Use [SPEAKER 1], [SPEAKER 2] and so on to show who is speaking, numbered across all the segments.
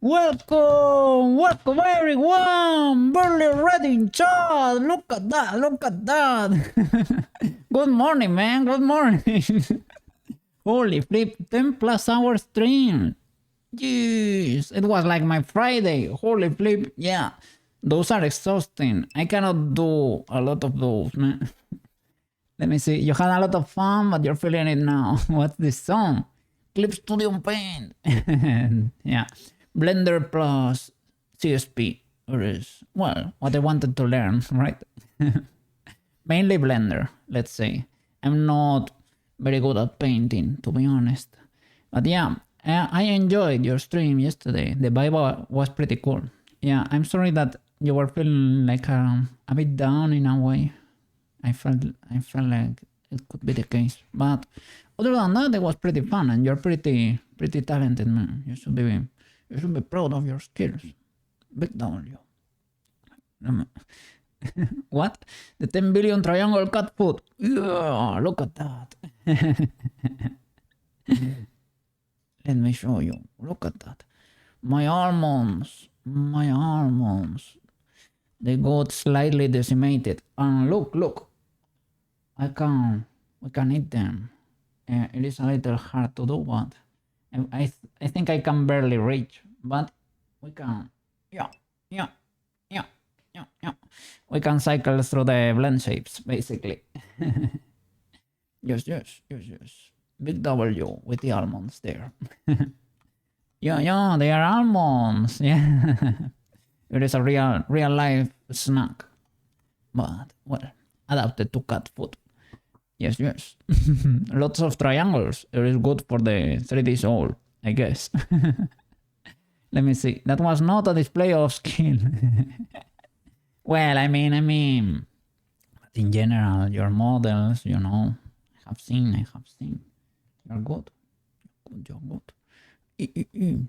[SPEAKER 1] Welcome everyone! Barely ready in chat! Look at that! Good morning, man, good morning! Holy flip, 10 plus hour stream! Jeez, it was like my Friday, holy flip, yeah. Those are exhausting. I cannot do a lot of those, man. Let me see, you had a lot of fun, but you're feeling it now. What's this song? Clip Studio Paint! Yeah. Blender plus CSP, or is, well, what I wanted to learn, right? Mainly Blender, let's say. I'm not very good at painting, to be honest. But yeah, I enjoyed your stream yesterday. The vibe was pretty cool. Yeah, I'm sorry that you were feeling like a bit down in a way. I felt like it could be the case. But other than that, it was pretty fun, and you're pretty talented, man. You should be proud of your skills. Big W. What? The 10 billion triangle cat food. Yeah, look at that. Let me show you. Look at that. My almonds. They got slightly decimated. And look. We can eat them. It is a little hard to do, but I think I can barely reach. But we can. Yeah. We can cycle through the blend shapes, basically. Yes. Big W with the almonds there. Yeah, they are almonds. Yeah. It is a real life snack. But, well, adapted to cat food. Yes. Lots of triangles. It is good for the 3D soul, I guess. Let me see. That was not a display of skill. Well, I mean, but in general, your models, you know, I have seen. You're good. You're good.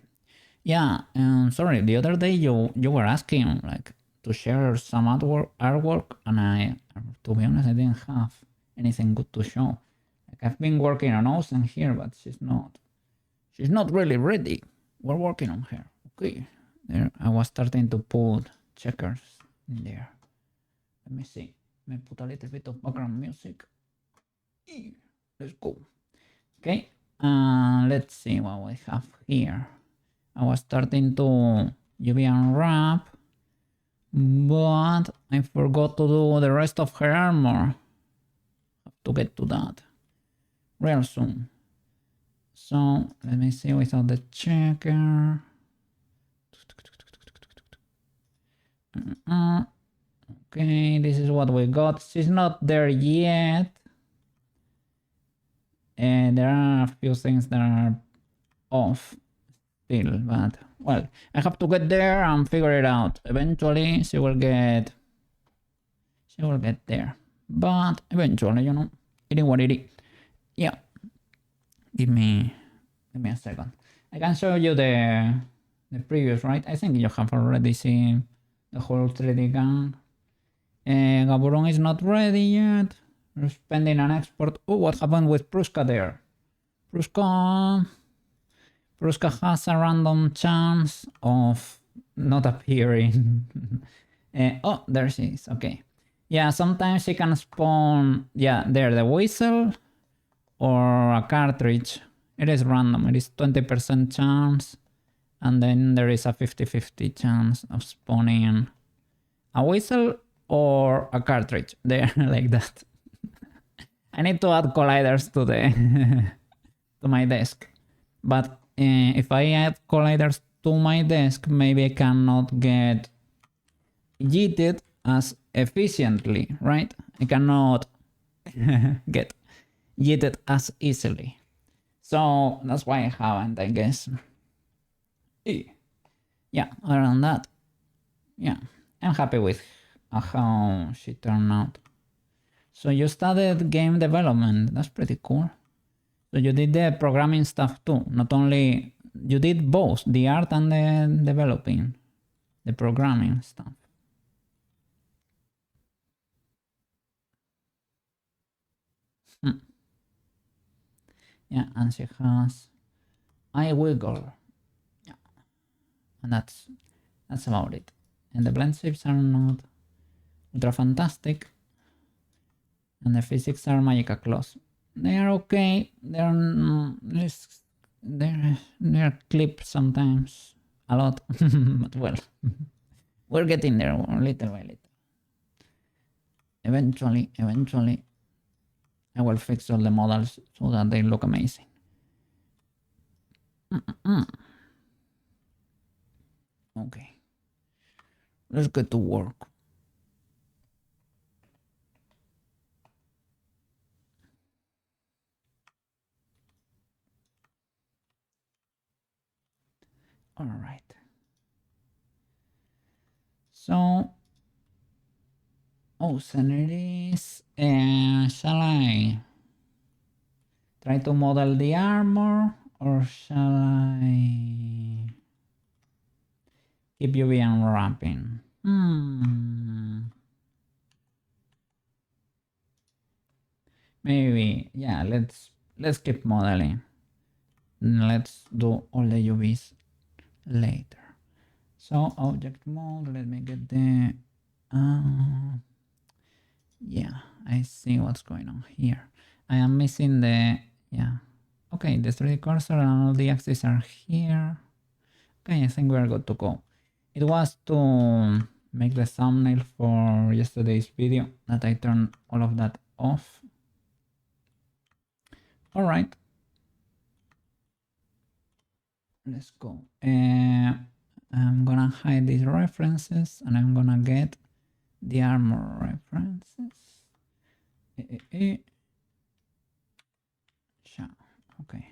[SPEAKER 1] Yeah, sorry, the other day you were asking, like, to share some artwork, and to be honest, I didn't have anything good to show. Like, I've been working on Ozen here, but she's not really ready. We're working on her. Okay, there, I was starting to put checkers in there. Let me see. Let me put a little bit of background music. Let's go. Okay, let's see what we have here. I was starting to UV unwrap, but I forgot to do the rest of her armor. Have to get to that real soon. So let me see without the checker. Okay, this is what we got. She's not there yet. And there are a few things that are off still, but well, I have to get there and figure it out. Eventually she will get there. But eventually, you know, it is what it is. Yeah. Give me a second. I can show you the previous, right? I think you have already seen the whole 3D gun. Gaburon is not ready yet. We're spending an export. Oh, what happened with Pruska there? Pruska has a random chance of not appearing. Oh, there she is. Okay. Yeah, sometimes she can spawn, yeah, there, the whistle or a cartridge. It is random. It is 20% chance. And then there is a 50-50 chance of spawning a whistle or a cartridge there, like that. I need to add colliders to the to my desk. But if I add colliders to my desk, maybe I cannot get yeeted as efficiently, right? I cannot get yeeted as easily. So that's why I haven't, I guess. Yeah, other than that, yeah, I'm happy with how she turned out. So you studied game development. That's pretty cool. So you did the programming stuff too. Not only, you did both, the art and the developing, the programming stuff. Yeah, and she has eye wiggle. Yeah. and that's about it. And the blend shapes are not ultra fantastic, and the physics are magical close. They are okay. They're clipped sometimes a lot, but well, we're getting there little by little. Eventually, I will fix all the models so that they look amazing. Okay, let's get to work. All right. So, Ozen it is. Shall I try to model the armor, or shall I keep UV unwrapping? Maybe, yeah, let's keep modeling. Let's do all the UVs later. So object mode, let me get the yeah, I see what's going on here. I am missing the, yeah, okay, the 3D cursor and all the axes are here. Okay, I think we're good to go. It was to make the thumbnail for yesterday's video that I turned all of that off. All right, let's go. I'm gonna hide these references and I'm gonna get the armor references. Okay.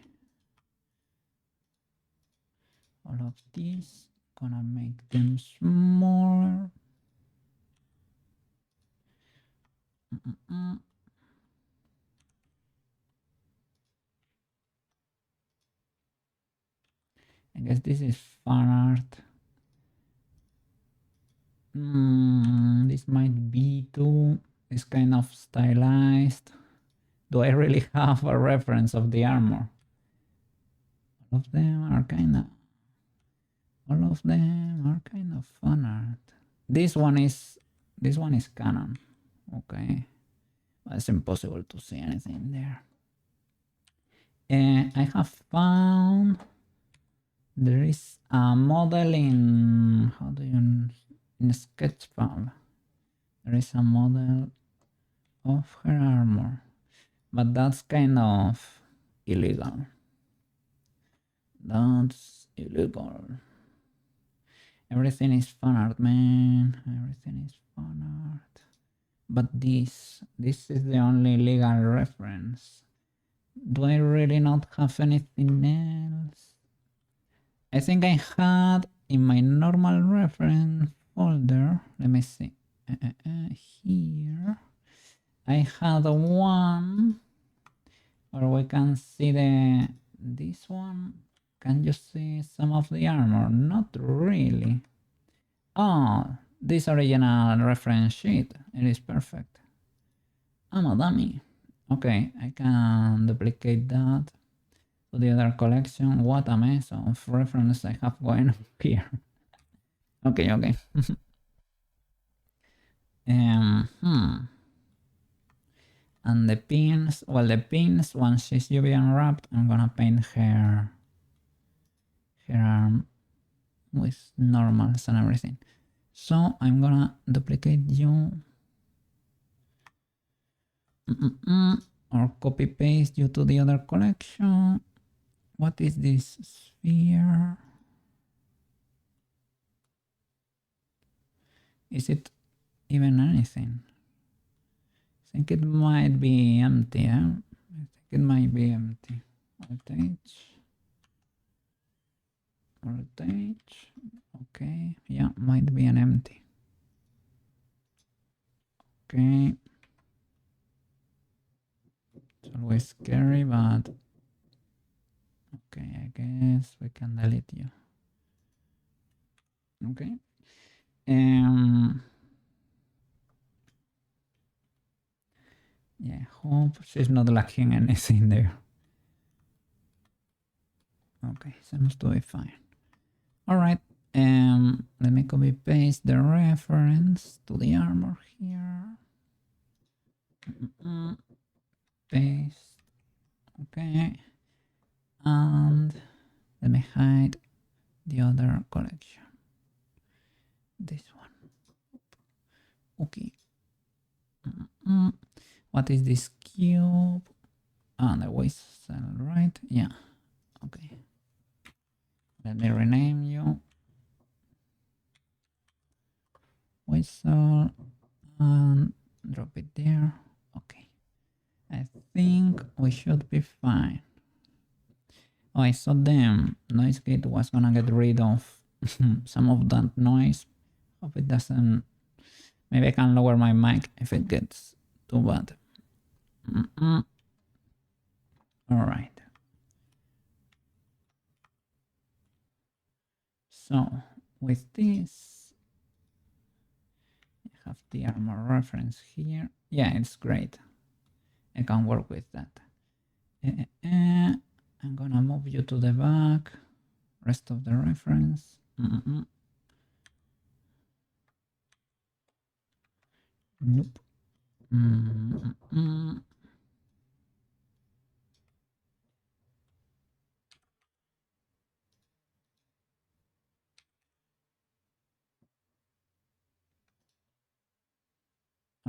[SPEAKER 1] All of these, gonna make them smaller. I guess this is fan art. This might be too, this kind of stylized. Do I really have a reference of the armor? All of them are kind of fan art. This one is canon. Okay, but it's impossible to see anything there. I have found there is a model in, in Sketchfab. There is a model of her armor, but that's kind of illegal. That's illegal. Everything is fan art, man. Everything is fan art. But this is the only legal reference. Do I really not have anything else? I think I had in my normal reference folder, let me see, here, I had one where we can see this one. Can you see some of the armor? Not really. Oh, this original reference sheet, it is perfect. I'm a dummy. Okay, I can duplicate that to the other collection. What a mess of reference I have going on here. Okay. And the pins, well, the pins, once she's UV unwrapped, I'm gonna paint her arm with normals and everything. So I'm gonna duplicate you or copy paste you to the other collection. What is this sphere? Is it even anything? I think it might be empty. I think it might be empty. Rotate. Okay, yeah, might be an empty. Okay. It's always scary, but okay, I guess we can delete you. Okay. Yeah, hope she's not lacking anything there. Okay, seems to be fine. All right. copy paste the reference to the armor here. Paste. Okay. And let me hide the other collection. This one. Okay. What is this cube? Ah, the whistle, right? Yeah. Okay. Let me rename you. Whistle and drop it there. Okay. I think we should be fine. Oh, I saw them. Noise gate was gonna get rid of some of that noise. Hope it doesn't. Maybe I can lower my mic if it gets too bad. All right. So with this, I have the armor reference here. Yeah, it's great. I can work with that. I'm gonna move you to the back. Rest of the reference. Nope.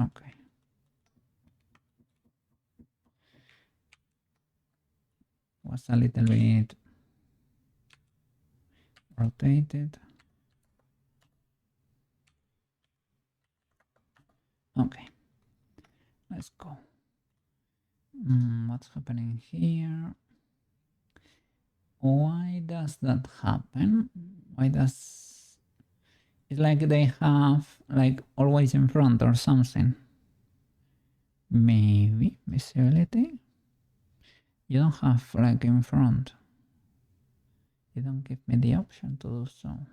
[SPEAKER 1] Okay. Was a little bit rotated. Okay. Let's go. What's happening here? Why does that happen? Why does it's like they have like always in front or something? Maybe visibility. You don't have like in front. You don't give me the option to do so.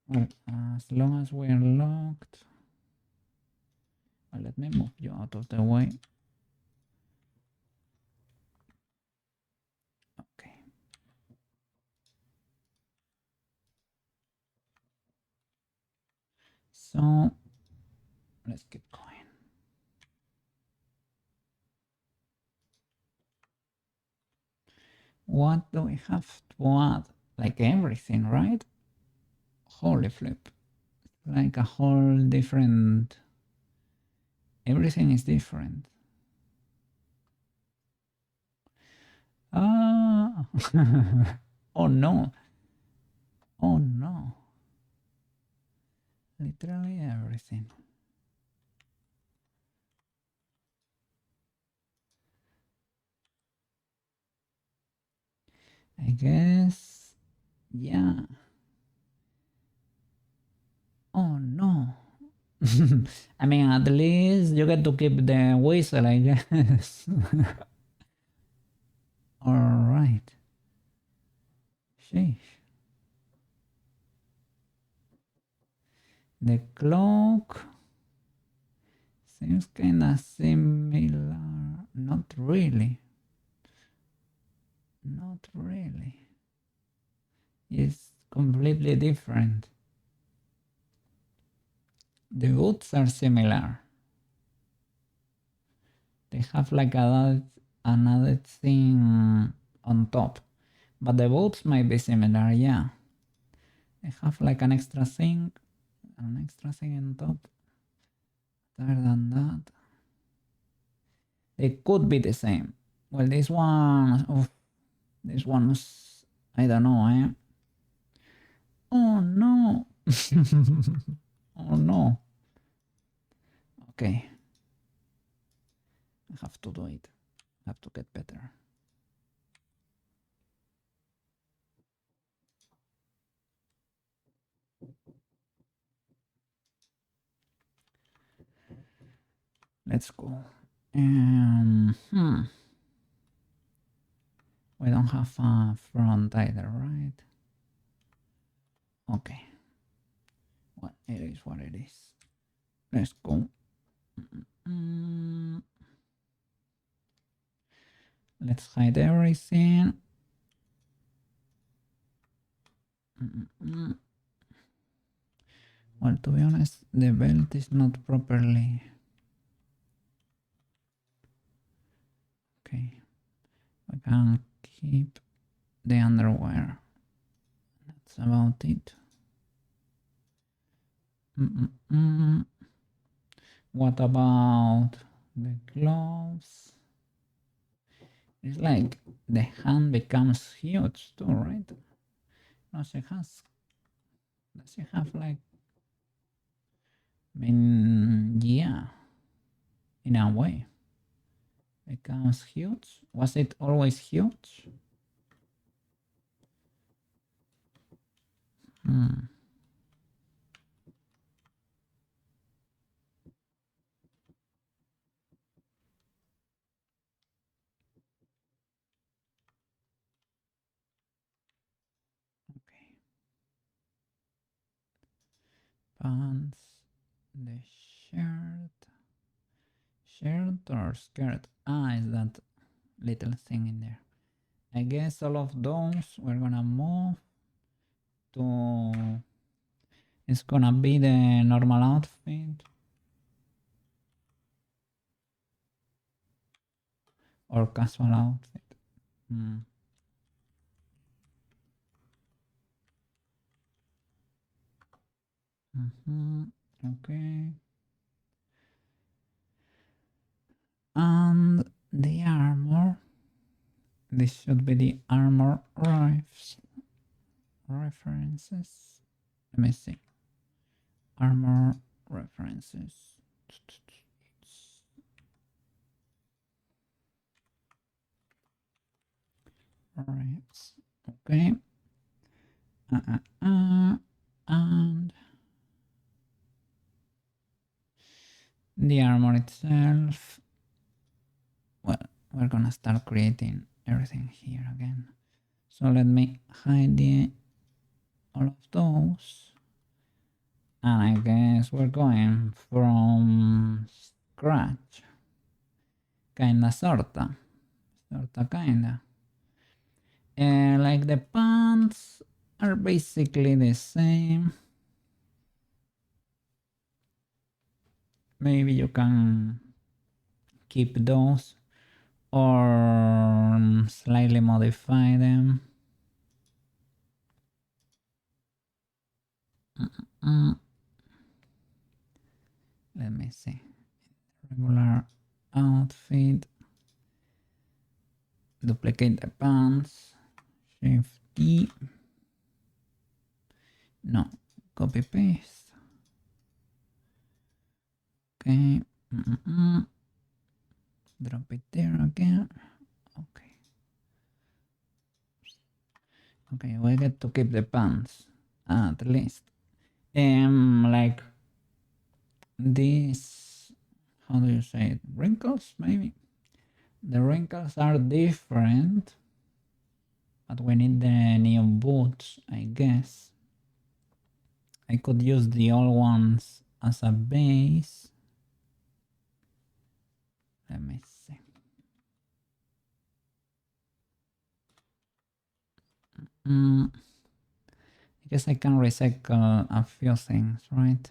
[SPEAKER 1] Well, as long as we're locked. Well, let me move you out of the way. Okay. So let's keep going. What do we have to add? Like everything, right? Holy flip. Like a whole different. Everything is different. Ah. Oh no. Oh no. Literally everything. I guess. Yeah. Oh no. I mean, at least you get to keep the whistle, I guess. All right. Sheesh. The cloak seems kind of similar. Not really. Not really. It's completely different. The boots are similar. They have like another thing on top. But the boots might be similar, yeah. They have like an extra thing on top. Other than that, they could be the same. Well, this one's, I don't know, eh? Oh no! Oh no! Okay. I have to do it. I have to get better. Let's go. We don't have a front either, right? Okay. Well, it is what it is. Let's go. Let's hide everything. Well, to be honest, the belt is not properly. Okay, I can keep the underwear. That's about it. What about the gloves? It's like the hand becomes huge too, right? No, she has. Does she have like? I mean, yeah, in a way, becomes huge. Was it always huge? Okay. Pants, the shirt or skirt. Ah, is that little thing in there? I guess all of those we're gonna move to. It's gonna be the normal outfit or casual outfit. Okay. And the armor. This should be the armor references. Let me see. Armor references. Right. Okay. And the armor itself. Well, we're gonna start creating everything here again. So let me hide all of those. And I guess we're going from scratch. Kinda sorta. Sorta kinda. Like the pants are basically the same. Maybe you can keep those or slightly modify them. Let me see. Regular outfit. Duplicate the pants. Shift D. No. Copy paste. Okay. Drop it there again. Okay. Okay, we get to keep the pants at least. Like this, how do you say it? Wrinkles, maybe. The wrinkles are different, but we need the new boots, I guess. I could use the old ones as a base. Let me see. I guess I can recycle a few things, right?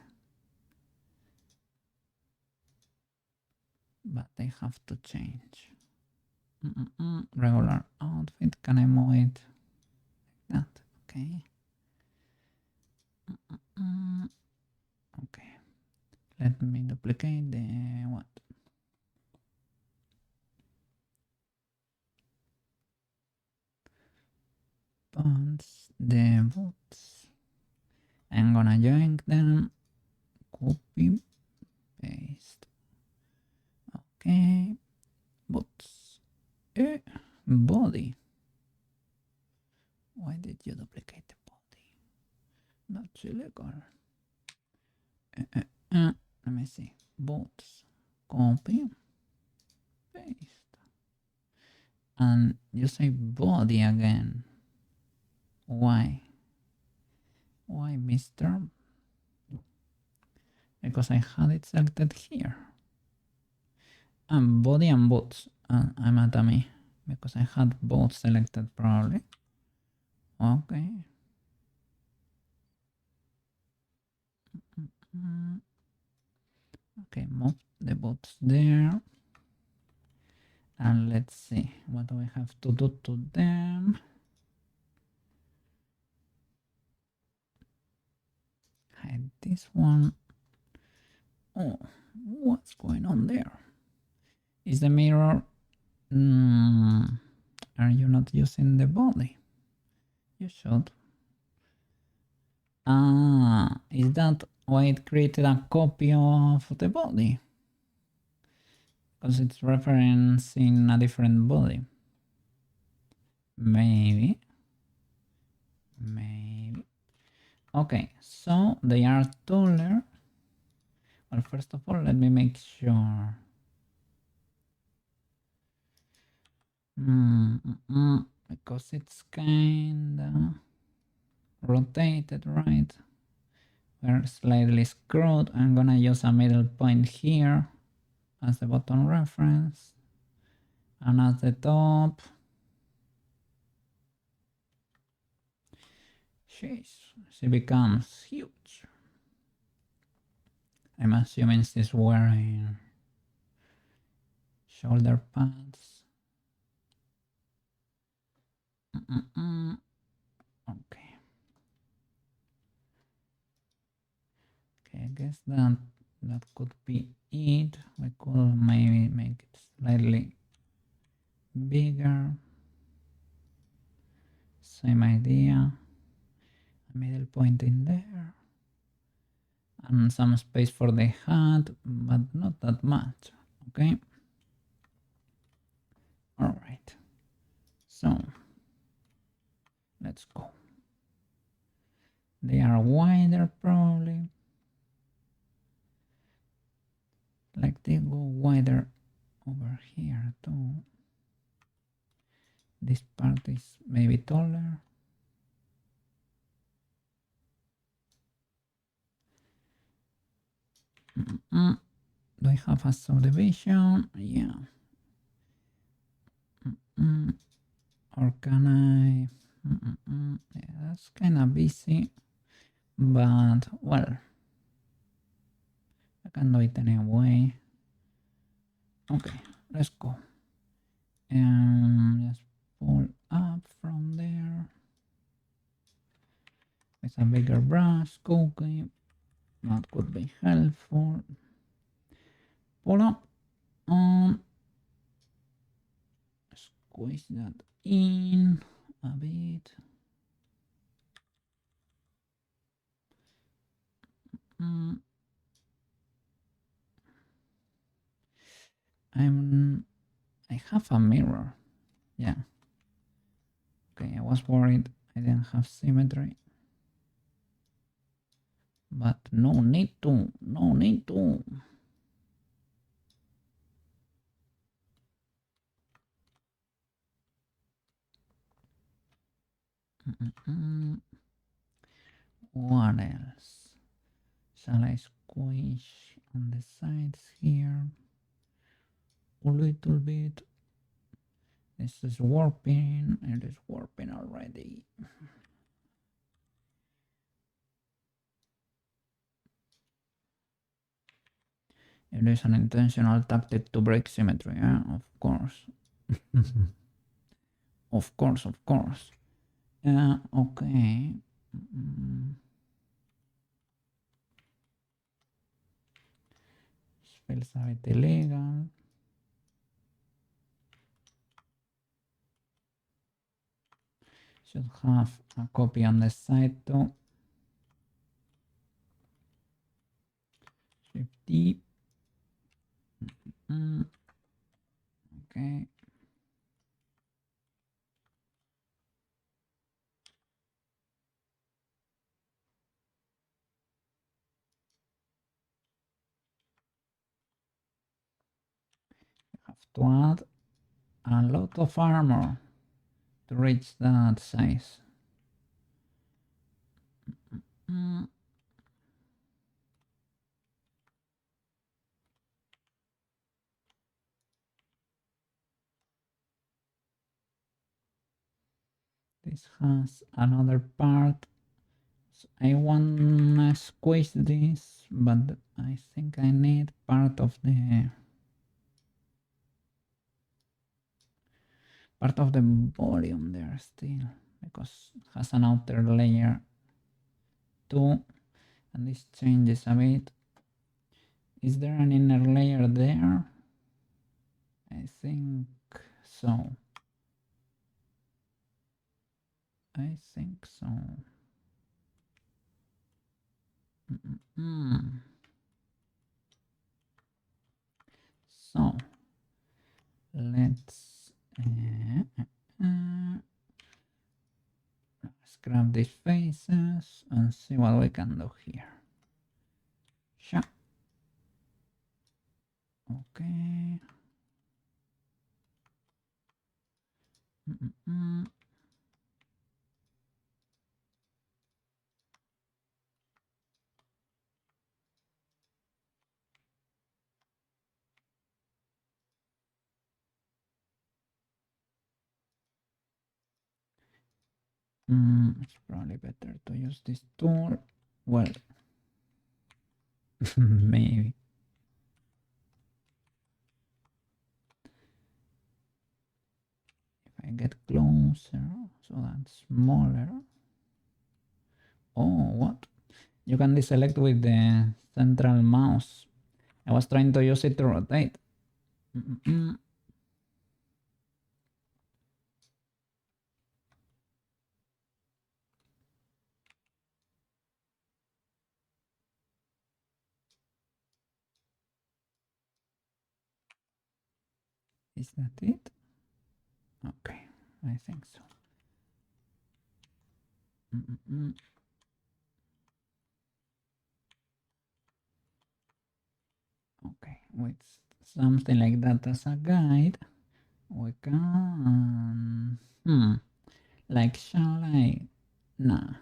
[SPEAKER 1] But they have to change. Regular outfit, can I move it like that? Okay. Okay. Let me duplicate the what? Pants, the boots. I'm gonna join them. Copy, paste. Okay. Boots. Body. Why did you duplicate the body? That's illegal. Let me see. Boots. Copy. Paste. And you say body again. Why? Why, mister? Because I had it selected here. And body and boots. I'm a dummy. Because I had both selected probably. Okay. Okay, move the boots there. And let's see, what do I have to do to them? Hide this one. Oh, what's going on there? Is the mirror... are you not using the body? You should. Ah, is that why it created a copy of the body? Because it's referencing a different body. Maybe. Maybe. Okay, so they are taller. Well, first of all, let me make sure. Because it's kinda rotated, right? We're slightly screwed. I'm gonna use a middle point here as the bottom reference. And at the top, she becomes huge. I'm assuming she's wearing shoulder pads. Okay. Okay, I guess that could be it. We could maybe make it slightly bigger. Same idea. A middle point in there. And some space for the hat, but not that much. Okay. All right. So let's go. They are wider probably. Like they go wider over here too. This part is maybe taller. Do I have a subdivision? Yeah. Or can I? Yeah, that's kind of busy. But, well, I can do it anyway. Okay, let's go. And just pull up from there. With a bigger brush, okay. That could be helpful. Pull up. Squeeze that in a bit. I have a mirror. Yeah. Okay, I was worried I didn't have symmetry. But no need to. No need to. What else? Shall I squish on the sides here? A little bit. This is warping. It is warping already. It is an intentional tactic to break symmetry, yeah? Of course. Of course, of course. Okay. Feels a bit illegal. Should have a copy on the side too. Shift D. Okay. Have to add a lot of armor to reach that size. This has another part, I wanna squeeze this, but I think I need part of the volume there still, because it has an outer layer too, and this changes a bit. Is there an inner layer there? I think so. I think so. So let's grab these faces and see what we can do here. Sure. Okay. It's probably better to use this tool. Well, maybe. If I get closer, so that's smaller. Oh, what? You can deselect with the central mouse. I was trying to use it to rotate. Is that it? Okay, I think so. Okay, with something like that as a guide, we can... like, shall I? Nah.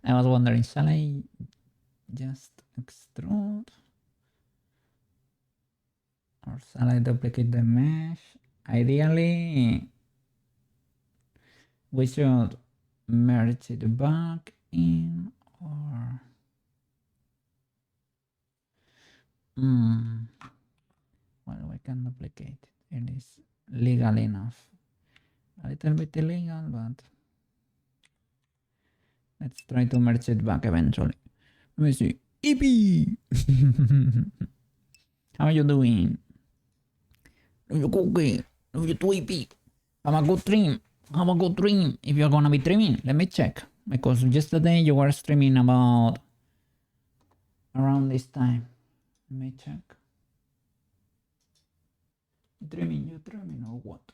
[SPEAKER 1] I was wondering, shall I just extrude? Or shall I duplicate the mesh? Ideally, we should merge it back in, or... well, we can duplicate it. It is legal enough. A little bit illegal, but let's try to merge it back eventually. Let me see. Yippee! How are you doing? Are you cooking? Are you tweepy? Have a good dream. Have a good dream. If you're gonna be streaming, let me check. Because yesterday you were streaming about around this time. Let me check. You dreaming or what?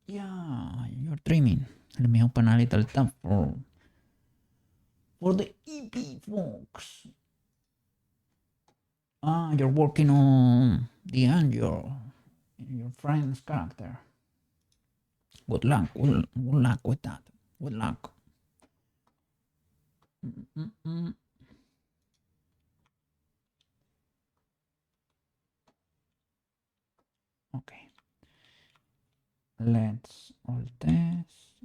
[SPEAKER 1] Yeah, you're dreaming. Let me open a little tab for the EP folks. Ah, you're working on the angel, your friend's character. Good luck. Good luck with that. Good luck. Okay. Let's all test.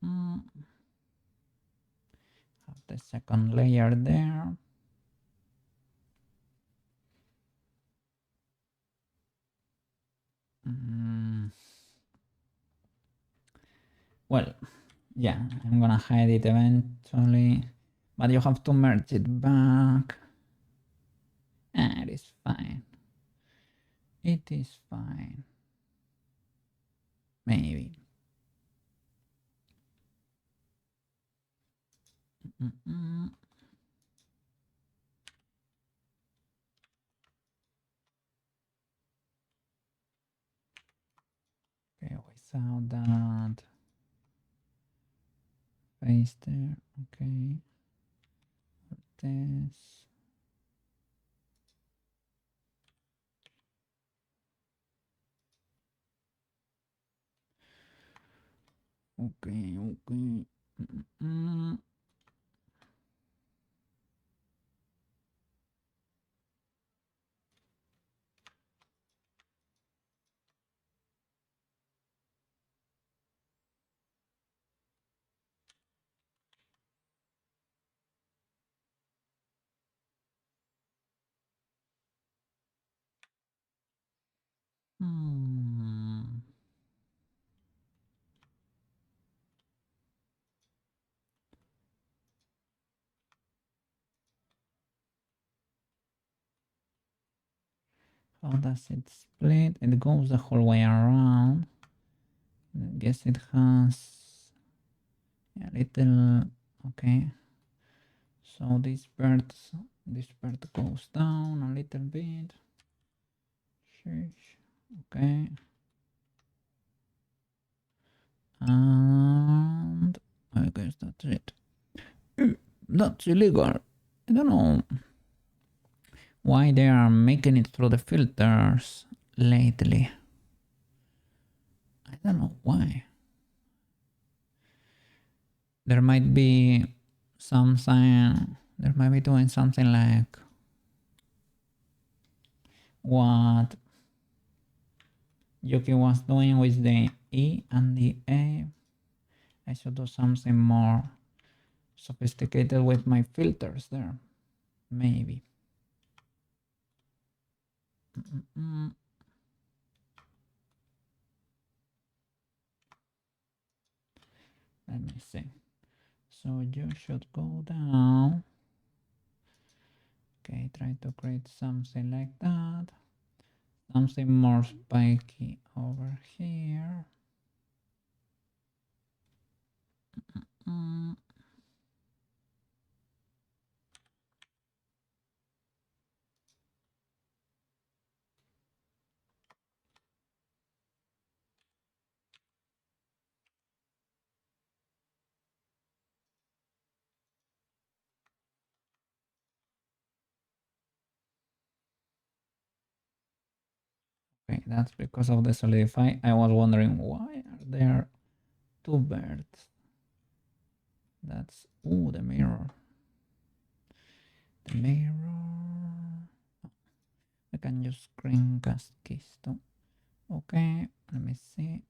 [SPEAKER 1] Have the second layer there. Well, yeah, I'm gonna hide it eventually, but you have to merge it back. It is fine. It is fine. Maybe. Okay, without that face there. Okay. This. Okay, okay. How does it split? It goes the whole way around. I guess it has a little. Okay. So this bird goes down a little bit. Okay. And I guess that's it. That's illegal. I don't know why they are making it through the filters lately. I don't know why. There might be something. There might be doing something like what Yuki was doing with the E and the A. I should do something more sophisticated with my filters there. Maybe. Let me see. So you should go down. Okay, try to create something like that. Something more spiky over here. Okay, that's because of the solidify. I was wondering why are there two birds? That's the mirror. The mirror. I can use screencast keys too. Okay, let me see.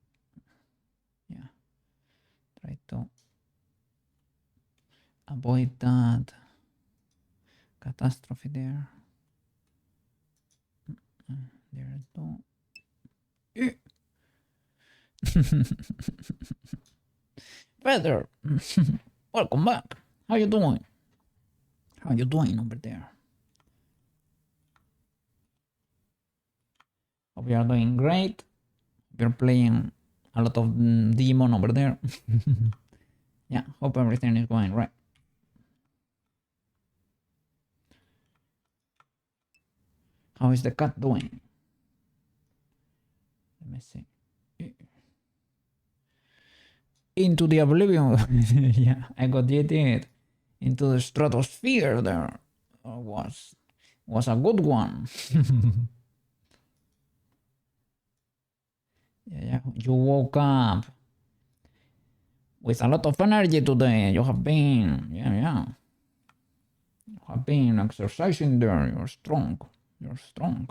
[SPEAKER 1] Yeah, try to avoid that catastrophe there. There too. Feather, welcome back. How you doing? How you doing over there? Hope you are doing great. You're playing a lot of demon over there. Yeah, hope everything is going right. How is the cat doing? Let me see. Into the oblivion. Yeah, I got it. Into the stratosphere there. Was a good one. Yeah, you woke up with a lot of energy today. You have been, yeah. You have been exercising there. You're strong. You're strong.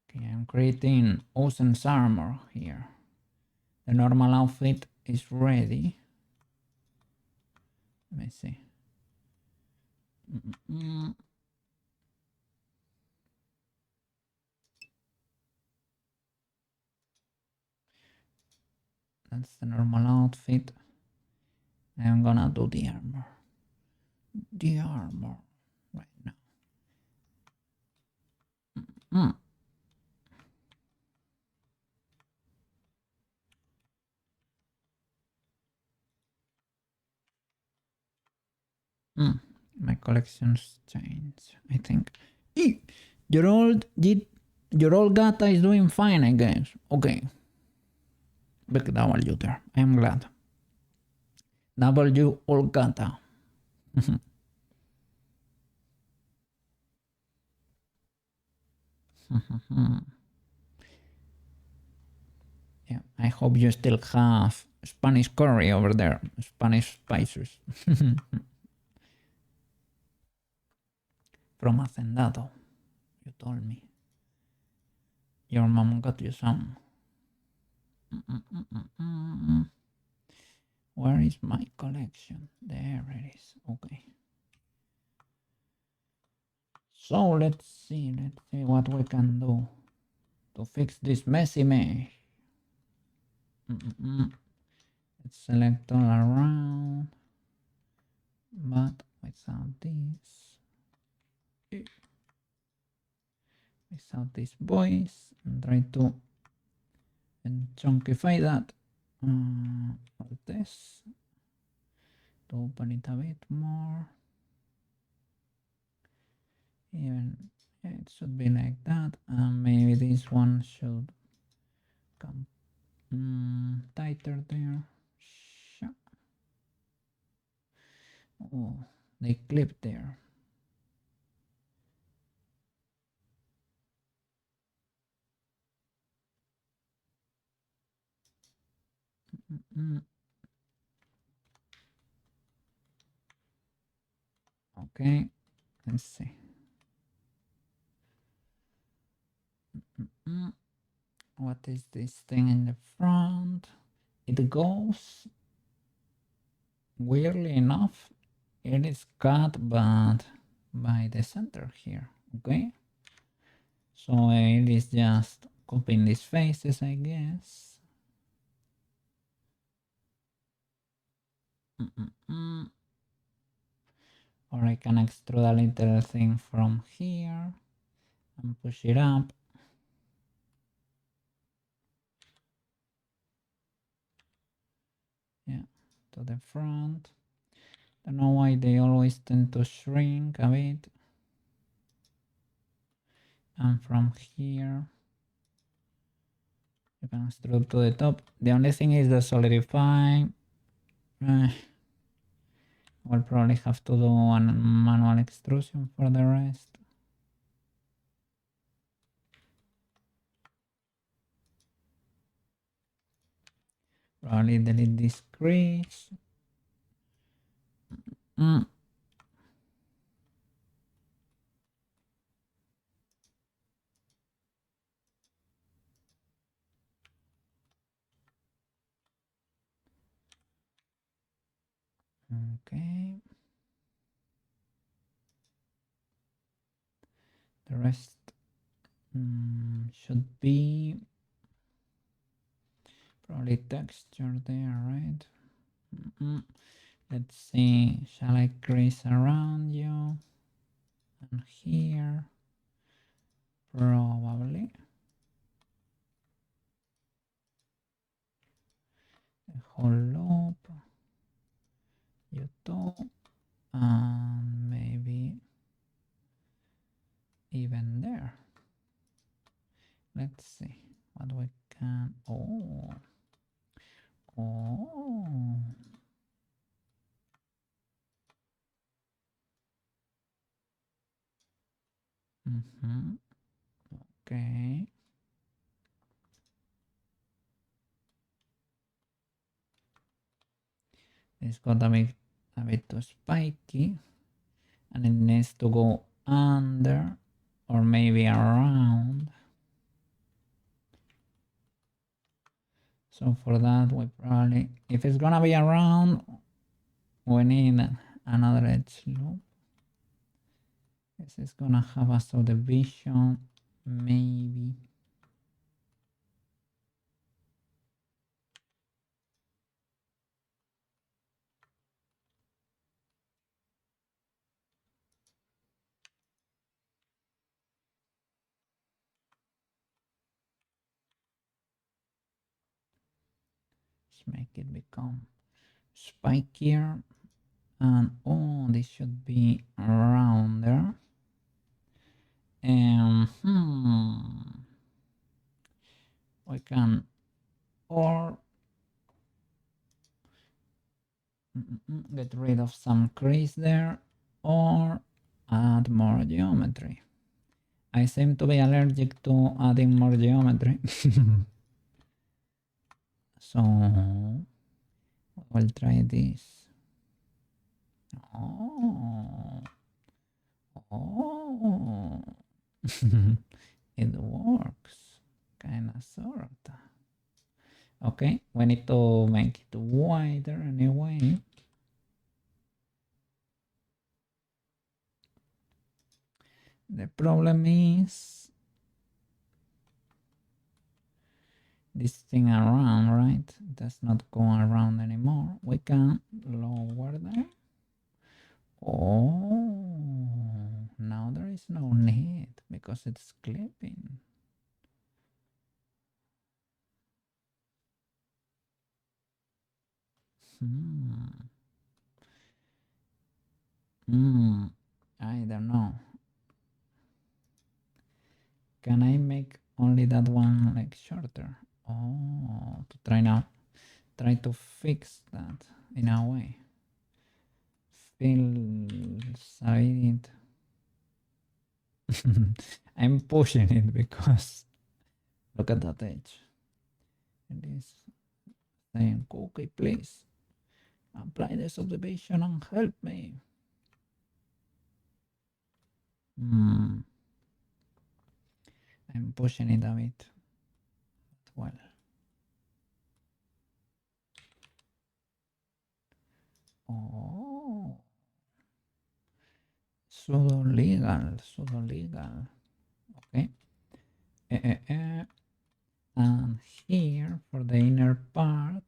[SPEAKER 1] Okay, I'm creating Ozen's armor here. The normal outfit is ready. Let me see. That's the normal outfit. I'm gonna do the armor. The armor right now. My collections change, I think. Your old gata is doing fine, I guess. Okay. Big W there. I am glad. W old gata. Yeah, I hope you still have Spanish curry over there. Spanish spices. From Hacendado, you told me. Your mom got you some. Where is my collection? There it is. Okay. So let's see what we can do to fix this messy mesh. Let's select all around, but without this voice, and try to chunkify that. Alt this to open it a bit more. Even it should be like that, and maybe this one should come tighter there. Oh, they clipped there. Okay, let's see. What is this thing in the front? It goes, weirdly enough, it is cut but by the center here. Okay, so it is just copying these faces, I guess. Or I can extrude a little thing from here and push it up. Yeah, to the front. Don't know why they always tend to shrink a bit. And from here, you can extrude to the top. The only thing is the solidifying. We'll probably have to do a manual extrusion for the rest. Probably delete this crease. Okay. The rest should be probably texture there, right? Let's see, shall I crease around you? And here, probably. The whole loop, you too, and maybe even there. Let's see what we can. Oh. Okay. It's got a bit too spiky, and it needs to go under or maybe around. So for that, we probably, if it's gonna be around, we need another edge loop. This is gonna have a subdivision, maybe. Let's make it become spikier. And oh, this should be rounder. And we can or get rid of some crease there or add more geometry. I seem to be allergic to adding more geometry. So we'll try this. It works, kinda sorta. Okay, we need to make it wider anyway. The problem is this thing around, right? Does not go around anymore. We can lower them. Oh, now there is no need because it's clipping. I don't know. Can I make only that one like shorter? Oh, to try now. Try to fix that in a way. Feels a bit. I'm pushing it because look at that edge. It is saying, okay, please apply this observation and help me. I'm pushing it a bit. Well. Oh. Pseudo legal. Okay. And here for the inner part,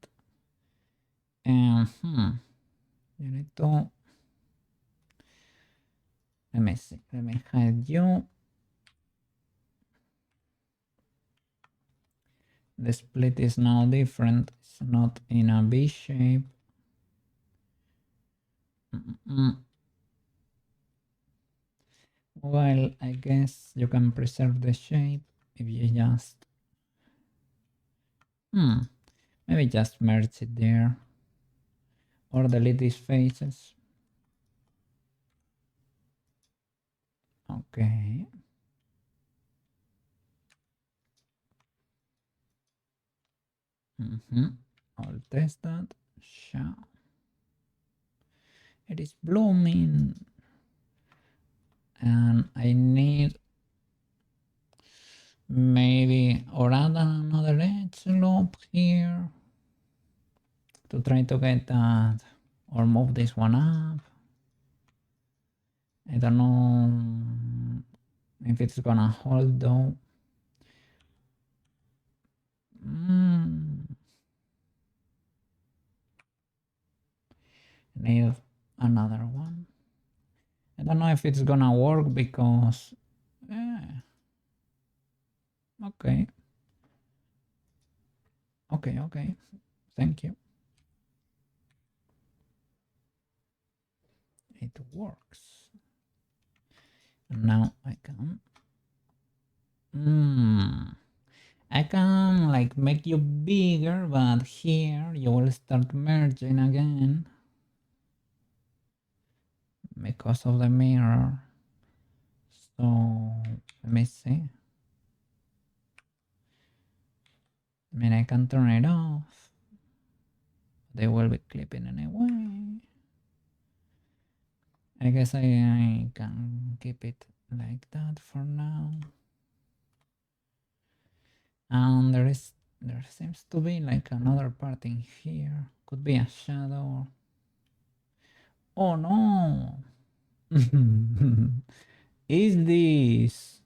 [SPEAKER 1] you need to, let me see, let me hide you. The split is now different. It's not in a V shape. Well, I guess you can preserve the shape if you just maybe just merge it there or delete these faces. Okay. I'll test that. Sure. It is blooming. And I need maybe or add another edge loop here to try to get that, or move this one up. I don't know if it's gonna hold though. Need another one. I don't know if it's gonna work because okay. Thank you. It works. And now I can I can like make you bigger, but here you will start merging again because of the mirror. So let me see. I mean, I can turn it off. They will be clipping anyway. I guess I can keep it like that for now. And there seems to be like another part in here. Could be a shadow. Oh no! Is this?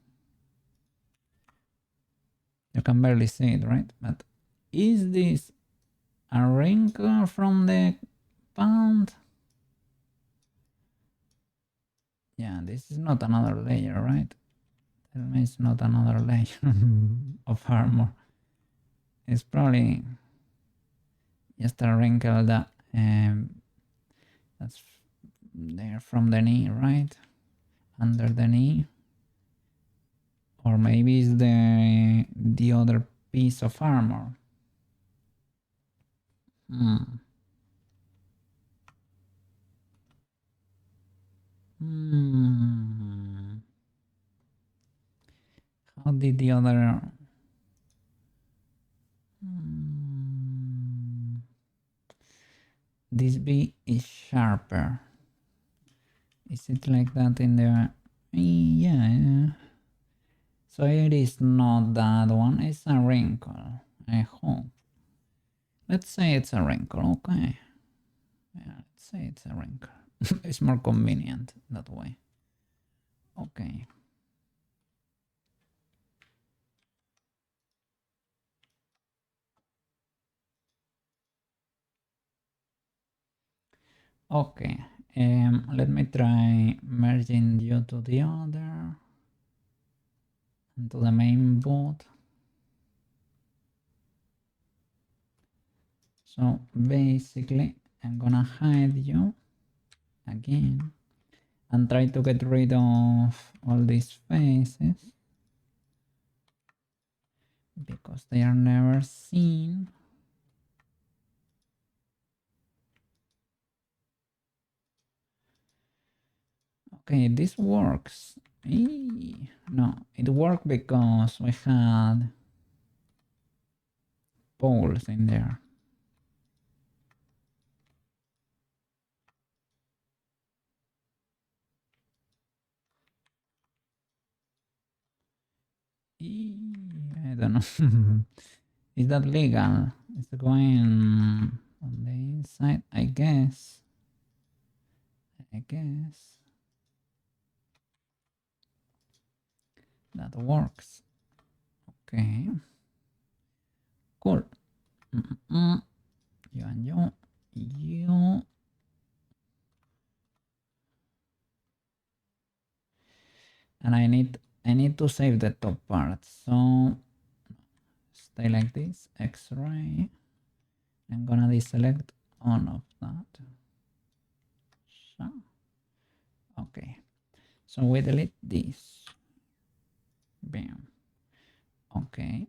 [SPEAKER 1] You can barely see it, right? But is this a wrinkle from the pound? Yeah, this is not another layer, right? It's not another layer of armor. It's probably just a wrinkle that that's there from the knee, right? Under the knee. Or maybe it's the other piece of armor. How did the other this B is sharper? Is it like that in the yeah? So it is not that one, it's a wrinkle, I hope. Let's say it's a wrinkle, okay. Yeah, let's say it's a wrinkle. It's more convenient that way. Okay. Okay, let me try merging you to the other and to the main boot. So basically, I'm gonna hide you again and try to get rid of all these faces because they are never seen. Okay, this works. No, it worked because we had poles in there. I don't know. Is that legal? Is it going on the inside? I guess. That works. Okay. Cool. You and you. And I need to save the top part. So stay like this. X-ray. I'm gonna deselect all of that. So, okay. So we delete this. Bam. Okay.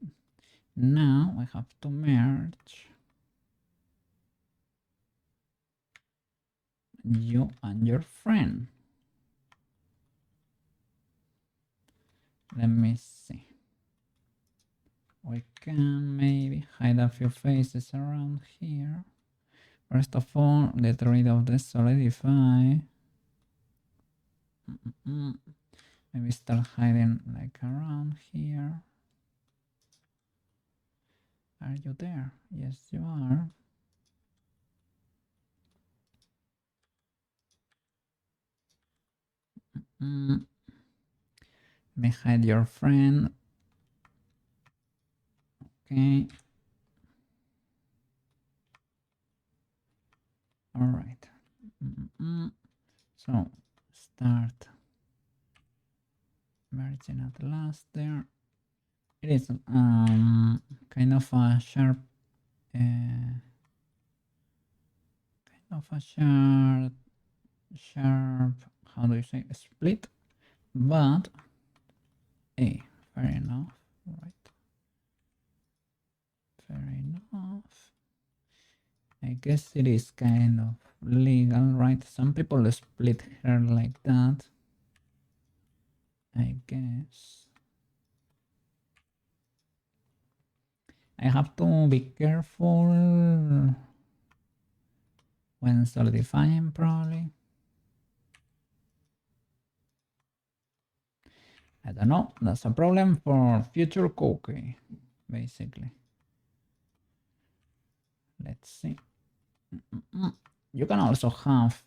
[SPEAKER 1] Now we have to merge you and your friend. Let me see. We can maybe hide a few faces around here. First of all, get rid of the solidify. Maybe start hiding like around here. Are you there? Yes, you are. Let me hide your friend. Okay. All right. So start merging at last there. It is kind of a sharp, how do you say, split, but hey, fair enough, right? Fair enough. I guess it is kind of legal, right? Some people split hair like that, I guess. I have to be careful when solidifying, probably. I don't know. That's a problem for future cookie, basically. Let's see. You can also have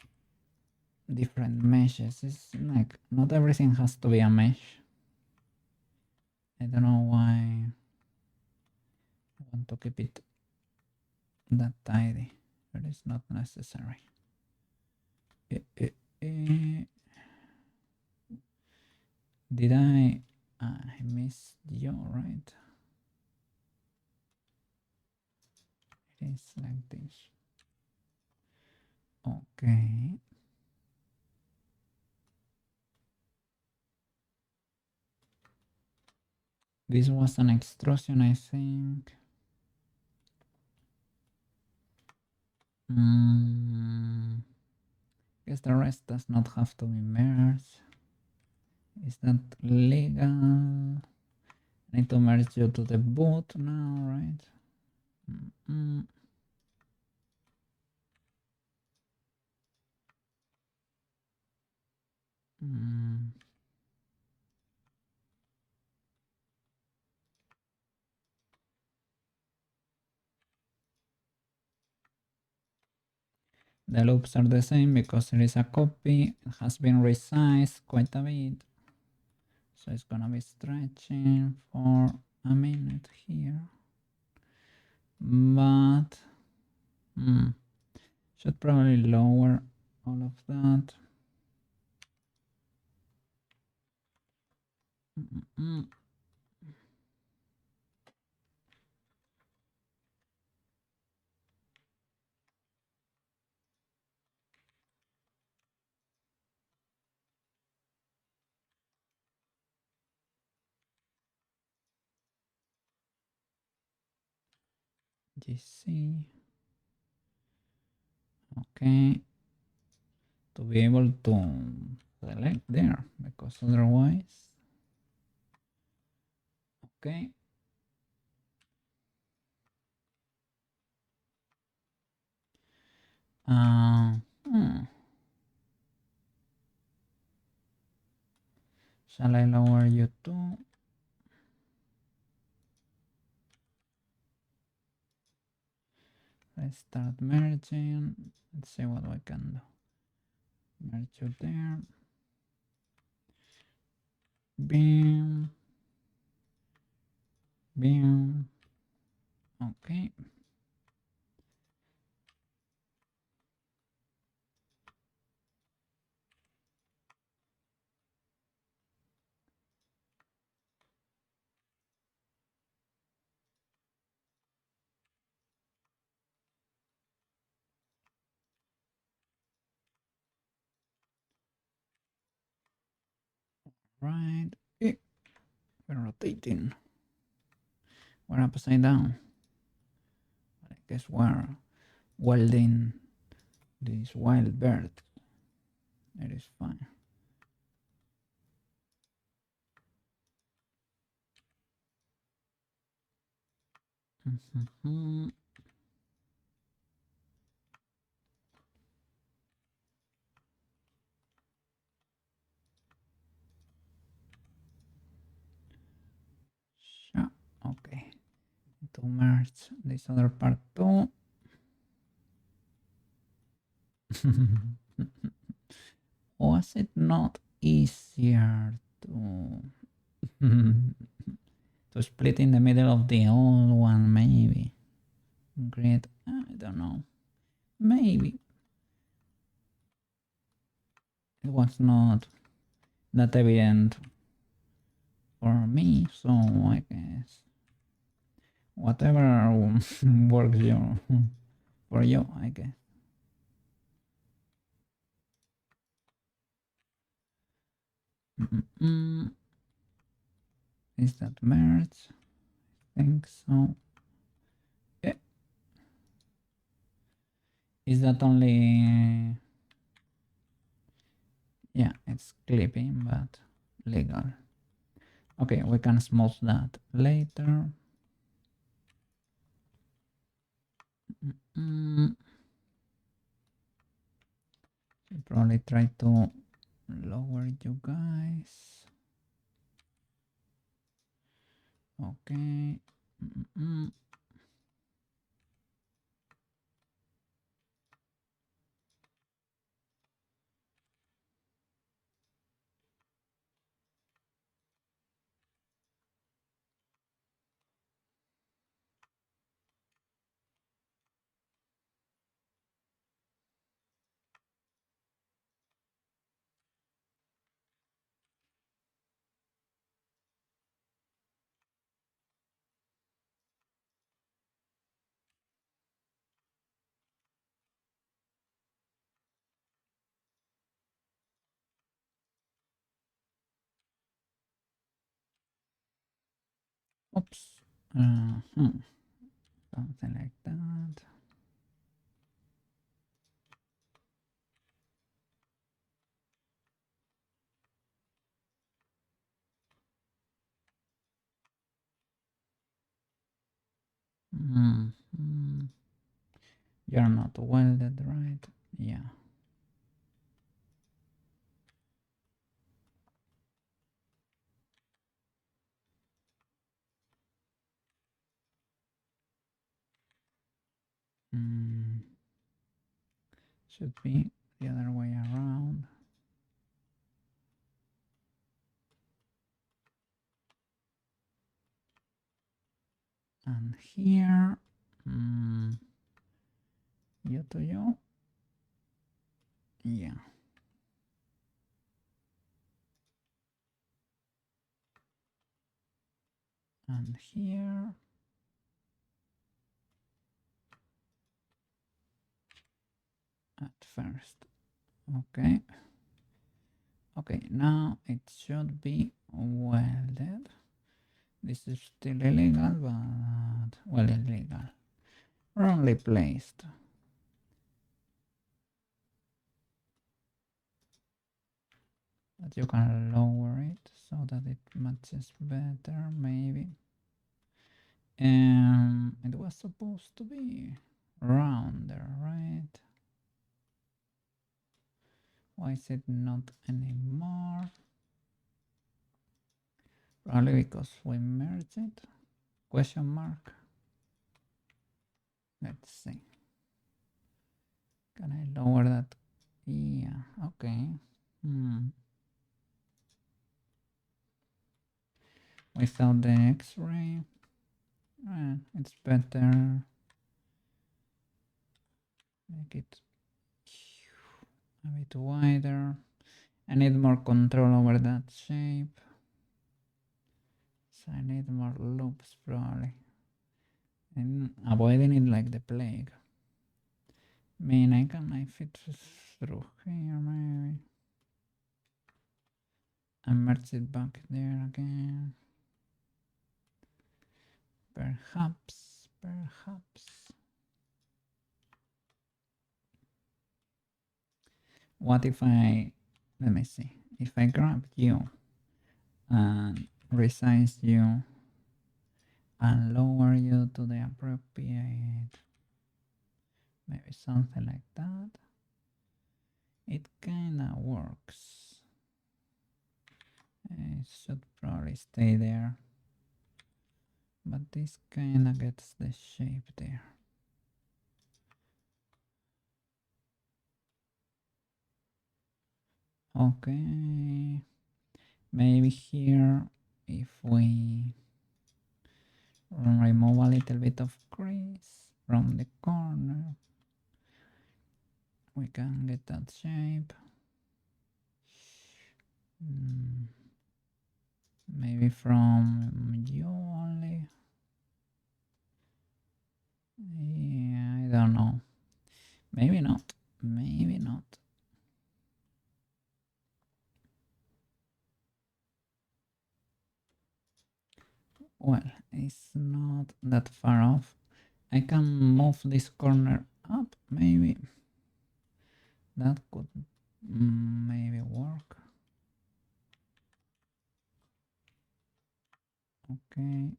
[SPEAKER 1] different meshes. It's like not everything has to be a mesh. I don't know why I want to keep it that tidy, but it's not necessary. Did I missed you, right? It is like this. Okay. This was an extrusion, I think. Guess the rest does not have to be merged. Is that legal? I need to merge you to the boot now, right? The loops are the same because it is a copy. It has been resized quite a bit. So it's gonna be stretching for a minute here. But should probably lower of that. GC. Okay. To be able to select there, because otherwise. Okay. Shall I lower you to? Let's start merging. Let's see what we can do. Merge you there. Bam. Bam. Okay. Right. We're rotating. We're upside down. I guess we're welding this wild bird. It is fine. Sure. Okay. To merge this other part too. Was it not easier to to split in the middle of the old one? Maybe. Great. I don't know. Maybe it was not that evident for me, so I guess whatever works for you, I guess. Is that merge? I think so. Yeah. Is that only? Yeah, it's clipping, but legal. Okay, we can smooth that later. I'll probably try to lower you guys. Okay. Oops. Something like that. You're not welded, right? Yeah. Should be the other way around. And here, you to you. Yeah. And here. At first. Okay. Okay, now it should be welded. This is still illegal, but well, illegal. Wrongly placed. But you can lower it so that it matches better, maybe. It was supposed to be rounder, right? Why is it not anymore? Probably because we merged it. Question mark. Let's see. Can I lower that? Yeah, okay. Without the X-ray, it's better. Make it a bit wider. I need more control over that shape. So I need more loops probably. And avoiding it like the plague. I mean, I fit through here maybe. And merge it back there again. Perhaps. What if let me see, if I grab you and resize you and lower you to the appropriate, maybe something like that, it kinda works. It should probably stay there, but this kinda gets the shape there. Okay, maybe here if we remove a little bit of crease from the corner, we can get that shape. Maybe from you only. Yeah, I don't know. Maybe not. Maybe not. Well, it's not that far off. I can move this corner up, maybe. That could maybe work. Okay.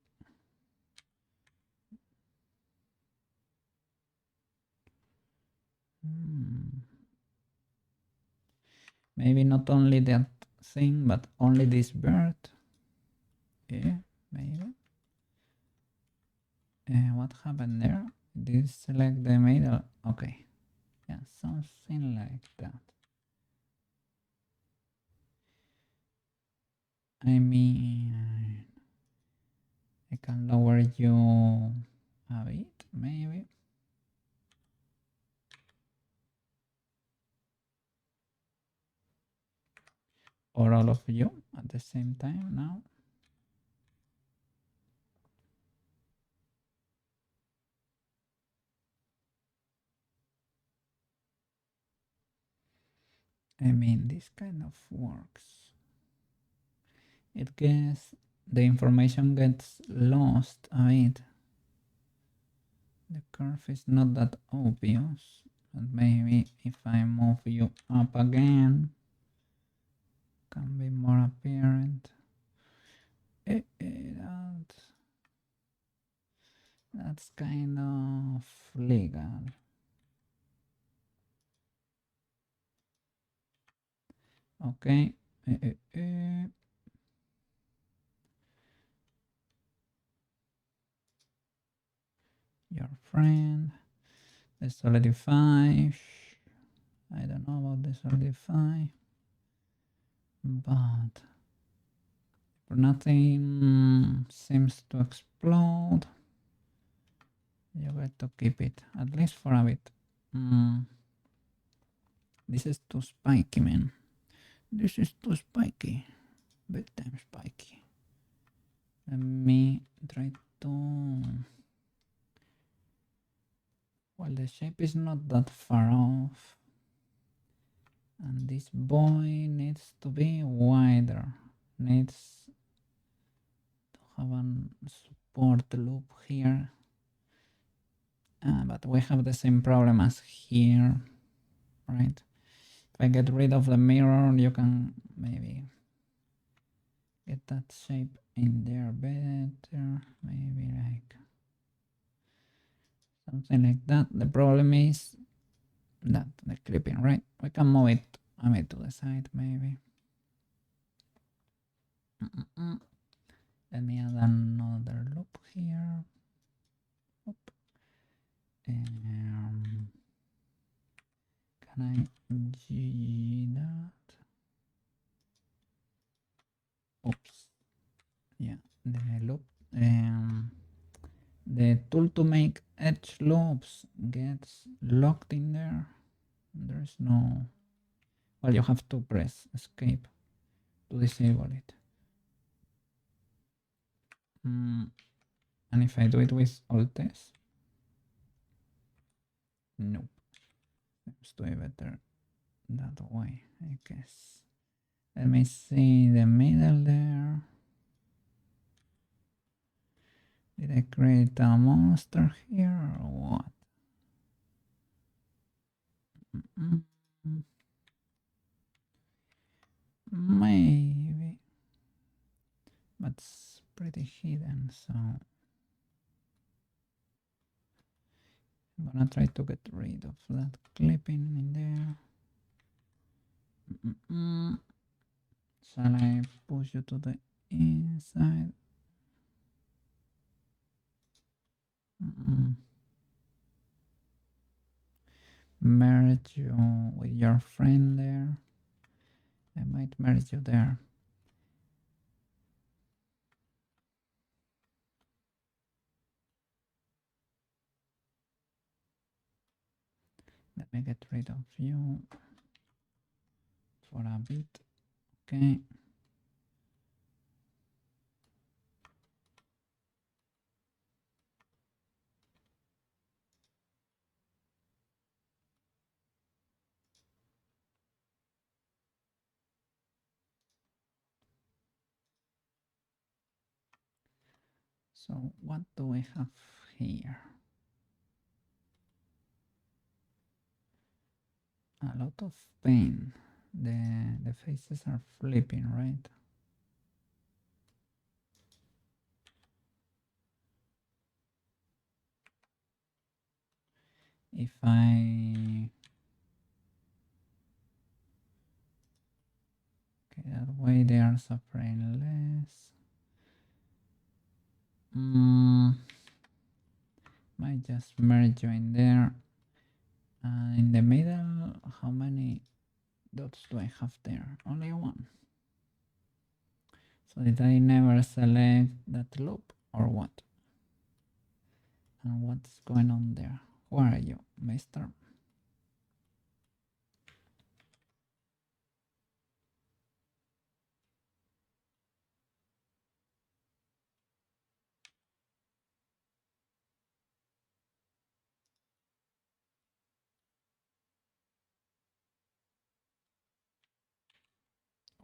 [SPEAKER 1] Maybe not only that thing, but only this bird. Yeah, maybe. What happened there? Did it select the middle? Okay. Yeah, something like that. I mean, I can lower you a bit, maybe. Or all of you at the same time now. I mean, this kind of works. It gets, the information gets lost a bit. The curve is not that obvious, but maybe if I move you up again, can be more apparent. That's kind of legal. Okay. Your friend. The solidify. I don't know about the solidify, but nothing seems to explode. You got to keep it at least for a bit. This is too spiky, man. This is too spiky. Big time spiky. Let me try to... Well, the shape is not that far off. And this boy needs to be wider. Needs to have a support loop here. But we have the same problem as here, right? If I get rid of the mirror, you can maybe get that shape in there better. Maybe like something like that. The problem is that the clipping, right? We can move it a bit to the side, maybe. Let me add another loop here. Can I G that? Oops. Yeah, the loop. The tool to make edge loops gets locked in there. There's no... Well, you have to press escape to disable it. And if I do it with Alt S, nope. Seems to be better that way, I guess. Let me see the middle there. Did I create a monster here or what? Maybe. But it's pretty hidden, so I'm gonna try to get rid of that clipping in there. Shall I push you to the inside? Merge you with your friend there. I might merge you there. Let me get rid of you for a bit. Okay. So what do we have here? A lot of pain. The faces are flipping, right? If I... Okay, that way they are suffering less. Might just merge you in there. In the middle, how many dots do I have there? Only one. So did I never select that loop or what? And what's going on there? Who are you, mister?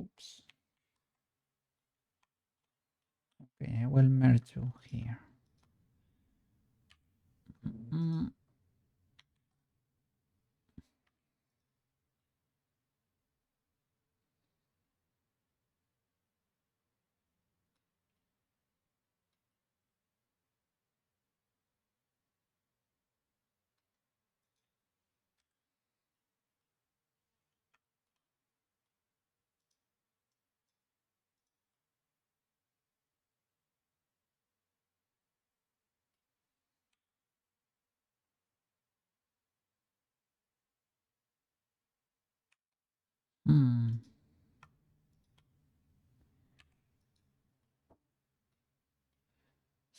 [SPEAKER 1] Oops. Okay, I will merge you here.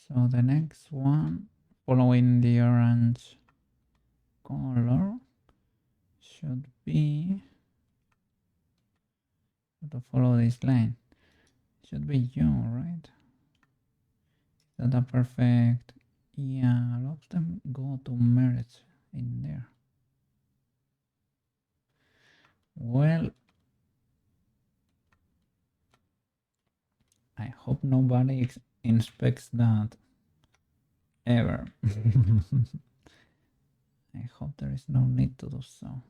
[SPEAKER 1] So the next one, following the orange color, should be to follow this line. Should be you, right? Is that a perfect? Yeah, a lot of them go to merge in there. Well, I hope nobody inspects that ever. I hope there is no need to do so.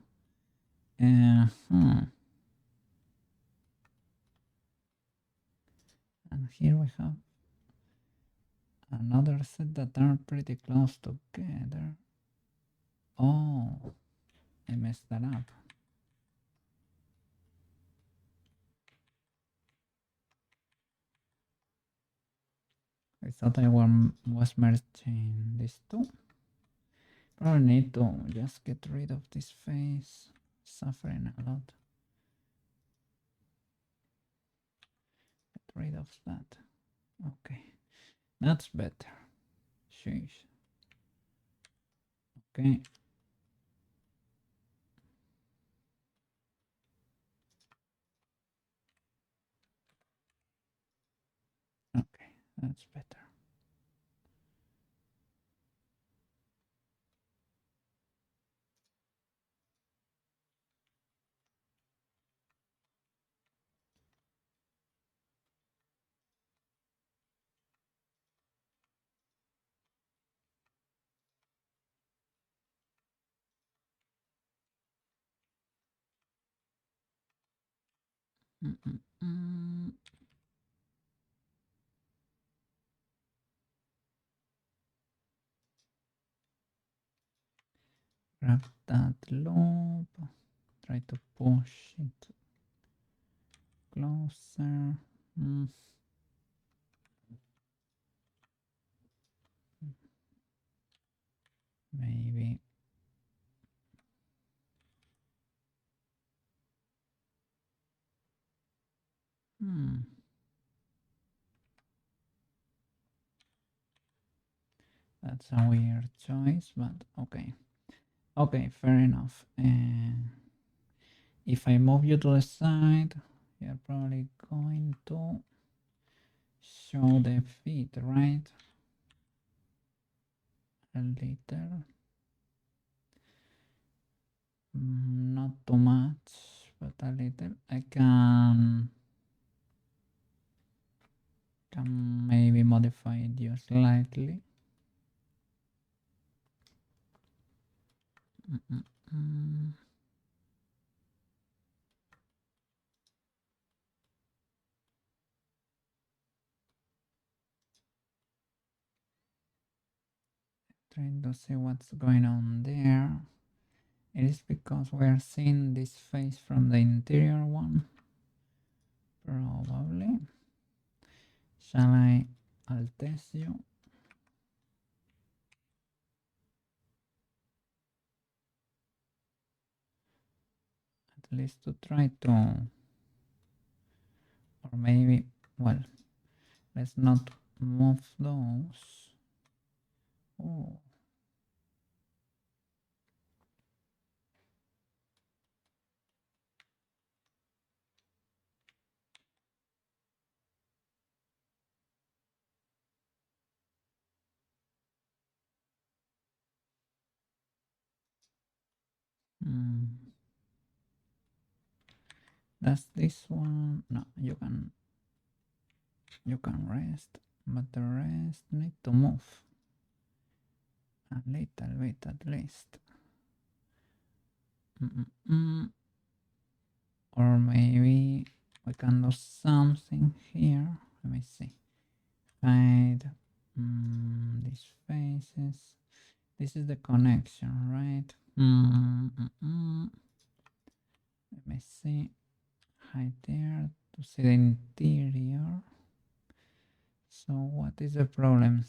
[SPEAKER 1] And here we have another set that are pretty close together. Oh, I messed that up. I thought I was merging these two. Probably need to just get rid of this face. Suffering a lot. Get rid of that. Okay, that's better. Sheesh. Okay. Okay, that's better. Grab that loop. Try to push it closer. Maybe. That's a weird choice, but okay. Okay, fair enough. And if I move you to the side, you're probably going to show the feet, right? A little. Not too much, but a little. I can maybe modify it just slightly. Trying to see what's going on there. It is because we are seeing this face from the interior one. Probably. Shall I'll test you. At least to try to, or maybe, well, let's not move those. Oh. Does this one? No, you can rest, but the rest need to move a little bit at least. Or maybe we can do something here. Let me see. Hide these faces. This is the connection, right? Let me see. Hide there to see the interior. So what is the problem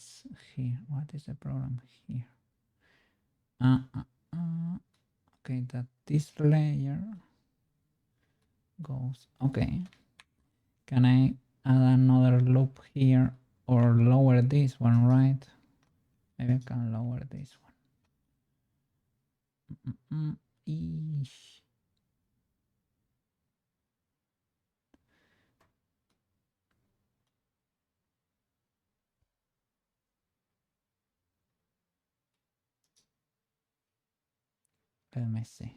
[SPEAKER 1] here? What is the problem here? Okay, that this layer goes. Okay. Can I add another loop here or lower this one, right? Maybe I can lower this one. Eesh. Let me see.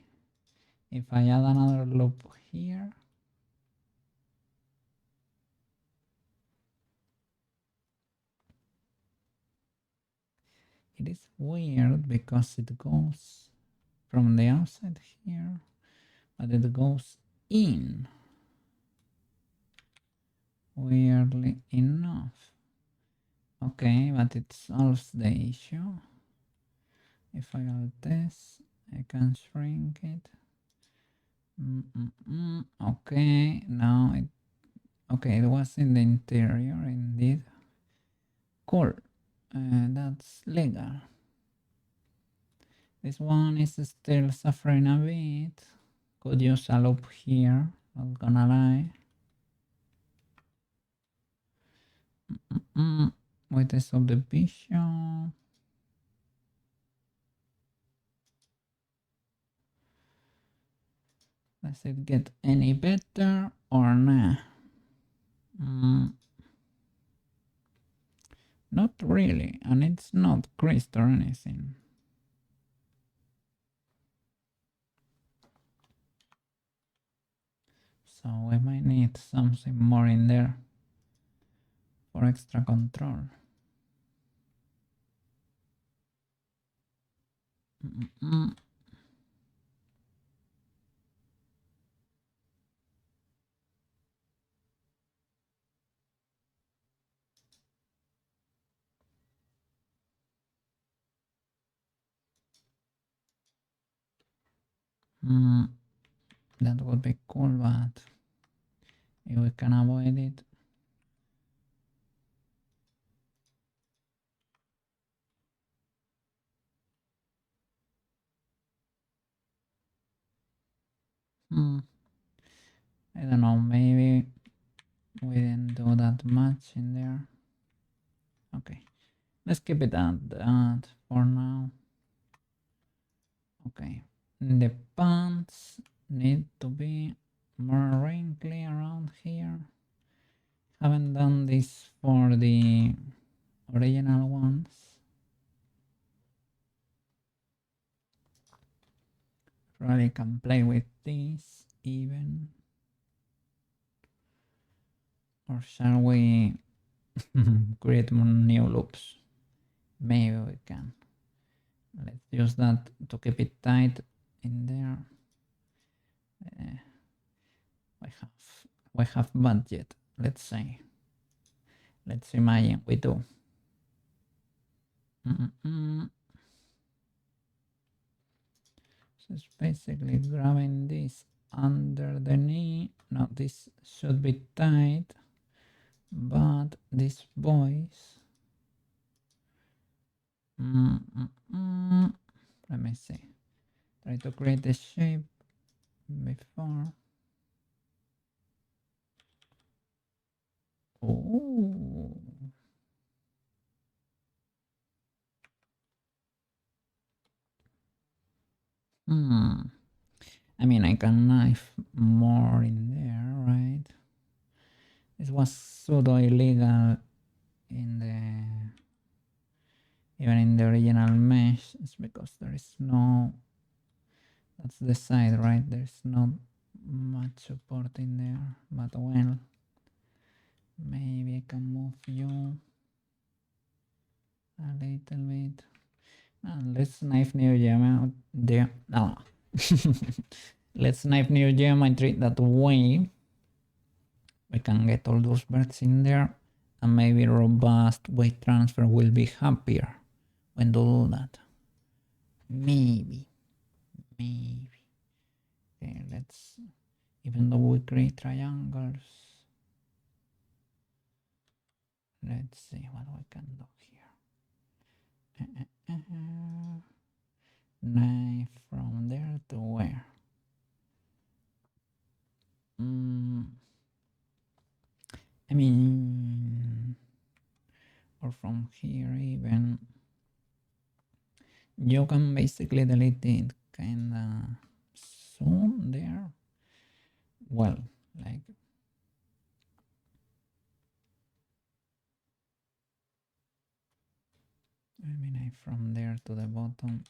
[SPEAKER 1] If I add another loop here, it is weird because it goes from the outside here, but it goes in, weirdly enough. Okay, but it solves the issue. If I alt this, I can shrink it. Okay, now it, okay, it was in the interior indeed. Cool, that's legal. This one is still suffering a bit. Could use a loop here, not gonna lie. With the subdivision. Does it get any better or nah? Not really, and it's not creased or anything. So we might need something more in there for extra control. That would be cool, but if we can avoid it. I don't know, maybe we didn't do that much in there. Okay, let's keep it at that for now. Okay, the pants need to be more wrinkly around here. Haven't done this for the original ones. Probably can play with this even. Or shall we create more new loops? Maybe we can. Let's use that to keep it tight in there. We have budget. Let's say. Let's imagine we do. So it's basically grabbing this under the knee. Now this should be tight, but this voice. Let me see. Try to create the shape before. Oh. I mean, I can knife more in there, right? This was pseudo illegal in the even in the original mesh. It's because there is no, that's the side, right? There's not much support in there, but well, maybe I can move you a little bit. Let's knife new gem there. Let's knife new geometry that way. We can get all those birds in there, and maybe robust weight transfer will be happier when to do that. Maybe. Okay, let's, even though we create triangles, let's see what we can do here. Knife from there to where? I mean, or from here even. You can basically delete it kinda well, like from there to the bottom.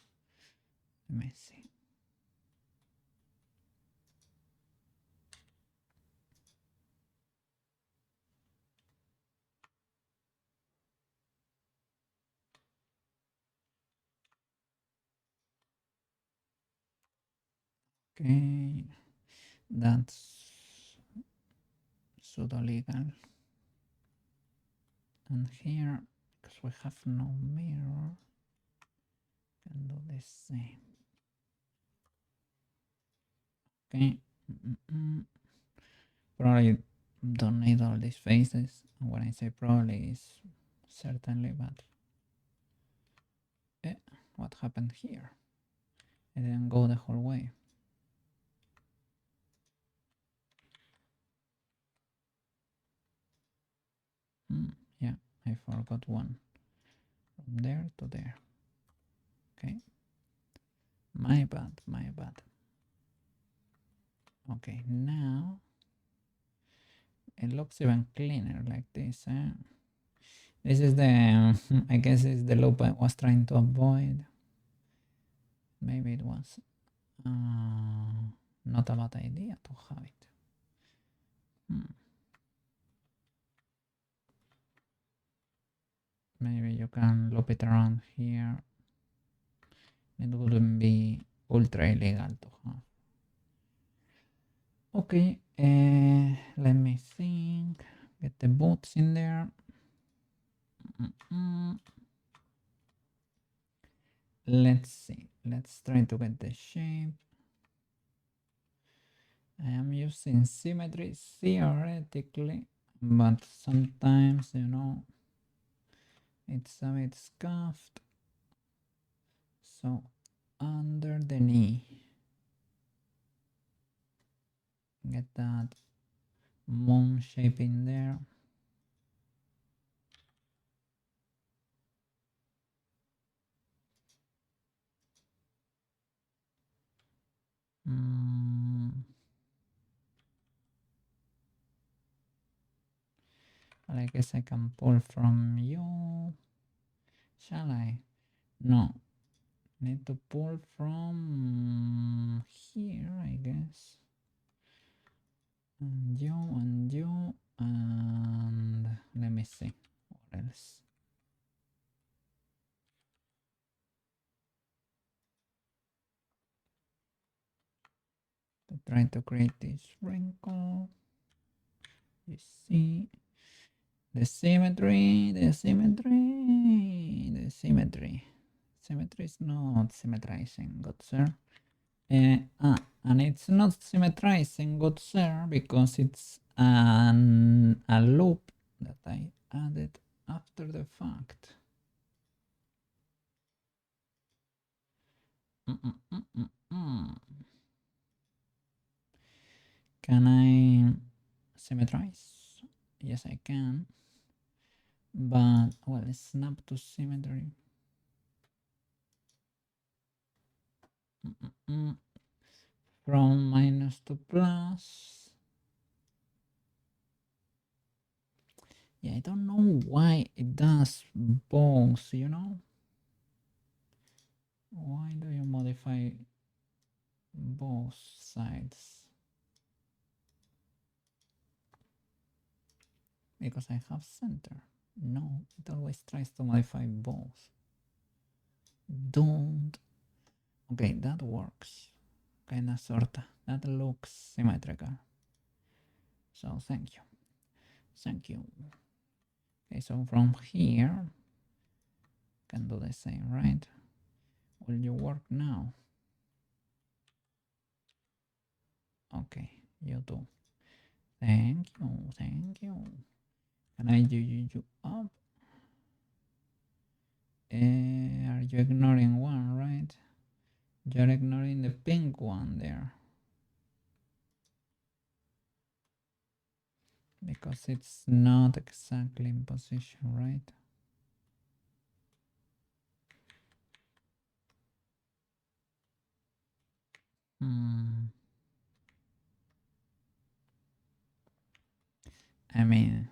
[SPEAKER 1] Let me see. Okay, that's pseudo legal. And here, because we have no mirror, can do the same. Okay. Probably don't need all these faces. When I say probably, is certainly, but what happened here? I didn't go the whole way. Yeah, I forgot one. From there to there. Okay. My bad, my bad. Okay, now it looks even cleaner like this. This is the, I guess it's the loop I was trying to avoid. Maybe it was not a bad idea to have it. Maybe you can loop it around here. It wouldn't be ultra illegal to have. Okay, let me think. Get the boots in there. Let's see. Let's try to get the shape. I am using symmetry theoretically, but sometimes, you know, it's a bit scuffed. So under the knee, get that moon shape in there. I guess I can pull from you. Shall I? No. Need to pull from here, I guess. And you, and let me see. What else? To try to create this wrinkle. You see the symmetry, the symmetry, the symmetry. Symmetry is not symmetrizing, good sir. And it's not symmetrizing, good sir, because it's a loop that I added after the fact. Can I symmetrize? Yes, I can. But, well, snap to symmetry. From minus to plus. Yeah, I don't know why it does both, you know? Why do you modify both sides? Because I have center. No, it always tries to modify both. Don't. Okay, that works. Kinda sorta. That looks symmetrical. So thank you. Thank you. Okay, so from here, can do the same, right? Will you work now? Okay, you do. Thank you, thank you. Can I do you up? Are you ignoring one, right? You're ignoring the pink one there. Because it's not exactly in position, right? I mean,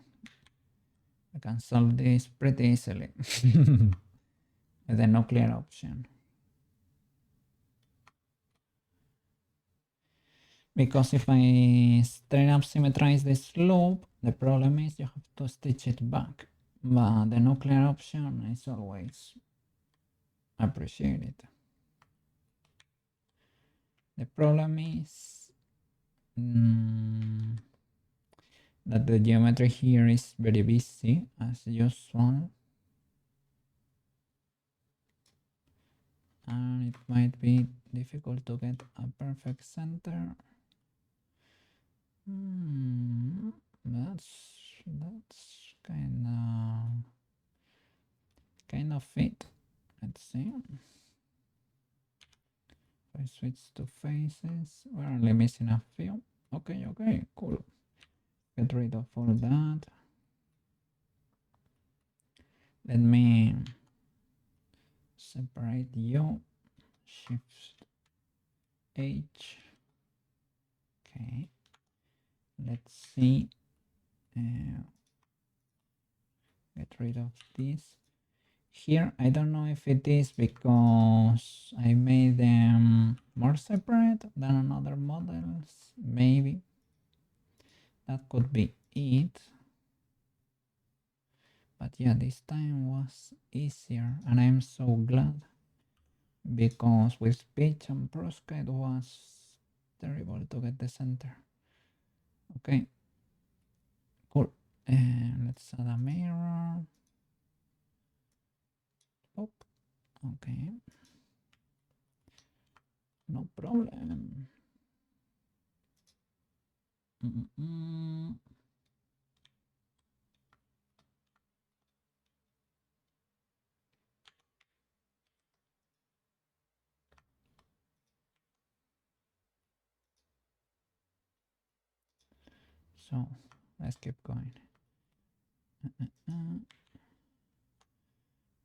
[SPEAKER 1] I can solve this pretty easily with the nuclear option. Because if I straight up symmetrize this loop, the problem is you have to stitch it back. But the nuclear option is always appreciated. The problem is that the geometry here is very busy as usual. And it might be difficult to get a perfect center. That's kind of it. Let's see. If I switch to faces, we're only missing a few. Okay, cool. Get rid of all that. Let me separate you. Shift H. Okay. Let's see. Get rid of this. Here, I don't know if it is because I made them more separate than on other models. Maybe. That could be it. But yeah, this time was easier and I'm so glad, because with pitch and Prosca it was terrible to get the center. Okay, cool. Let's add a mirror. Oh, okay. No problem. So let's keep going.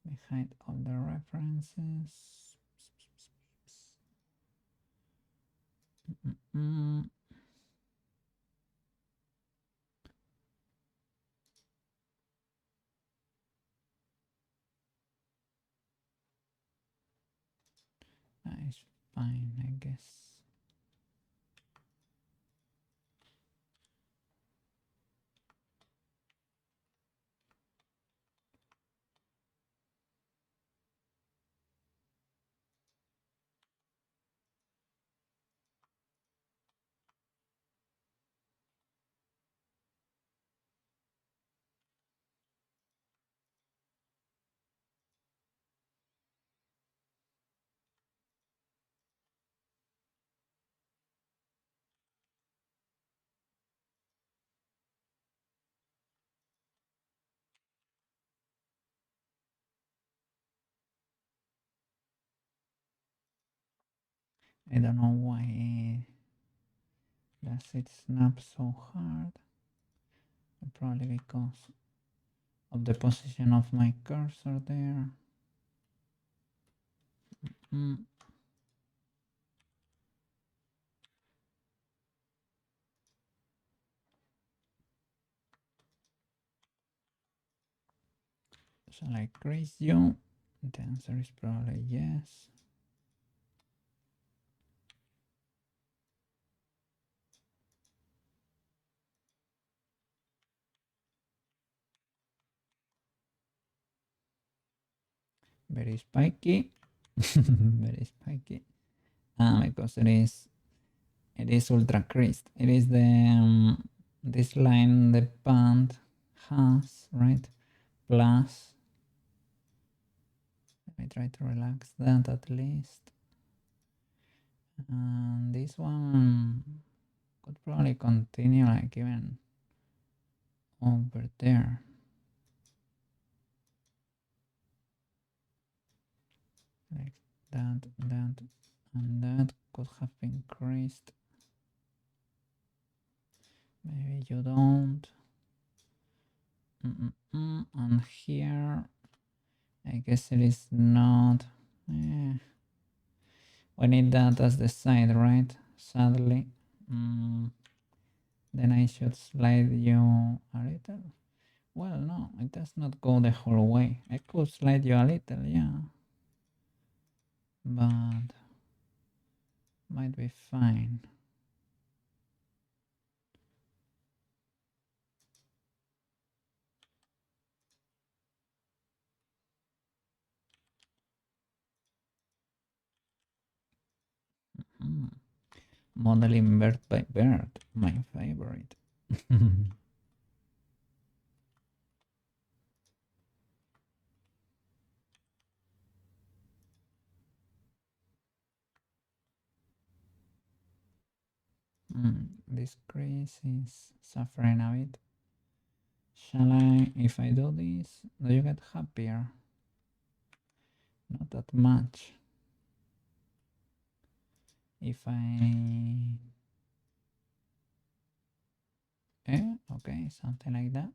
[SPEAKER 1] Behind all the references. Nice, fine, I guess. I don't know why does it snap so hard. Probably because of the position of my cursor there. Shall I crease you? The answer is probably yes. Very spiky. Very spiky. Because it is ultra creased. It is the this line the band has, right? Plus, let me try to relax that at least. And this one could probably continue like even over there. Like that, and that could have been creased. Maybe you don't. And here, I guess it is not. We need that as the side, right? Sadly. Then I should slide you a little. Well, no, it does not go the whole way. I could slide you a little, yeah. But might be fine. Mm. Modeling bird by bird, my favorite. This crease is suffering a bit. Shall I, if I do this, do you get happier? Not that much. If I... okay, something like that.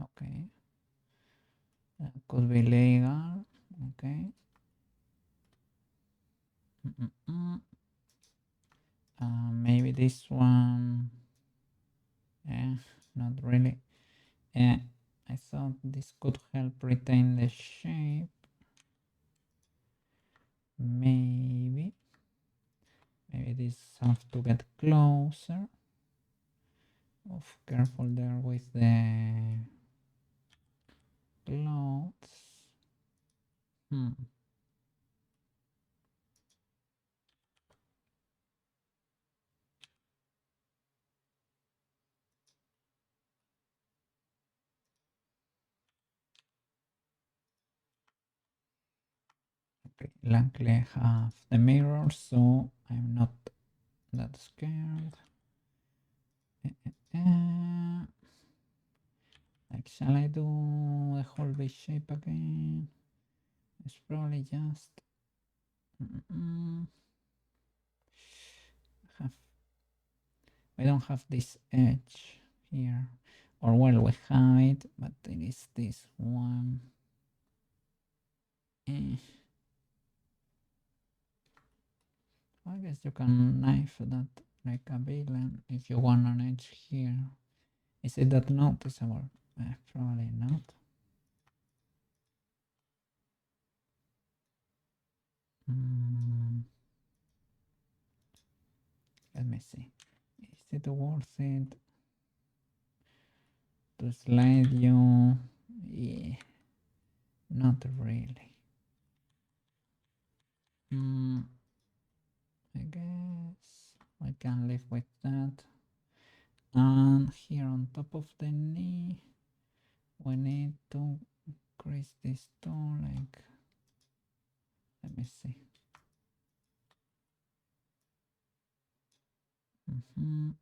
[SPEAKER 1] Okay. That could be legal. Okay. Maybe this one. Not really. I thought this could help retain the shape. Maybe this have to get closer. Of careful there with the clothes. Okay, luckily I have the mirror, so I'm not that scared. Like, shall I do the whole V shape again? It's probably just have. I don't have this edge here, or well, we have it, but it is this one. I guess you can knife that like a villain if you want an edge here. Is it that noticeable? Probably not. Let me see. Is it worth it to slide you? Yeah, not really. I guess I can live with that. And here on top of the knee, we need to crease this too, like, let me see. Can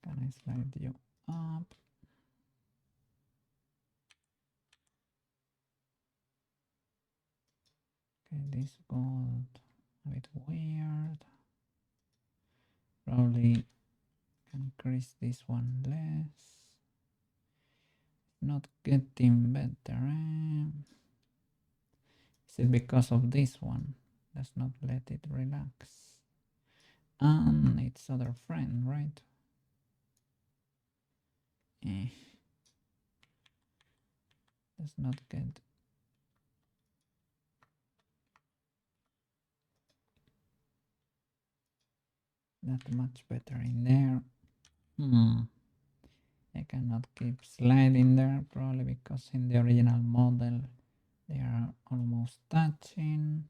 [SPEAKER 1] I slide you up? Okay, this got a bit weird. Probably can crease this one less. Not getting better. Is it because of this one? Does not let it relax. And its other friend, right? Does not get that much better in there. I cannot keep sliding there, probably because in the original model they are almost touching.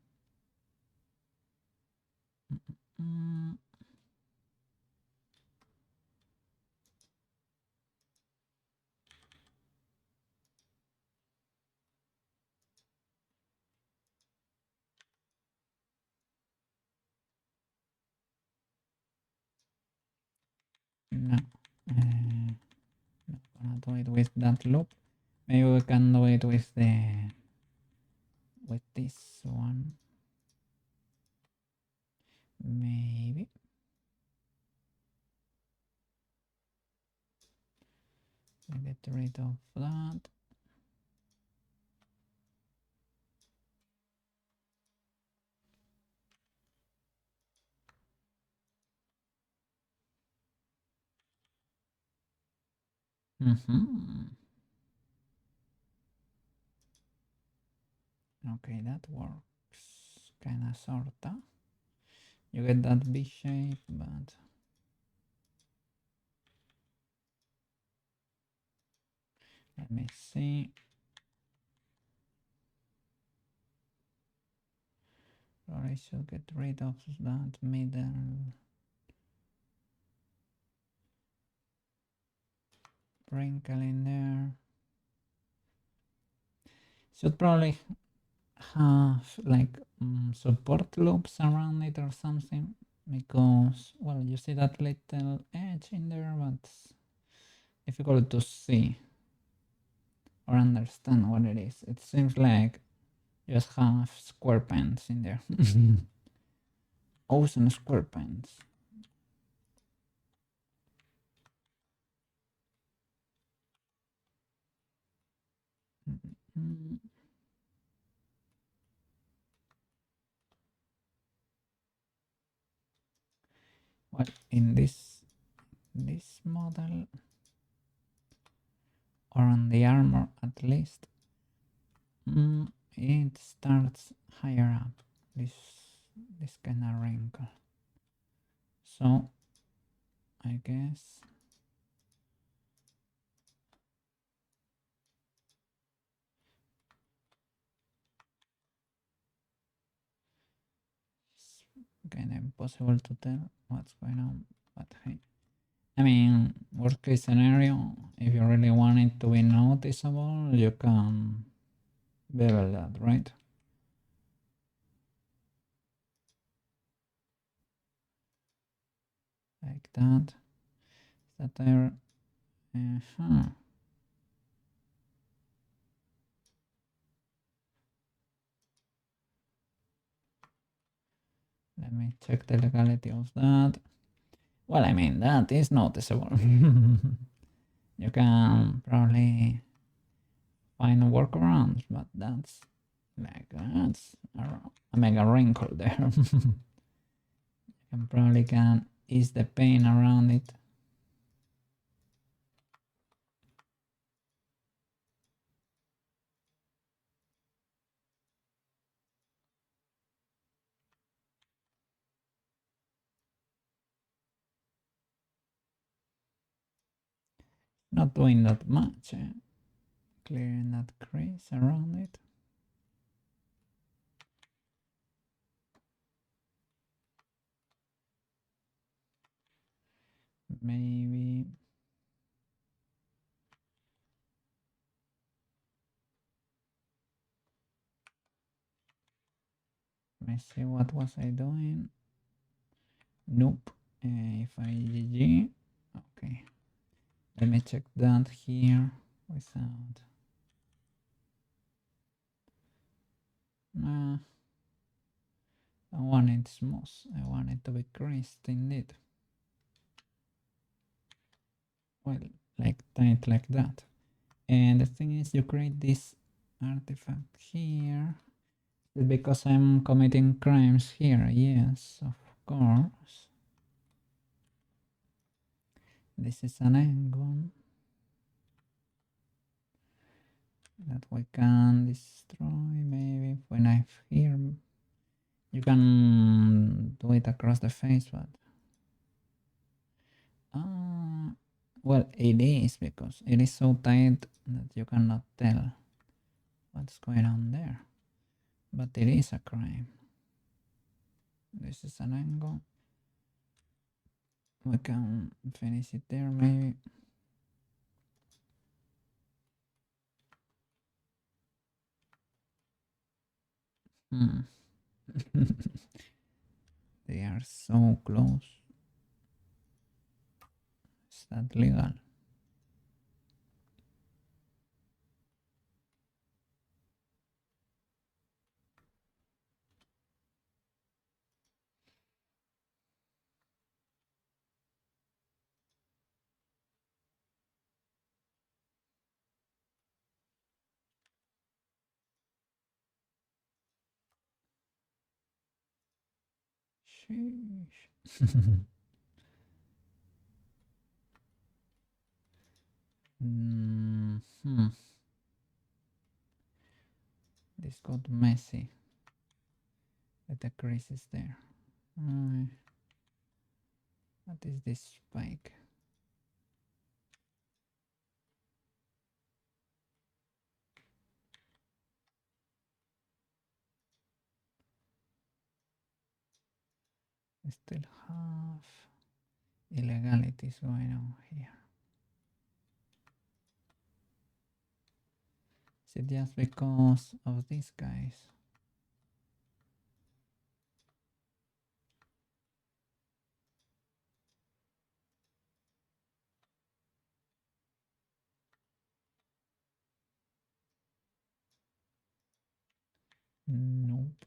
[SPEAKER 1] No, not gonna do it with that loop. Maybe we can do it with this one. Maybe. Get rid of that. Mm-hmm. Okay, that works. Kinda sorta. You get that V shape, but let me see. Or I should get rid of that middle wrinkle in there. Should probably have like support loops around it or something, because well, you see that little edge in there, but it's difficult to see or understand what it is. It seems like you just have square pants in there. Ozen square pants. Mm. Well, in this model, or on the armor at least, it starts higher up. This kind of wrinkle. So I guess it's kind of impossible to tell what's going on. But hey, I mean, worst case scenario, if you really want it to be noticeable, you can bevel that, right? Like that. Is that there? Uh-huh. Let me check the legality of that. Well, I mean, that is noticeable. You can probably find workarounds, but that's a mega wrinkle there. You probably can ease the pain around it. Not doing that much, clearing that crease around it. Maybe let me see, what was I doing? Nope. If I GG, okay. Let me check that here without. I want it smooth. I want it to be creased indeed. Well, like tight like that. And the thing is, you create this artifact here because I'm committing crimes here. Yes, of course. This is an angle that we can destroy. Maybe when I here, you can do it across the face, but well, it is because it is so tight that you cannot tell what's going on there. But it is a crime. This is an angle. We can finish it there, maybe. They are so close. Is that legal? Sheesh. This got messy with the creases there. What is this spike? I still have illegalities going on here. Is it just because of these guys? Nope.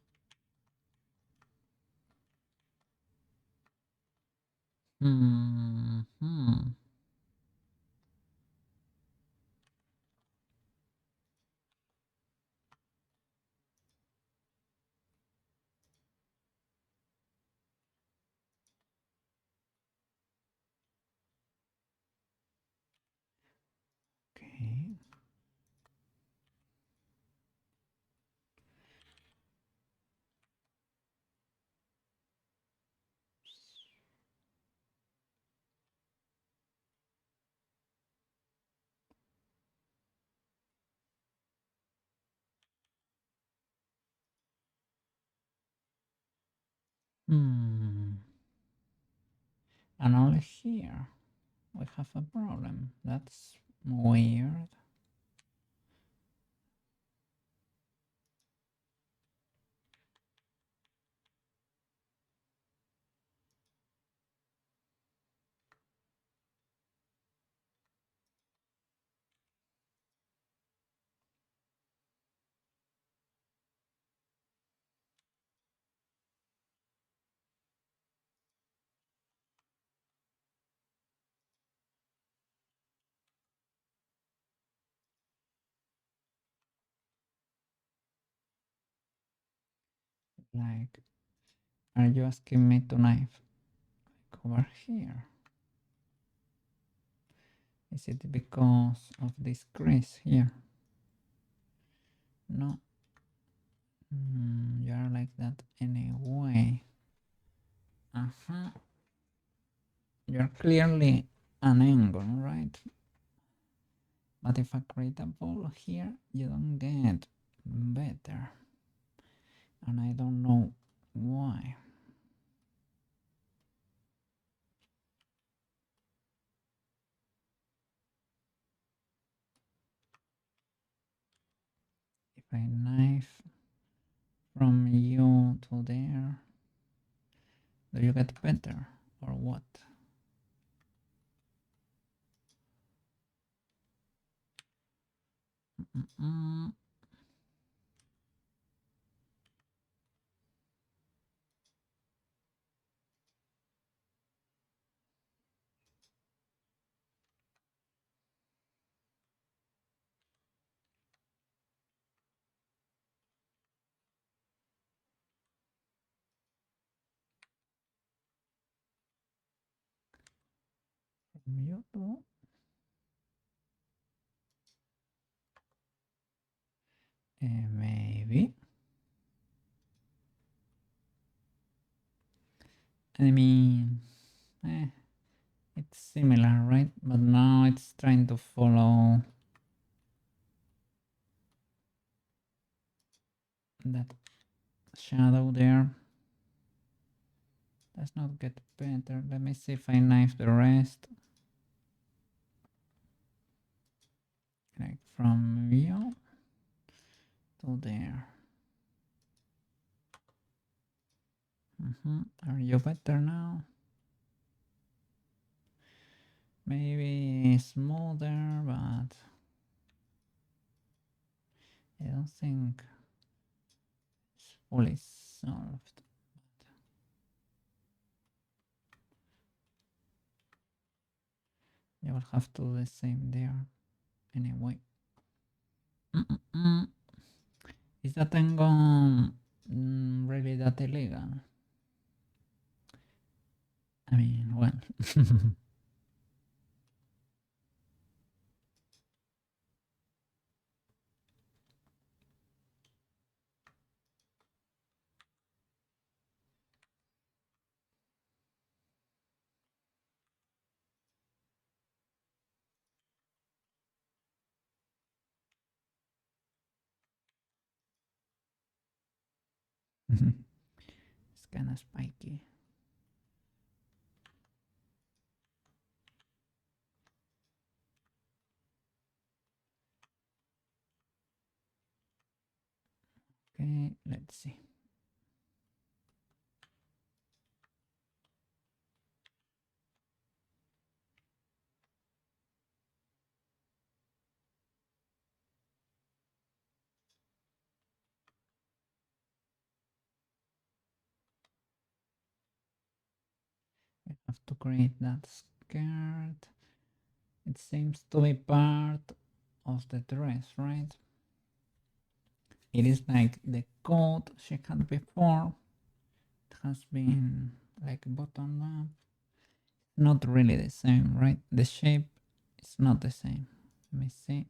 [SPEAKER 1] Okay. And only here we have a problem. That's weird. Like, are you asking me to knife? Like over here. Is it because of this crease here? No. You are like that anyway. You're clearly an angle, right? But if I create a ball here, you don't get better. And I don't know why. If I knife from you to there, do you get better or what? From you to maybe. I mean, it's similar, right? But now it's trying to follow that shadow there. Does not get better. Let me see if I knife the rest. Like from you to there. Are you better now? Maybe smoother, but I don't think it's fully solved. You will have to do the same there anyway. Is that angle really that illegal? I mean, well. It's kind of spiky. Okay, let's see. We have to create that skirt. It seems to be part of the dress, right? It is like the coat she had before. It has been like buttoned up. Not really the same, right? The shape is not the same. Let me see.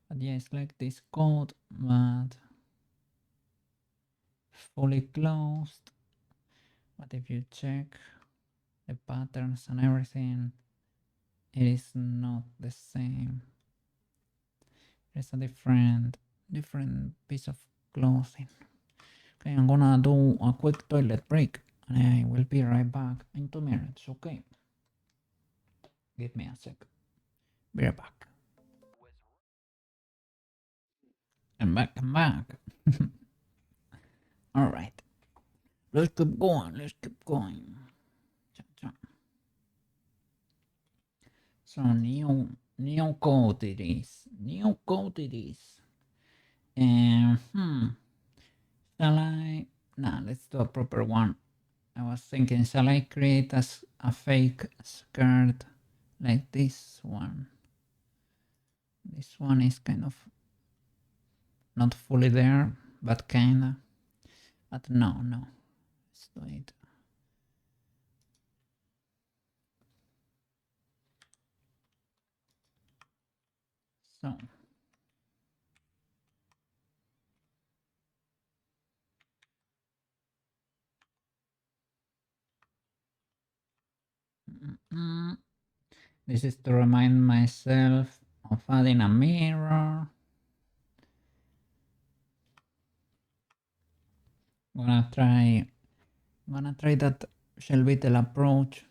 [SPEAKER 1] But yeah, it's like this coat, but fully closed. But if you check the patterns and everything, it is not the same. It's a different piece of clothing. Okay, I'm gonna do a quick toilet break and I will be right back in 2 minutes, okay? Give me a sec. Be right back. I'm back. Alright. Let's keep going, let's keep going. So new code it is. New code it is. And shall I? Nah, let's do a proper one. I was thinking, shall I create a fake skirt like this one? This one is kind of not fully there, but kinda. But no, let's do it. So. This is to remind myself of adding a mirror. Gonna try that Shelbytel approach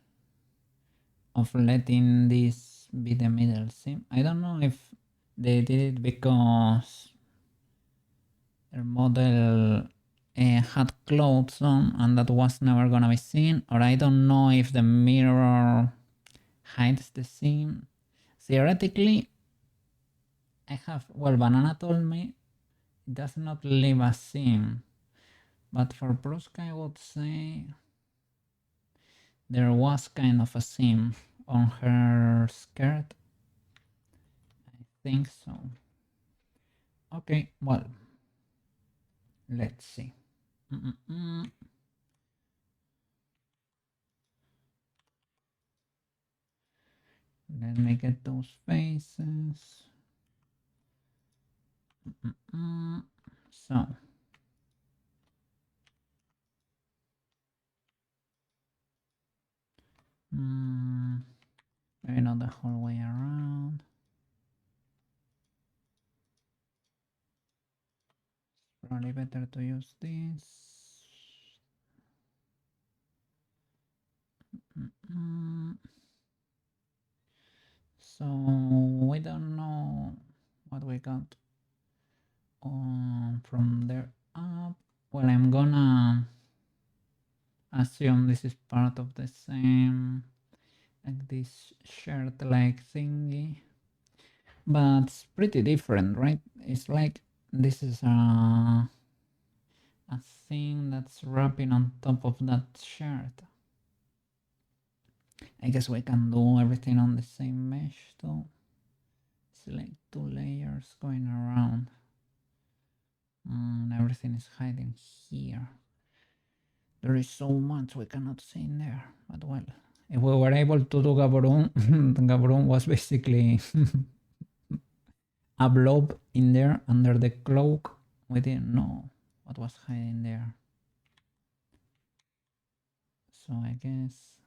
[SPEAKER 1] of letting this be the middle seam. I don't know if they did it because their model had clothes on and that was never gonna be seen, or I don't know if the mirror hides the seam. Theoretically, I have, well, Banana told me it does not leave a seam, but for Bruska I would say there was kind of a seam on her skirt. I think so. Okay, well, let's see. Let me get those faces. So. Maybe not the whole way around. Probably better to use this. So we don't know what we got from there up. Well, I'm gonna assume this is part of the same, like this shirt-like thingy, but it's pretty different, right? It's like this is a thing that's wrapping on top of that shirt. I guess we can do everything on the same mesh though. It's like 2 layers going around. And everything is hiding here. There is so much we cannot see in there. But well, if we were able to do Gaborone, Gaborone was basically a blob in there under the cloak. We didn't know what was hiding there. So I guess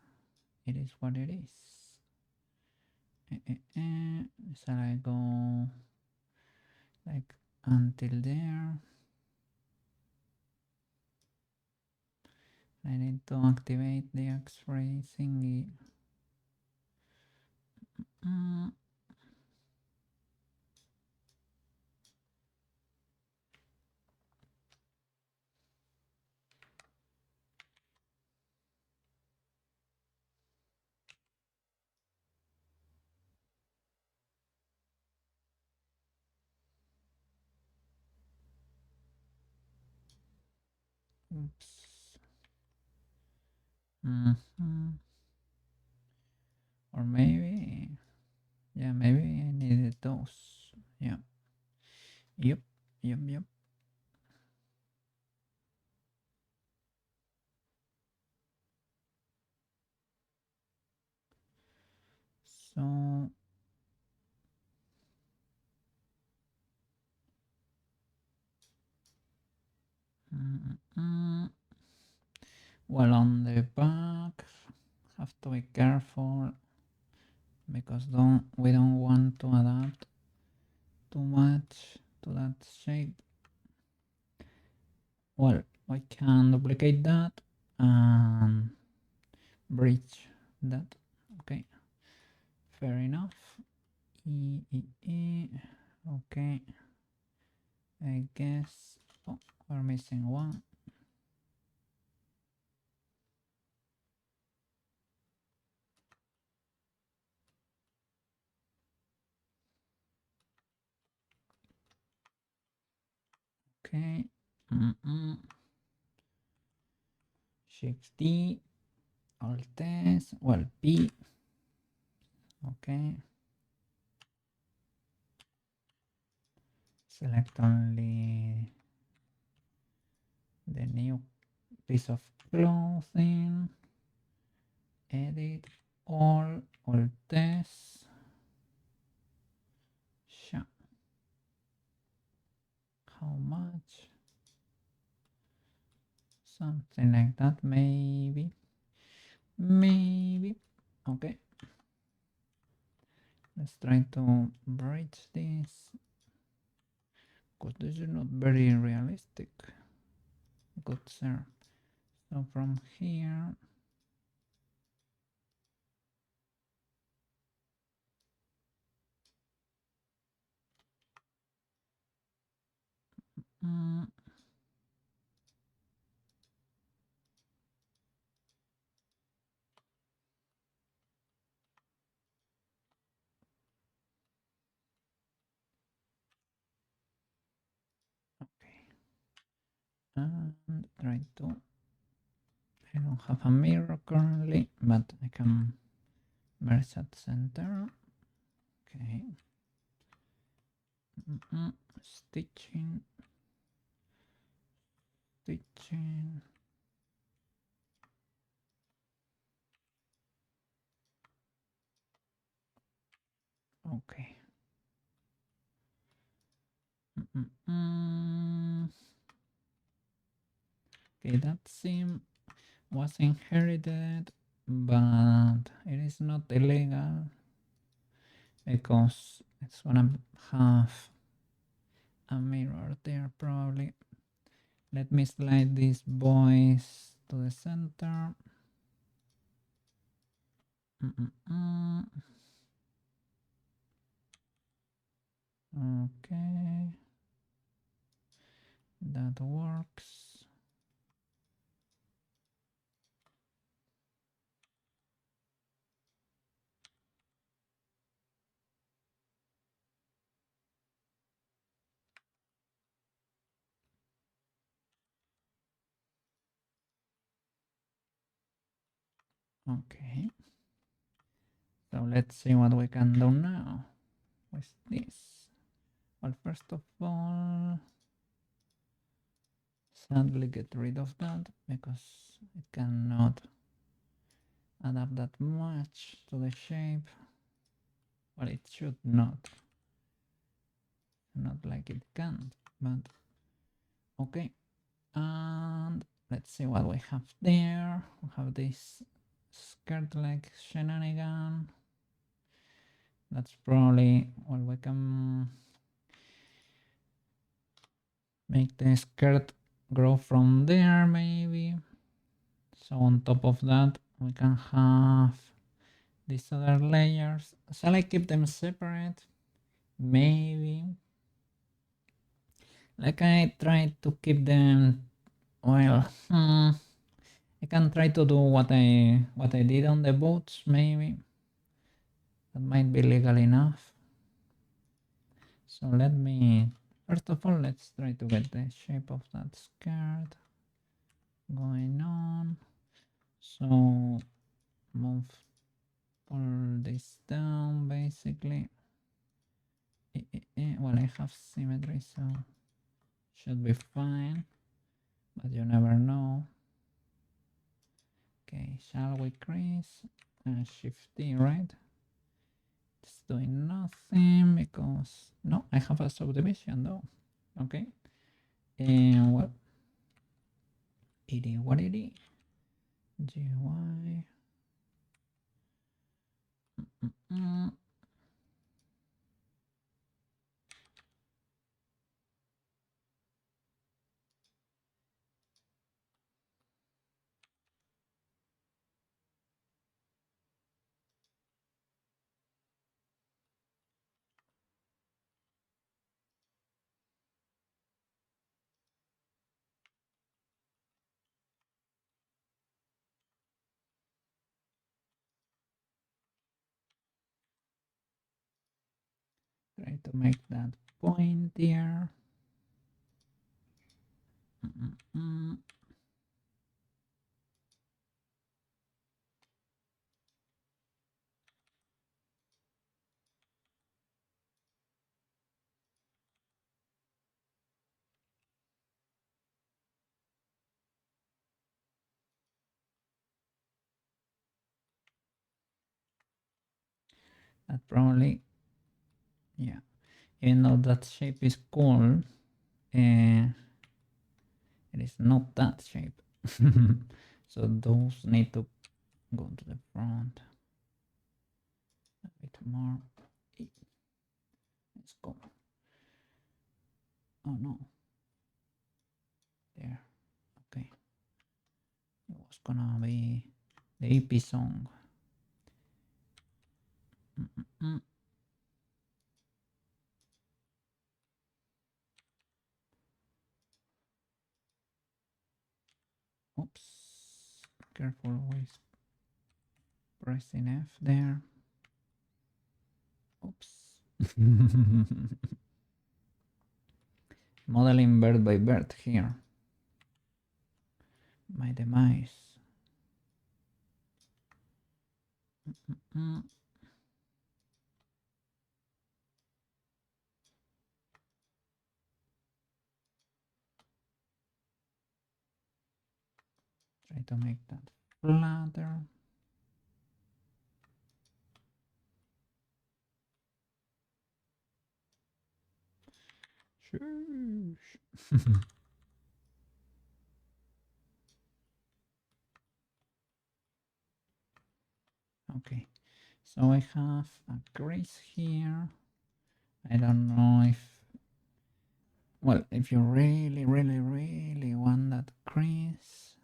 [SPEAKER 1] it is what it is. Shall I go like until there? I need to activate the X-ray thingy. Oops. Or maybe, yeah, maybe I needed those. Yeah. Yep. So well, on the back, have to be careful because we don't want to adapt too much to that shape. Well, I can duplicate that and bridge that. Okay, fair enough. Okay, I guess we're missing one. Okay. Shift D, Alt S, well, P. Okay. Select only the new piece of clothing. Edit all, Alt S. How much? Something like that, maybe. Okay, let's try to bridge this because this is not very realistic. Good sir. So from here, okay, and try to, I don't have a mirror currently, but I can merge at center. Okay. Stitching. Okay. Okay, that seam was inherited, but it is not illegal because it's gonna have a mirror there probably. Let me slide these boys to the center. Okay, that works. Okay, so let's see what we can do now with this. Well, first of all, sadly get rid of that because it cannot adapt that much to the shape. Well, it should not like it can't, but okay. And let's see what we have there. We have this skirt like shenanigan. That's probably, well, we can make the skirt grow from there maybe. So on top of that, we can have these other layers. Shall I keep them separate? Maybe. Like I try to keep them, well, I can try to do what I did on the boats, maybe. That might be legal enough. So let me, first of all, let's try to get the shape of that skirt going on. So move, pull this down basically. Well, I have symmetry, so should be fine, but you never know. Okay, shall we crease? Shift D, right? It's doing nothing because no, I have a subdivision though. Okay, and well, it is what it is. GY. Try to make that pointier. That probably, yeah. Even though that shape is cool, it is not that shape. So those need to go to the front a bit more. Let's go. Oh no. There. Okay. It was gonna be the EP song. Oops. Careful with pressing F there. Oops. Modeling bird by bird here. My demise. Try to make that flatter. Shush. Okay, so I have a crease here. I don't know if, well, if you really want that crease,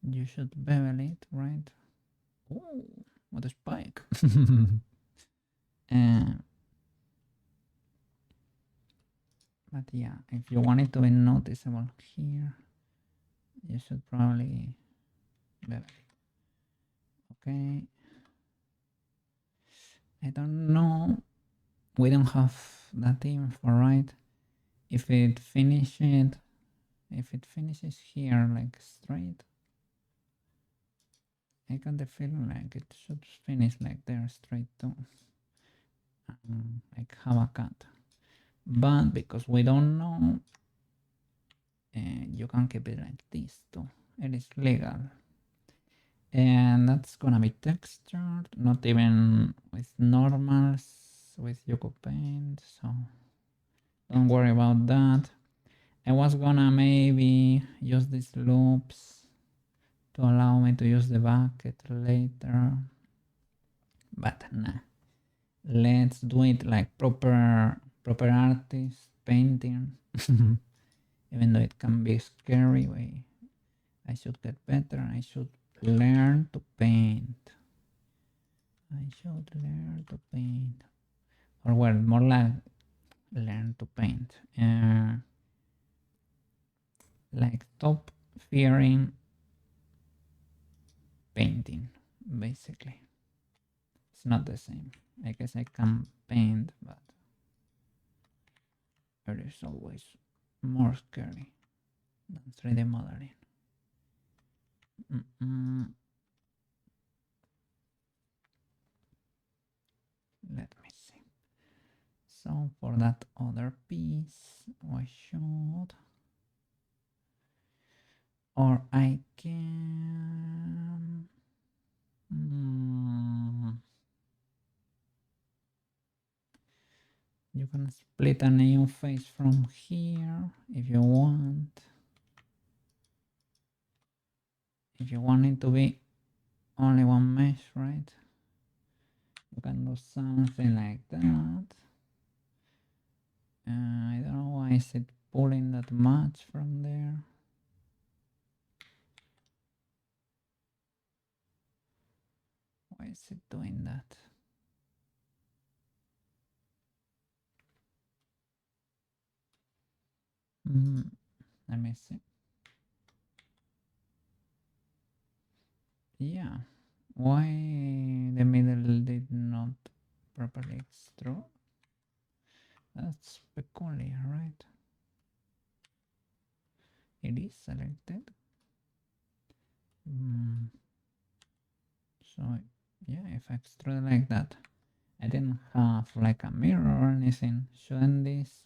[SPEAKER 1] you should bevel it, right? Oh, what a spike. But yeah, if you want it to be noticeable here, you should probably bevel it. Okay. I don't know. We don't have that info, right? If it finishes here like straight, I got the feeling like it should finish like there straight too. Like have a cut. But because we don't know, you can keep it like this too. It is legal. And that's gonna be textured, not even with normals, with Yoko Paint, so don't worry about that. I was gonna maybe use these loops to allow me to use the bucket later, but nah. Let's do it like proper artist painting. Even though it can be scary, I should get better. I should learn to paint. I should learn to paint. Or well, more like learn to paint. Like stop fearing painting, basically. It's not the same. I guess I can paint, but it is always more scary than 3D modeling. Let me see. So for that other piece, I should, or I can. You can split a new face from here if you want. If you want it to be only one mesh, right? You can do something like that. I don't know why is it pulling that much from there. Why is it doing that? Let me see. Yeah. Why the middle did not properly extrude? That's peculiar, right? It is selected. So yeah, if I extrude like that, I didn't have like a mirror or anything. Shouldn't this,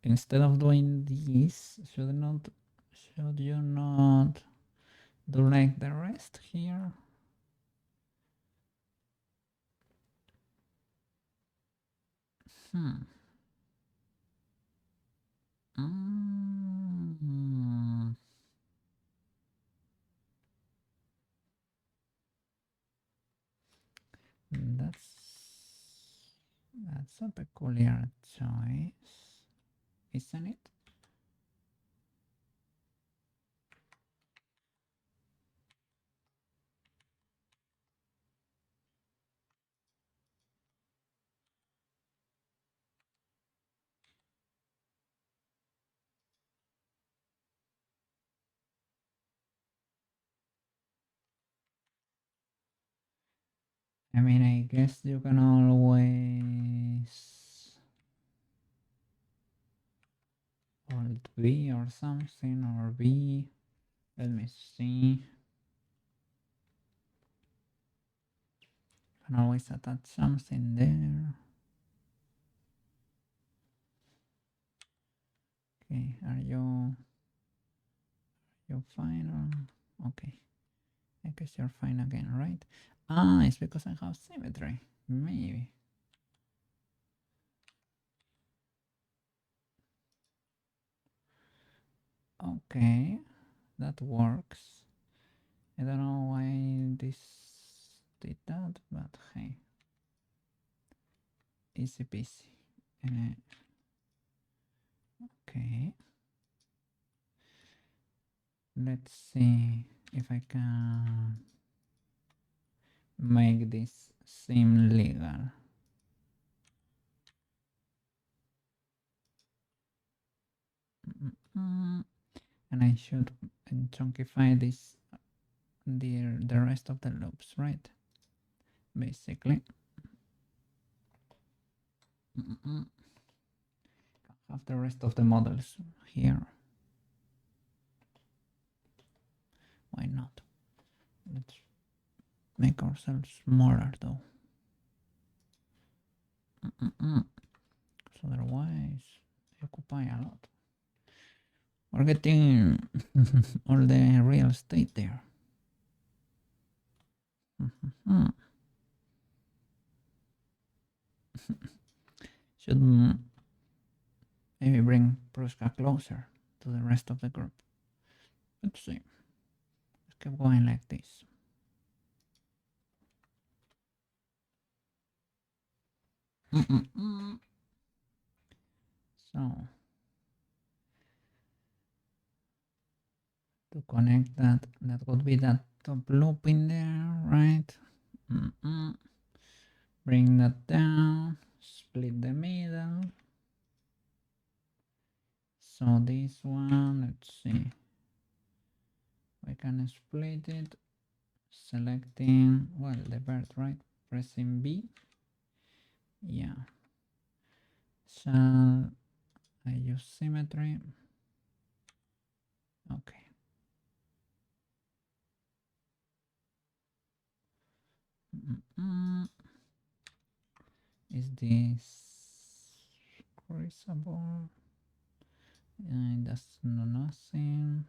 [SPEAKER 1] instead of doing this, should you not do like the rest here? That's a peculiar choice, isn't it? I mean, I guess you can always Alt V or something, or V. Let me see. You can always attach something there. Okay, are you fine? Or okay, I guess you're fine again, right? Ah, it's because I have symmetry. Maybe. Okay, that works. I don't know why this did that, but hey, easy peasy. Okay, let's see if I can make this seem legal. And I should chunkify this, the rest of the loops, right? Basically. Have the rest of the models here. Why not? Let's make ourselves smaller though. So otherwise they occupy a lot. We're getting all the real estate there. Should maybe bring Pruska closer to the rest of the group. Let's see. Let's keep going like this. So connect that. That would be that top loop in there, right? Bring that down, split the middle. So this one, let's see, we can split it, selecting, well, the bird, right? Pressing B. Yeah. Shall I use symmetry? Okay. Is this crucible? It does nothing.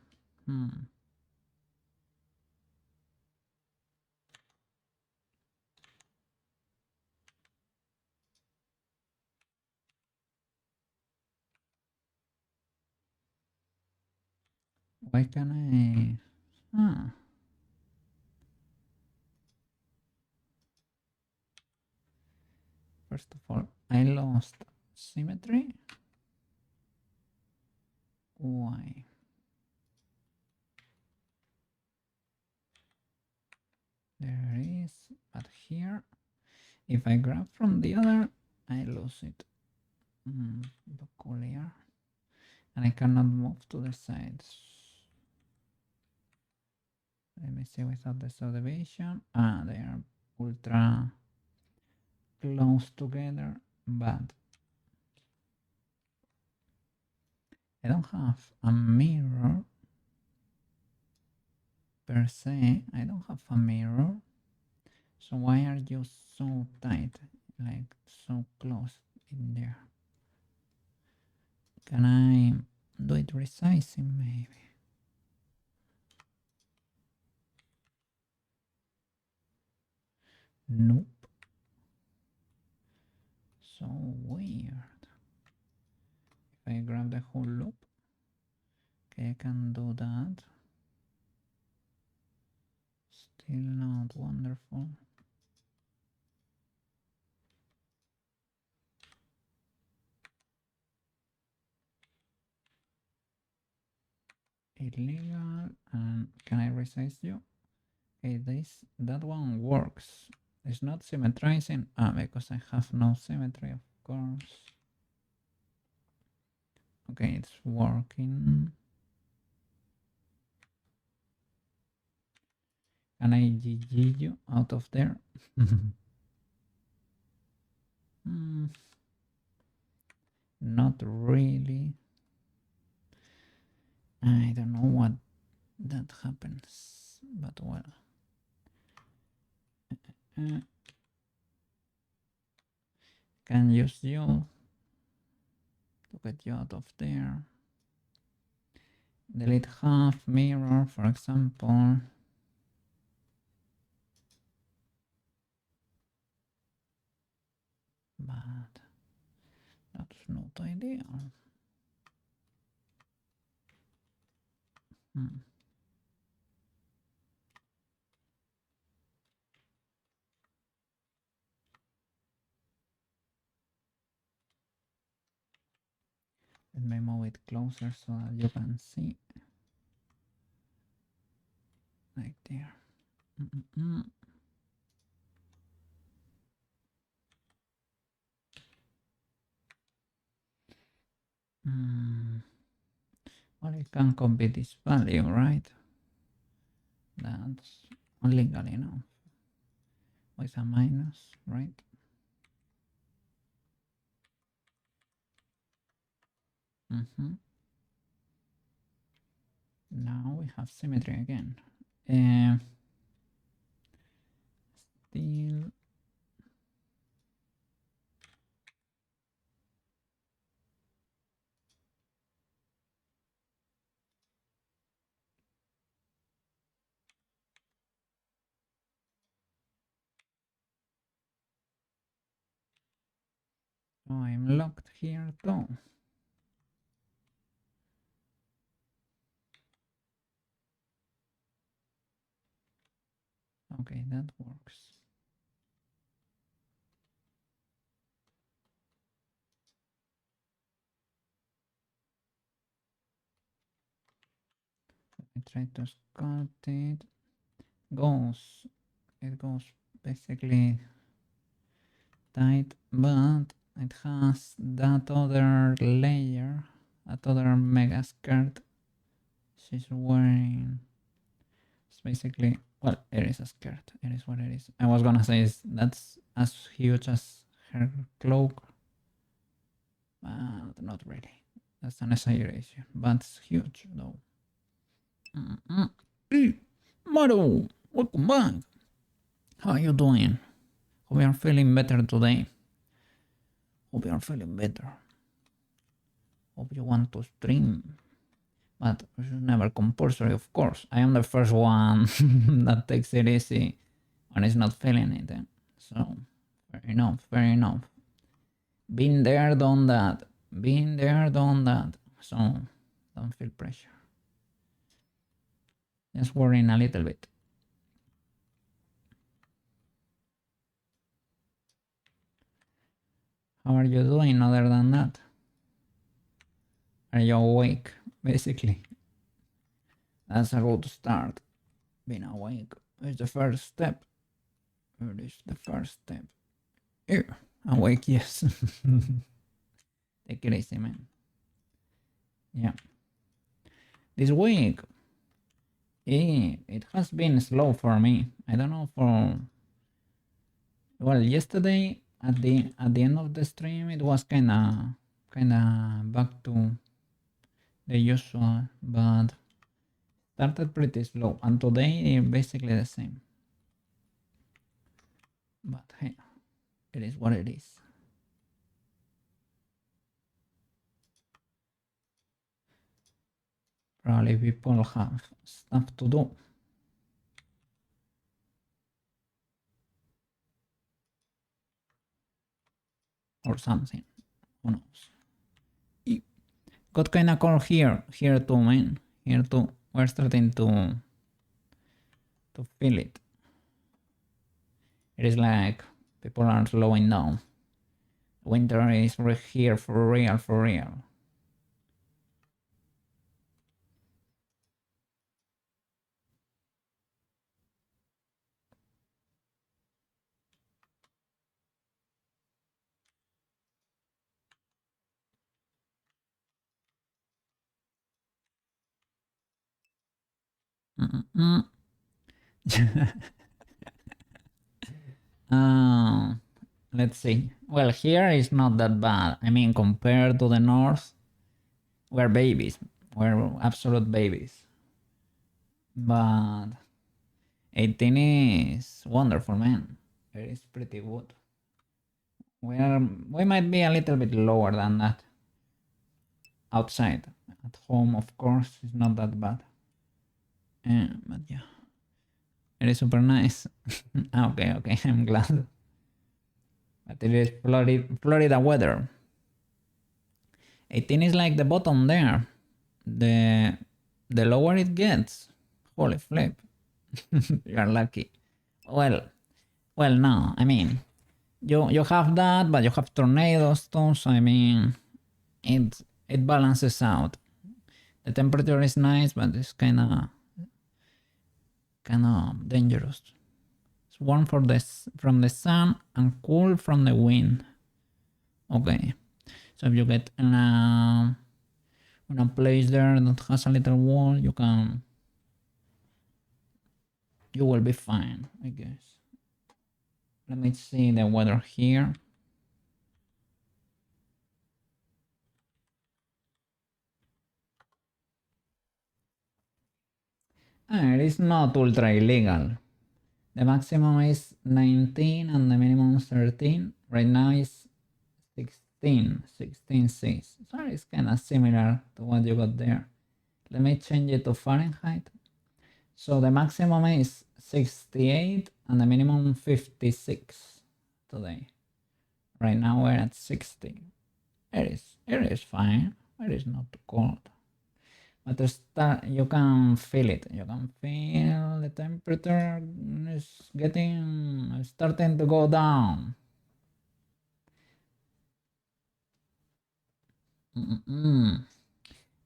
[SPEAKER 1] Why can I? First of all, I lost symmetry. Why? There is, but here, if I grab from the other, I lose it. Peculiar. And I cannot move to the sides. Let me see without the subdivision. They are ultra close together, but I don't have a mirror per se. I don't have a mirror. So why are you so tight, like so close in there? Can I do it resizing maybe? Nope. So weird. If I grab the whole loop, okay, I can do that. Still not wonderful. Illegal. And can I resize you? Okay, that one works. It's not symmetrizing. Because I have no symmetry, of course. Okay, it's working. Can I GG you out of there? Not really. I don't know what that happens, but well. Can use you to get you out of there. Delete half mirror, for example. But that's not ideal. Let me move it closer so that you can see. Like there. Well, it can copy this value, right? That's legal enough. With a minus, right? Now we have symmetry again. Still. Oh, I'm locked here too. Okay, that works. I try to sculpt it. It goes basically tight, but it has that other layer, that other mega skirt she's wearing. It's basically, well, it is a skirt. It is what it is. I was gonna say that's as huge as her cloak, but not really. That's an exaggeration, but it's huge though. Hey, Maru, welcome back. How are you doing? Hope you are feeling better today. Hope you are feeling better. Hope you want to stream. But it's never compulsory, of course. I am the first one that takes it easy when it's not feeling it. So, fair enough, fair enough. Been there, done that. Been there, done that. So, don't feel pressure. Just worrying a little bit. How are you doing other than that? Are you awake, basically? That's a good start. Being awake is the first step. It is the first step. Here, awake, yes. Take it easy, man. Yeah. This week, it has been slow for me. I don't know for. Well, yesterday at the end of the stream, it was kinda back to the usual, but started pretty slow, and today basically the same. But hey, it is what it is. Probably people have stuff to do. Or something. Who knows? Got kinda cold here too, man. Here too. We're starting to feel it. It is like people are slowing down. Winter is here for real, for real. Let's see. Well, here is not that bad. I mean, compared to the north, we're babies. We're absolute babies. But 18 is wonderful, man. It is pretty good. We might be a little bit lower than that. Outside. At home, of course, it's not that bad. But yeah. It is super nice. Okay, I'm glad. But it is Florida weather. 18 is like the bottom there. The lower it gets. Holy flip. You're lucky. Well, no. I mean, you have that, but you have tornadoes too. So I mean, it balances out. The temperature is nice, but it's kind of dangerous. It's warm from the sun and cool from the wind. Okay, so if you get in a place there that has a little wall, you will be fine, I guess. Let me see the weather here. It is not ultra illegal. The maximum is 19 and the minimum is 13. Right now is 16 6. So it's kind of similar to what you got there. Let me change it to Fahrenheit. So the maximum is 68 and the minimum 56 today. Right now we're at 60. It is fine. It is not too cold. But you can feel it. You can feel the temperature is starting to go down.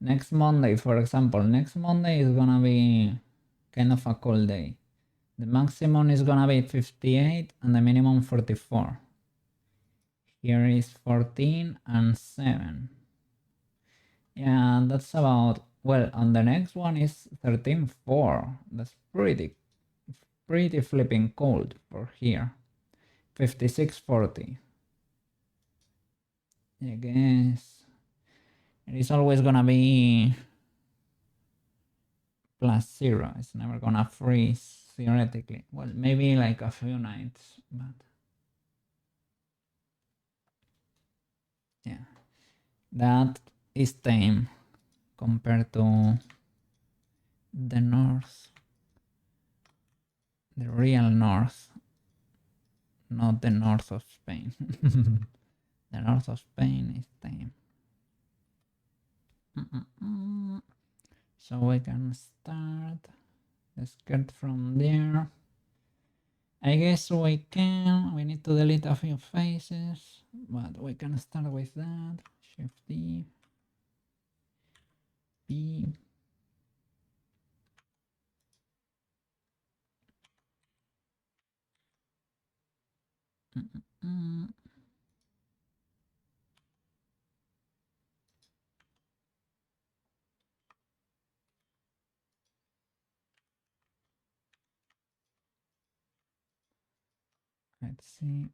[SPEAKER 1] Next Monday, for example, next Monday is gonna be kind of a cold day. The maximum is gonna be 58 and the minimum 44. Here is 14 and 7. Yeah, that's about, well, and the next one is 13.4. That's pretty flipping cold for here. 56.40. I guess it is always gonna be +0. It's never gonna freeze theoretically. Well, maybe like a few nights, but yeah, that is tame compared to the north, the real north, not the north of Spain. The north of Spain is tame. So we can start. Let's get from there. I guess we need to delete a few faces, but we can start with that. Shift D, B. Let's see.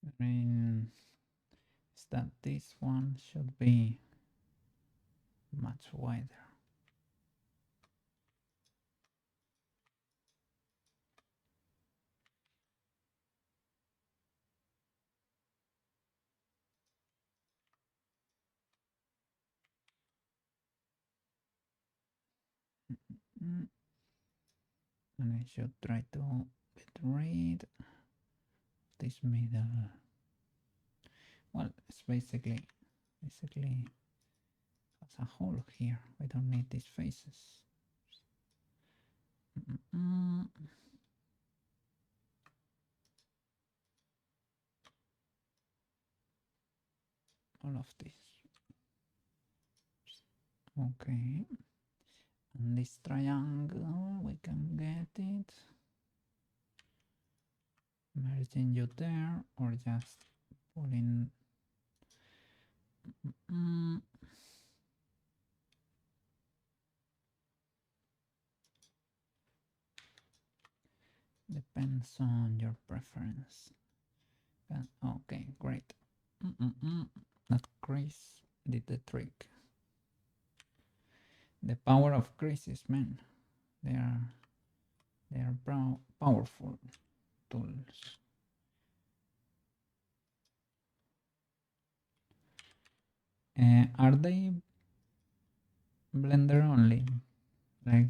[SPEAKER 1] I mean, is that this one should be much wider. And I should try to get rid this middle. Well, it's basically has a hole here. We don't need these faces. All of this. Okay. And this triangle, we can get it. Merging you there, or just pulling. Depends on your preference. Okay, great. That crease did the trick. The power of creases, man. They are powerful tools. Are they Blender only? Like,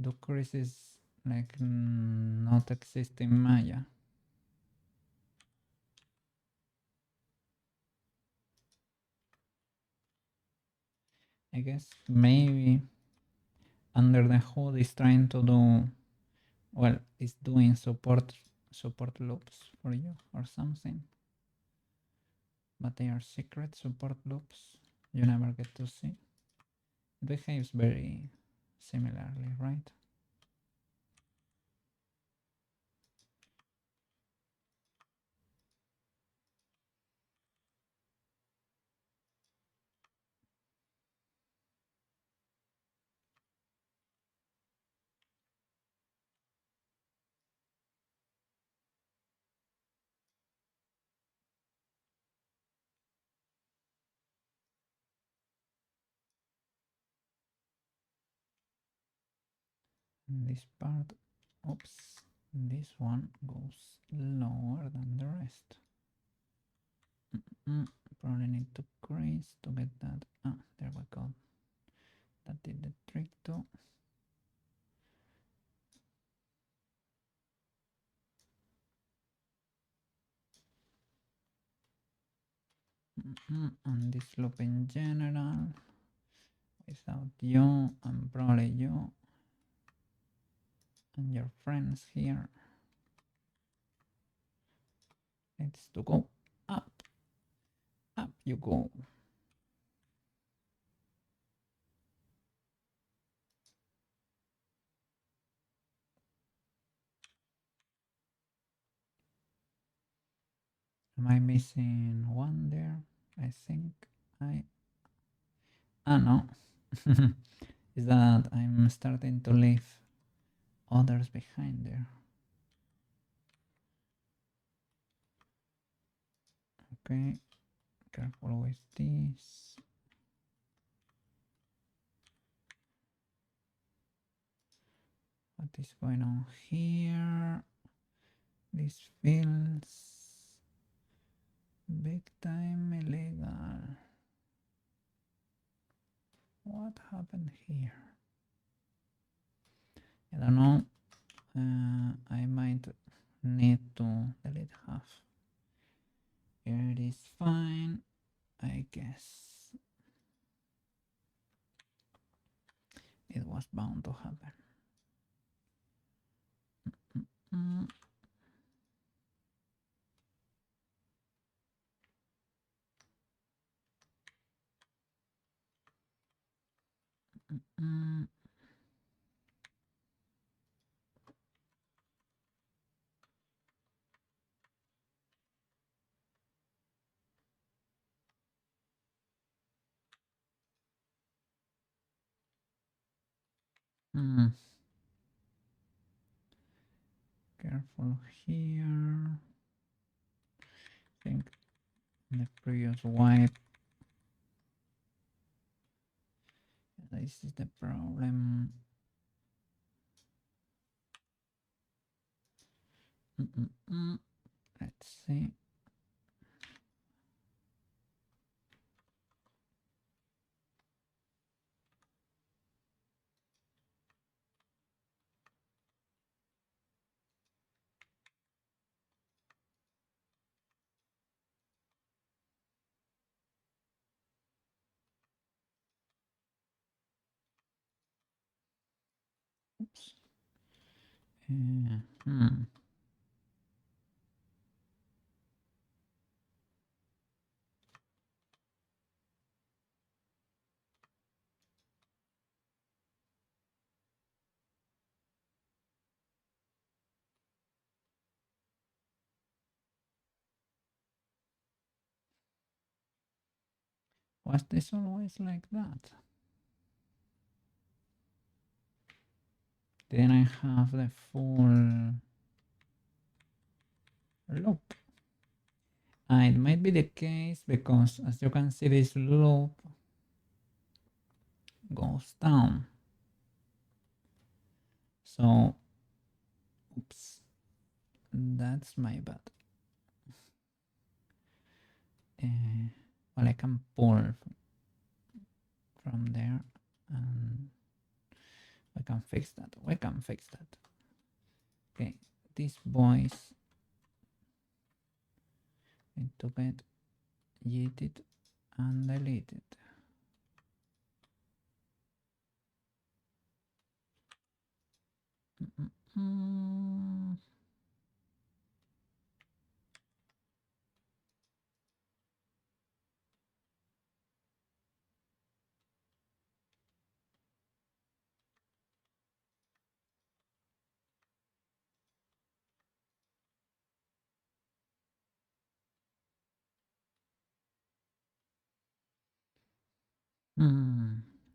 [SPEAKER 1] do creases like not exist in Maya? I guess maybe under the hood is trying to do, well, it's doing support loops for you or something, but they are secret support loops you never get to see. It behaves very similarly, right? this part. Oops, this one goes lower than the rest. Probably need to crease to get that. Ah, there we go. That did the trick too. And this loop in general, without you, and probably you and your friends here, needs to go up. Up you go. Am I missing one there? I think I... Ah, no. Is that I'm starting to leave others behind there. Okay, careful with this. What is going on here? This feels big time illegal. What happened here? I don't know. I might need to delete half. Here it is fine, I guess. It was bound to happen. Careful here. I think the previous wipe. This is the problem. Let's see. Oops. Was this always like that? Then I have the full loop. It might be the case because, as you can see, this loop goes down. So, oops, that's my bad. Well, I can pull from there and we can fix that. We can fix that. Okay, these boys need to get yeeted and deleted.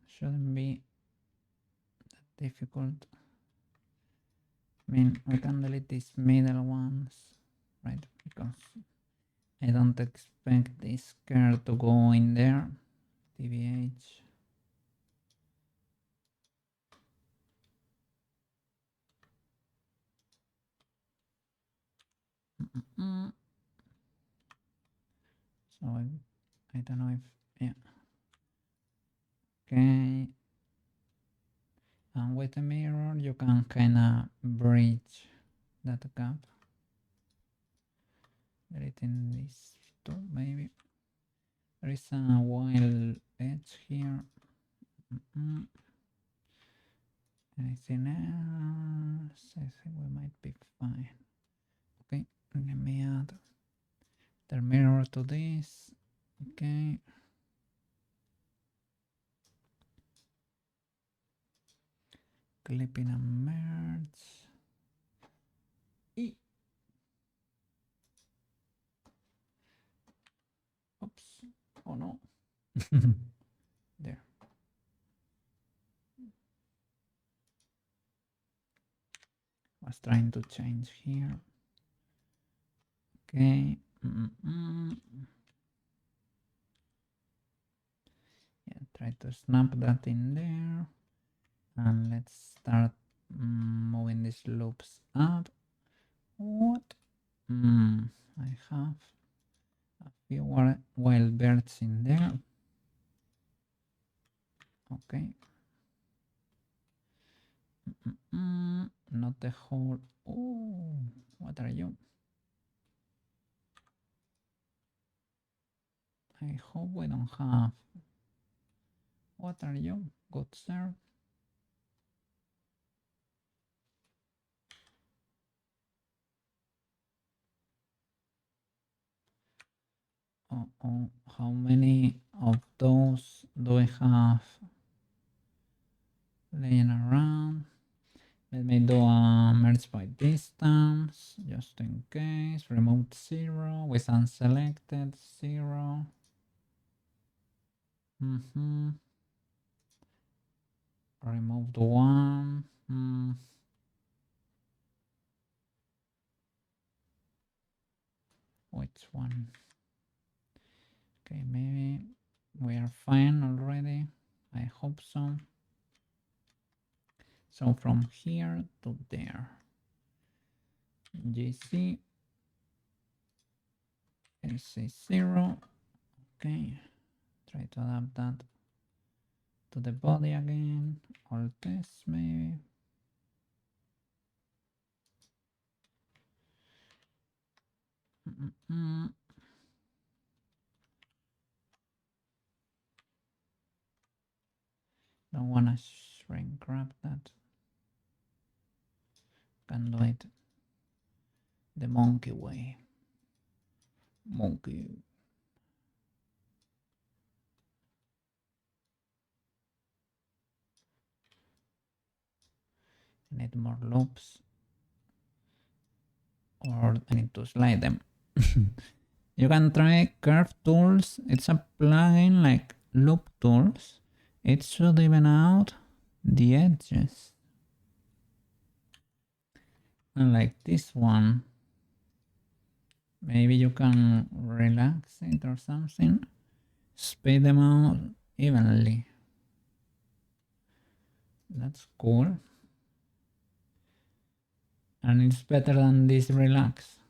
[SPEAKER 1] Shouldn't be that difficult. I mean, we can delete these middle ones, right? Because I don't expect this curl to go in there. TBH. I don't know if, yeah. Okay. And with the mirror, you can kind of bridge that gap. Deleting this tool, maybe. There is a wild edge here. Anything else? I think we might be fine. Okay, let me add the mirror to this. Okay. Clipping and merge. E. Oops. Oh no. There. Was trying to change here. Okay. Yeah, try to snap that in there. And let's start moving these loops up. What? I have a few wild birds in there. Okay. Not the whole. Oh, what are you? I hope we don't have. What are you? Good sir. Oh, how many of those do I have laying around? Let me do a merge by distance, just in case. Remove 0 with unselected 0. Removed 1. Which one? Okay, maybe we are fine already. I hope so. So from here to there. GC SC0. Okay, try to adapt that to the body again. Alt S maybe. Don't wanna shrink wrap that. Can do it the monkey way. Monkey. Need more loops. Or I need to slide them. You can try curve tools. It's a plugin like loop tools. It should even out the edges. And like this one, maybe you can relax it or something. Spade them out evenly. That's cool. And it's better than this relax.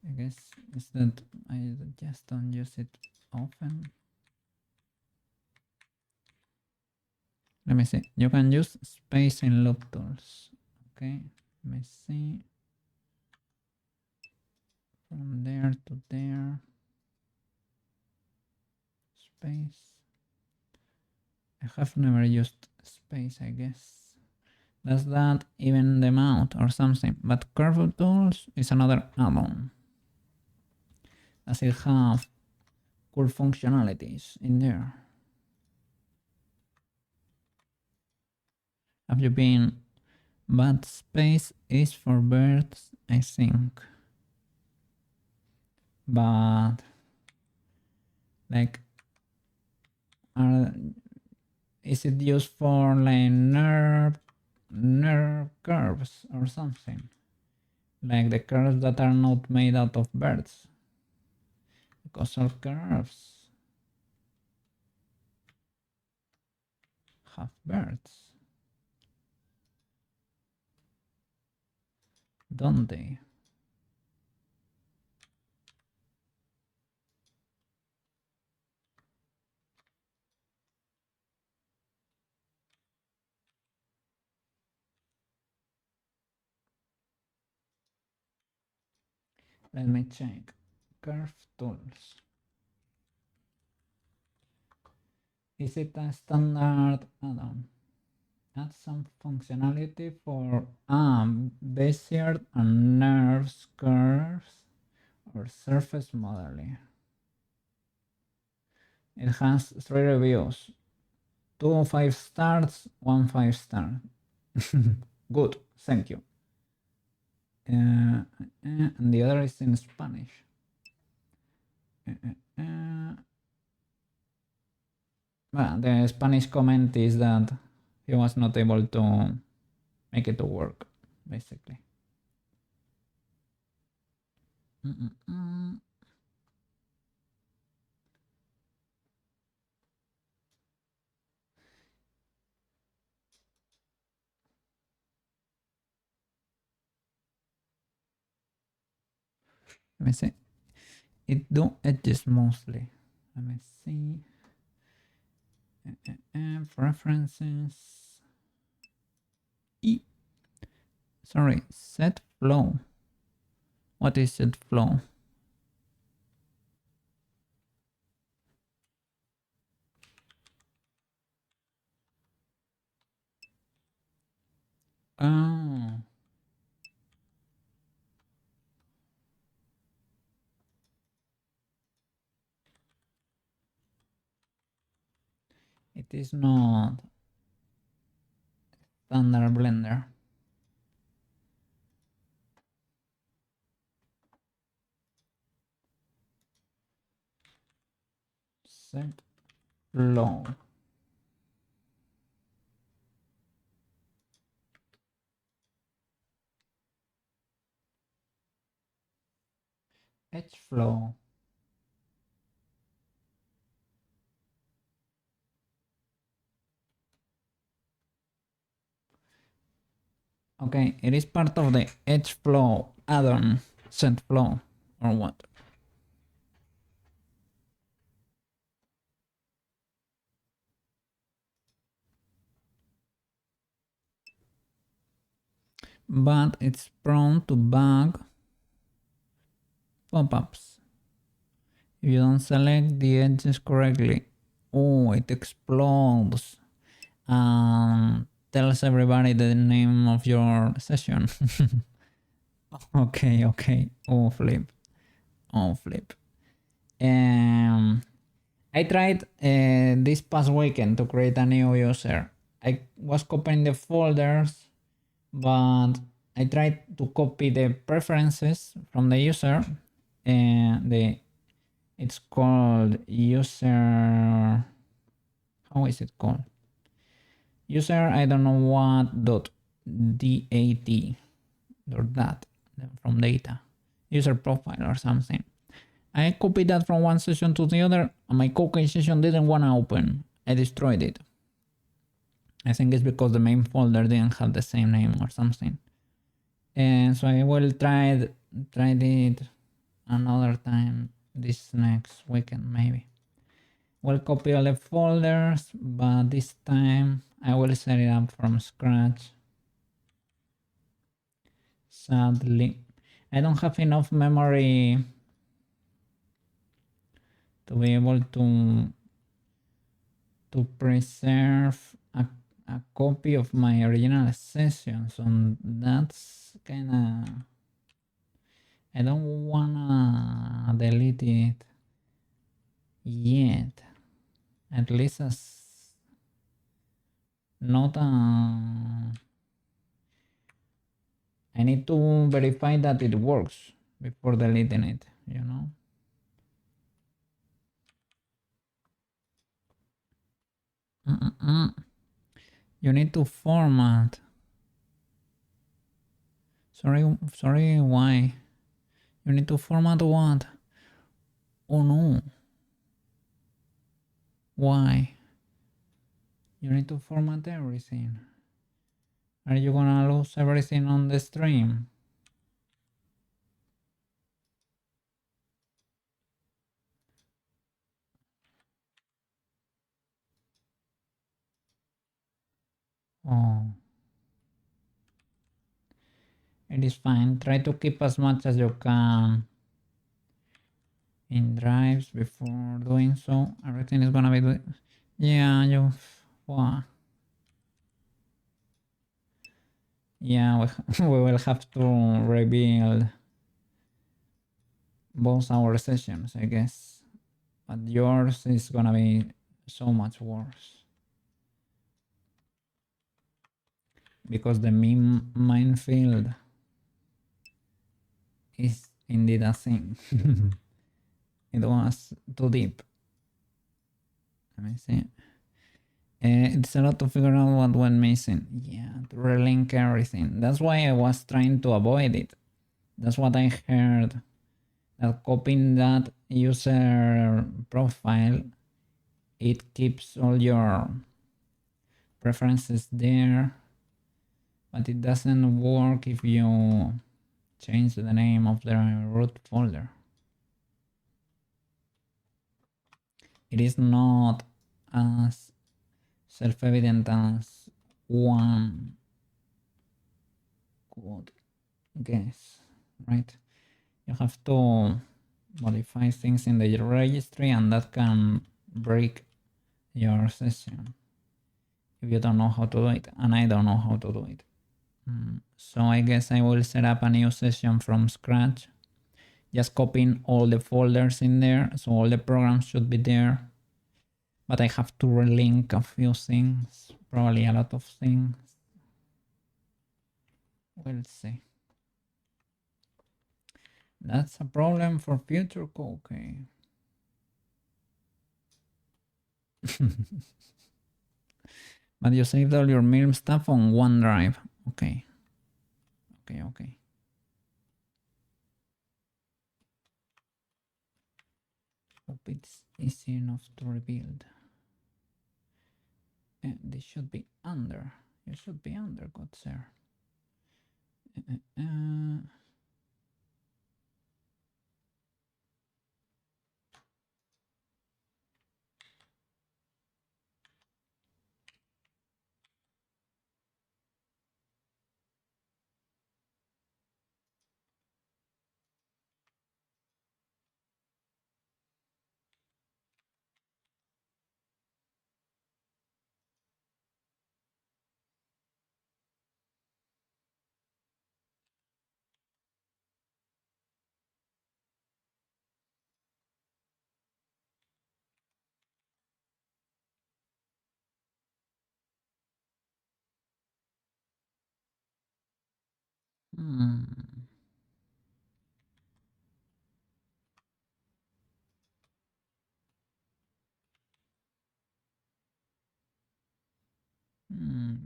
[SPEAKER 1] I guess it's that I just don't use it often. Let me see. You can use space in loop tools. Okay, let me see. From there to there. Space. I have never used space, I guess. Does that even them out or something? But curve tools is another add-on. Does it have cool functionalities in there? Have you been? But space is for birds, I think. But like, is it used for like nerve curves or something? Like the curves that are not made out of birds? Because all curves have birds, don't they? Let me check. Curve tools. Is it a standard add-on? Add some functionality for Bezier and nerves, curves, or surface modeling. It has 3 reviews. 2 5 stars, 1 5 star. Good, thank you. And the other is in Spanish. Well, the Spanish comment is that he was not able to make it to work, basically. Let me see. It do edges mostly. Let me see. Preferences. Sorry, set flow. What is set flow? Oh. It is not standard Blender. Set flow. Edge flow. Okay, it is part of the edge flow add-on set flow or what? But it's prone to bug pop-ups. If you don't select the edges correctly, oh, it explodes and tells everybody the name of your session. Okay. Oh, flip. I tried this past weekend to create a new user. I was copying the folders, but I tried to copy the preferences from the user, and it's called user. How is it called? User I don't know what dot dat or that from data user profile or something. I copied that from one session to the other, and my cookie session didn't want to open. I destroyed it. I think it's because the main folder didn't have the same name or something. And so I will try it another time this next weekend maybe. We'll copy all the folders, but this time I will set it up from scratch. Sadly, I don't have enough memory to be able to preserve a copy of my original session, so that's kinda, I don't wanna delete it yet, at least as not I need to verify that it works before deleting it, you know. You need to format. Sorry, why? You need to format what? Oh no. Why? You need to format everything. Are you gonna lose everything on the stream? Oh. It is fine. Try to keep as much as you can. in drives before doing so. Everything is gonna be yeah, you wow. Yeah, we will have to rebuild both our sessions, I guess. But yours is gonna be so much worse. Because the meme minefield is indeed a thing. It was too deep. Let me see. It's a lot to figure out what went missing. Yeah, to relink everything. That's why I was trying to avoid it. That's what I heard. That copying that user profile, it keeps all your preferences there, but it doesn't work if you change the name of the root folder. It is not as self-evident as one could guess, right? You have to modify things in the registry, and that can break your session if you don't know how to do it, and I don't know how to do it. So I guess I will set up a new session from scratch, just copying all the folders in there, so all the programs should be there, but I have to relink a few things, probably a lot of things. We'll see. That's a problem for future code. Okay. But you saved all your MIRM stuff on OneDrive. Okay. Okay. Hope it's easy enough to rebuild. This should be under. You should be under, good sir.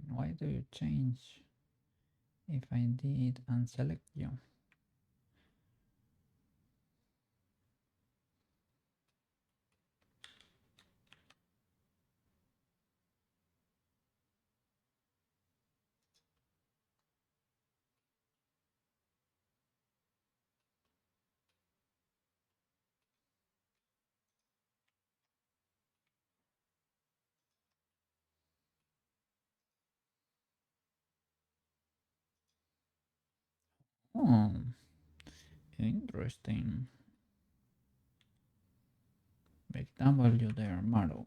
[SPEAKER 1] Why do you change if I did unselect you? Oh, interesting. Big W there, Maro.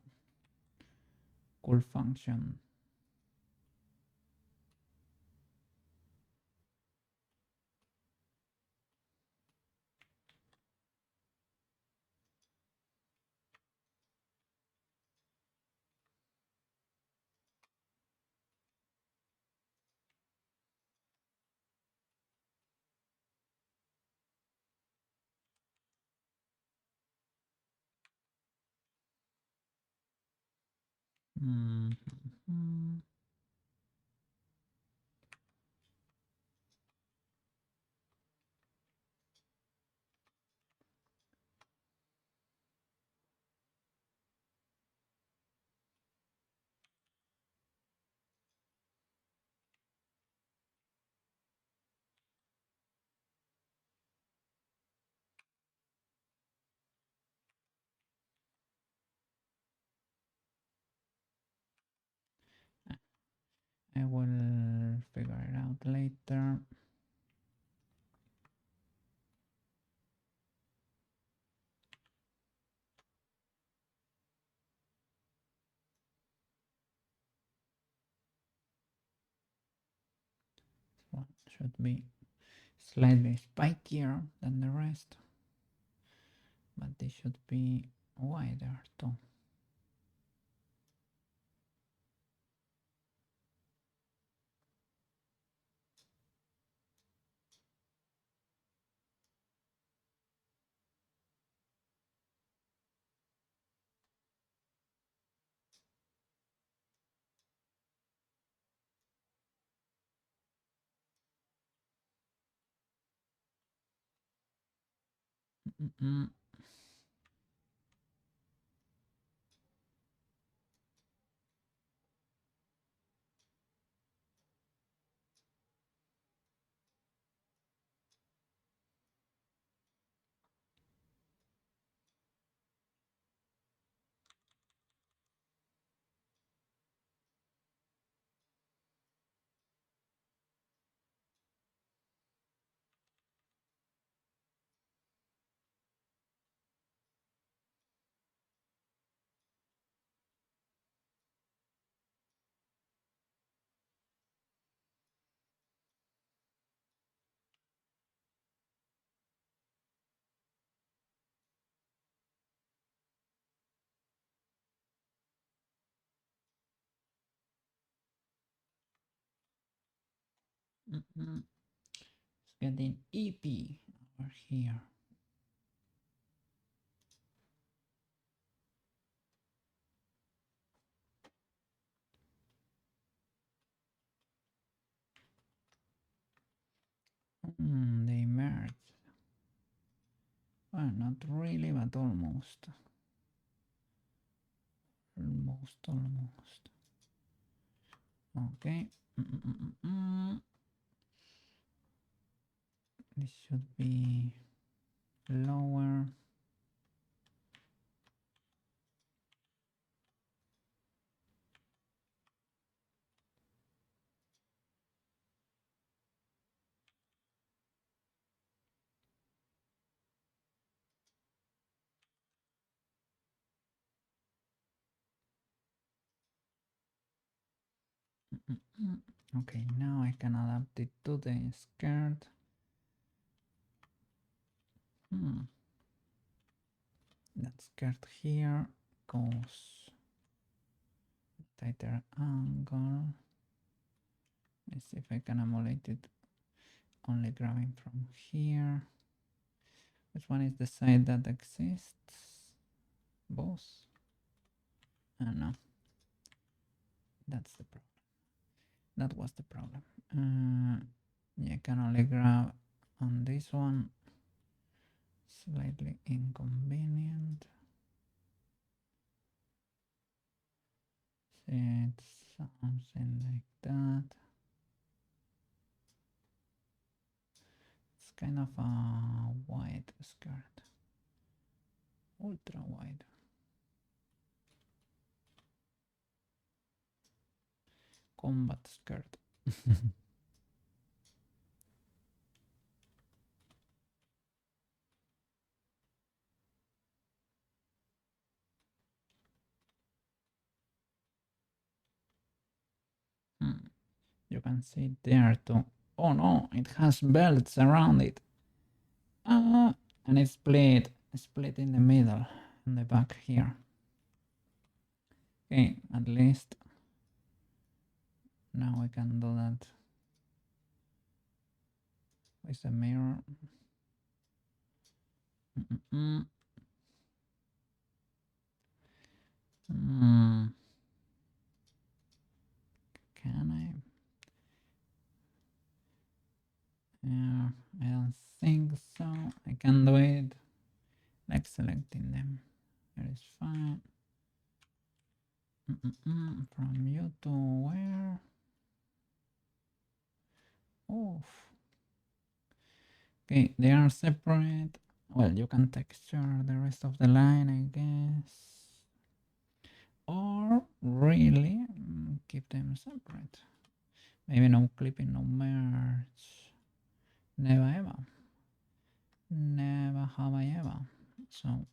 [SPEAKER 1] Cool function. Mm-hmm. one should be slightly spikier than the rest, but this should be wider too. Mm-mm. Mm-mm. It's getting EP over here. They merged. Well, not really, but almost. Almost. Okay. This should be lower. Okay, now I can adapt it to the skirt. That skirt here goes tighter angle. Let's see if I can emulate it only grabbing from here. Which one is the side that exists? Both? No. That's the problem. That was the problem. Yeah, I can only grab on this one. Slightly inconvenient. It's something like that. It's kind of a wide skirt. Ultra wide. Combat skirt. You can see it there too. Oh no, it has belts around it. And it's split in the middle, in the back here. Okay, at least now I can do that with the mirror. Can I? Yeah, I don't think so. I can do it like selecting them. That is fine. From you to where? Oof. Okay, they are separate. Well, you can texture the rest of the line, I guess. Or really keep them separate. Maybe no clipping, no merge. Never ever. Never have I ever. So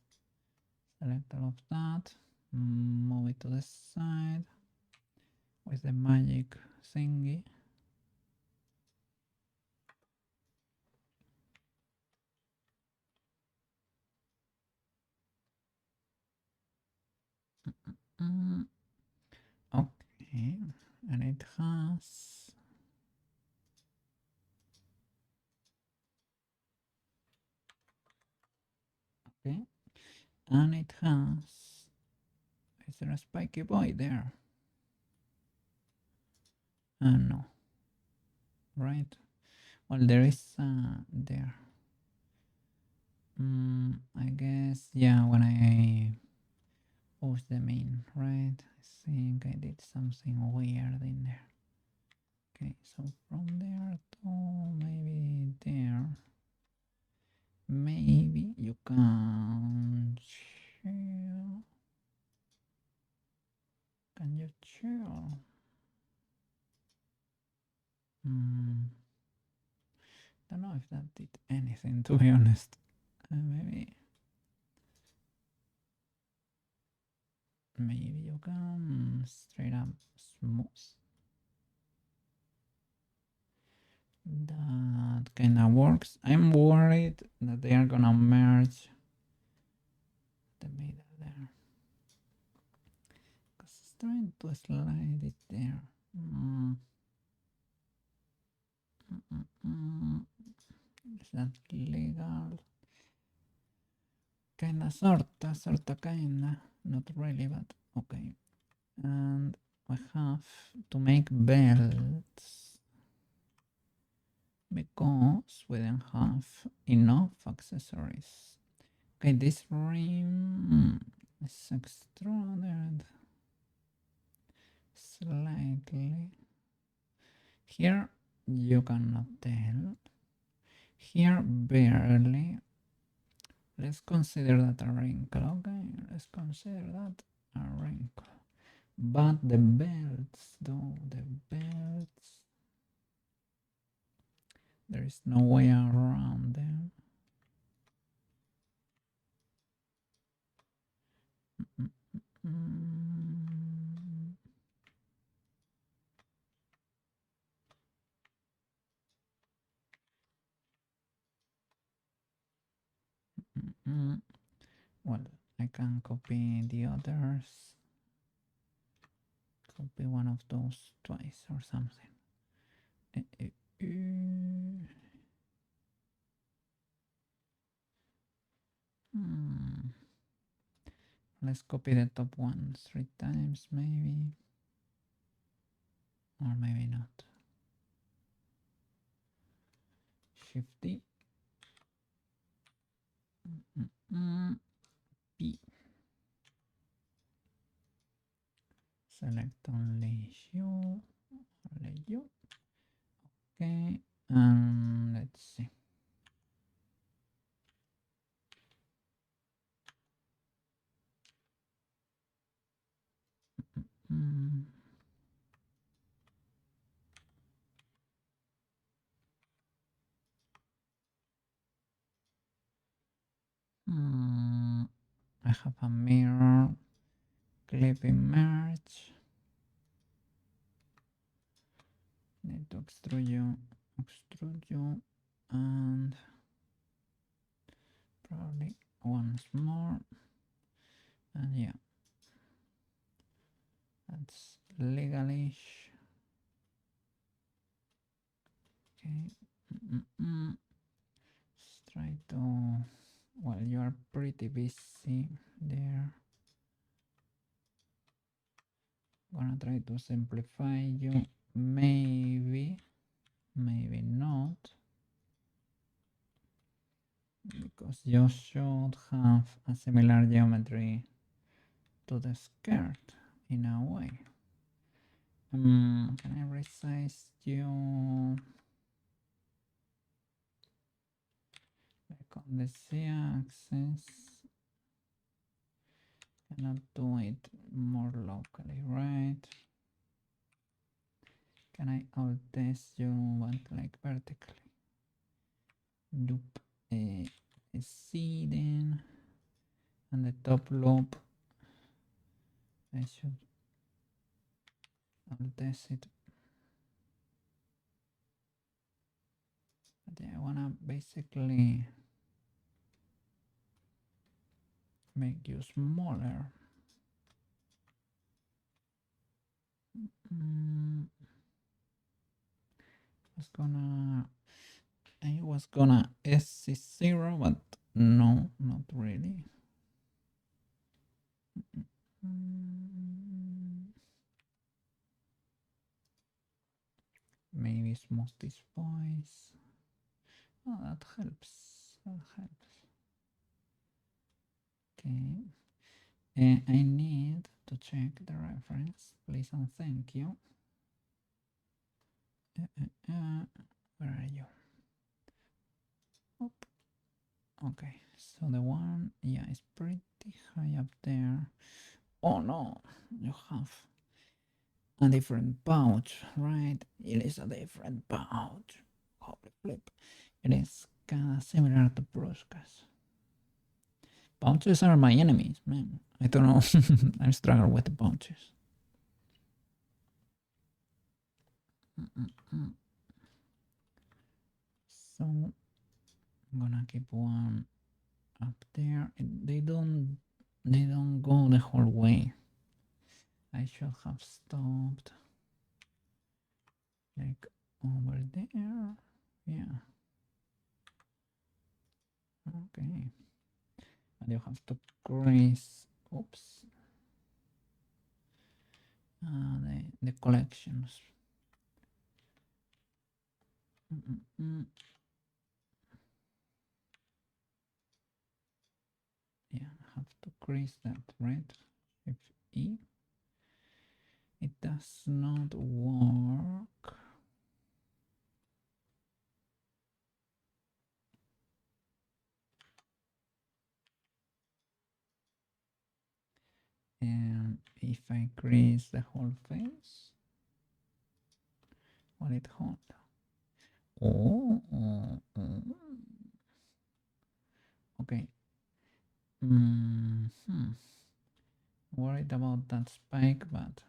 [SPEAKER 1] select all of that. Move it to the side with the magic thingy. Okay, and it has. Okay, and it has. Is there a spiky boy there? No. Right. Well, there is there. I guess, yeah, when I push them in, right? I think I did something weird in there. Okay, so from there to maybe there. Maybe you can chill. Can you chill? Don't know if that did anything, to be honest. Maybe you can straight up smooth. That kind of works. I'm worried that they are gonna merge the middle there. Because it's trying to slide it there. Is that legal? Kinda, sorta, kinda. Not really, but okay. And we have to make belts because we don't have enough accessories. Okay, this rim is extruded slightly. Here you cannot tell. Here barely. Let's consider that a wrinkle. Okay, let's consider that a wrinkle. But the belts, though, the belts, there is no way around them. Well, I can copy the others. Copy one of those twice or something. Let's copy the top one 3 times, maybe. Or maybe not. Shift D. P. Select only you. Only you. Okay. Let's see. I have a mirror. Clip merge. Need to extrude you, and probably once more. And yeah, that's legalish. Okay. Let's try to. Well, you are pretty busy there. Gonna try to simplify you. Maybe not. Because you should have a similar geometry to the skirt in a way. Can I resize you? Like on the z-axis. Cannot do it more locally, right? Can I alt test you but like vertically? Loop a C then, and the top loop I should alt test it. But yeah, I wanna basically make you smaller. I was gonna SC0, but no, not really. Maybe smoke this voice. Oh, that helps. That helps. Okay. I need to check the reference, please and thank you. Where are you? Oop. Okay, so the one, yeah, is pretty high up there. Oh no, you have a different pouch, right? It is a different pouch. Holy flip. It is kind of similar to Bruscas. Pouches are my enemies, man. I don't know. I struggle with the pouches. So I'm gonna keep one up there. They don't go the whole way. I should have stopped like over there. Yeah. Okay. And you have to crease. Oops. The collections. Yeah, I have to crease that, right? Shift E. It does not work. And if I crease the whole face, will it hold? Oh, okay. Worried about that spike, but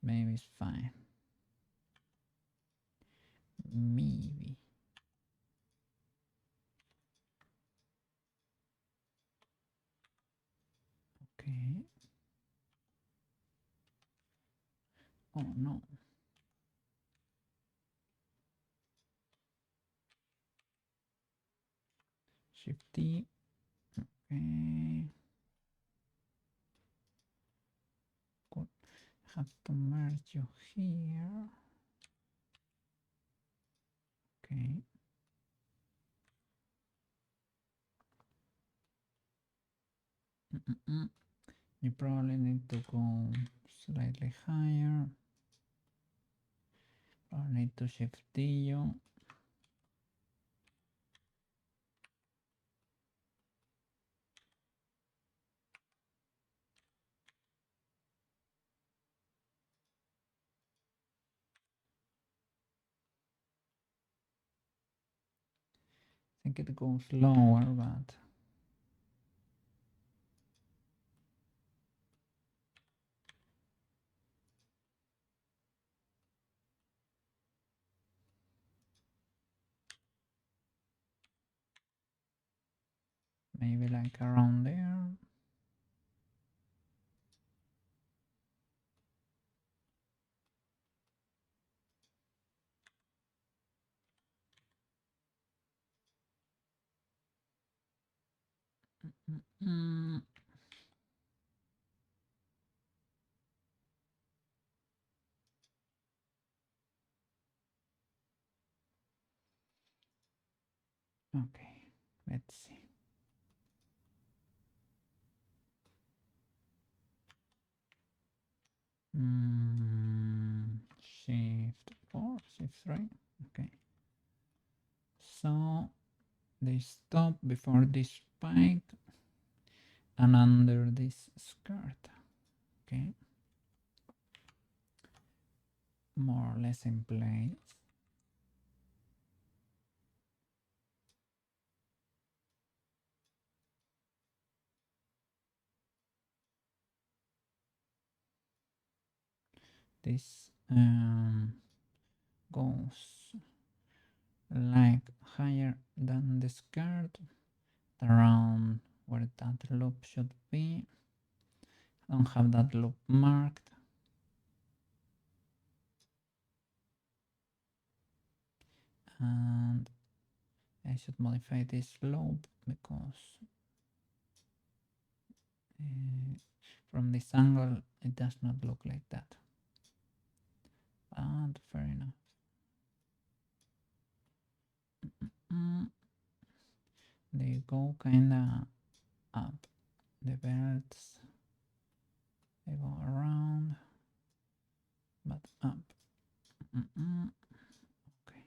[SPEAKER 1] maybe it's fine. Maybe. Okay. Oh no. Shift T. Okay. Good. Have to merge you here. Okay. You probably need to go slightly higher. Probably need to shift T you. I think it goes lower, but maybe like around there. Okay, let's see. Shift 4, shift 3. Okay. So they stop before this spike and under this skirt. Okay. More or less in place. This goes like higher than the skirt, around where that loop should be. I don't have that loop marked. And I should modify this slope because from this angle it does not look like that. And fair enough. They go kinda up. The belts, they go around, but up. Okay.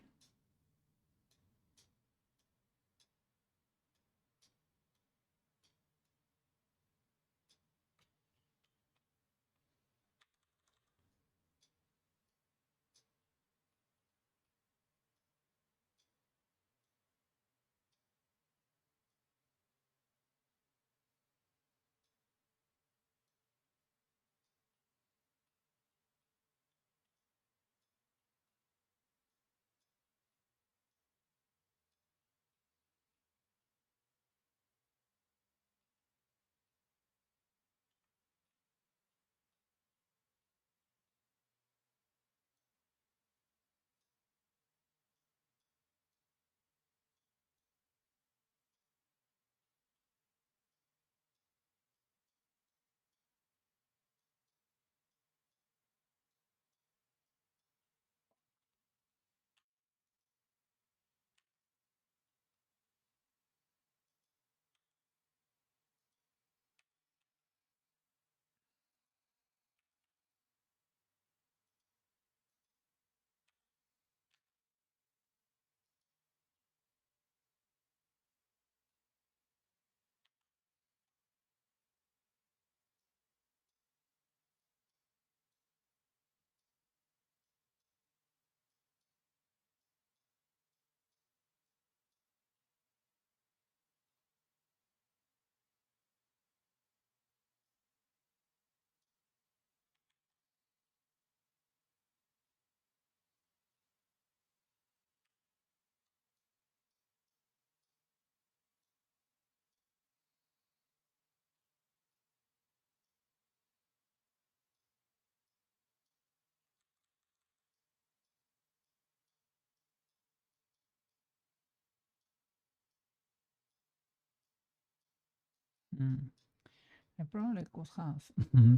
[SPEAKER 1] I probably could have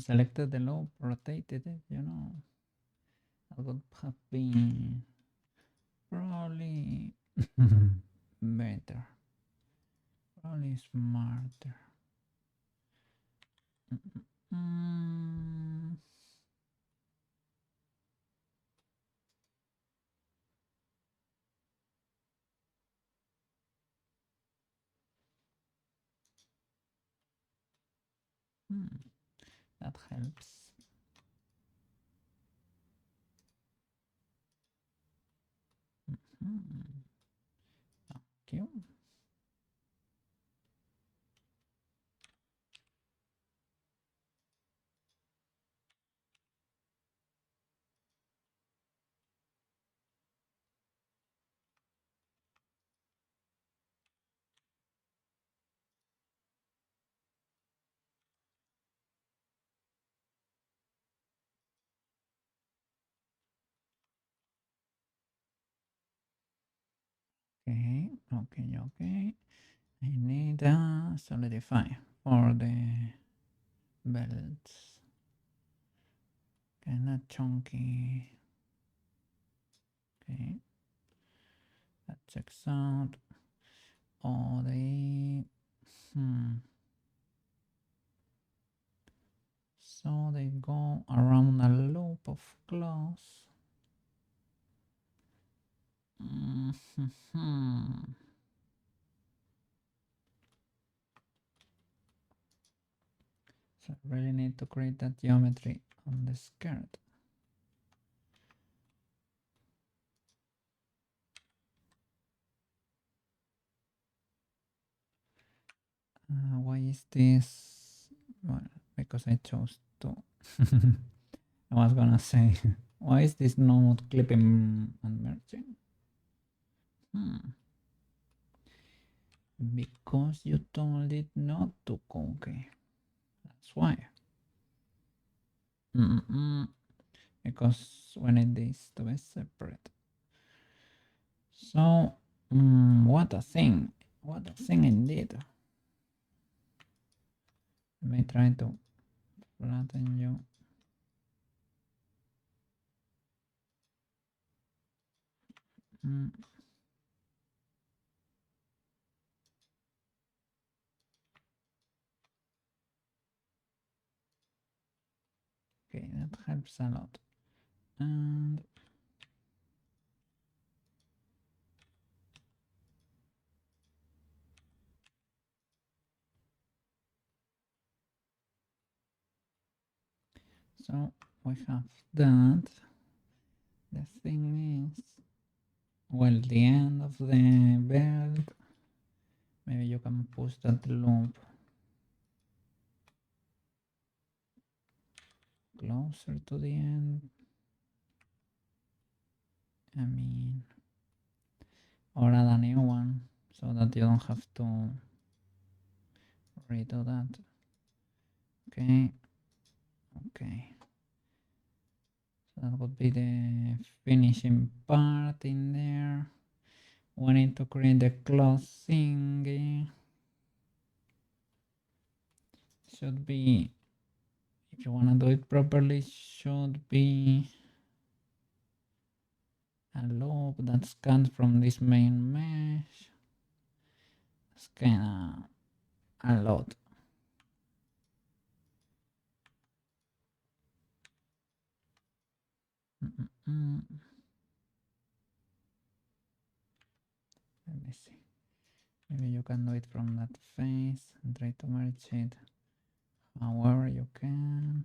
[SPEAKER 1] selected the loop, rotated it, you know. That would have been probably better, probably smarter. Mm. That helps. Thank you. Okay. I need a solidify for the belts. Kinda chunky. Okay. That checks out. Oh, they. So they go around a loop of glass. So I really need to create that geometry on the skirt. Why is this? Well, because I chose to. I was gonna say, why is this not clipping and merging? Because you told it not to, okay. That's why. Because when it is to be separate. So, what a thing. What a thing indeed. Let me try to flatten you. Okay, that helps a lot. And so we have that. The thing is, well, the end of the belt. Maybe you can push that loop closer to the end. I mean, or add a new one so that you don't have to redo that. Okay, okay. So that would be the finishing part in there. We need to create the close thingy. Should be, if you want to do it properly, should be a loop that scans from this main mesh. It's kinda a lot. Let me see. Maybe you can do it from that face and try to merge it however you can.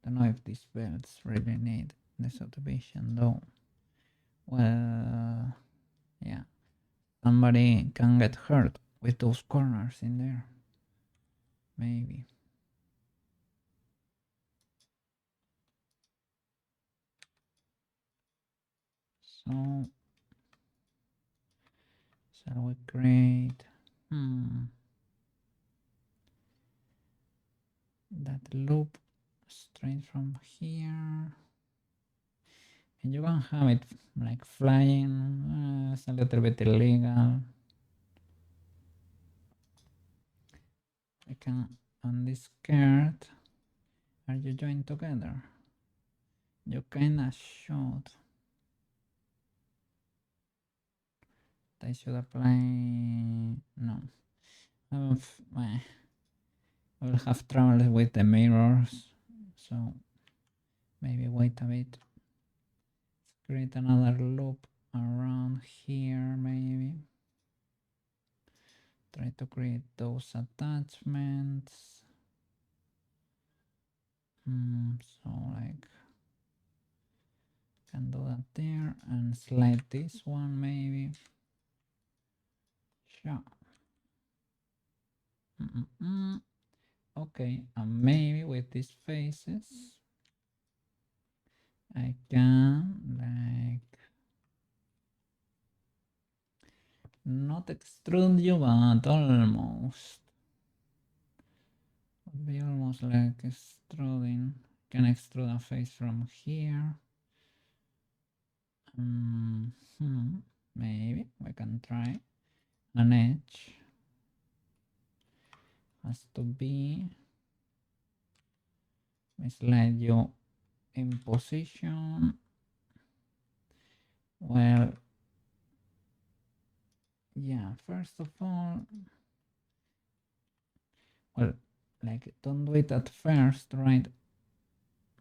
[SPEAKER 1] Don't know if these belts really need the subdivision though. Well, yeah. Somebody can get hurt with those corners in there. Maybe. So, shall we create that loop straight from here? And you can have it like flying. It's a little bit illegal. I can on this skirt. Are you joined together? You kinda should. I should apply. No. I will have trouble with the mirrors. So maybe wait a bit. Let's create another loop around here, maybe. Try to create those attachments. So like can do that there and slide this one maybe. Sure. Okay, and maybe with these faces I can like not extrude you but almost. Would be almost like extruding. Can extrude a face from here. Maybe we can try. An edge has to be. Slide you in position. Well, yeah, first of all, well, like don't do it at first, right?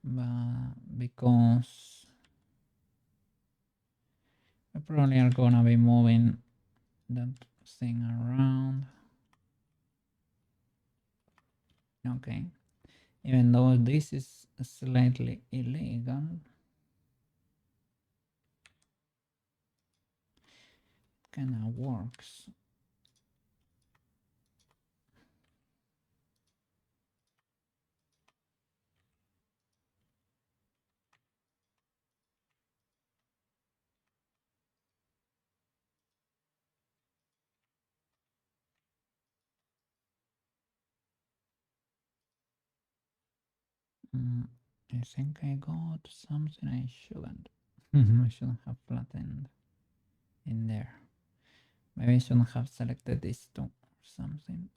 [SPEAKER 1] But because we probably are gonna be moving that thing around. Okay, even though this is slightly illegal, kinda works. I think I got something I shouldn't. I shouldn't have flattened. in there. Maybe I shouldn't have selected this too or something.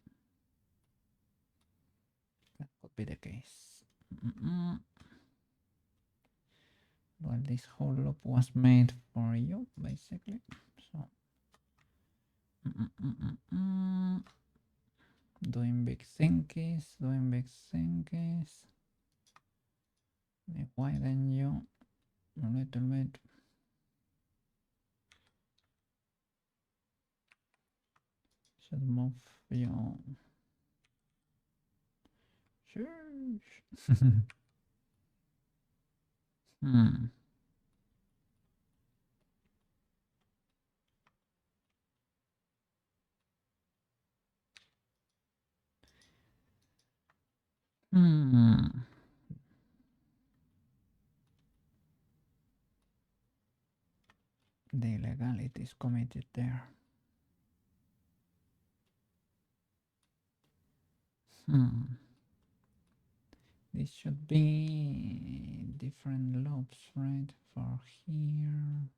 [SPEAKER 1] That could be the case. Well, this whole loop was made for you, basically. So, doing big thinkies, doing big thinkies. Let me widen you a little bit. Should move you. Shush. Hmm. Hmm. The illegality is committed there. This should be different loops, right? For here.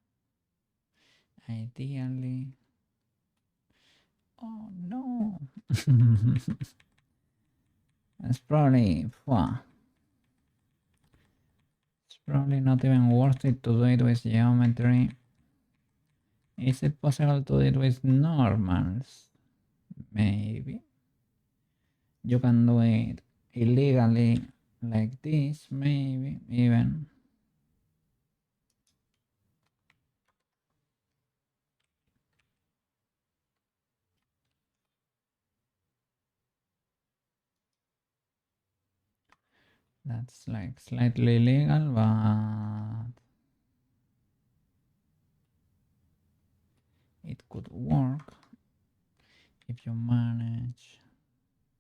[SPEAKER 1] Ideally. Oh no. It's probably it's probably not even worth it to do it with geometry. Is it possible to do it with normals? Maybe. You can do it illegally like this, maybe even. That's like slightly illegal, but it could work if you manage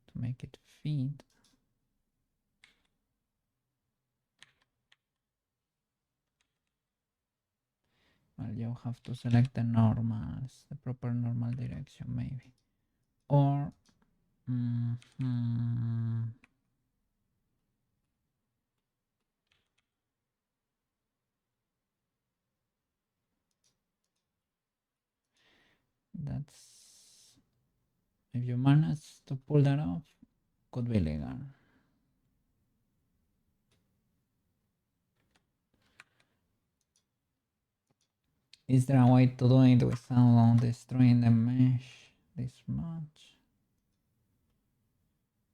[SPEAKER 1] to make it fit. Well, you have to select the normals, the proper normal direction, maybe. Or that's if you manage to pull that off, could be legal. Is there a way to do it without destroying the mesh this much?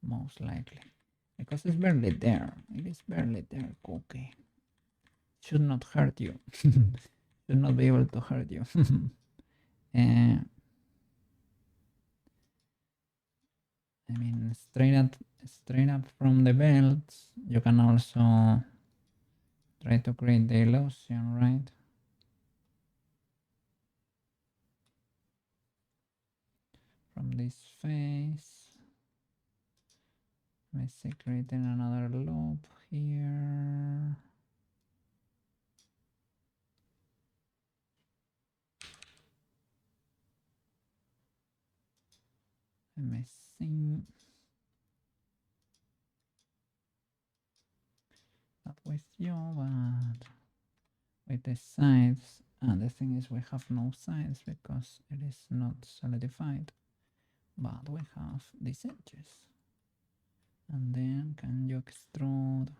[SPEAKER 1] Most likely. Because it's barely there. It is barely there, Cookie. Should not hurt you. Should not be able to hurt you. I mean, straight up from the belts, you can also try to create the illusion, right? From this face. Let's see, creating another loop here. Let me see. Not with you, but with the sides. And the thing is, we have no sides because it is not solidified. But we have these edges. And then can you extrude?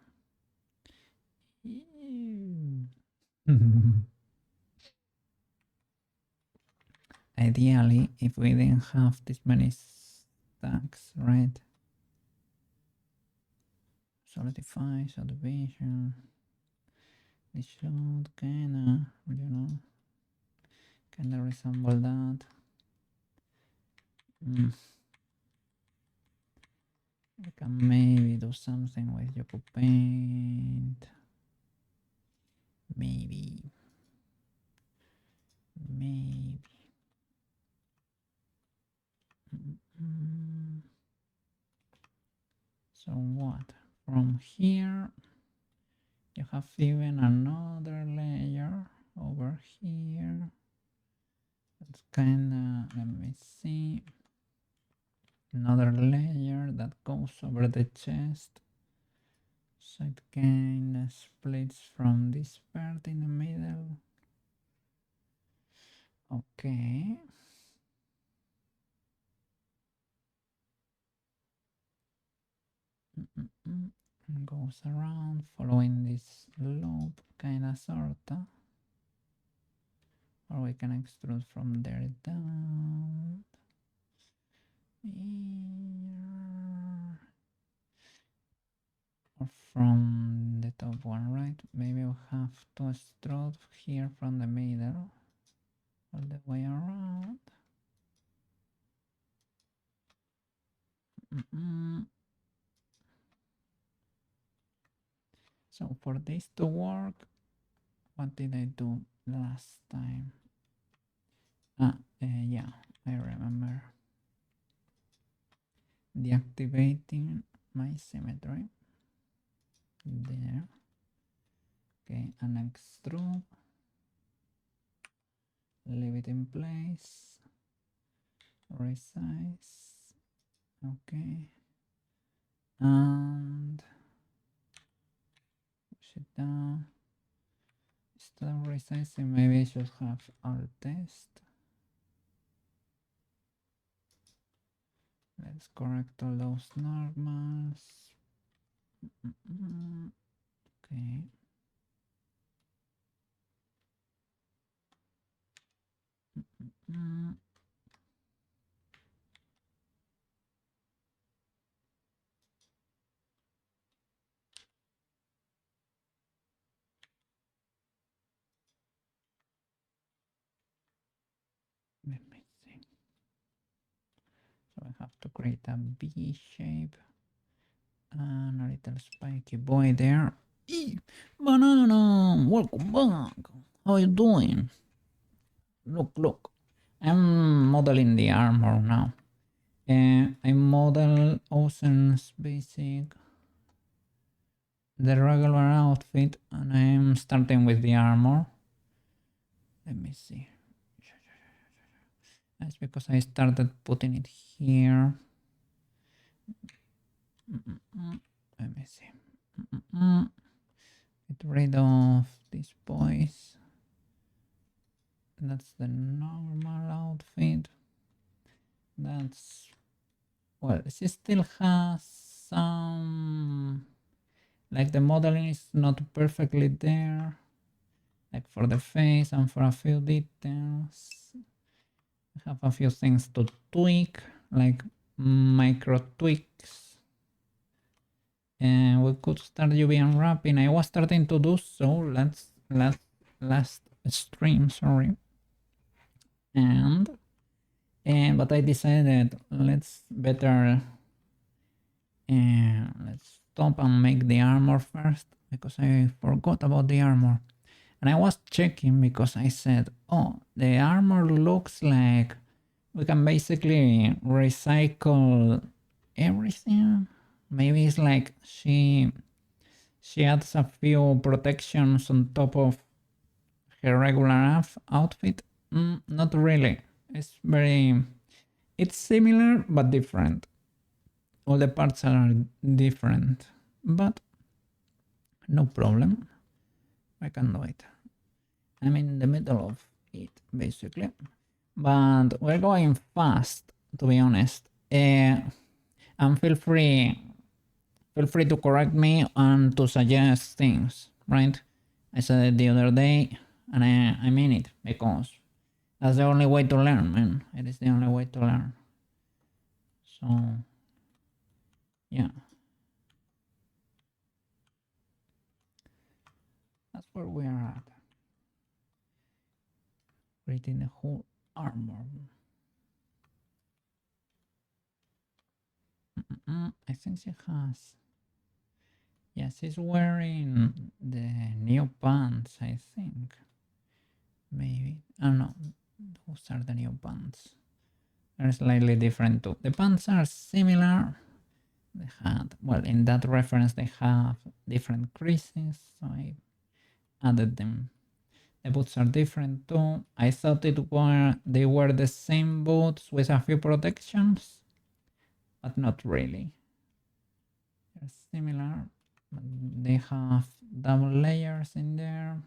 [SPEAKER 1] Ideally, if we didn't have this many stacks, right? Solidify, subdivision. This should kinda, kinda resemble that. We can maybe do something with Yoko Paint. Maybe. So what? From here, you have even another layer over here. That's kinda, let me see. Another layer that goes over the chest. So it kinda splits from this part in the middle. Okay. Goes around following this loop, kinda sorta. Or we can extrude from there down. Or from the top one, right? Maybe we'll have to extrude here from the middle all the way around. So for this to work, what did I do last time? Yeah, I remember. Deactivating my symmetry. There. Okay, and extrude. Leave it in place. Resize. Okay. And push it down. Instead of resizing, maybe I should have alt test. Let's correct all those normals. Okay. Let me see. So I have to create a V shape and a little spiky boy there. Eee, banana, welcome back. How you doing? Look. I'm modeling the armor now. I model Ozen's basic, the regular outfit, and I'm starting with the armor. Let me see. That's because I started putting it here. Let me see. Get rid of these boys. That's the normal outfit. That's, well, she still has some, like the modeling is not perfectly there, like for the face and for a few details. I have a few things to tweak, like micro tweaks. And we could start UV unwrapping. I was starting to do so last stream, sorry. And but I decided let's better let's stop and make the armor first, because I forgot about the armor. And I was checking because I said, oh, the armor looks like we can basically recycle everything. Maybe it's like she adds a few protections on top of her regular outfit. Not really. It's similar but different. All the parts are different, but no problem. I can do it. I'm in the middle of it, basically. But we're going fast, to be honest. And feel free to correct me and to suggest things, right? I said it the other day, and I mean it, because that's the only way to learn, man. It is the only way to learn. So, yeah. That's where we are at. Creating the whole armor. I think she has. Yeah, she's wearing the new pants, I think. Maybe. I don't know. Those are the new pants. They're slightly different too. The pants are similar. They had, well, in that reference, they have different creases, so I added them. The boots are different too. I thought they were the same boots with a few protections, but not really. They're similar, but they have double layers in there.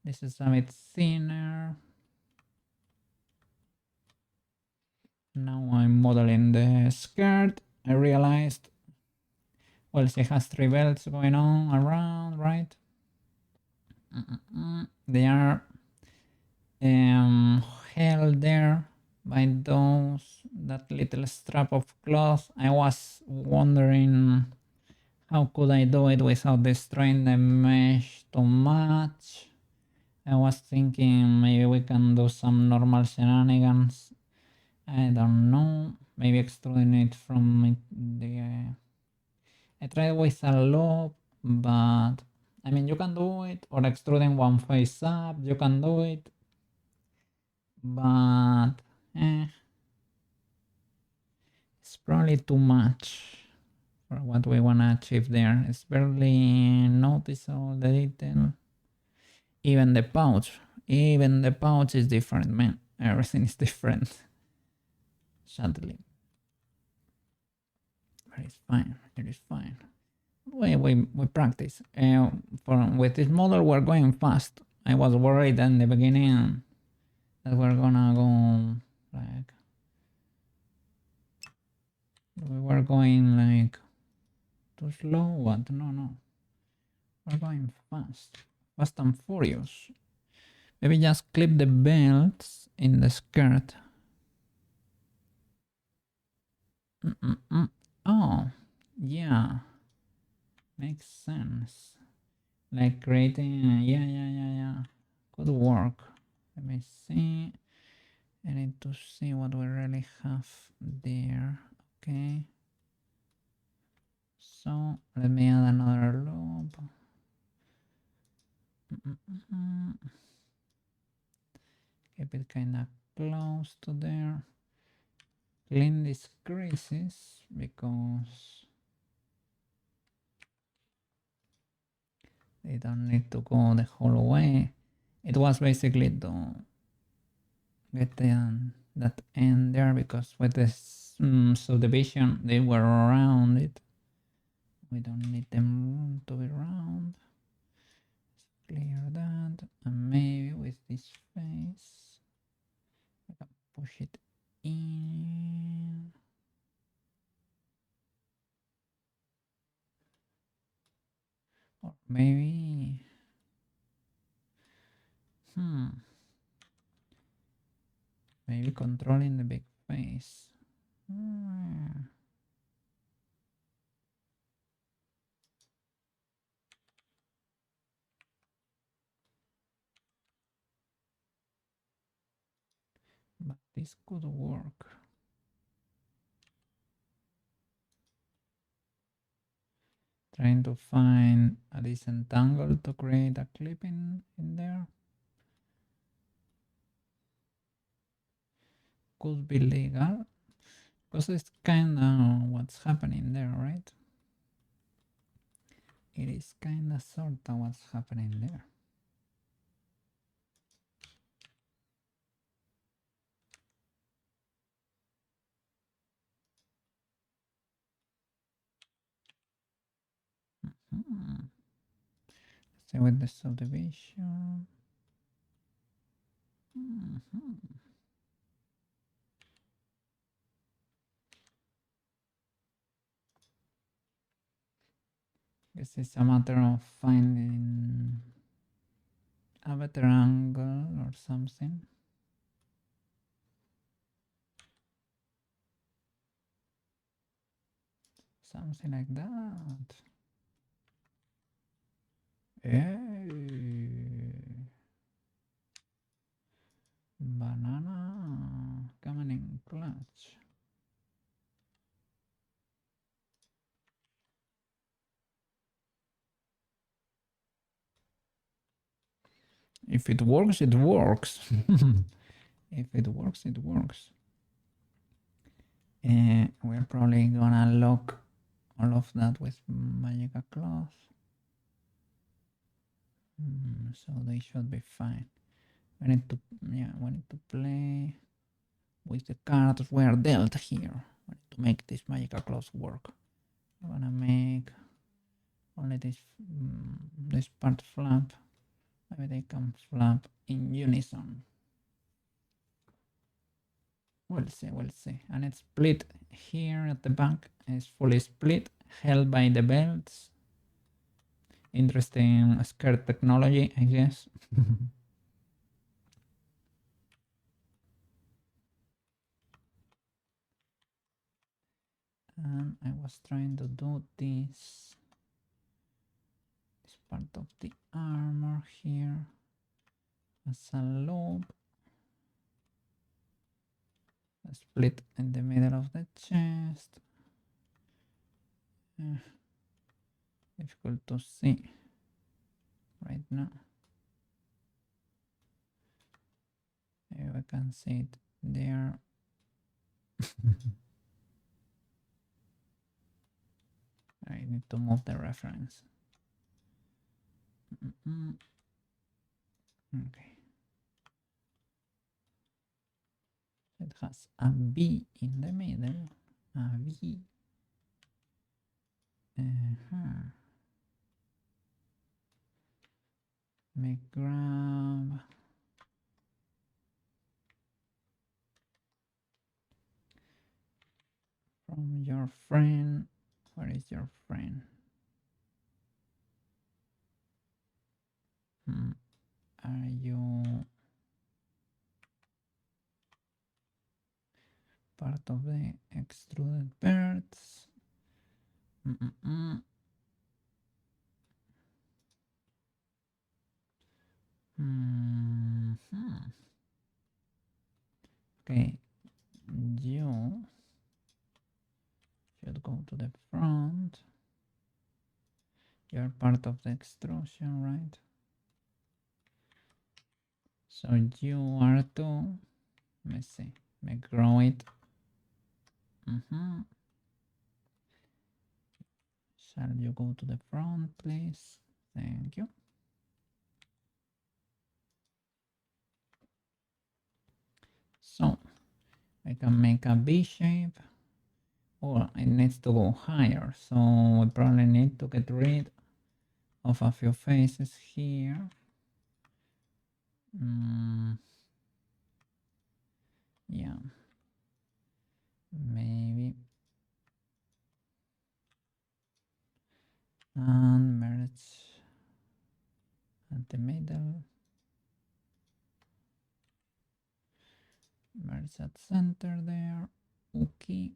[SPEAKER 1] This is a bit thinner. Now I'm modeling the skirt. I realized, well, she has 3 belts going on around, right? They are held there by that little strap of cloth. I was wondering how could I do it without destroying the mesh too much. I was thinking maybe we can do some normal shenanigans. I don't know. Maybe extruding it from the. I tried with a loop, but I mean, you can do it, or extruding one face up, you can do it, but it's probably too much for what we want to achieve there. It's barely noticeable, the detail. Even the pouch is different, man. Everything is different. Sadly. But it's fine, it is fine. We practice. With this model, we're going fast. I was worried in the beginning that we're gonna go like we were going like too slow, but no, we're going fast and furious. Maybe just clip the belts in the skirt. Oh, yeah, makes sense. Like creating, yeah. Good work. Let me see. I need to see what we really have there. Okay. So let me add another loop. Keep it kind of close to there. Clean these creases because they don't need to go the whole way. It was basically to get that end there because with this subdivision they were around it. We don't need them to be round. Let's clear that, and maybe with this face I can push it in. Or maybe maybe controlling the big face. But this could work. Trying to find a decent angle to create a clipping in there. Could be legal because it's kind of what's happening there, right? It is kind of sort of what's happening there. Same with the subdivision. Guess it's a matter of finding a better angle or something. Something like that. Banana coming in clutch. If it works, it works. If it works, it works. We're probably gonna lock all of that with Magica Cloth. So they should be fine. We need to play with the cards we are dealt here. We need to make this Magical Cloth work. I'm gonna make only this part flap. Maybe they can flap in unison. We'll see, we'll see. And it's split here at the back. It's fully split, held by the belts. Interesting skirt technology, I guess. And I was trying to do this part of the armor here as a loop, a split in the middle of the chest. Difficult to see right now. Maybe I can see it there. I need to move the reference. Okay. It has a B in the middle. A V. Let me grab from your friend. Where is your friend? Are you part of the extruded birds? Okay, you should go to the front. You're part of the extrusion, right? So you are too. Let me see. Let me grow it. Shall you go to the front, please? Thank you. So I can make a V shape. Oh, it needs to go higher. So we probably need to get rid of a few faces here. Yeah. Maybe. And merge at the middle. Merge at center there. Okay.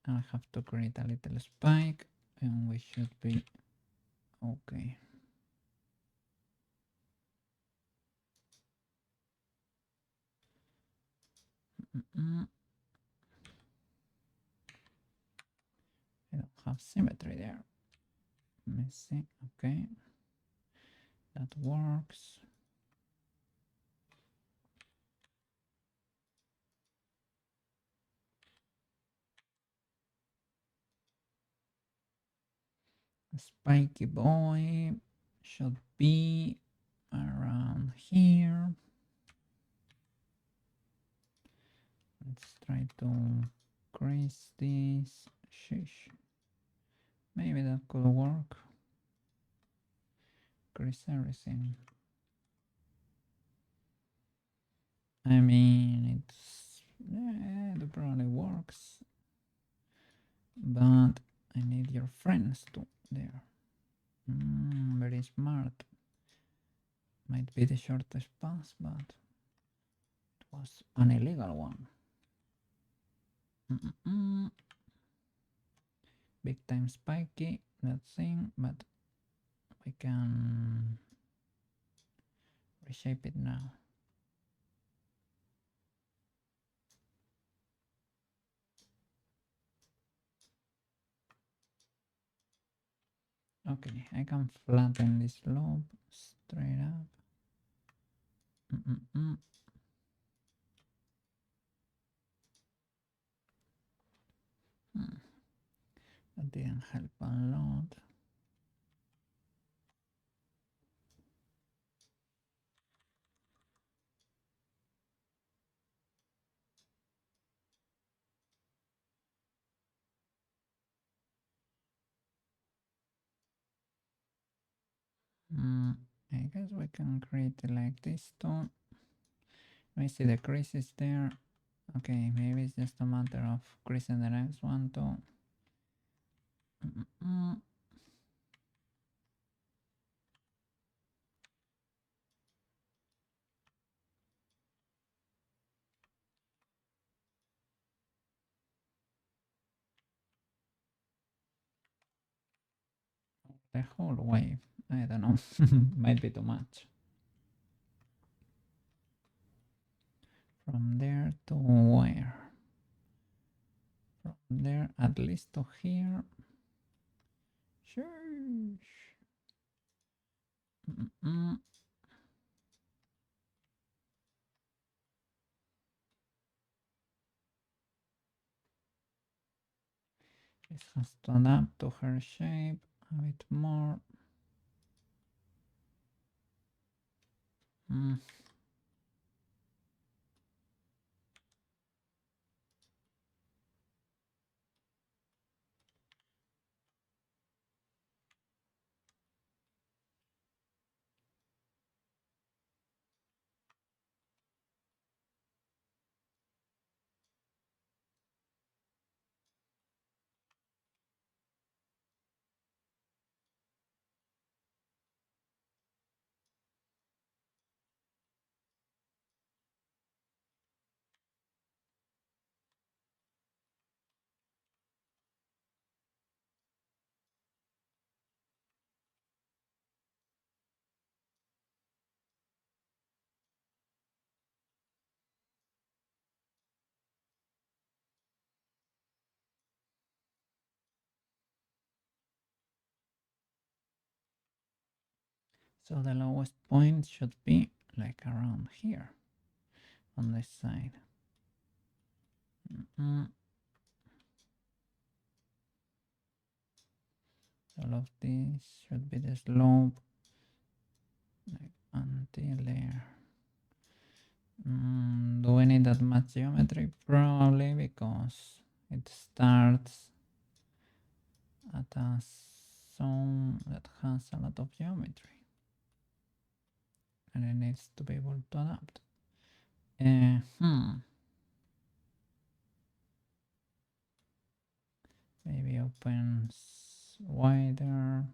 [SPEAKER 1] I have to create a little spike and we should be okay. I don't have symmetry there. Let me see. Okay. That works. Spiky boy should be around here. Let's try to crease this. Sheesh. Maybe that could work. Crease everything. I mean, it probably works. But I need your friends too there. Very smart. Might be the shortest path, but it was an illegal one. Big time spiky, that thing, but we can reshape it now. Okay, I can flatten this lobe straight up. That didn't help a lot. I guess we can create it like this too. I see the creases there. Okay, maybe it's just a matter of creasing the next one too. The whole wave, I don't know, might be too much. From there to where? From there at least to here. Sure. This has to adapt to her shape a bit more. So the lowest point should be like around here on this side. All of this should be the slope like until there. Do we need that much geometry? Probably, because it starts at a zone that has a lot of geometry and it needs to be able to adapt. Maybe opens wider.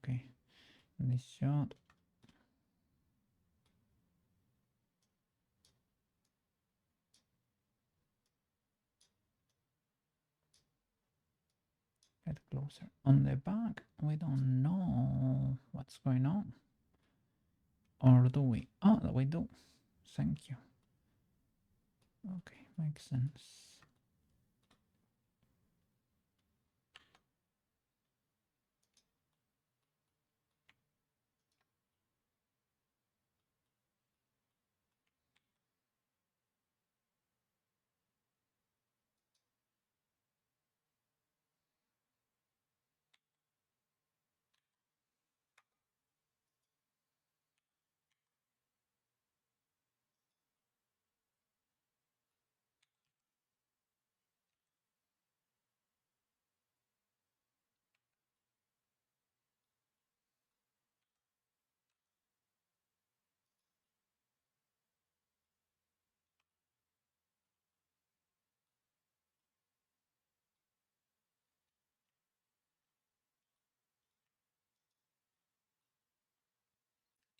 [SPEAKER 1] Okay, this shot. Get closer. On the back, we don't know what's going on. Or do we? Oh, we do. Thank you. Okay, makes sense.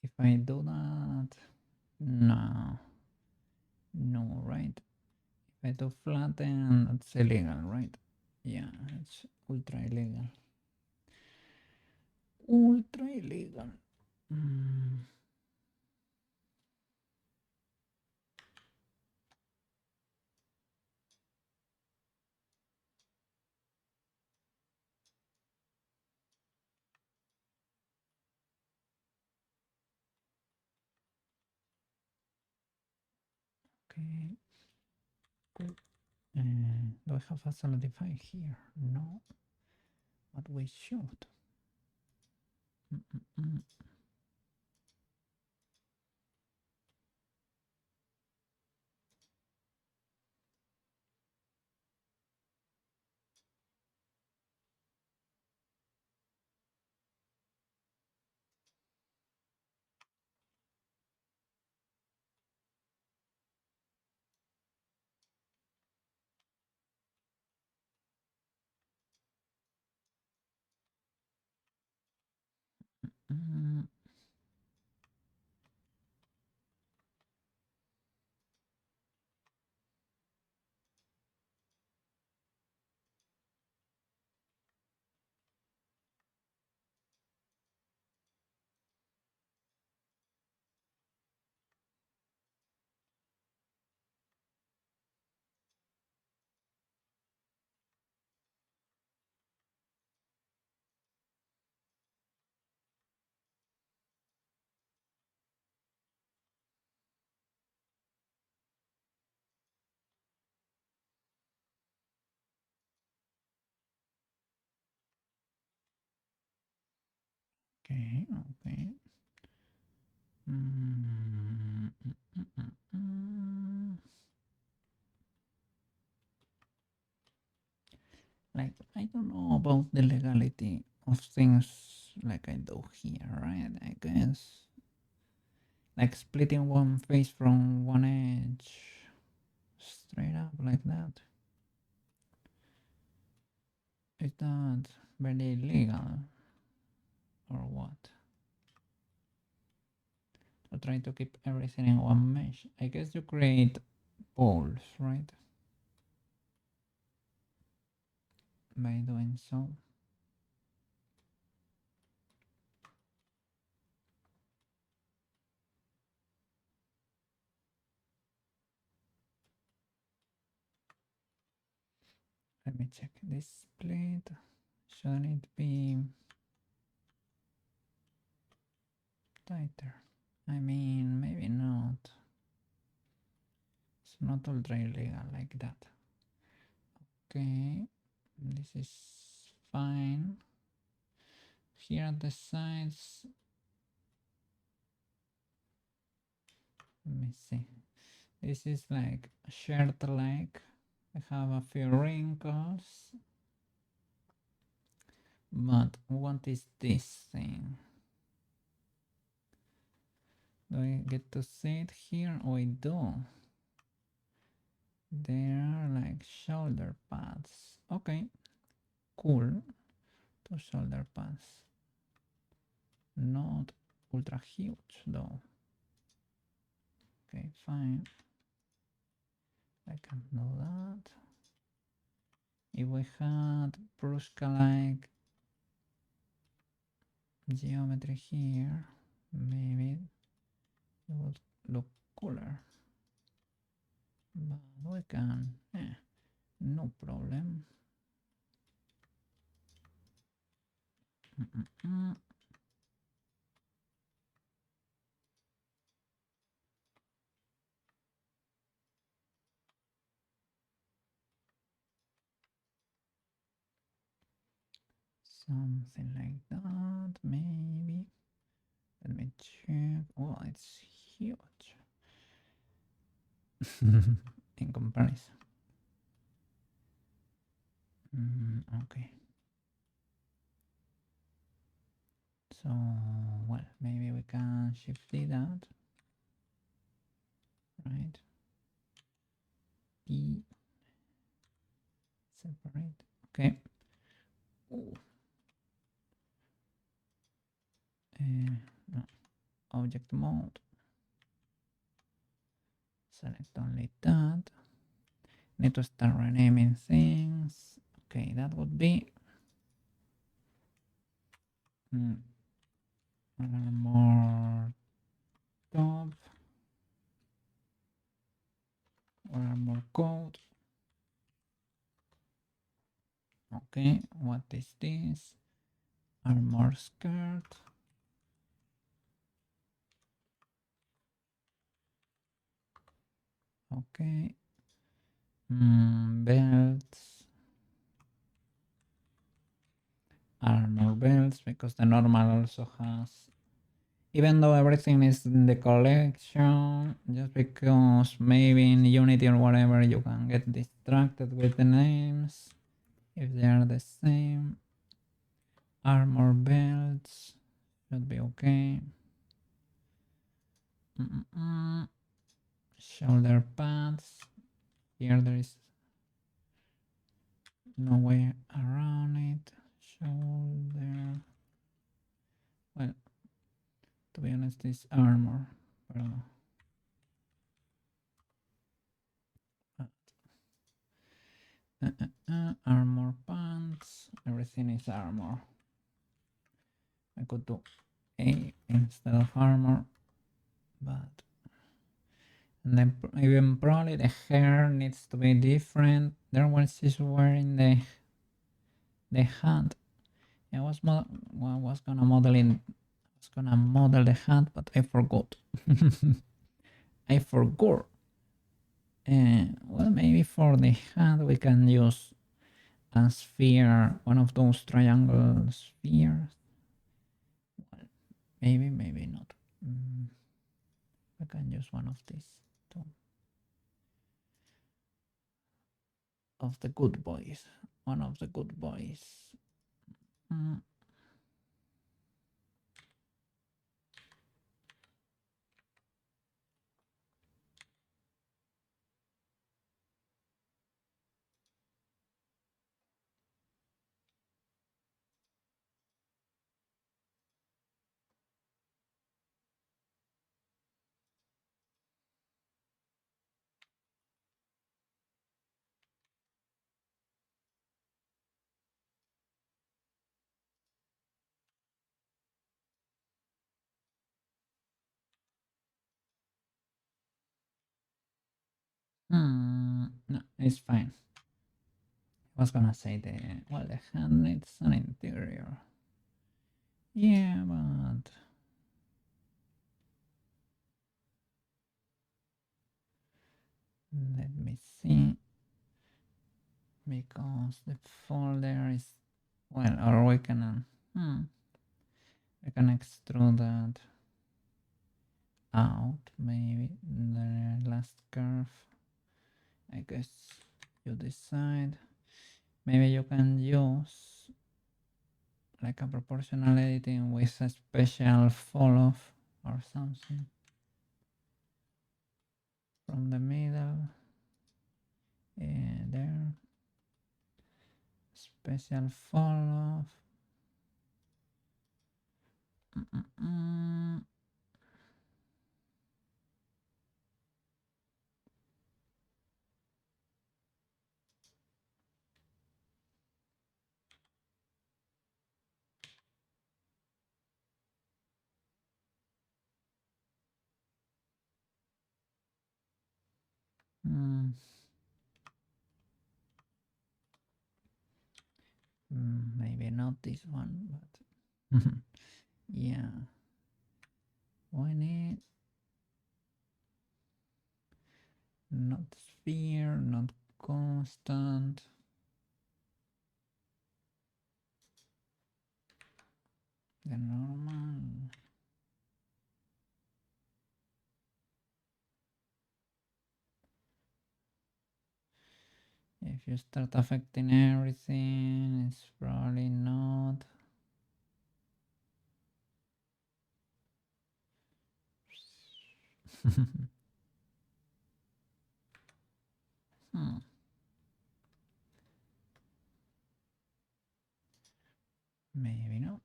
[SPEAKER 1] If I do that, no, right? If I do flatten, that's illegal, right? Yeah, it's ultra illegal. Ultra illegal. Okay. Good. Do I have a solidify here? No. But we should. Okay, okay. Mm, mm, mm, mm, mm. Like, I don't know about the legality of things like I do here, right? I guess like splitting one face from one edge straight up like that. Is that very legal or what? So try to keep everything in one mesh. I guess you create poles, right? By doing so. Let me check this split. Shouldn't it be tighter? I mean, maybe not. It's not ultra illegal like that. Okay, this is fine. Here at the sides, let me see. This is like a shirt like. I have a few wrinkles. But what is this thing? Do I get to see it here? Oh, I do. There are like shoulder pads. Okay, cool. Two shoulder pads. Not ultra huge though. Okay, fine. I can do that. If we had Pruska-like geometry here, maybe it would look cooler. But we can, no problem. Something like that, maybe. Let me check. Oh, it's huge in comparison. Okay. So, well, maybe we can shift that, right? P separate. Okay. Ooh. No. Object mode. Select only that. Need to start renaming things. Okay, that would be more top or more code. Okay, what is this? Armor skirt. Okay. Belts. Armor belts, because the normal also has, even though everything is in the collection, just because maybe in Unity or whatever you can get distracted with the names if they are the same. Armor belts should be okay. Shoulder pads. Here there is no way around it. Shoulder. Well, to be honest, it's armor. Pardon. Armor pants. Everything is armor. I could do A instead of armor, but and then even probably the hair needs to be different. There when she's wearing the hat. I was gonna model the hat, but I forgot. I forgot. Well, maybe for the hat we can use a sphere, one of those triangle spheres. Maybe, maybe not. I can use one of these two. Of the good boys. One of the good boys. Mm. No, it's fine. I was gonna say the hand needs an interior. Yeah, but let me see. Because the folder is well, or we can we can extrude that out maybe the last curve. I guess you decide. Maybe you can use like a proportional editing with a special fall off or something from the middle. There, special fall off. Maybe not this one, but yeah. We need not sphere, not constant. The normal. If you start affecting everything, it's probably not. Maybe not.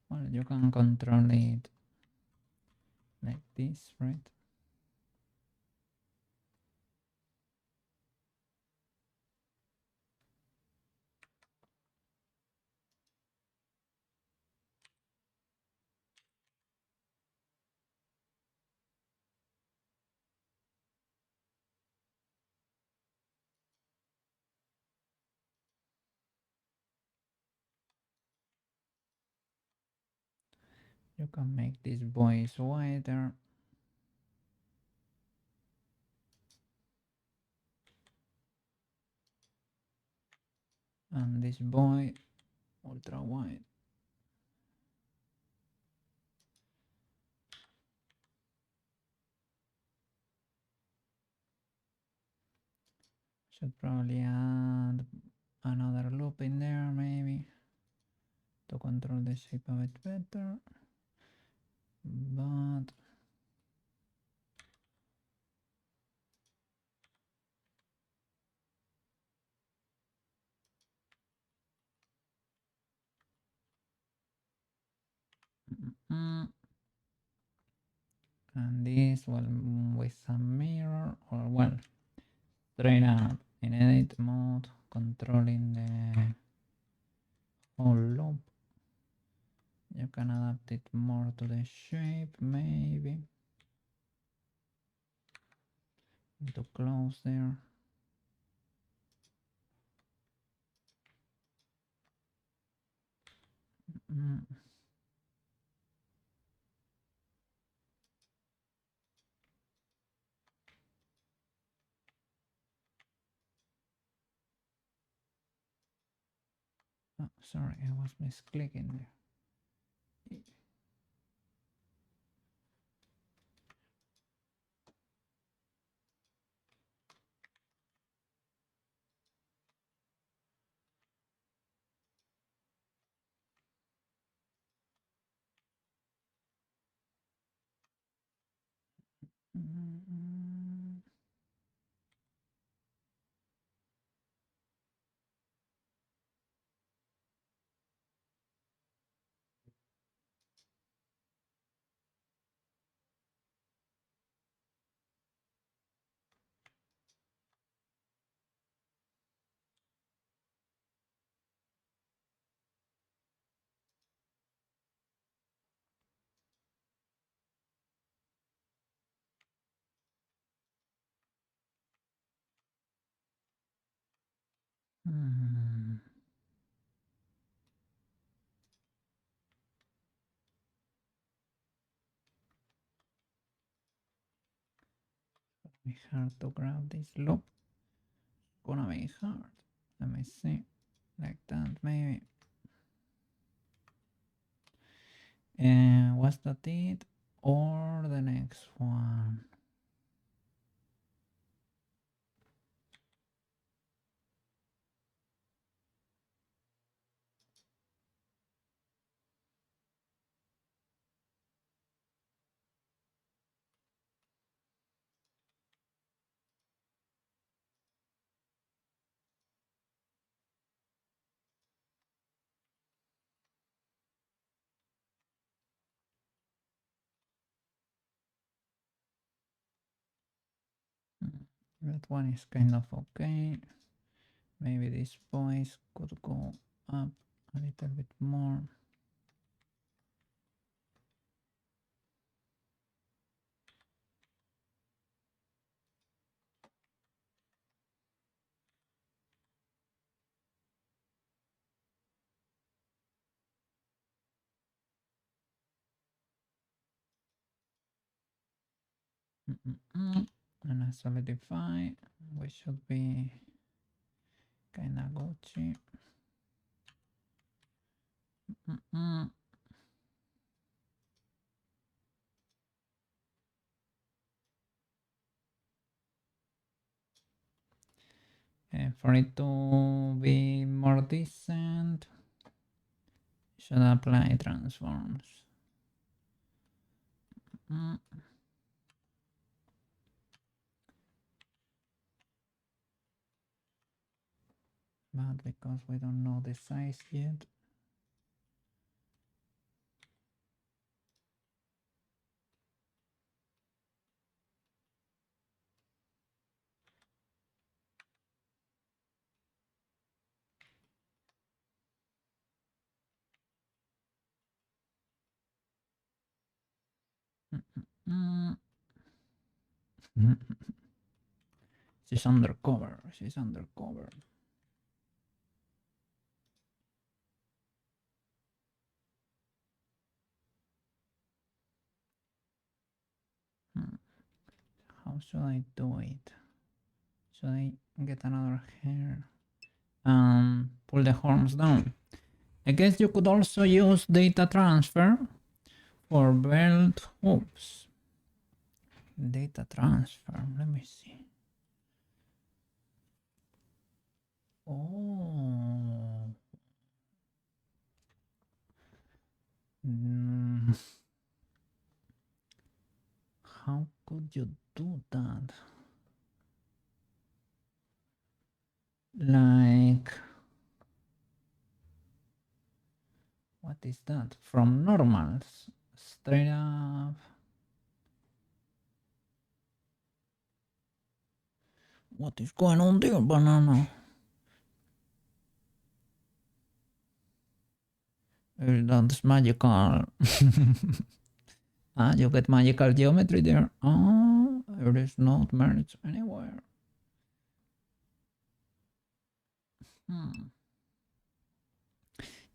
[SPEAKER 1] Well, you can control it like this, right? You can make this voice wider. And this boy ultra wide. Should probably add another loop in there maybe to control the shape a bit better. But and this well with a mirror or well straight up in edit mode controlling the whole loop. You can adapt it more to the shape maybe. To close there. Oh, sorry, I was misclicking there. Be hard to grab this loop. Gonna be hard. Let me see. Like that, maybe. And was that it? Or the next one? That one is kind of okay. Maybe this voice could go up a little bit more. And a solidify, we should be kind of Gucci. And for it to be more decent, should apply transforms. But because we don't know the size yet, she's undercover. She's undercover. How should I do it? Should I get another hair? Pull the horns down. I guess you could also use data transfer for belt hoops. Data transfer. Let me see. Oh. How could you do that? Like, what is that? From normals, straight up. What is going on there, banana? That's magical. You get magical geometry there. Oh, it is not merged anywhere.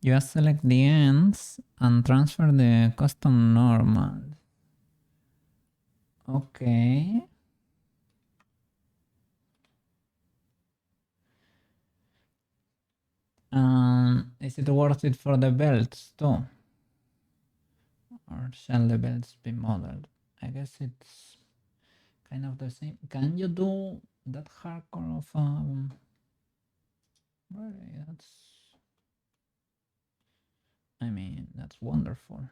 [SPEAKER 1] You just select the ends and transfer the custom normals. Okay. Is it worth it for the belts too? Or shall the belts be modeled? I guess it's kind of the same. Can you do that hardcore of really, that's, I mean, that's wonderful.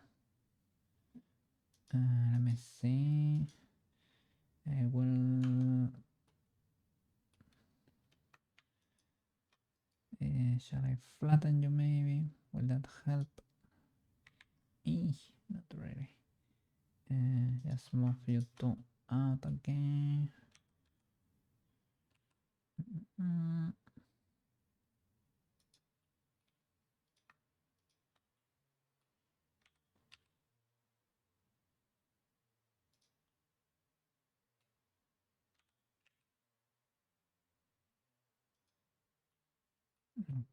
[SPEAKER 1] Let me see. I will. Shall I flatten you maybe? Will that help? Not really. Just move you to out again.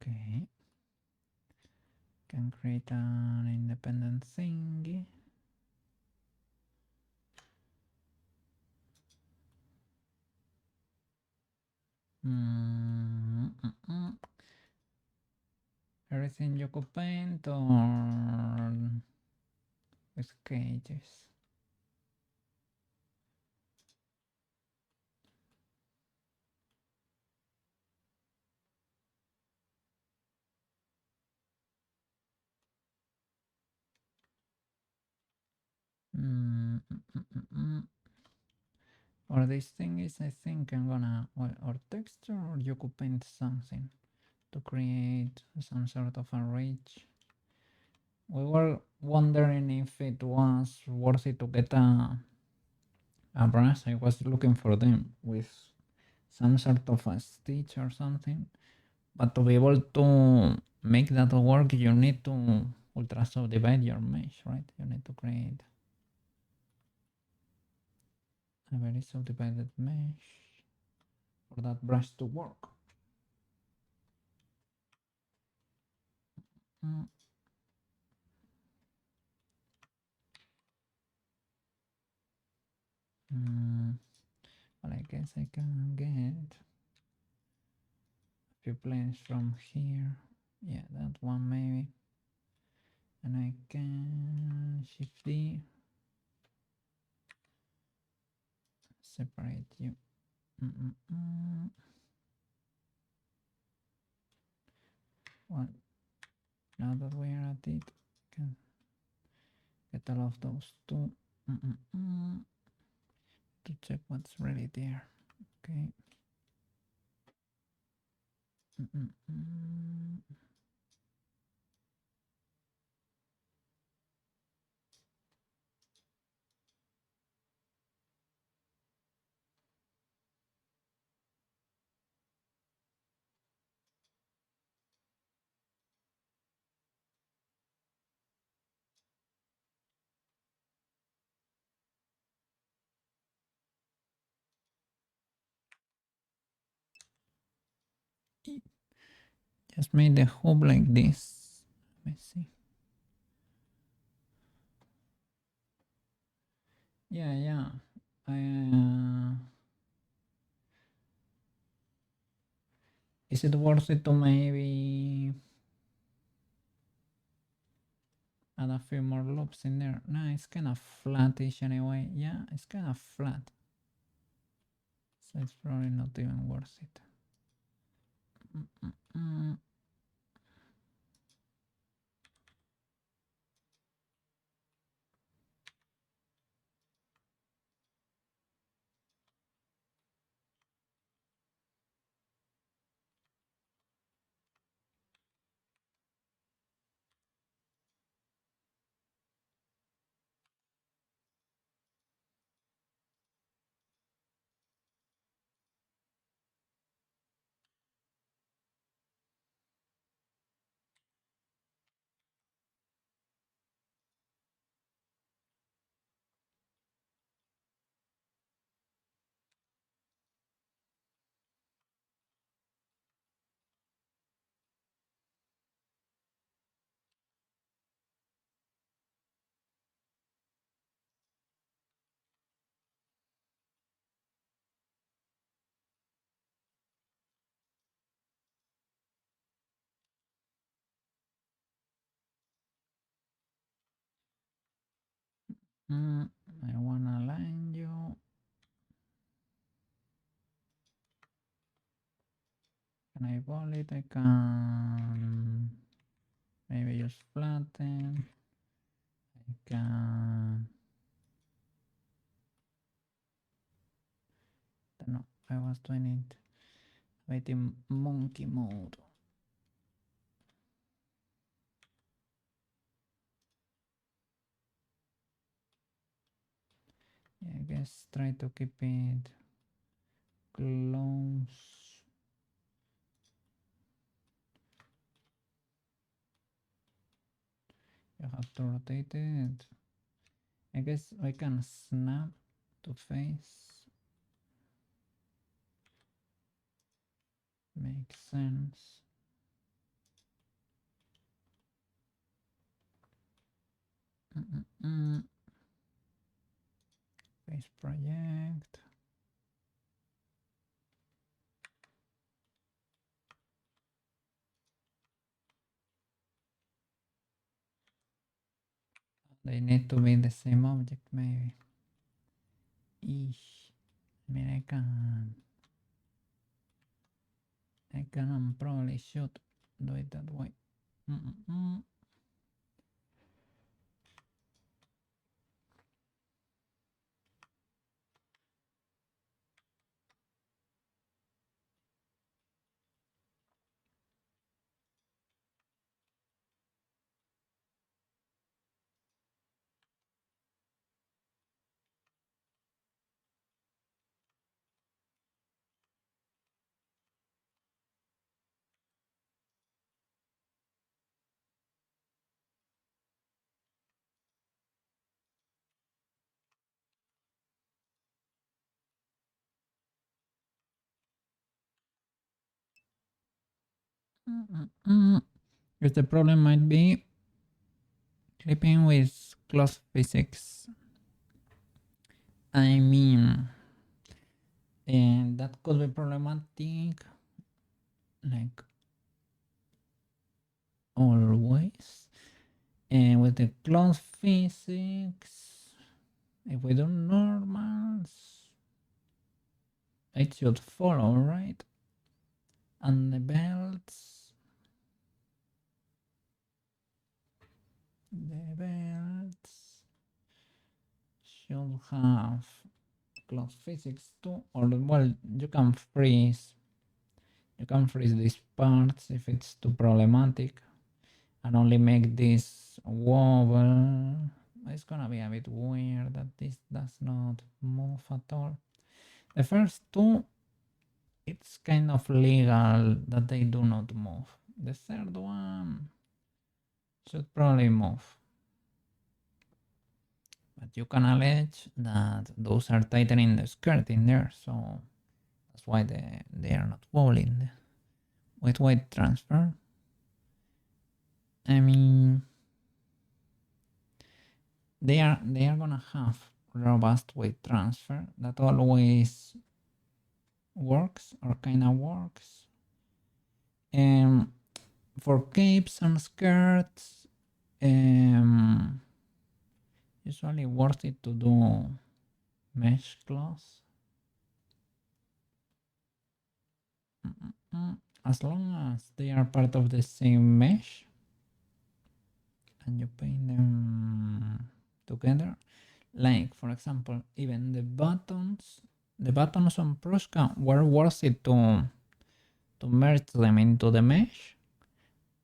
[SPEAKER 1] Okay. Can create an independent thingy. Everything you could paint or with cages. Or this thing is, I think I'm gonna, well, or texture, or you could paint something to create some sort of a ridge. We were wondering if it was worth it to get a brush. I was looking for them with some sort of a stitch or something, but to be able to make that work, you need to ultra subdivide your mesh, right? You need to create a very subdivided mesh for that brush to work. Well, I guess I can get a few planes from here. Yeah, that one maybe. And I can shift D, separate you. Well, now that we are at it, can get all of those two to check what's really there. Okay. Just made the hub like this. Let me see. Yeah. Is it worth it to maybe add a few more loops in there? No, it's kind of flattish anyway. Yeah, it's kind of flat. So it's probably not even worth it. I wanna align you. Can I ball it? I can maybe just flatten. I can. Don't know. I was doing it with in monkey mode. Yeah, I guess try to keep it close. You have to rotate it. I guess I can snap to face. Makes sense. Face project. They need to be the same object, maybe. Eesh. I mean, I can probably should do it that way. Because the problem might be clipping with cloth physics. I mean, and that could be problematic, like always. And with the cloth physics, if we do normals, it should follow, right? And the belts, should have cloth physics too, or well, you can freeze these parts if it's too problematic and only make this wobble. It's gonna be a bit weird that this does not move at all. The first two, it's kind of legal that they do not move. The third one should probably move. But you can allege that those are tightening the skirt in there, so that's why they are not wobbling. With weight transfer, I mean, they are gonna have robust weight transfer that always works or kind of works. For capes and skirts, usually worth it to do mesh cloth. As long as they are part of the same mesh and you paint them together. Like, for example, even the buttons on Prushka were worth it to merge them into the mesh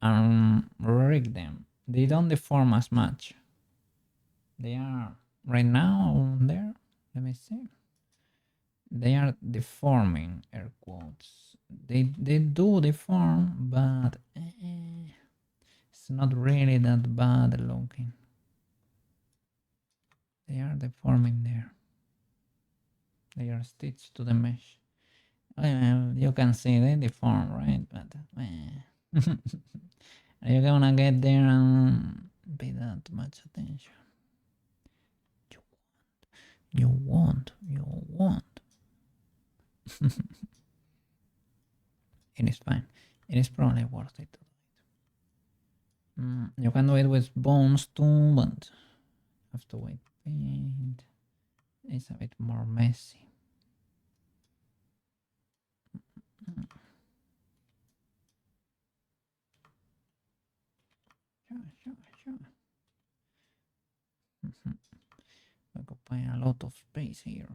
[SPEAKER 1] and rig them. They don't deform as much. They are right now there. Let me see. They are deforming, air quotes. They do deform, but it's not really that bad looking. They are deforming there. They are stitched to the mesh. Well, you can see they deform, right? But are you gonna get there and pay that much attention? You won't. It is fine. It is probably worth it to do it. You can do it with bones too, but have to wait feed is a bit more messy. Sure. Occupying a lot of space here.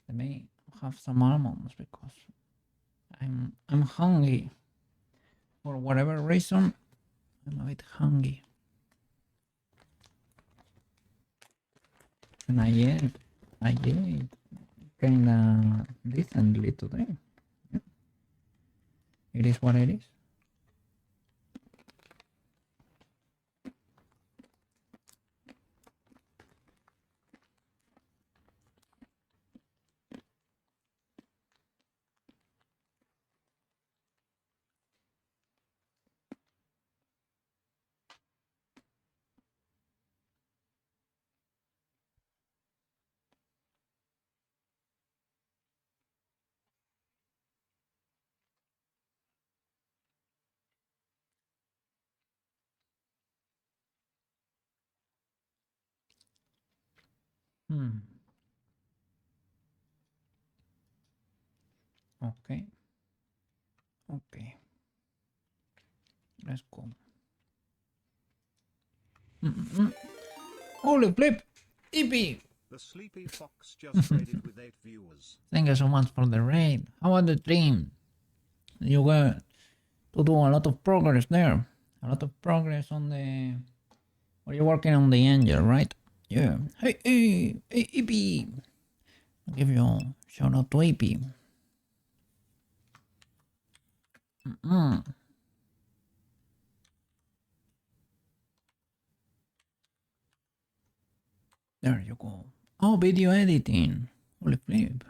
[SPEAKER 1] Let me have some almonds because I'm hungry. For whatever reason, I'm a bit hungry. And I ate kinda decently today. Yeah. It is what it is. Okay. Let's go. Holy flip! EP!
[SPEAKER 2] The Sleepy Fox just raided with 8 viewers.
[SPEAKER 1] Thank you so much for the raid. How about the dream? You got to do a lot of progress there. A lot of progress on the... Are you working on the angel, right? Yeah. Hey, EP! I'll give you a shout out to EP. There you go. Oh, video editing. Holy flip.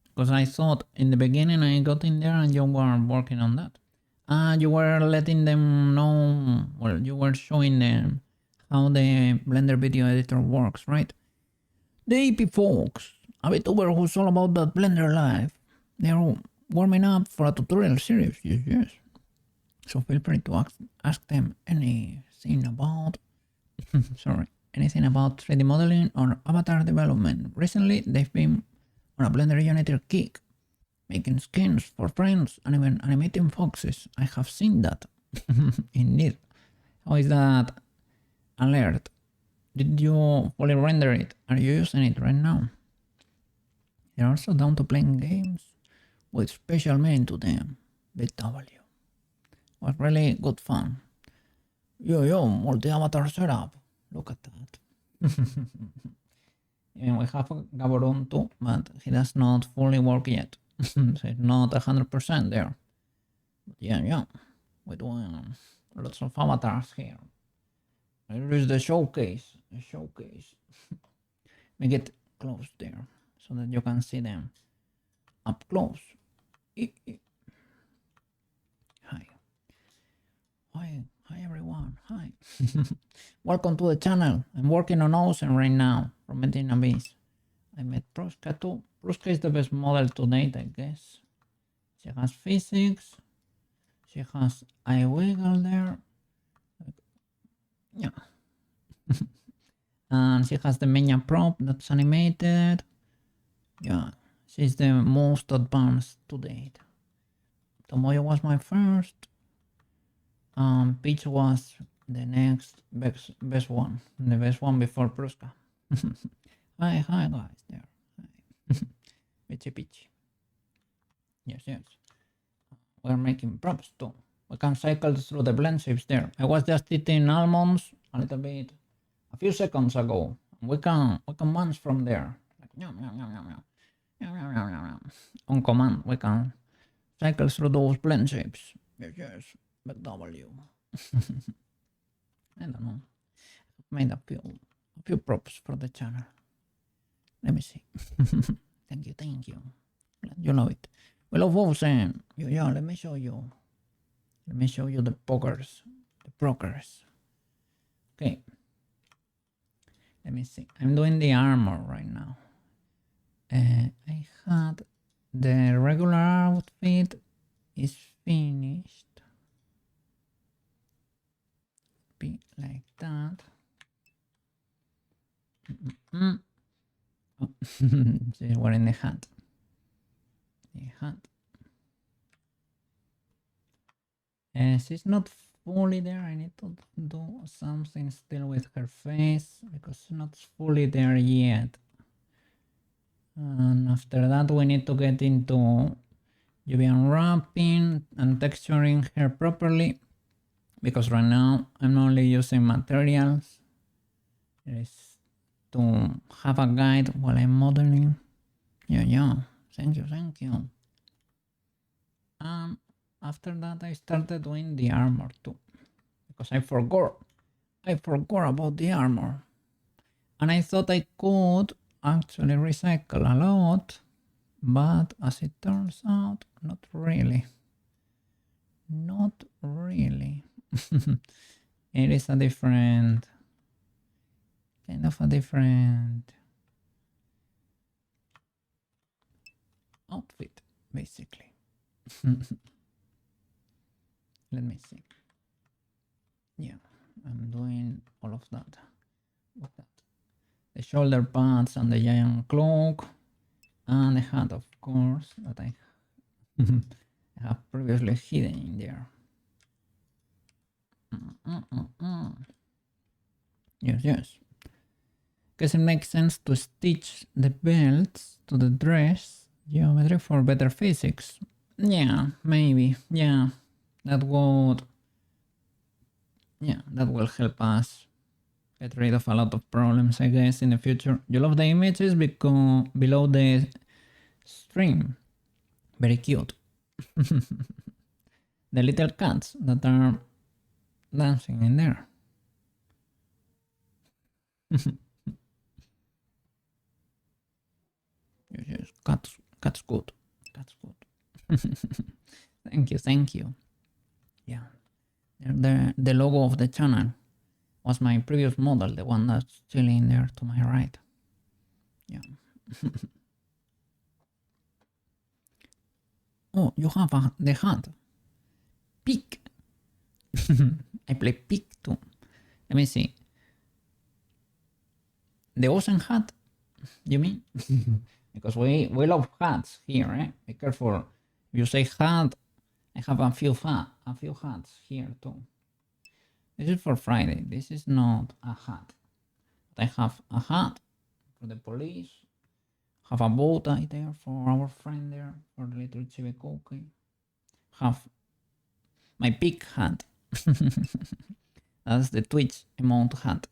[SPEAKER 1] Because I thought in the beginning I got in there and you were working on that. You were letting them know, well, you were showing them how the Blender video editor works, right? The AP folks, a VTuber who's all about that Blender life. They're warming up for a tutorial series, yes. So feel free to ask them anything about, anything about 3D modeling or avatar development. Recently, they've been on a Blender Unity kick, making skins for friends and even animating foxes. I have seen that. Indeed. How is that alert? Did you fully render it? Are you using it right now? They're also down to playing games with special meaning to them. BW. Was really good fun. Yo, multi-avatar setup. Look at that. And we have Gaborone too, but he does not fully work yet. So it's not 100% there. But yeah. We're doing lots of avatars here. Here is the showcase. We get close there so that you can see them up close. Hi everyone. Hi. Welcome to the channel. I'm working on Ozen right now from Medina Abyss. I met Pruska too. Pruska is the best model to date, I guess. She has physics. She has eye wiggle there. Yeah. And she has the Menya prop that's animated. Yeah. She's the most advanced to date. Tomoyo was my first. Peach was the next best one. The best one before Pruska. Hi guys there. Hi. Peachy. Yes. We're making props too. We can cycle through the blend shapes there. I was just eating almonds a little bit a few seconds ago. We can munch from there. Like, yum. On command, we can cycle through those blend shapes. Yes. But W. I don't know. I've made a few props for the channel. Let me see. Thank you. You know it. We love Ozen. Yeah, let me show you. The progress. Okay. Let me see. I'm doing the armor right now. I had the regular outfit is finished. Be like that. She's wearing the hat. The hat. She's not fully there. I need to do something still with her face because she's not fully there yet. And after that, we need to get into UV unwrapping and texturing her properly because right now I'm only using materials. It is to have a guide while I'm modeling. Yeah. Thank you. After that, I started doing the armor too because I forgot about the armor, and I thought I could actually recycle a lot, but as it turns out, not really. It is a different kind of a different outfit, basically. Let me see. Yeah, I'm doing all of that with that. The shoulder pads and the giant cloak and the hat, of course, that I have previously hidden in there. Yes. Because it makes sense to stitch the belts to the dress geometry for better physics. Yeah, maybe. Yeah, that will help us get rid of a lot of problems, I guess, in the future. You love the images because below the stream. Very cute. The little cats that are dancing in there. Yes, cats good. Thank you. Yeah, the logo of the channel was my previous model, the one that's chilling there to my right. Yeah. Oh, you have the hat. Pick. I play pick too. Let me see. The Ozen hat, you mean? Because we love hats here, eh? Be careful. If you say hat, I have a few hats here too. This is for Friday. This is not a hat. But I have a hat for the police. Have a bow tie there for our friend there, for the little chibi cookie. Have my big hat. That's the Twitch emote hat.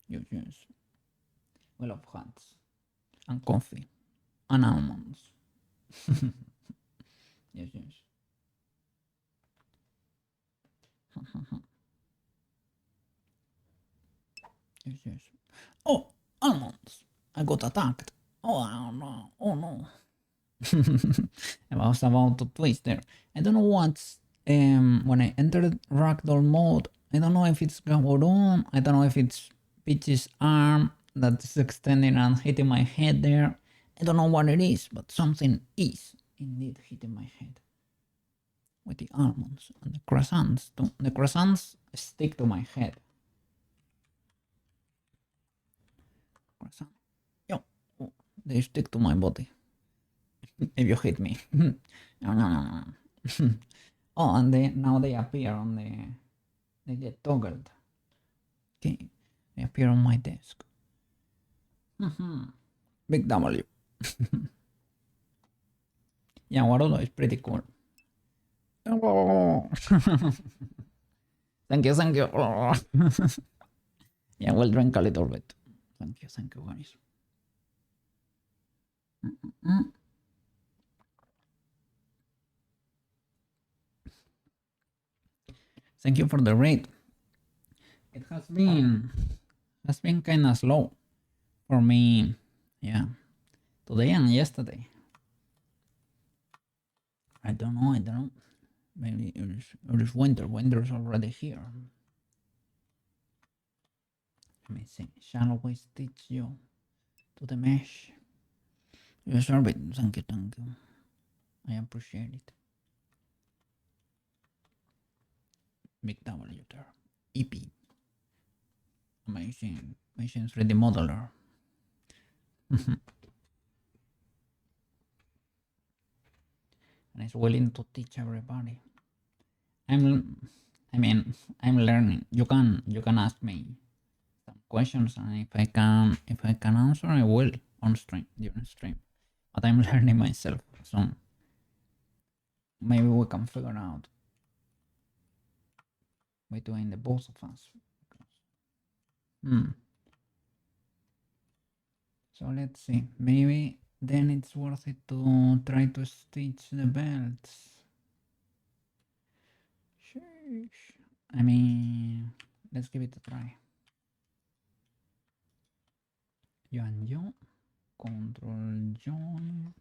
[SPEAKER 1] Yes. We love hats. And coffee. And almonds. Yes. Yes. Oh, almonds. I got attacked. Oh no. I was about to twist there. I don't know what's when I entered ragdoll mode. I don't know if it's Gaboron. I don't know if it's Peach's arm that's extending and hitting my head there. I don't know what it is, but something is indeed hitting my head. With the almonds and the croissants too. The croissants stick to my head. Croissant. Yo, they stick to my body. If you hit me. No. Oh, and now they appear on they get toggled. Okay, they appear on my desk. Big W. Yeah, Warudo is pretty cool. Thank you. Yeah, we'll drink a little bit. Thank you, guys. Thank you for the raid. It has been kind of slow for me. Yeah, today and yesterday. I don't know. Maybe it is winter. Winter's already here. Let me see. Shall we stitch you to the mesh? Yes, Orbit. Thank you. I appreciate it. Big W there. EP. Amazing 3D modeler. and is willing to teach everybody. I'm learning. You can ask me some questions, and if I can answer, I will on stream during stream. But I'm learning myself, so maybe we can figure out between the both of us. So let's see. Maybe then it's worth it to try to stitch the belts. Sheesh. I mean, let's give it a try. Yo, control join.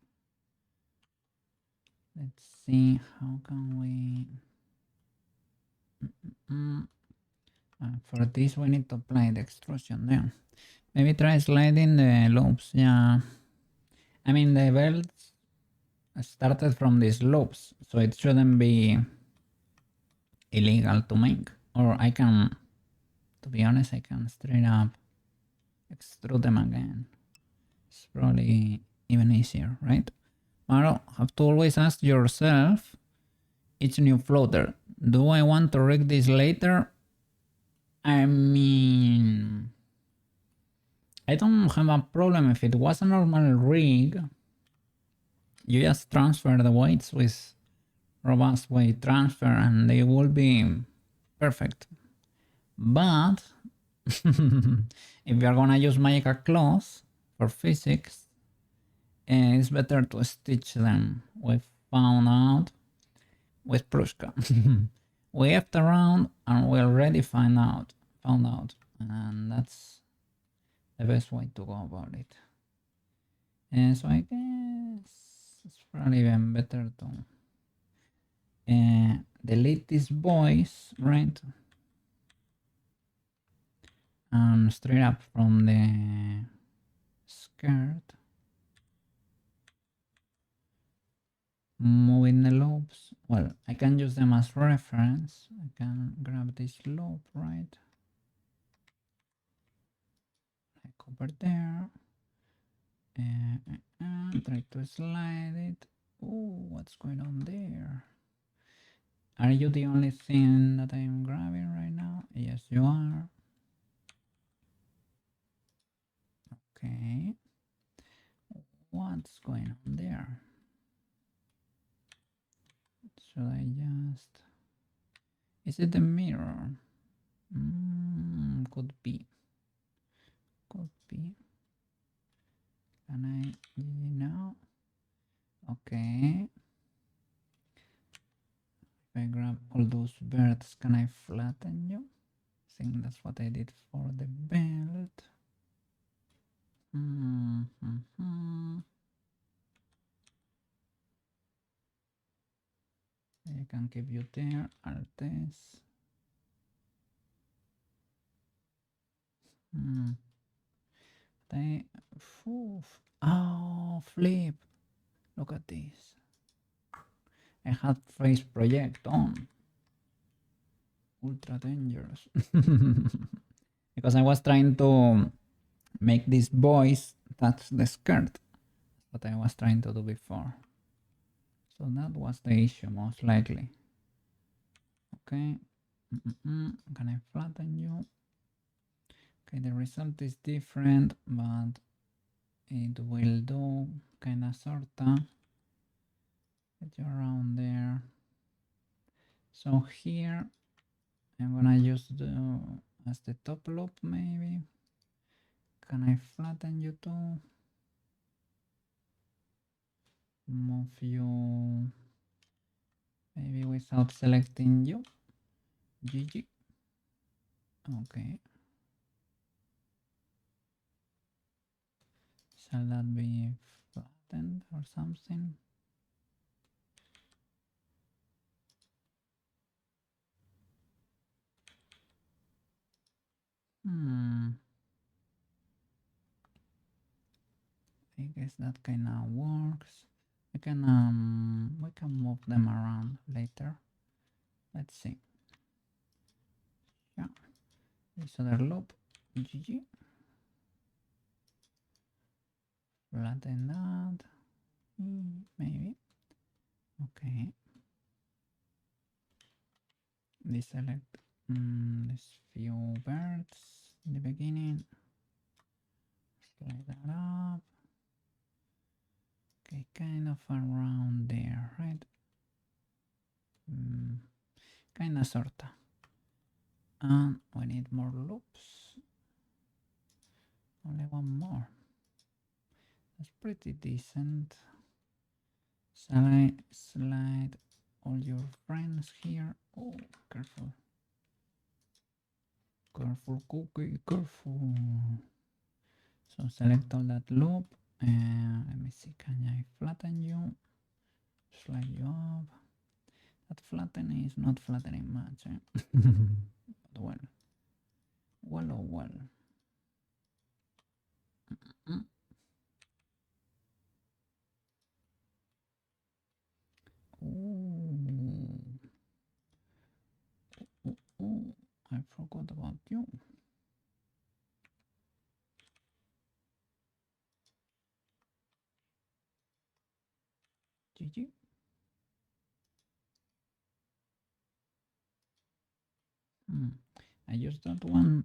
[SPEAKER 1] Let's see how can we. For this we need to apply the extrusion then. Maybe try sliding the loops. Yeah, I mean the belts started from these loops, so it shouldn't be illegal to make. Or I can, to be honest, I can straight up extrude them again. It's probably even easier, right? But have to always ask yourself each new floater, do I want to rig this later? I mean, I don't have a problem if it was a normal rig. You just transfer the weights with robust weight transfer and they will be perfect. But if you're gonna use magical claws for physics, it's better to stitch them. We found out with Prushka. We left around and we already found out, and that's the best way to go about it. And so I guess it's probably even better to delete this voice, right? And straight up from the skirt, moving the loops. Well, I can use them as reference. I can grab this loop, right? Like over there. Try to slide it. Oh, what's going on there? Are you the only thing that I'm grabbing right now? Yes, you are. Okay. What's going on there? Should I just... Is it the mirror? Could be. Could be. Can I... No. Okay. If I grab all those birds, can I flatten you? I think that's what I did for the belt. I can keep you there, Altes. Oh, flip. Look at this. I had face project on. Ultra dangerous. Because I was trying to make this voice touch the skirt. What I was trying to do before. So that was the issue, most likely. Okay. Can I flatten you? Okay, the result is different, but it will do kinda sorta. Get you around there. So here I'm gonna use the as the top loop maybe. Can I flatten you too? Move you maybe without selecting you. GG. Okay. Shall that be flattened or something? I guess that kind of works. We can move them around later. Let's see. Yeah, this other loop. GG. Flatten that. Maybe. Okay. Deselect this few birds in the beginning. Slide that up. Okay, kind of around there, right? Kinda sorta. And we need more loops. Only one more. That's pretty decent. Slide all your friends here. Oh, careful. Careful, cookie, careful. So select all that loop. And let me see, can I flatten you? Slide you up. That flatten is not flattening much, eh? But well. Well, oh well. Mm. Ooh. Ooh, I forgot about you. GG. I used that one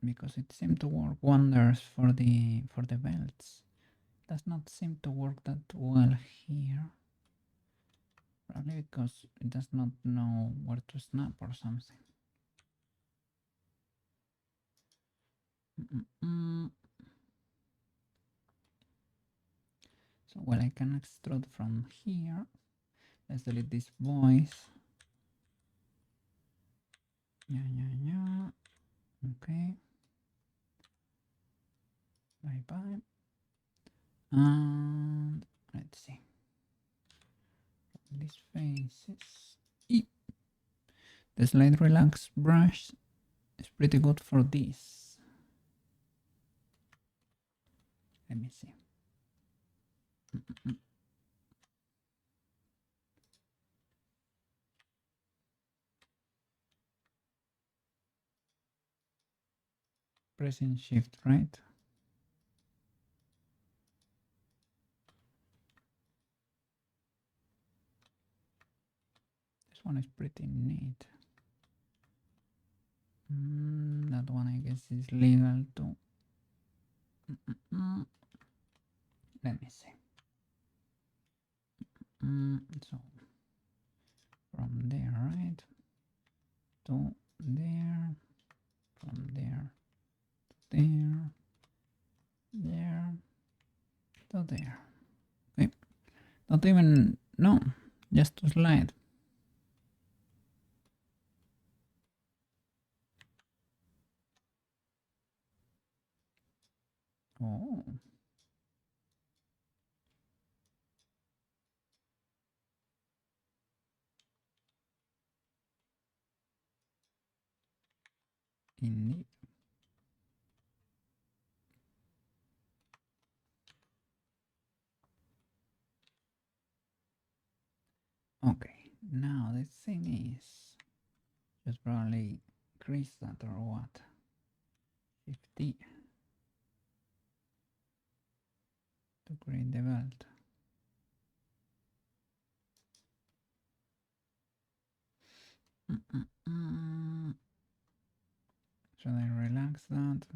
[SPEAKER 1] because it seemed to work wonders for the belts. Does not seem to work that well here. Probably because it does not know where to snap or something. So well, I can extrude from here. Let's delete this voice. Yeah. Okay. Bye bye. And let's see. These faces. The slide relax brush is pretty good for this. Let me see. Pressing shift, right? This one is pretty neat. That one I guess is legal too. Let me see. So from there, right, to there, from there to there to there. Okay, not even, no, just to slide. Oh, indeed. Okay, now the thing is just probably increase that or what? 50 to create the belt. Should I relax that?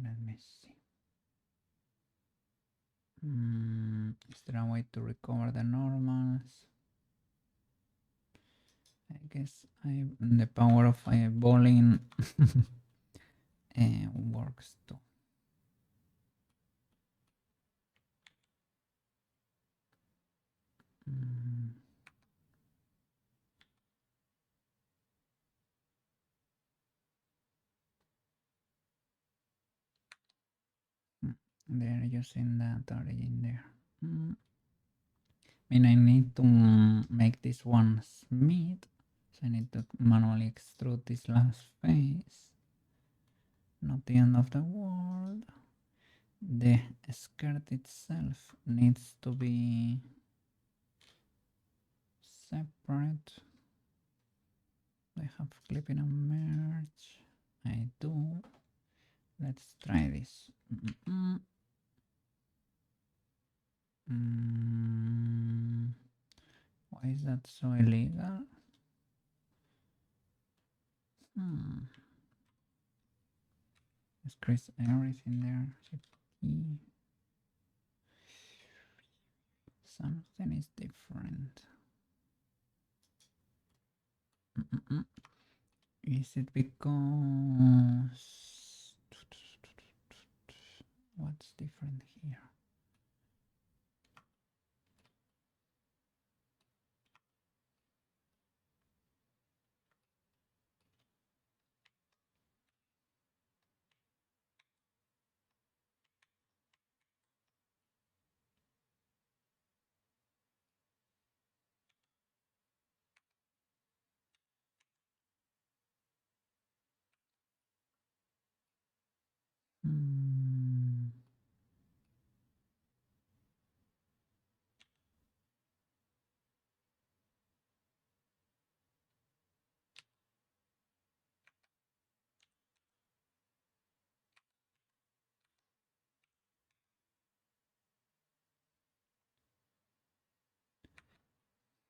[SPEAKER 1] Let me see. Is there a way to recover the normals? I guess the power of eyeballing works too. They're using that origin there. I mean, I need to make this one smooth, so I need to manually extrude this last face. Not the end of the world. The skirt itself needs to be separate. I have clipping and merge. I do. Let's try this. Why is that so illegal? Let's crease everything there. Something is different. Is it because what's different here?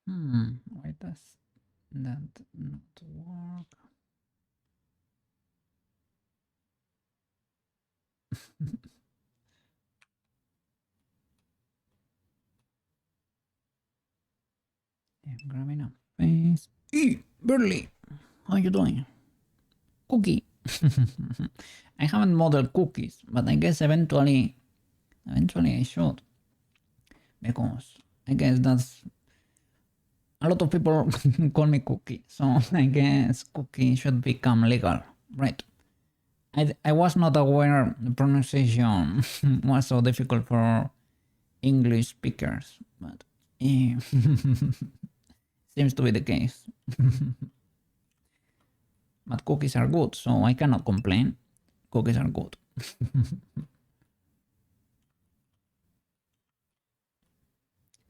[SPEAKER 1] Why does that not work? Yeah, grabbing a face. Burley, how you doing? Cookie. I haven't modeled cookies, but I guess eventually I should, because I guess that's a lot of people call me Cookie, so I guess Cookie should become legal, right? I was not aware the pronunciation was so difficult for English speakers, but seems to be the case. But cookies are good, so I cannot complain. Cookies are good.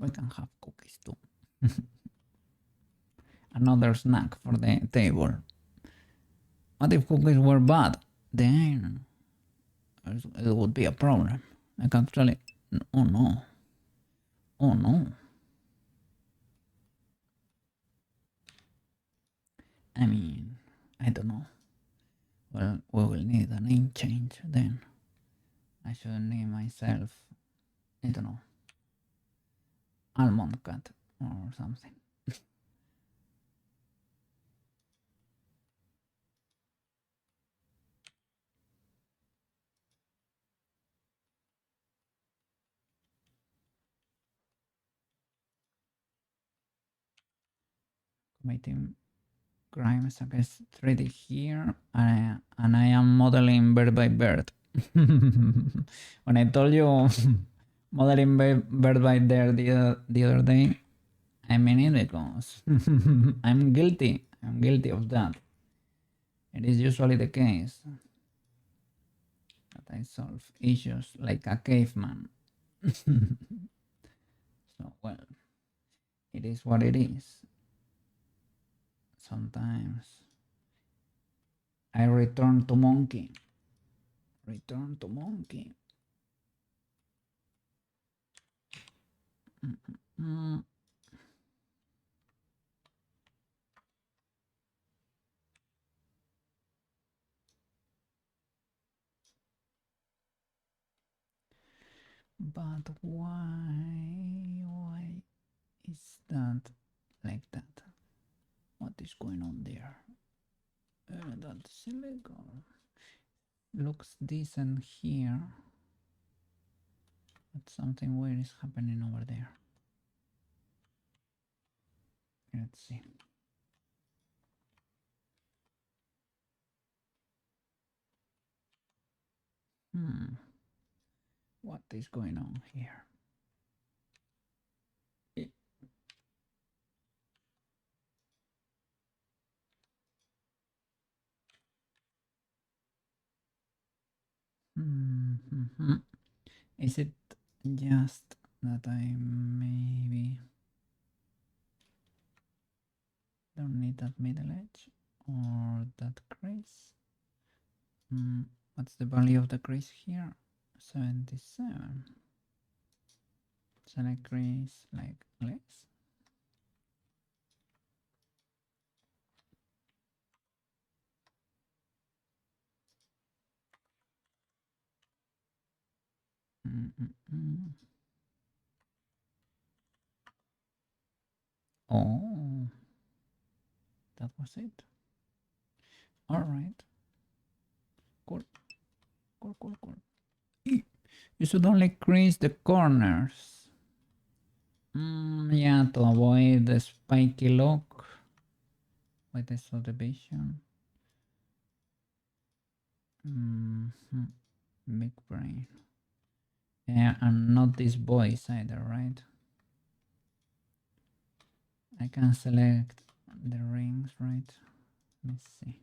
[SPEAKER 1] We can have cookies too. Another snack for the table. What if cookies were bad? Then it would be a problem. Like actually, oh no. Oh no. I mean, I don't know. Well, we will need a name change then. I should name myself, I don't know, Almond Cat or something. Committing crimes against 3D here, and I am modeling bird by bird. When I told you modeling bird by bird the other day, I mean it because I'm guilty. I'm guilty of that. It is usually the case that I solve issues like a caveman. So, well, it is what it is. Sometimes I return to monkey. Return to monkey. But why is that like that? What is going on there? That's illegal. Looks decent here, but something weird is happening over there. Let's see. What is going on here? Is it just that I maybe don't need that middle edge? or that grease. What's the value of the grease here? 77. Select grease like this. Oh, that was it. All right. Cool. Cool, cool, cool. You should only crease the corners. Yeah, to avoid the spiky look with the subdivision. Big brain. Yeah, and not this voice either, right? I can select the rings, right? Let me see.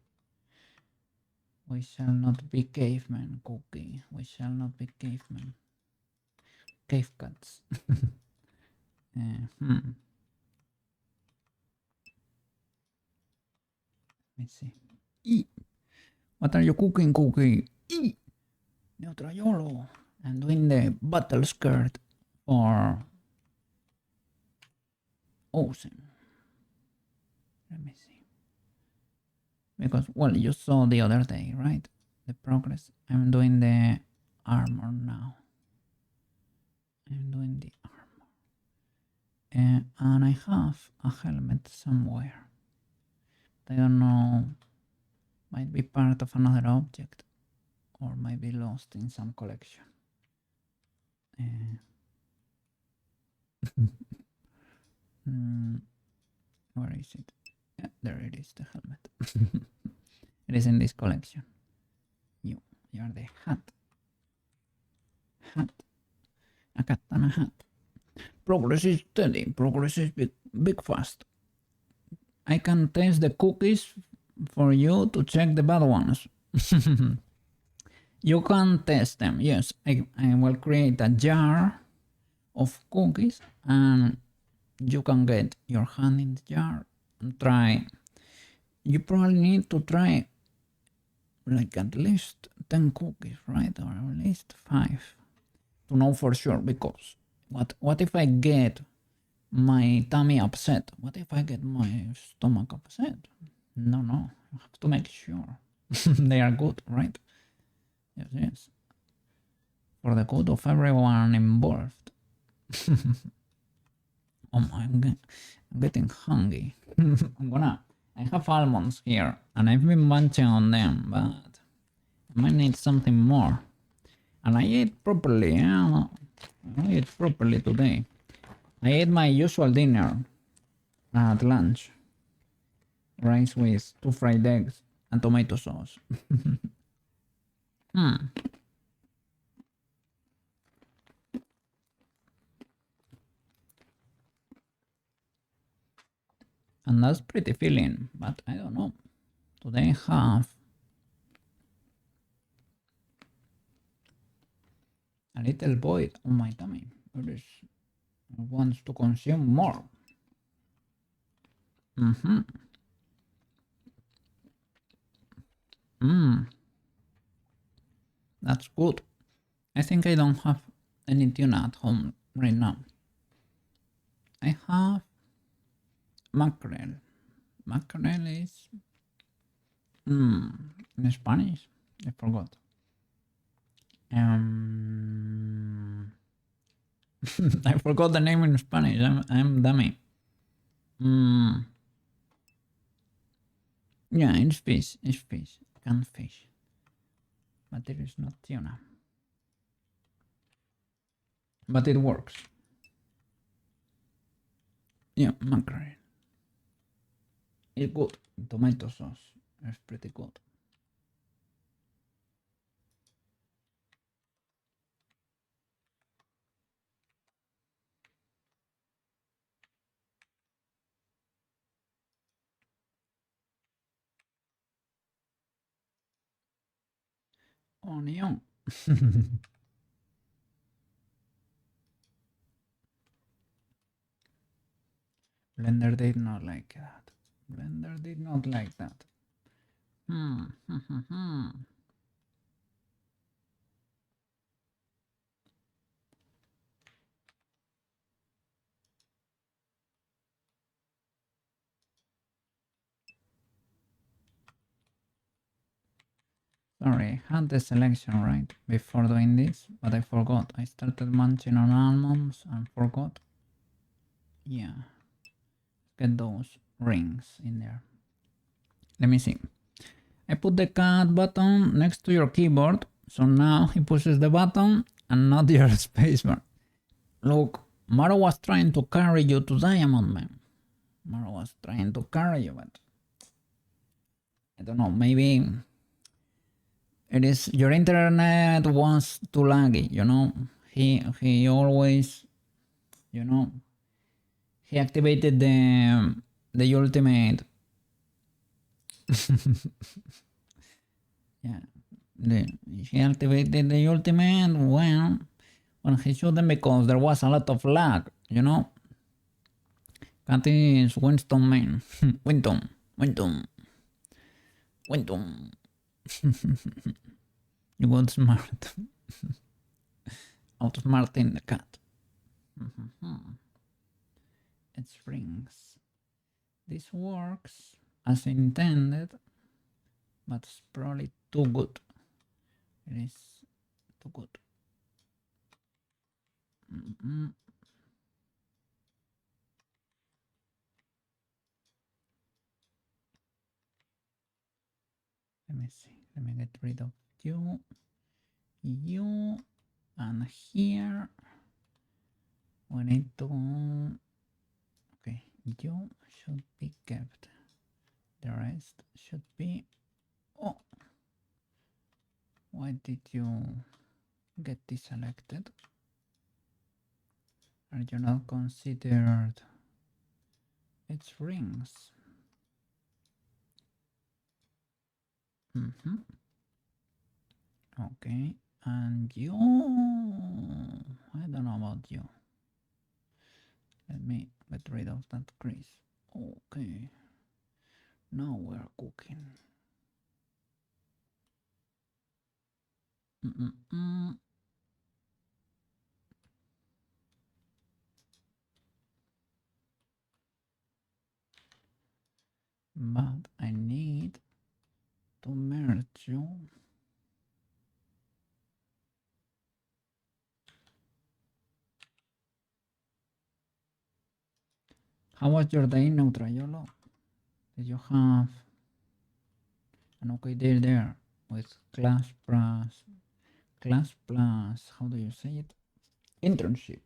[SPEAKER 1] We shall not be cavemen, Cookie. We shall not be cavemen. Cave cats. Let me see. What are you cooking, Cookie? Neutra YOLO. I'm doing the battle skirt for Ozen. Let me see. Because, well, you saw the other day, right? The progress. I'm doing the armor now. I'm doing the armor. And I have a helmet somewhere. I don't know. Might be part of another object. Or might be lost in some collection. Where is it? Yeah, there it is, the helmet. It is in this collection. You are the hat. A cat and a hat. Progress is steady. Progress is big fast. I can taste the cookies for you to check the bad ones. You can test them. Yes, I will create a jar of cookies and you can get your hand in the jar and try. You probably need to try like at least 10 cookies, right? Or at least 5 to know for sure, because what if I get my tummy upset? What if I get my stomach upset? No, you have to make sure they are good, right? Yes. For the good of everyone involved. Oh my god, I'm getting hungry. I have almonds here and I've been munching on them, but I might need something more. And I ate properly, yeah. I ate properly today. I ate my usual dinner at lunch. Rice with 2 fried eggs and tomato sauce. And that's pretty filling, but I don't know. Today I have a little void on my tummy. It wants to consume more. That's good. I think I don't have any tuna at home right now. I have mackerel. Mackerel is in Spanish. I forgot. I forgot the name in Spanish. I'm dummy. Yeah, it's fish. It's fish. Canned fish. But it is not tuna. But it works. Yeah, mackerel. It's good. Tomato sauce. It's pretty good. Onion. Blender did not like that. Blender did not like that. Sorry, I had the selection right before doing this, but I forgot. I started munching on almonds and forgot. Yeah, get those rings in there. Let me see. I put the cat button next to your keyboard, so now he pushes the button and not your spacebar. Look, Maro was trying to carry you to Diamond, man. Maro was trying to carry you, but I don't know, maybe it is your internet was too laggy, you know. He always, you know, he activated the ultimate. Yeah, he activated the ultimate when he shouldn't, because there was a lot of lag, you know. Cat is Winston, man. Winston. You got smart. Outsmarting the cat. It rings. This works as intended, but it's probably too good. It is too good. Let me see. Let me get rid of you, and here we need to. Okay, you should be kept. The rest should be. Oh, why did you get deselected? Are you not considered its rings? Okay, and you. I don't know about you. Let me get rid of that crease. Okay, now we're cooking. But I need to merge you. How was your day, Neutrayolo? Did you have an okay day there with class plus, how do you say it? Internship.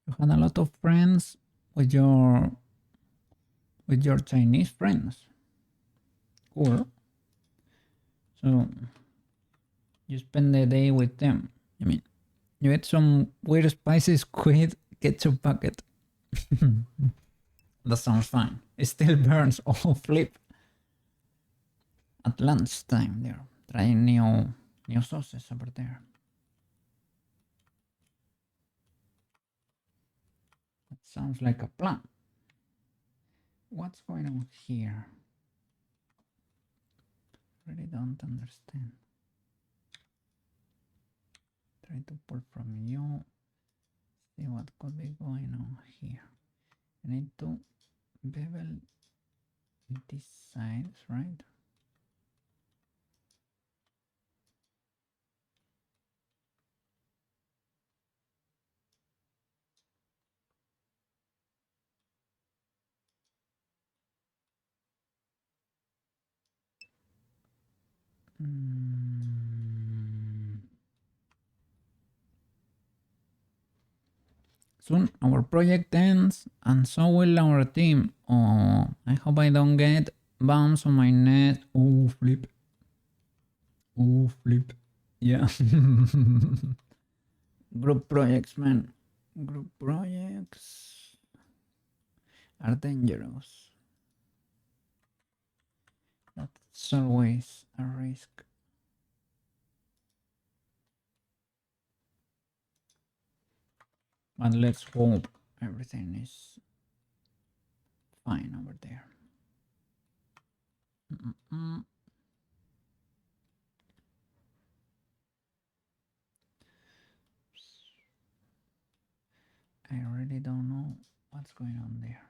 [SPEAKER 1] You had a lot of friends with your Chinese friends. Cool. So you spend the day with them. I mean, you ate some weird spicy squid ketchup packet. That sounds fine. It still burns all flip. At lunchtime there. Trying new sauces over there. That sounds like a plan. What's going on here? Really don't understand. Try to pull from you. See what could be going on here. I need to bevel these sides, right? Soon our project ends, and so will our team. Oh, I hope I don't get bounce on my net. Oh, flip. Oh, flip. Yeah. Group projects, man. Group projects are dangerous. That's always a risk. But let's hope everything is fine over there. Mm-mm. I really don't know what's going on there.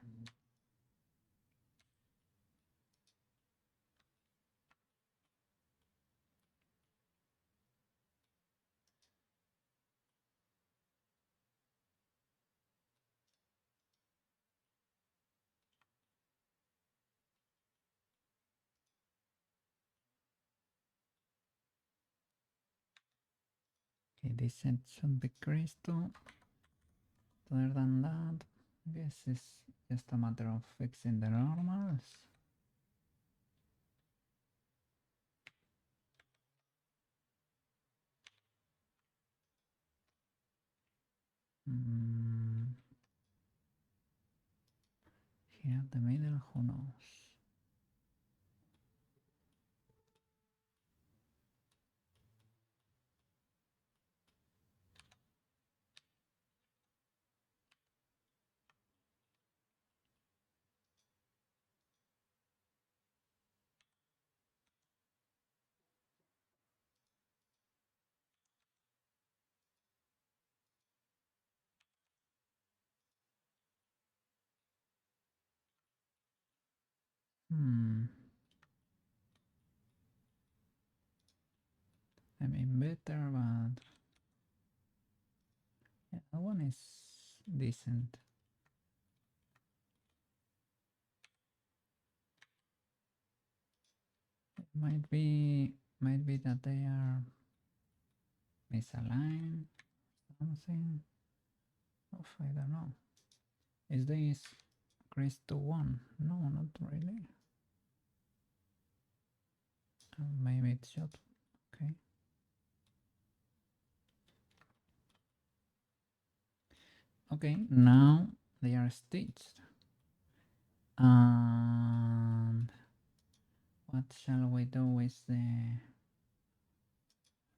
[SPEAKER 1] Okay, this set should be crystal. Other than that, I guess it's just a matter of fixing the normals. Here at the middle, who knows? I mean, better, but yeah, that one is decent. It might be that they are misaligned, something. Oh, I don't know. Is this crystal one? No, not really. Maybe it should. Okay. Okay, now they are stitched. And what shall we do with the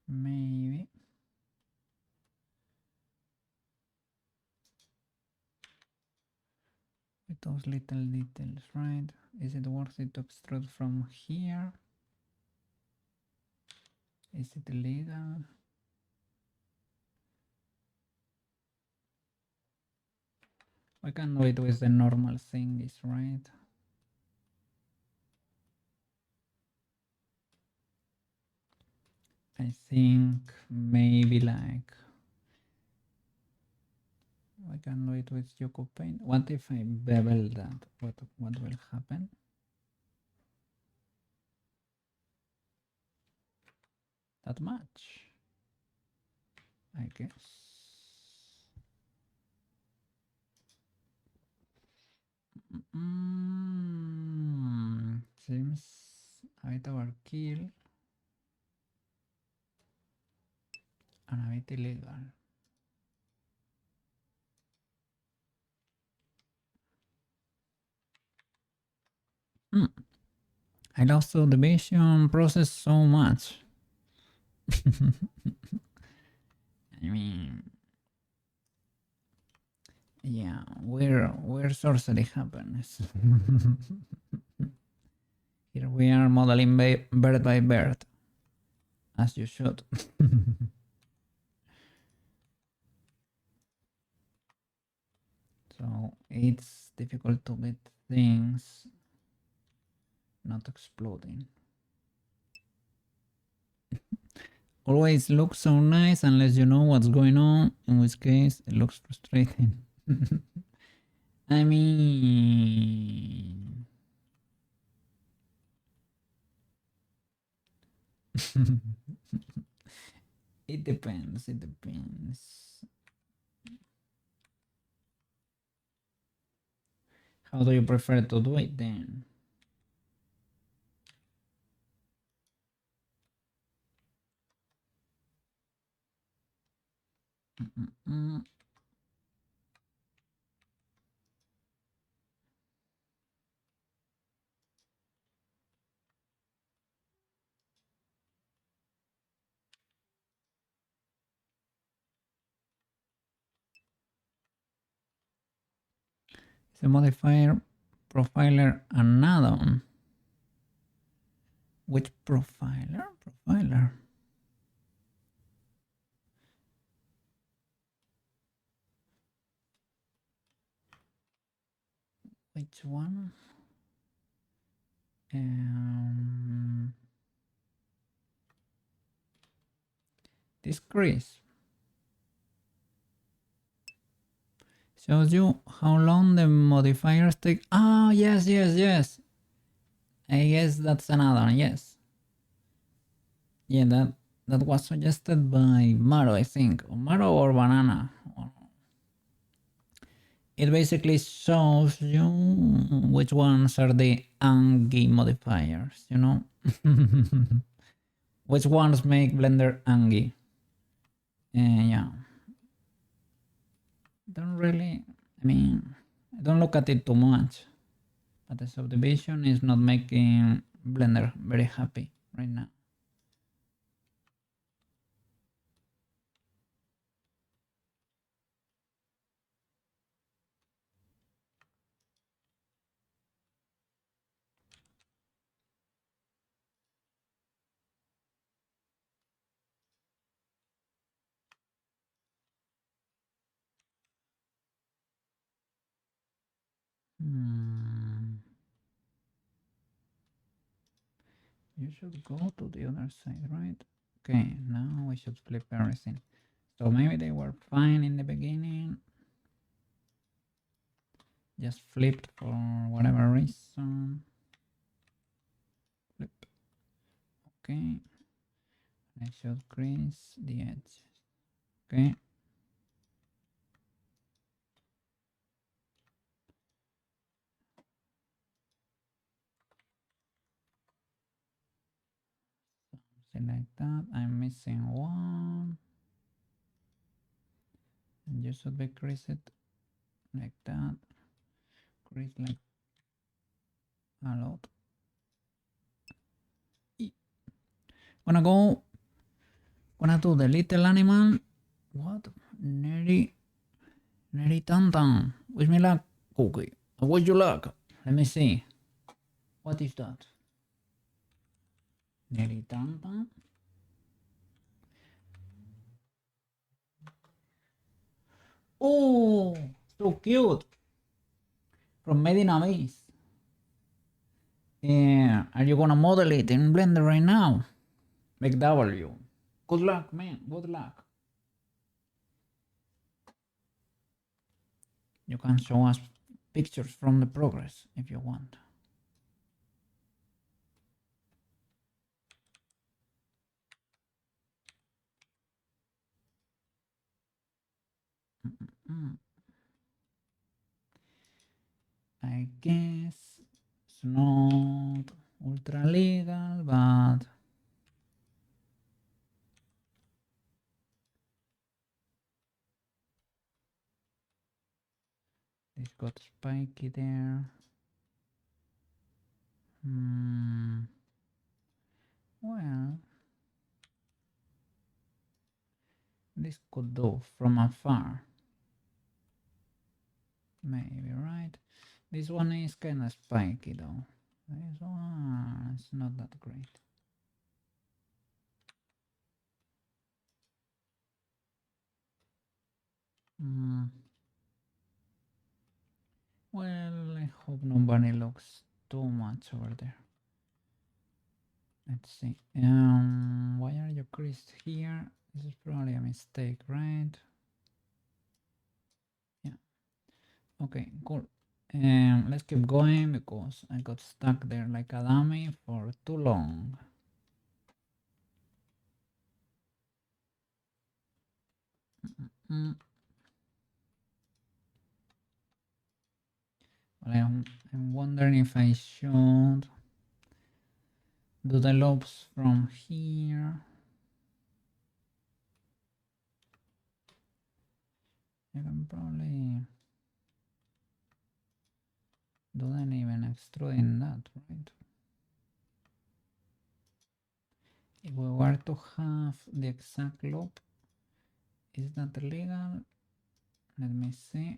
[SPEAKER 1] maybe with those little details, right? Is it worth it to extrude from here? Is it illegal? We can do it with the normal thingies, right? I think maybe like I can do it with Yoko Paint. What if I bevel that? What will happen? That much, I guess. Seems a bit overkill and a bit illegal. I love the division process so much. I mean, yeah, where sorcery happens. Here we are modeling bird by bird, as you should. So it's difficult to get things not exploding. Always looks so nice unless you know what's going on, in which case it looks frustrating. I mean, it depends, it depends. How do you prefer to do it then? Is a modifier, profiler, and add-on. Which profiler? Profiler. Which one? Decrease. Shows you how long the modifiers take. Ah, yes, yes, yes. I guess that's an add-on, yes. Yeah, that was suggested by Maro, I think. Or Maro or Banana. It basically shows you which ones are the Angie modifiers, you know? Which ones make Blender Angie. Yeah. Don't really, I mean, I don't look at it too much. But the subdivision is not making Blender very happy right now. You should go to the other side, right? Okay, now we should flip everything. So maybe they were fine in the beginning. Just flipped for whatever reason. Flip. Okay. I should crease the edge. Okay. Something like that. I'm missing one. And you should be creased like that. Crease like a lot. Gonna do the little animal. What? Neri Tantan. Wish me luck, Cookie. Wish you luck. Let me see. What is that? Neri Tantan. Oh, so cute. From Medina Base. Yeah, are you gonna model it in Blender right now? Make W. Good luck, man. Good luck. You can show us pictures from the progress if you want. I guess it's not ultra legal, but this got spiky there. Well, this could do from afar. Maybe, right? This one is kind of spiky though. This one is not that great. Well, I hope nobody looks too much over there. Let's see. Why are you creased here? This is probably a mistake, right? Yeah. Okay, cool. Let's keep going because I got stuck there like a dummy for too long. Well, I'm wondering if I should do the lobes from here. I can probably do an even extruding that, right? If we were to have the exact lobe, is that legal? Let me see.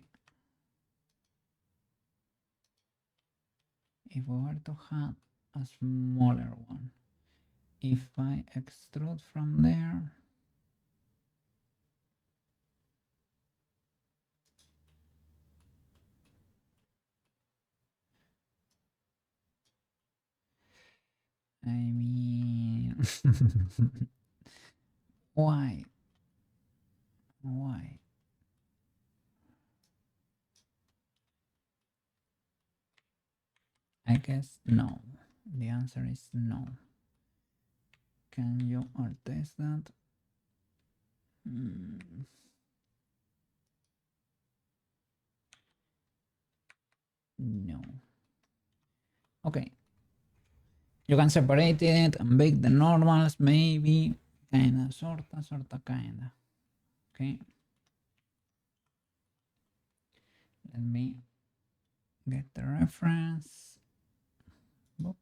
[SPEAKER 1] If we were to have a smaller one, if I extrude from there, I mean, why? Why? I guess no. The answer is no. Can you all test that? No. Okay. You can separate it and bake the normals, maybe. Kinda, sorta, kinda. Okay. Let me get the reference. Boop.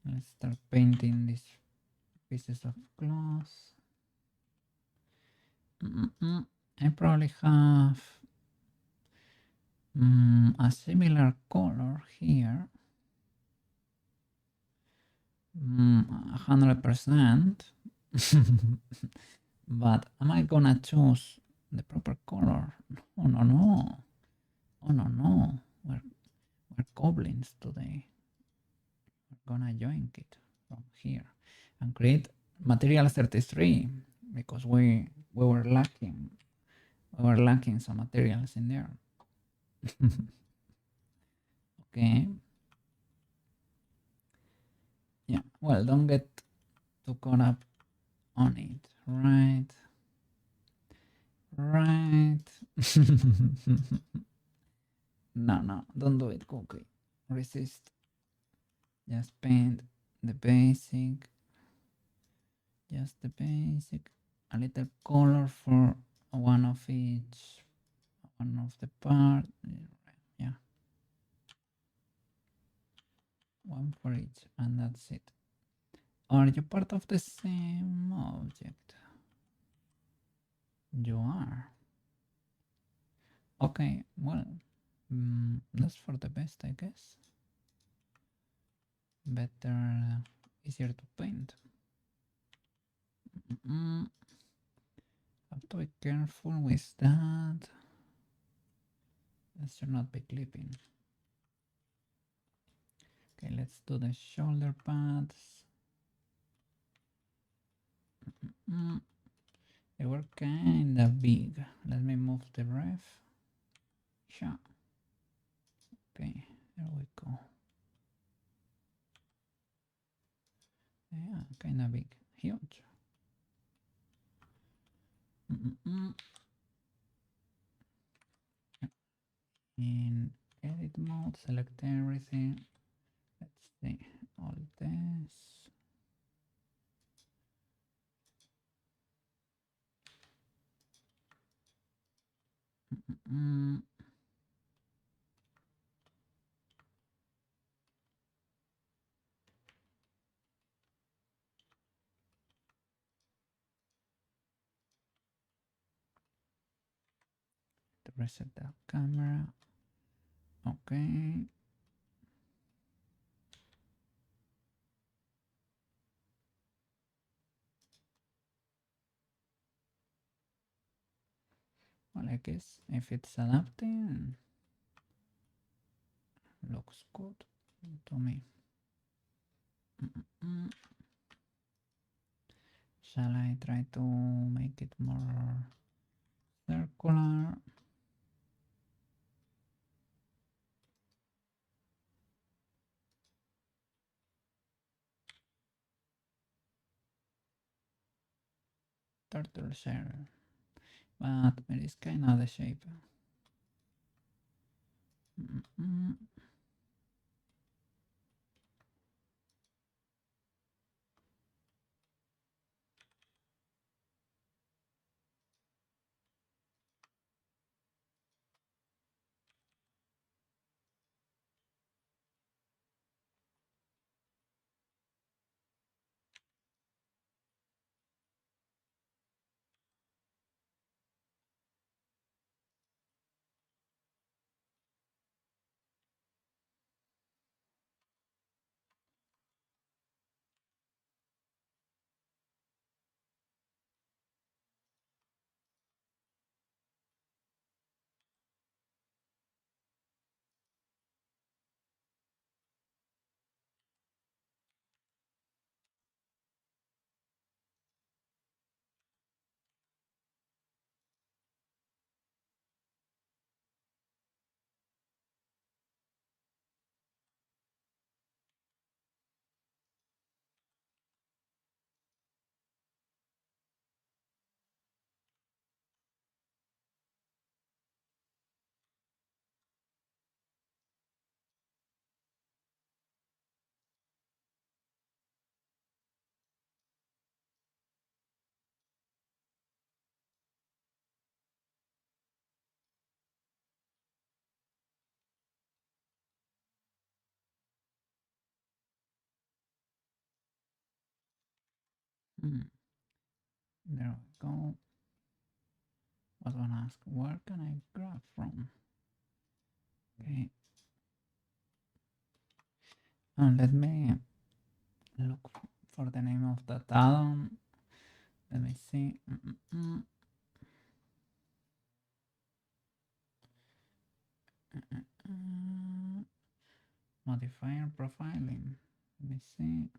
[SPEAKER 1] Let's start painting these pieces of cloth. I probably have a similar color here. 100%. But am I gonna choose the proper color? Oh no. Oh no. We're goblins today. We're gonna join it from here and create material 33 because we were lacking some materials in there. Okay. Yeah, well, don't get too caught up on it, right? No, don't do it, Cookie. Resist. Just paint the basic. Just the basic. A little color for one of each. One of the part. Yeah. One for each. And that's it. Are you part of the same object? You are. Okay, well, that's for the best, I guess. Better, easier to paint. Have to be careful with that. That should not be clipping. Okay, let's do the shoulder pads. They were kinda big. Let me move the ref. Sure. Okay, there we go. Yeah, kinda big. Huge. In edit mode, select everything. Let's see, all this. To reset the camera. Okay. Well, I guess if it's adapting, looks good to me. Shall I try to make it more circular? Turtle shell, but it is kind of the shape. There we go. Was gonna ask, where can I grab from? Okay. And let me look for the name of that add-on. Let me see. Modifier profiling. Let me see.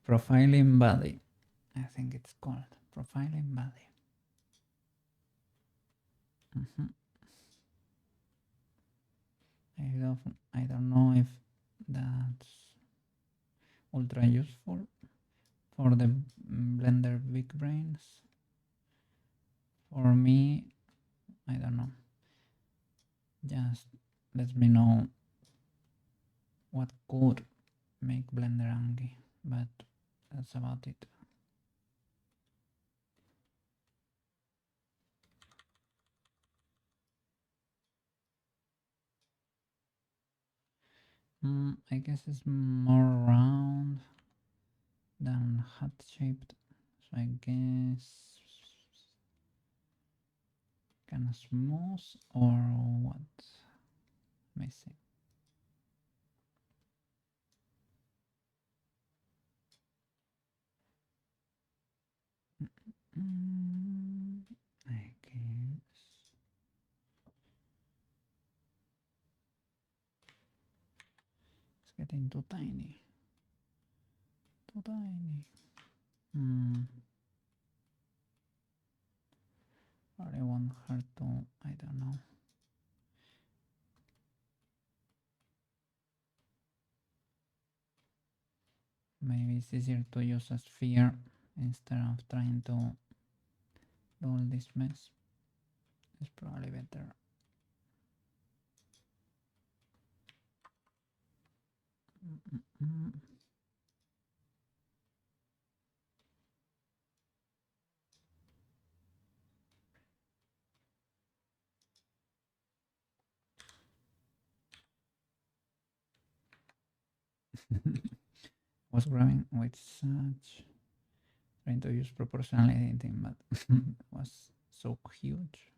[SPEAKER 1] Profiling body. I think it's called profiling body. I don't know if that's ultra useful for the Blender big brains. For me, I don't know. Just let me know what could make Blender angry, but that's about it. I guess it's more round than hat shaped, so I guess kind of smooth or what? Let me see. I guess it's getting too tiny. Too tiny. Or I want her to, I don't know. Maybe it's easier to use a sphere instead of trying to do all this mess. It's probably better. Was grabbing with such, trying to use proportional editing, but it was so huge.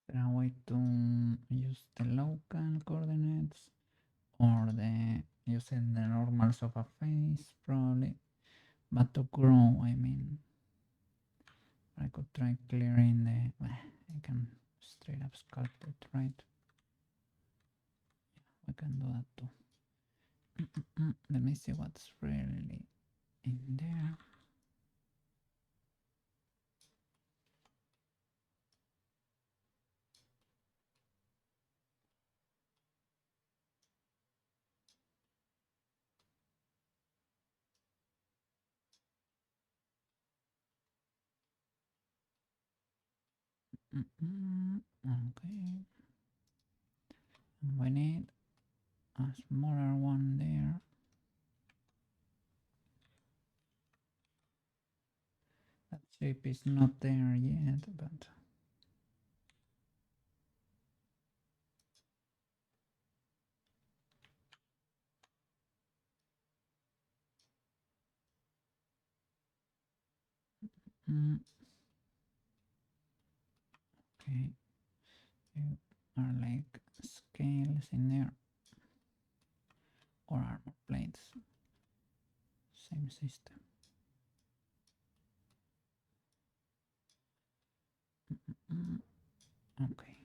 [SPEAKER 1] There are a way to use the local coordinates or the using the normals of a face probably, but to grow, I mean, I could try clearing the, I can straight up sculpt it, right? We can do that too. Let me see what's really in there. Okay. And we need a smaller one there. That shape is not there yet, but okay. There are like scales in there or armor plates. Okay.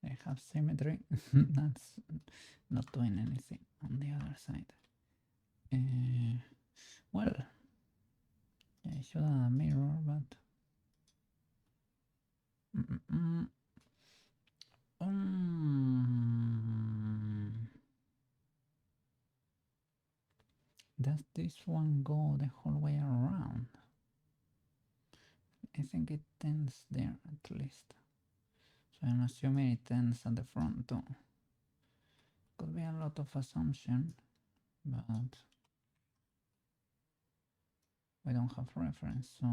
[SPEAKER 1] They have symmetry. That's not doing anything on the other side. Well, I should have a mirror, but does this one go the whole way around? I think it ends there at least. So I'm assuming it ends at the front too. Could be a lot of assumption, but we don't have reference, so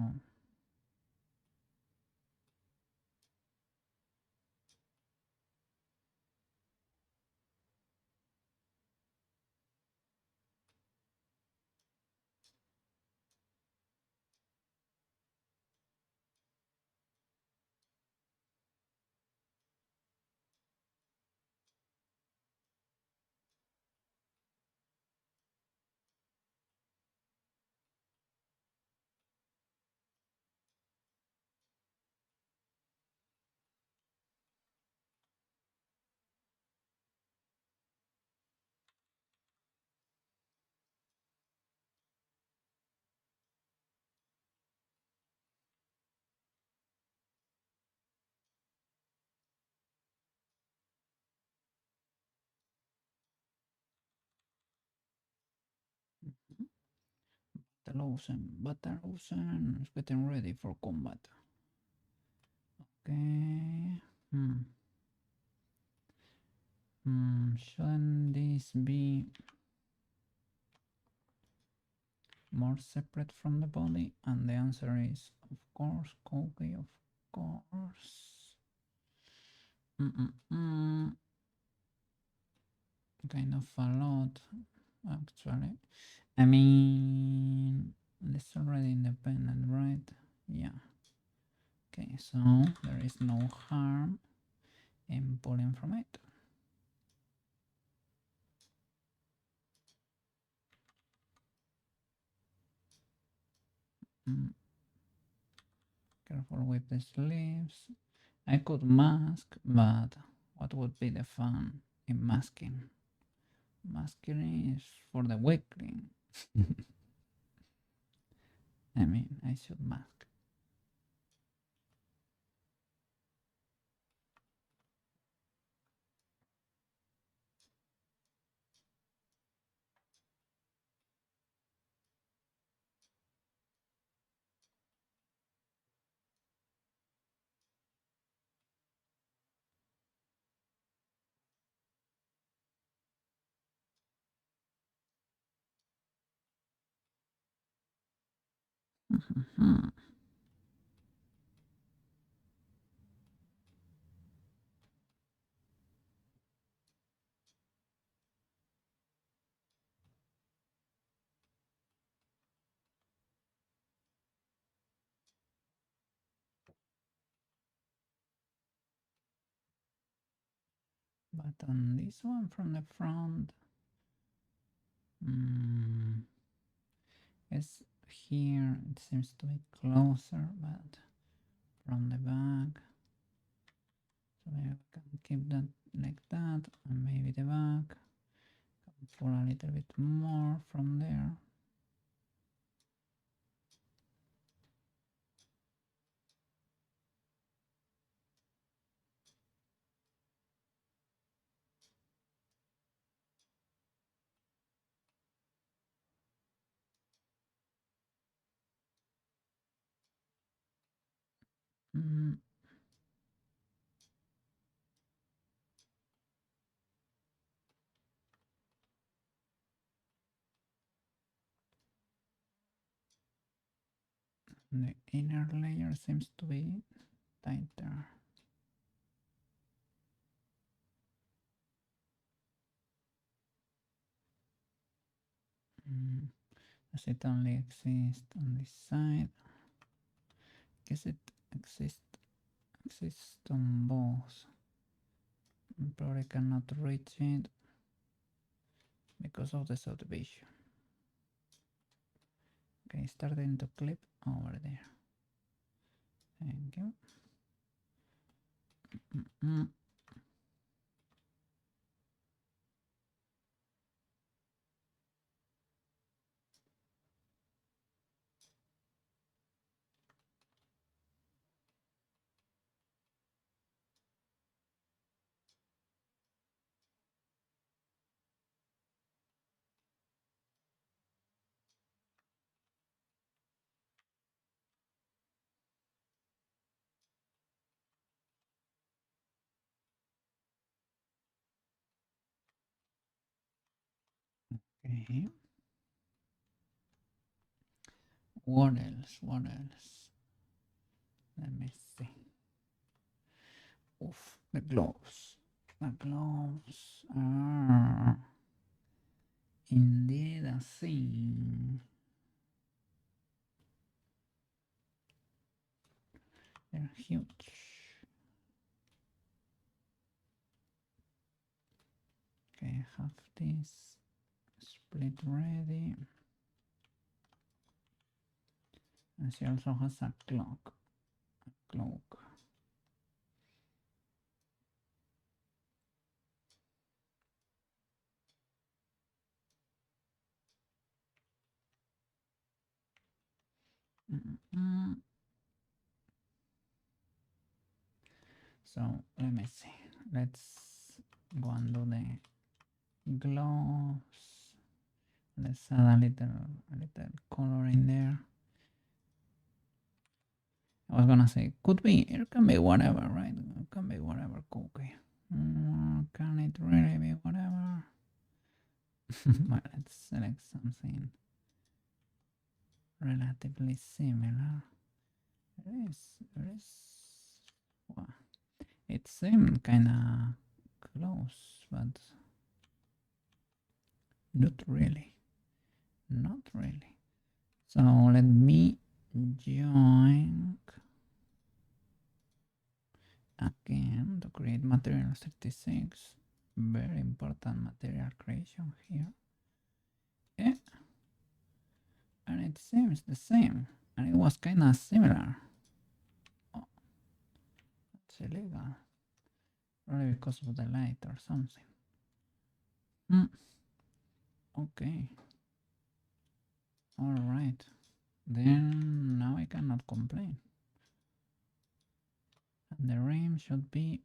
[SPEAKER 1] Battle Ozen is getting ready for combat. Okay. Shouldn't this be more separate from the body? And the answer is, of course, Kogi, of course. Kind of a lot, actually. I mean, it's already independent, right? Yeah. Okay, so there is no harm in pulling from it. Careful with the sleeves. I could mask, but what would be the fun in masking? Masking is for the weakling. I mean, I should mask. But on this one from the front, it's here, it seems to be closer, but from the back, so maybe we can keep that like that, and maybe the back can pull a little bit more from there. Mm, the inner layer seems to be tighter. Does it only exist on this side? Guess it exists on both. Probably cannot reach it because of the subdivision. Okay, starting to clip over there. Thank you. Okay. What else? What else? Let me see. Oof, the gloves. The gloves are indeed a thing. They're huge. Okay, I have this split ready. And she also has a cloak. So let me see. Let's go and do the gloves. Let's add a little color in there. I was gonna say it can be whatever, right? It can be whatever cookie. Can it really be whatever? Well, let's select something relatively similar. There is. Well, it seemed kind of close, but not really. Not really. So let me join again to create material 36. Very important material creation here. Yeah. And it seems the same. And it was kind of similar. Oh, that's illegal. Probably because of the light or something. Okay. Alright. Then now I cannot complain. And the rim should be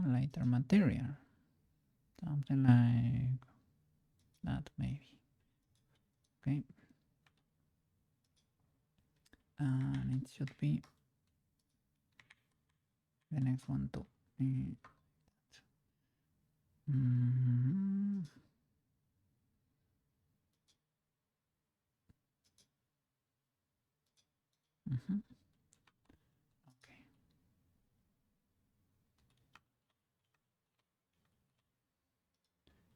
[SPEAKER 1] lighter material. Something like that maybe. Okay. And it should be the next one too. Okay.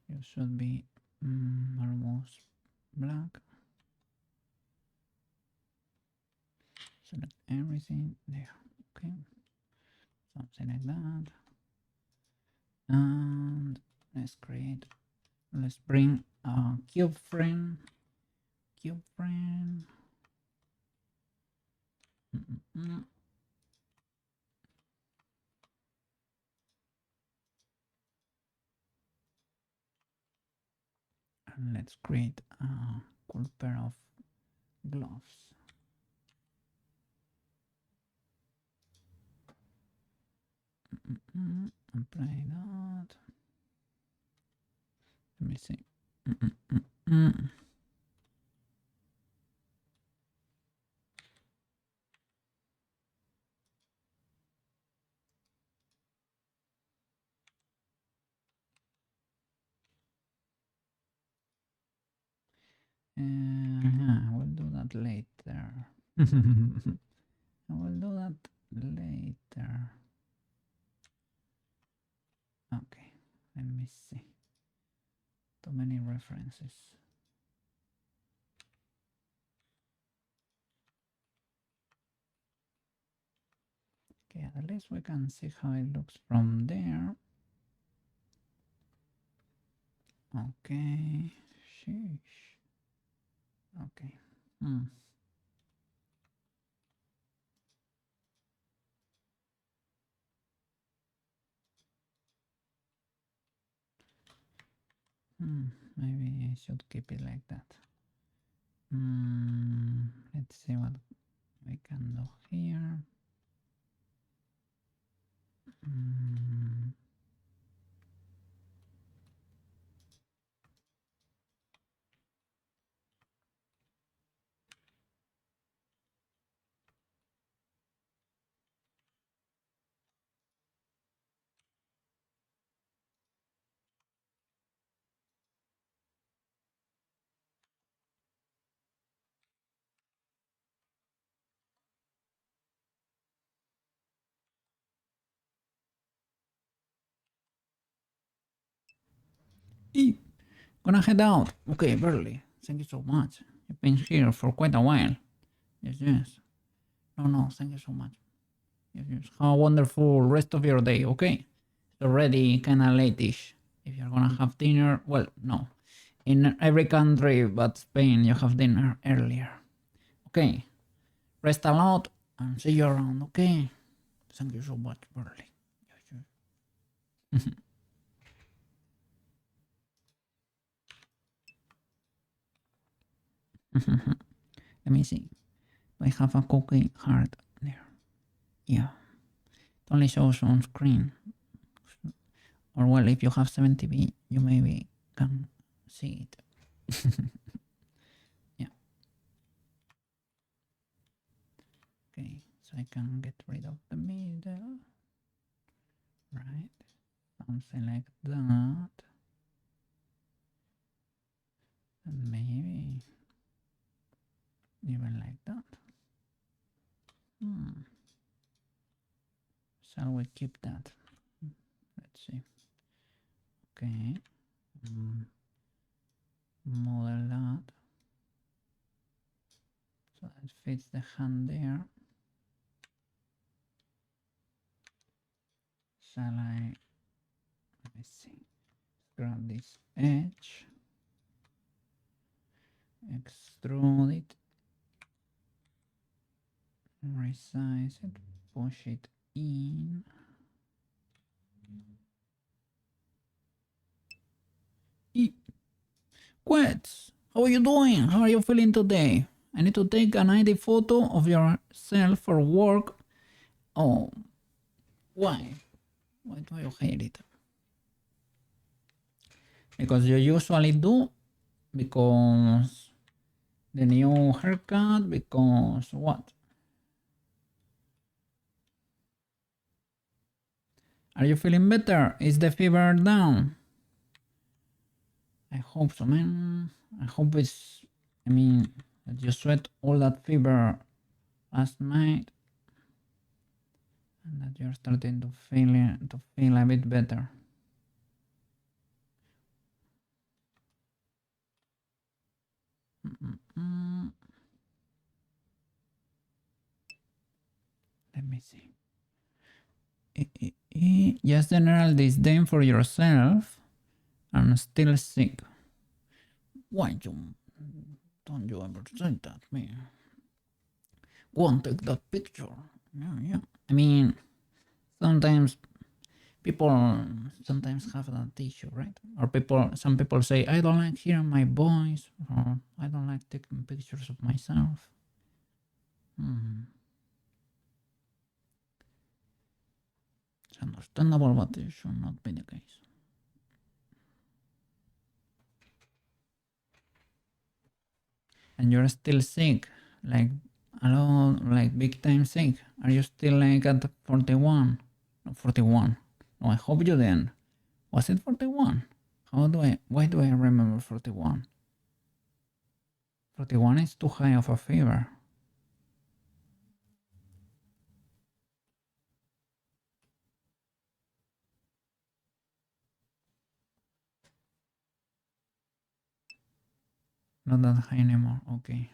[SPEAKER 1] You should be almost black. Select everything there. Okay. Something like that. And let's bring a cube frame. And let's create a cool pair of gloves. Apply that. Let me see. I will do that later. I will do that later. Okay, let me see. Too many references. Okay, at least we can see how it looks from there. Okay, sheesh. Okay. Maybe I should keep it like that. Let's see what we can do here. Gonna head out. Okay, Burley. Thank you so much. You've been here for quite a while. Yes. No, thank you so much. Yes. Have a wonderful rest of your day, okay? It's already kinda late-ish. If you're gonna have dinner, well, no. In every country but Spain, you have dinner earlier. Okay. Rest a lot and see you around, okay? Thank you so much, Burley. Yes. Let me see. I have a cookie heart there. Yeah. It only shows on screen. Or well, if you have 7TV, you maybe can see it. Yeah. Okay, so I can get rid of the middle. Right. Something like that. And maybe even like that. Shall we keep that? Let's see. Okay. Model that. So that fits the hand there. Shall I, let me see, grab this edge, extrude it, resize it, push it in. Quets, how are you doing? How are you feeling today? I need to take an ID photo of yourself for work. Oh, why? Why do you hate it? Because you usually do? Because the new haircut? Because what? Are you feeling better? Is the fever down? I hope so, man. I hope it's, I mean, that you sweat all that fever last night, and that you're starting to feel a bit better. Let me see. Just general disdain for yourself and still sick. Why don't you ever say that, man? Go and take that picture. Yeah. I mean, sometimes people sometimes have that issue, right? Or some people say, I don't like hearing my voice, or I don't like taking pictures of myself. It's understandable, but it should not be the case. And you're still sick, like a lot, like big time sick. Are you still like at 41? No, 41. No, I hope you didn't. Was it 41? Why do I remember 41? 41 is too high of a fever. Not that high anymore, okay.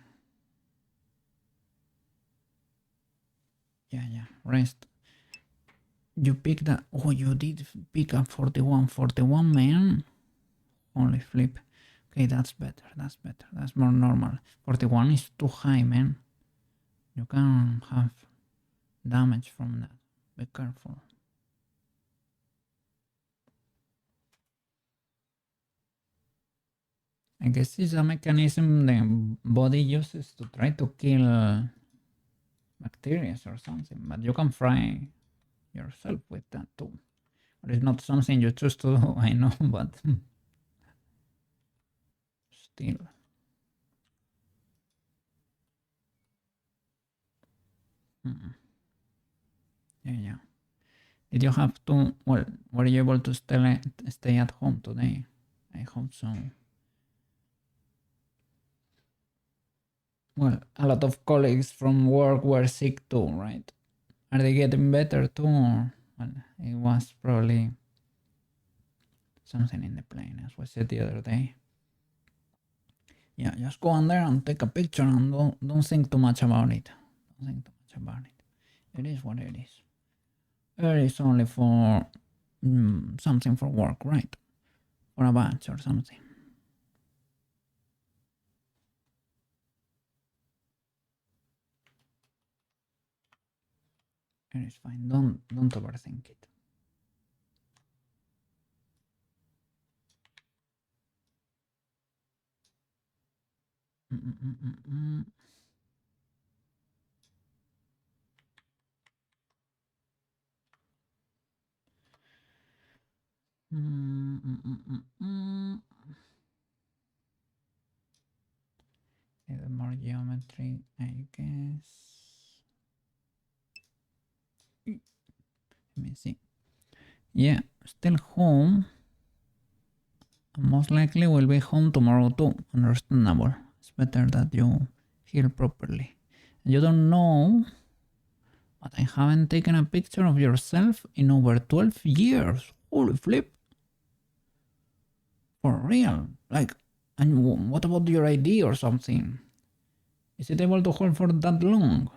[SPEAKER 1] Yeah, rest. You picked that, oh, you did pick up 41, man. Holy flip. Okay, that's better, that's more normal. 41 is too high, man. You can have damage from that. Be careful. I guess it's a mechanism the body uses to try to kill bacteria or something, but you can fry yourself with that too. But it's not something you choose to do, I know, but still. Yeah. Did you have to, well, were you able to stay at home today? I hope so. Well, a lot of colleagues from work were sick too, right? Are they getting better too? Or, well, it was probably something in the plane, as we said the other day. Yeah, just go on there and take a picture and don't think too much about it. Don't think too much about it. It is what it is. It is only for something for work, right? For a badge or something. It is fine. Don't overthink it. The more geometry, I guess. Let me see. Yeah, still home. Most likely will be home tomorrow too. Understandable. It's better that you heal properly. You don't know, but I haven't taken a picture of yourself in over 12 years. Holy flip. For real. Like, and what about your ID or something? Is it able to hold for that long?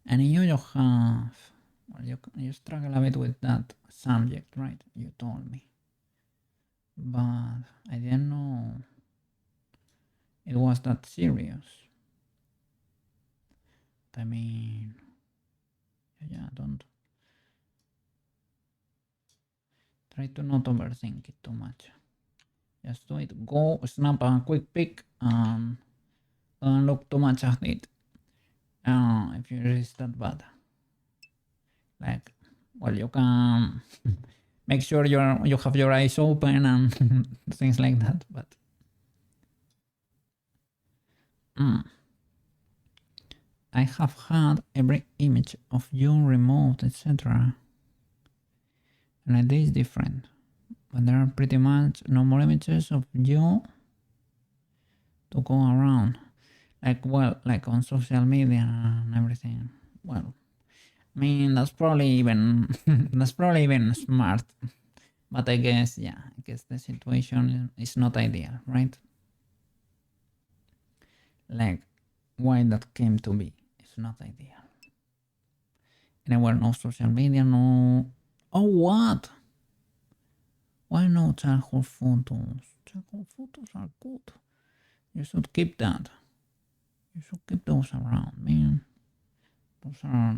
[SPEAKER 1] And you have, well, you struggle a bit with that subject, right? You told me. But I didn't know it was that serious. I mean, yeah, don't try to not overthink it too much. Just do it. Go snap a quick pic and don't look too much at it. If it is that bad, like, well, you can make sure you have your eyes open and things like that. But I have had every image of you removed, etc. And it is different. But there are pretty much no more images of you to go around. Like, well, like on social media and everything. Well, I mean, that's probably even that's probably even smart. But I guess, yeah, I guess the situation is not ideal, right? Like, why that came to be is not ideal. And there were no social media, no. Oh, what? Why no childhood photos? Childhood photos are good. You should keep that. You should keep those around, man. Those are,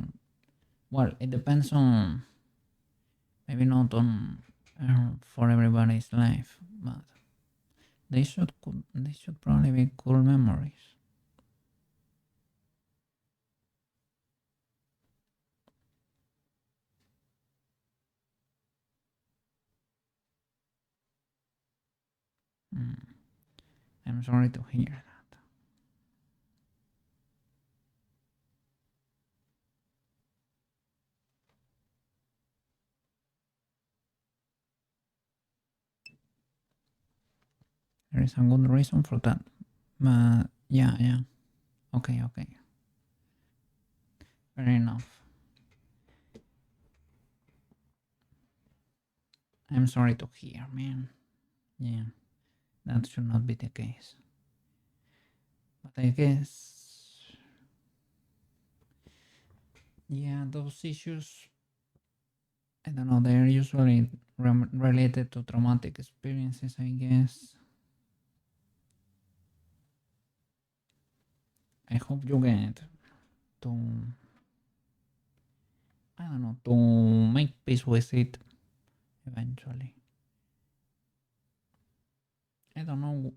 [SPEAKER 1] well, it depends on, maybe not on for everybody's life, but they should probably be cool memories. Mm, I'm sorry to hear that. There is a good reason for that. But yeah, yeah. Okay, okay. Fair enough. I'm sorry to hear, man. Yeah, that should not be the case. But I guess, yeah, those issues, I don't know, they're usually related to traumatic experiences, I guess. I hope you get to, I don't know, to make peace with it eventually. I don't know,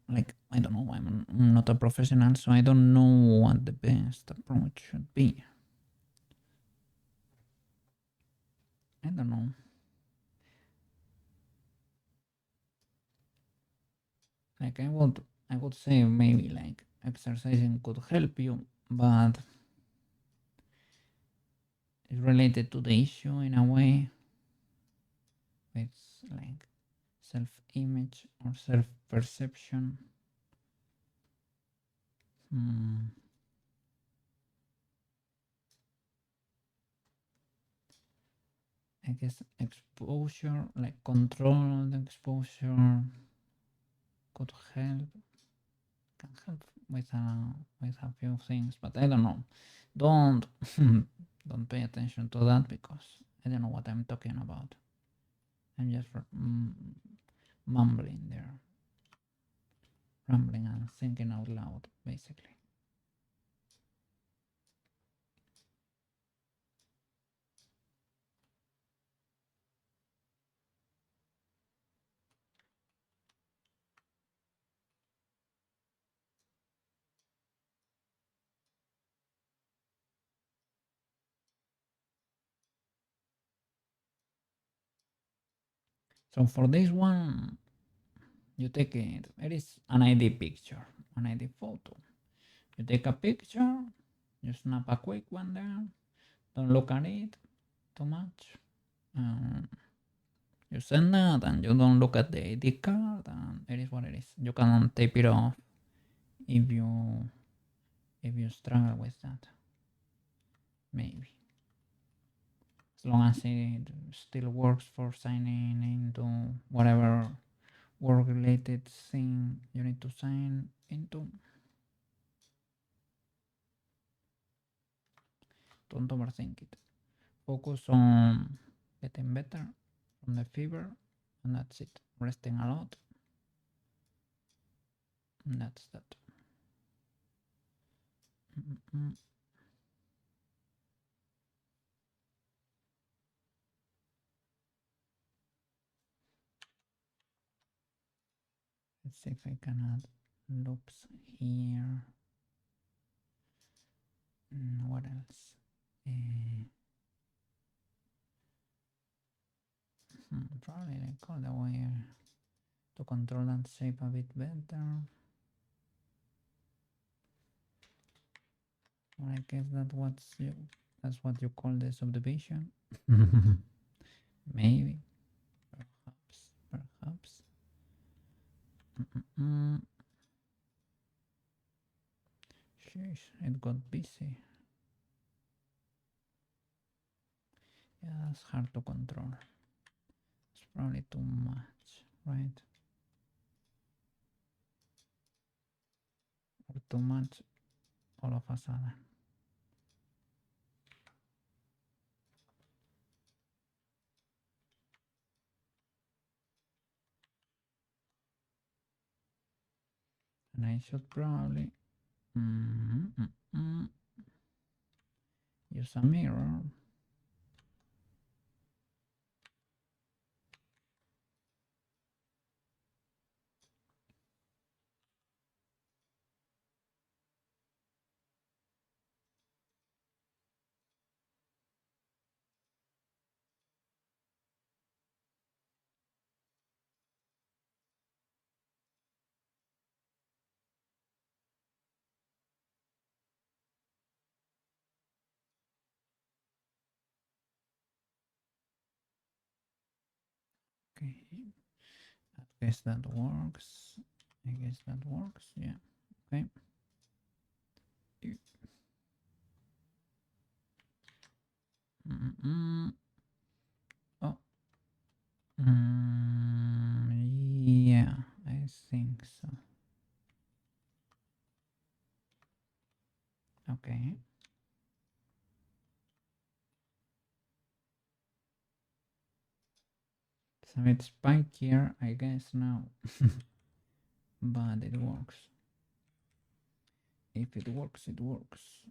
[SPEAKER 1] like, I don't know, I'm not a professional, so I don't know what the best approach should be. I don't know. Like, I would say maybe like exercising could help you, but it's related to the issue in a way. It's like self-image or self-perception. Hmm. I guess exposure, like control the exposure, could help. Can help with a few things, but I don't know. Don't don't pay attention to that because I don't know what I'm talking about. I'm just mumbling there, rambling and thinking out loud, basically. So for this one, you take it. It is an ID picture, an ID photo. You take a picture, you snap a quick one there. Don't look at it too much. Um, you send that, and you don't look at the ID card, and it is what it is. You can tape it off if you struggle with that. Maybe as long as it still works for signing into whatever work related thing you need to sign into. Don't overthink it. Focus on getting better from the fever, and that's it. Resting a lot, and that's that. Mm-mm. Let's see if I can add loops here. What else? Probably like all the way to control that shape a bit better. Or I guess that's what you call the subdivision. Maybe, perhaps. Mm-mm. Jeez, it got busy. Yeah, that's hard to control. It's probably too much, right? Or too much all of a sudden. And I should probably use a mirror. Okay, I guess that works. I guess that works. Yeah. Okay. Oh. Yeah, I think so. Okay. So it's spikier, I guess now. But it works. If it works, it works.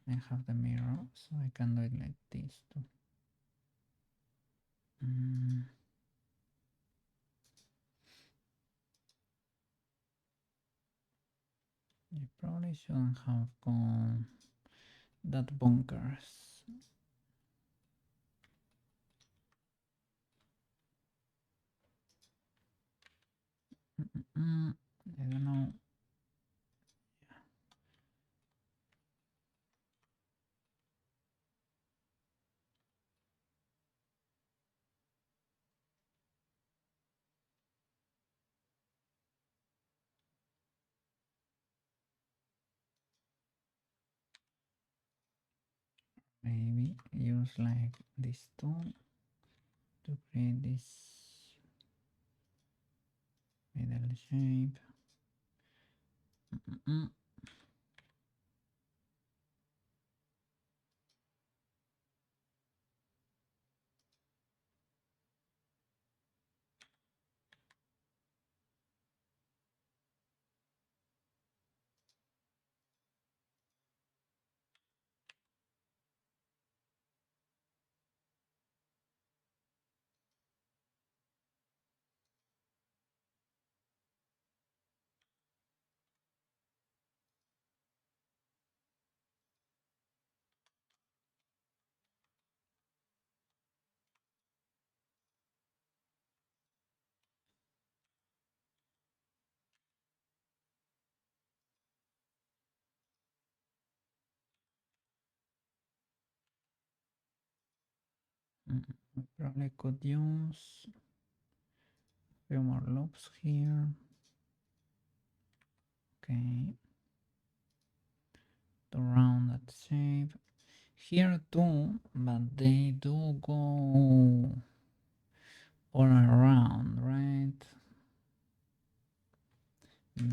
[SPEAKER 1] I have the mirror, so I can do it like this too. You probably shouldn't have gone that bonkers. I don't know. Maybe use like this tool to create this middle shape. We probably could use a few more loops here. Okay. To round that shape. Here too, but they do go all around, right?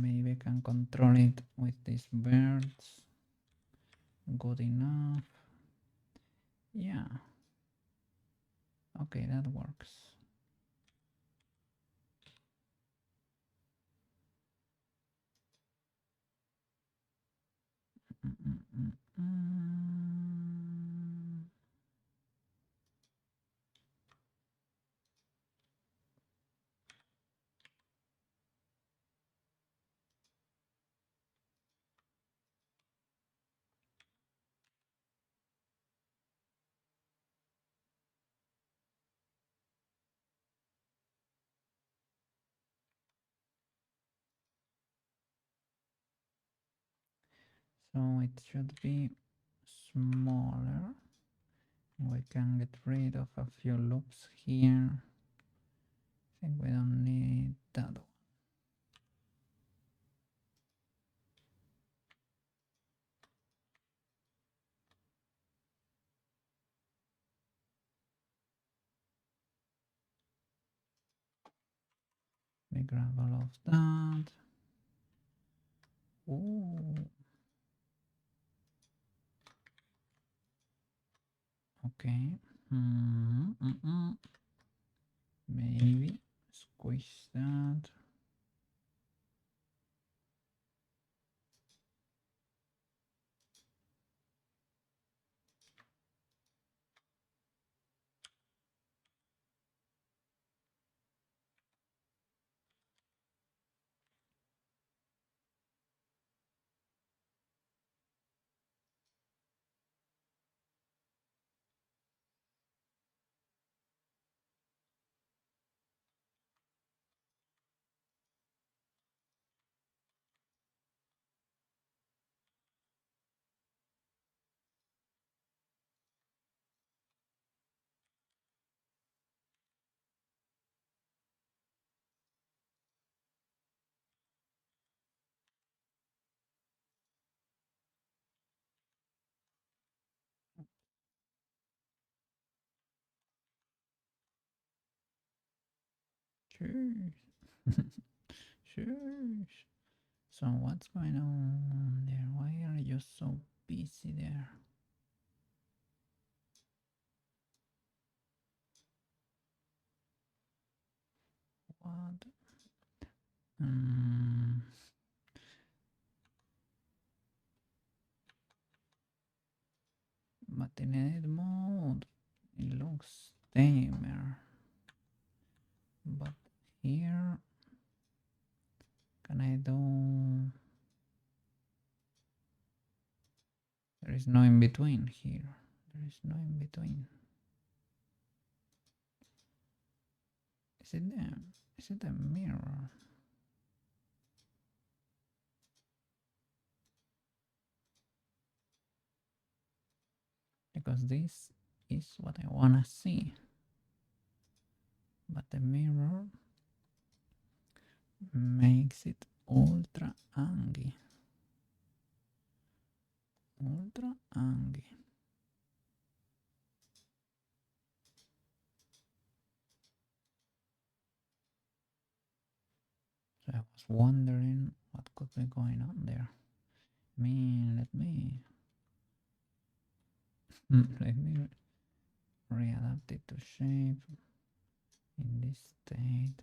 [SPEAKER 1] Maybe I can control it with these birds. Good enough. Yeah. Okay, that works. So it should be smaller. We can get rid of a few loops here. I think we don't need that one. We grab all of that. Ooh. Okay. Maybe squish that. Sure. Sure. So what's going on there? Why are you so busy there? What? But in edit mode, it looks tamer. But here, can I do? There is no in between here. There is no in between. Is it there? Is it a mirror? Because this is what I wanna see. But the mirror makes it ultra angy. Ultra angy. So I was wondering what could be going on there. Let me let me readapt it to shape in this state.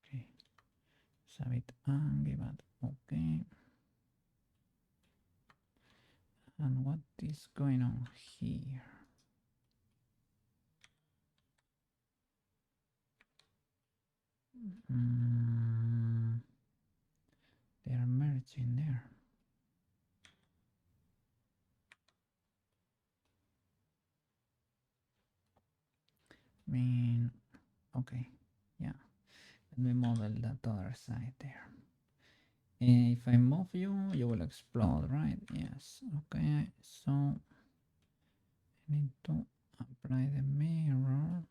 [SPEAKER 1] Okay, it's a bit angry, but okay. And what is going on here? They are merging there. Okay, yeah. Let me model that other side there. If I move you, you will explode, right? Yes. Okay, so I need to apply the mirror.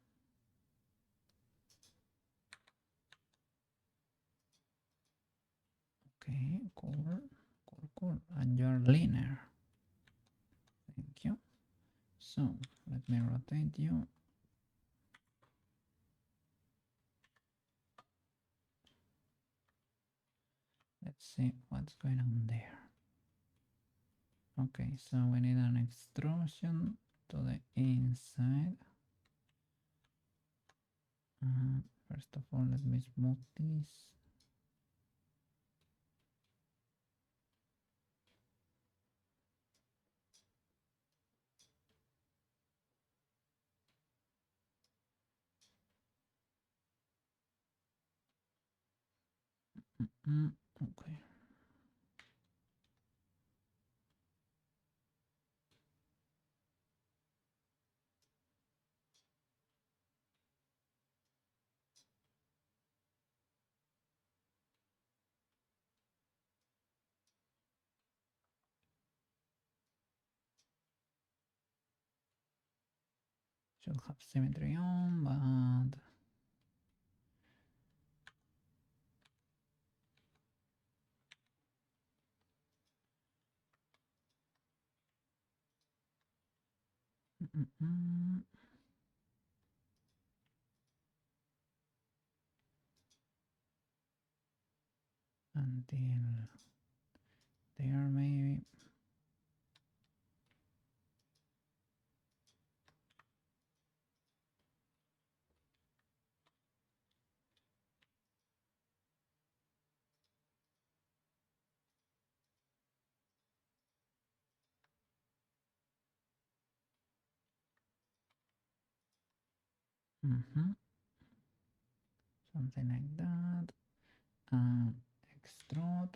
[SPEAKER 1] Okay, cool. And you're linear. Thank you. So let me rotate you. Let's see what's going on there. Okay, so we need an extrusion to the inside. First of all, let me smooth this. Okay. Should have symmetry on, but until there maybe. Something like that. Extrude,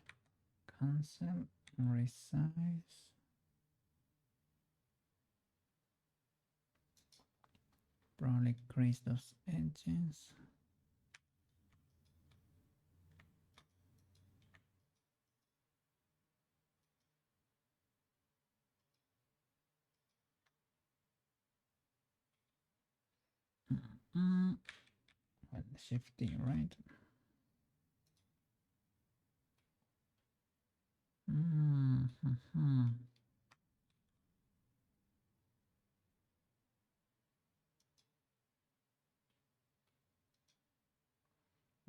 [SPEAKER 1] cancel, resize. Probably crease those edges. Well, shifty, right?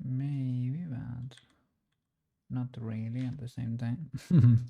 [SPEAKER 1] Maybe, but not really at the same time. Okay.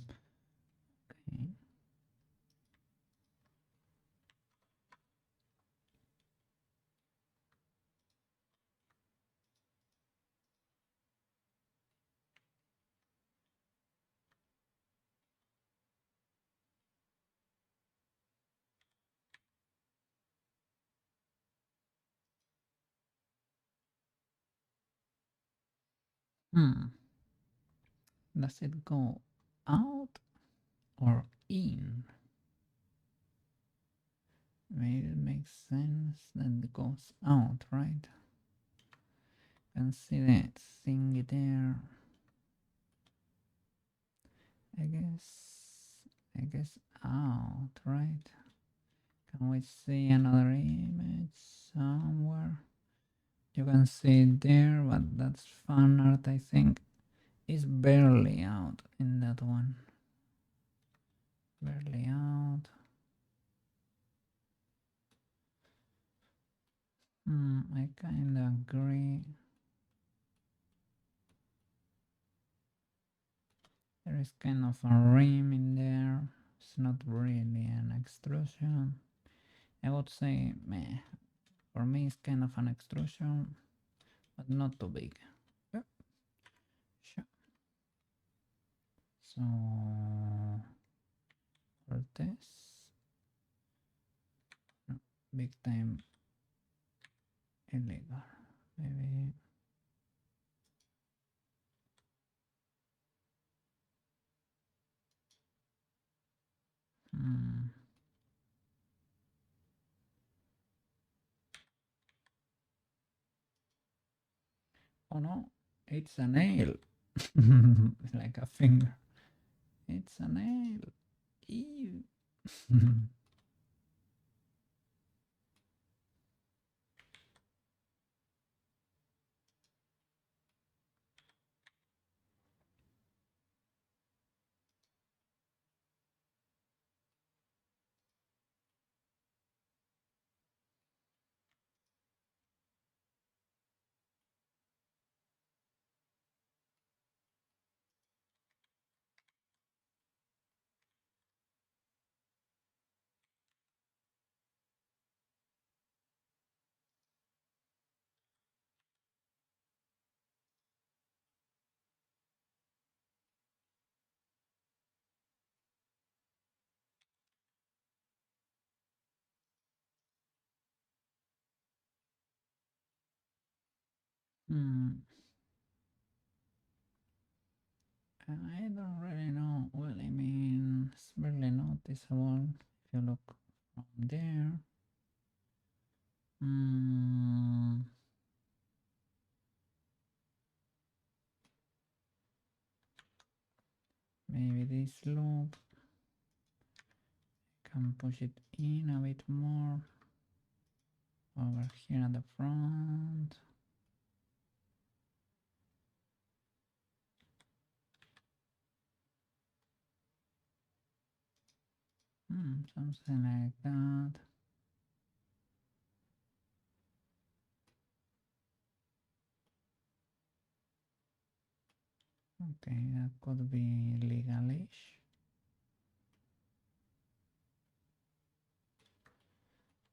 [SPEAKER 1] Does it go out or in? Maybe it makes sense that it goes out, right? Can see that thing there. I guess out, right? Can we see another image somewhere? You can see it there, but that's fan art, I think. It's barely out in that one. Barely out. I kinda agree. There is kind of a rim in there. It's not really an extrusion. I would say, meh. For me, it's kind of an extrusion, but not too big. Yep. Sure. So, for this, no, big time illegal. Maybe. Oh no, it's a nail. It's like a finger. It's a nail. Ew. I don't really know. Well, I mean, it's barely noticeable if you look from there. Maybe this loop, I can push it in a bit more. over here at the front. Something like that. Okay, that could be legalish.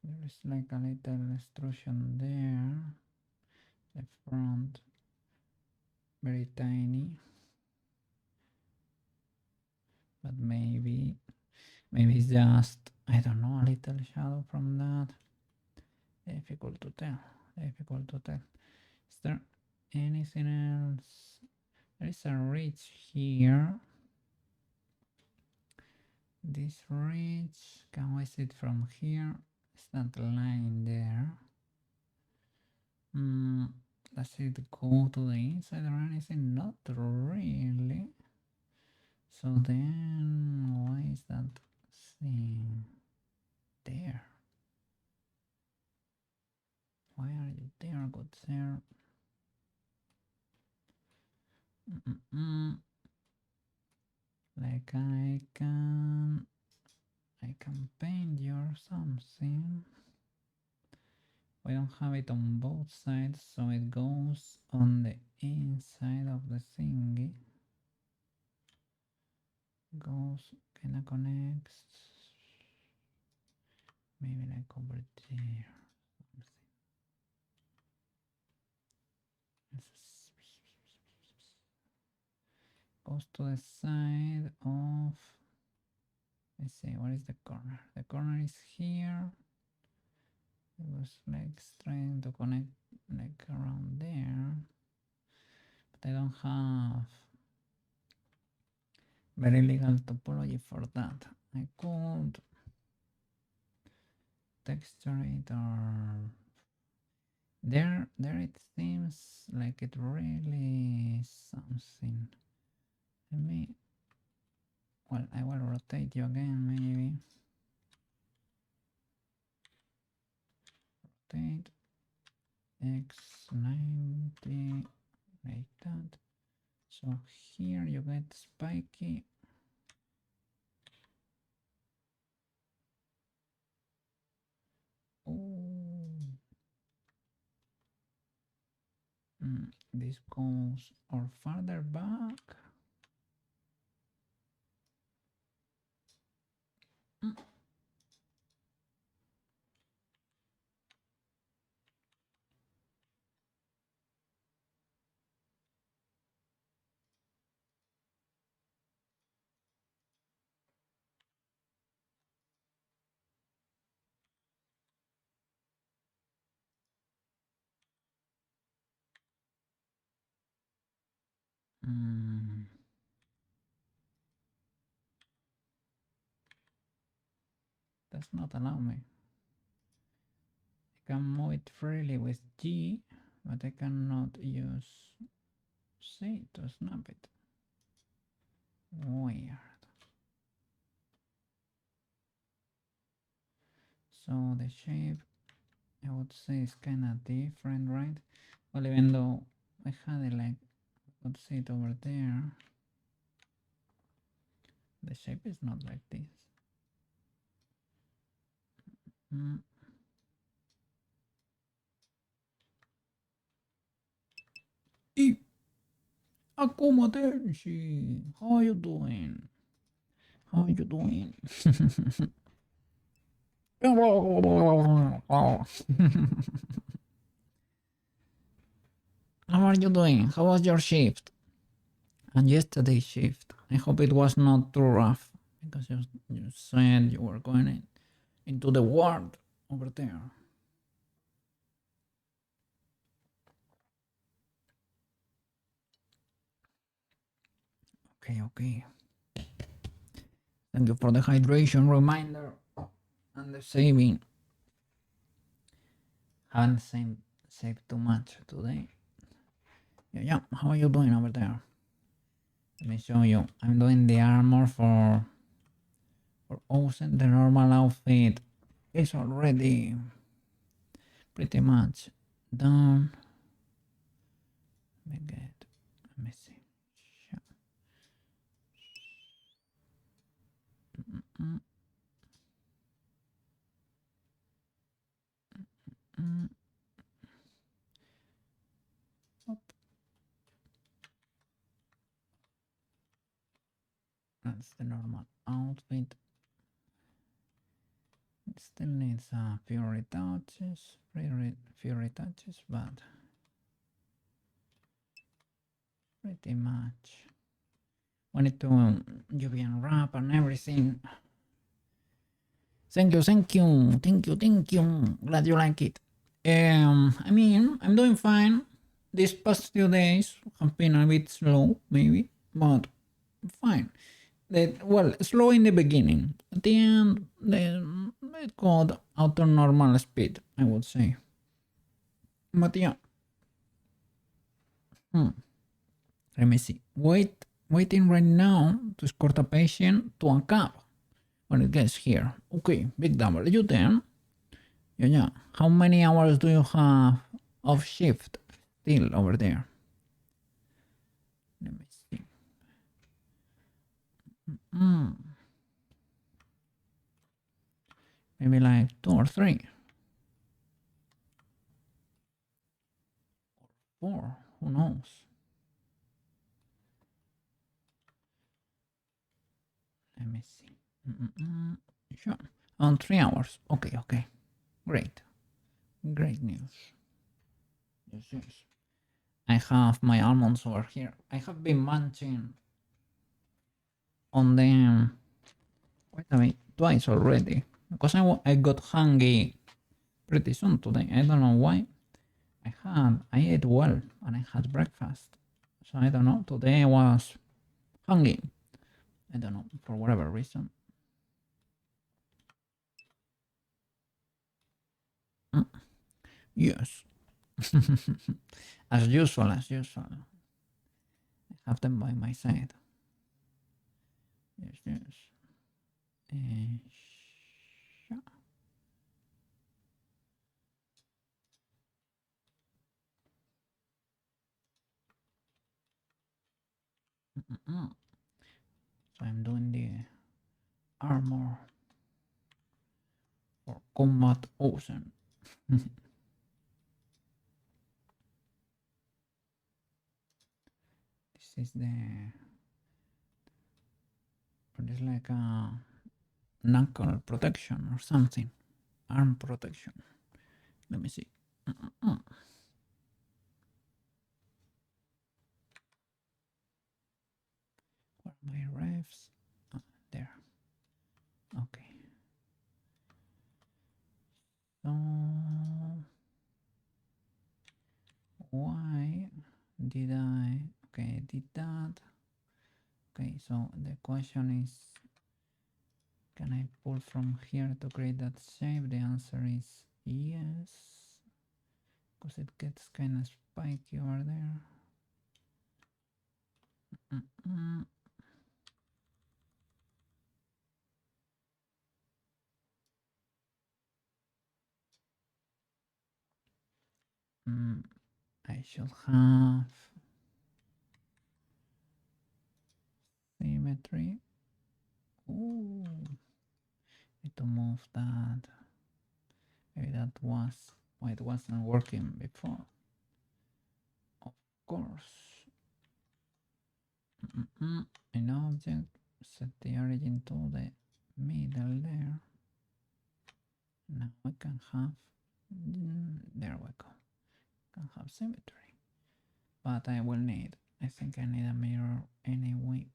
[SPEAKER 1] There is like a little extrusion there. The front, very tiny. But maybe it's just, I don't know, a little shadow from that. Difficult to tell. Difficult to tell. Is there anything else? There is a ridge here. This ridge, can we see it from here? Is that line there? Does it go to the inside or anything? Not really. So then, why is that thing there? Why are you there, good sir? Like I can paint you or something. We don't have it on both sides, so it goes on the inside of the thingy. Goes, kinda connects. Maybe like over there. Goes to the side of, let's see, what is the corner? The corner is here. It was like trying to connect like around there, but I don't have very legal topology for that. I could texture it, or there it seems like it really is something. Let me, well, I will rotate you again, maybe. Rotate X90 like that. So here you get spiky. Oh, this goes or farther back. Does not allow me. I can move it freely with G, but I cannot use C to snap it. Weird. So the shape, I would say, is kind of different, right? Well, even though I had it like, let's see it over there, the shape is not like this. Accommodation. How are you doing? How are you doing? How are you doing? How was your shift? And yesterday's shift? I hope it was not too rough, because you said you were going into the ward over there. Okay. Thank you for the hydration reminder and the saving. Haven't saved too much today. Yeah. How are you doing over there? Let me show you. I'm doing the armor for Ozen. The normal outfit is already pretty much done. Let me see. Mm, mm. That's the normal outfit. It still needs a few retouches, but pretty much. We need to UV unwrap and everything. Thank you. Glad you like it. I mean, I'm doing fine. These past few days have been a bit slow, maybe, but fine. Well, slow in the beginning. At the end, it got out to normal speed, I would say. But yeah. Let me see. Waiting right now to escort a patient to a cab when it gets here. Okay, big W then. Yeah. How many hours do you have of shift still over there? Let me see. Maybe like 2 or 3. 4. Who knows? Let me see. Sure. On 3 hours. Okay. Great news. Yes. I have my almonds over here. I have been munching on them quite a bit, twice already, because I got hungry pretty soon today. I don't know why. I ate well and I had breakfast, so I don't know. Today I was hungry. I don't know, for whatever reason. Yes. as usual. I have them by my side. Yes. So I'm doing the armor for combat Ozen. This is like a knuckle protection or something. Arm protection. Let me see. Where are my refs? There. Okay. So why did I? Okay, I did that. Okay, so the question is, can I pull from here to create that shape? The answer is yes, because it gets kind of spiky over there. I should have symmetry. Ooh, need to move that. Maybe that was why it wasn't working before. Of course. An object, set the origin to the middle there. Now we can have, there we go, can have symmetry. But I think I need a mirror anyway.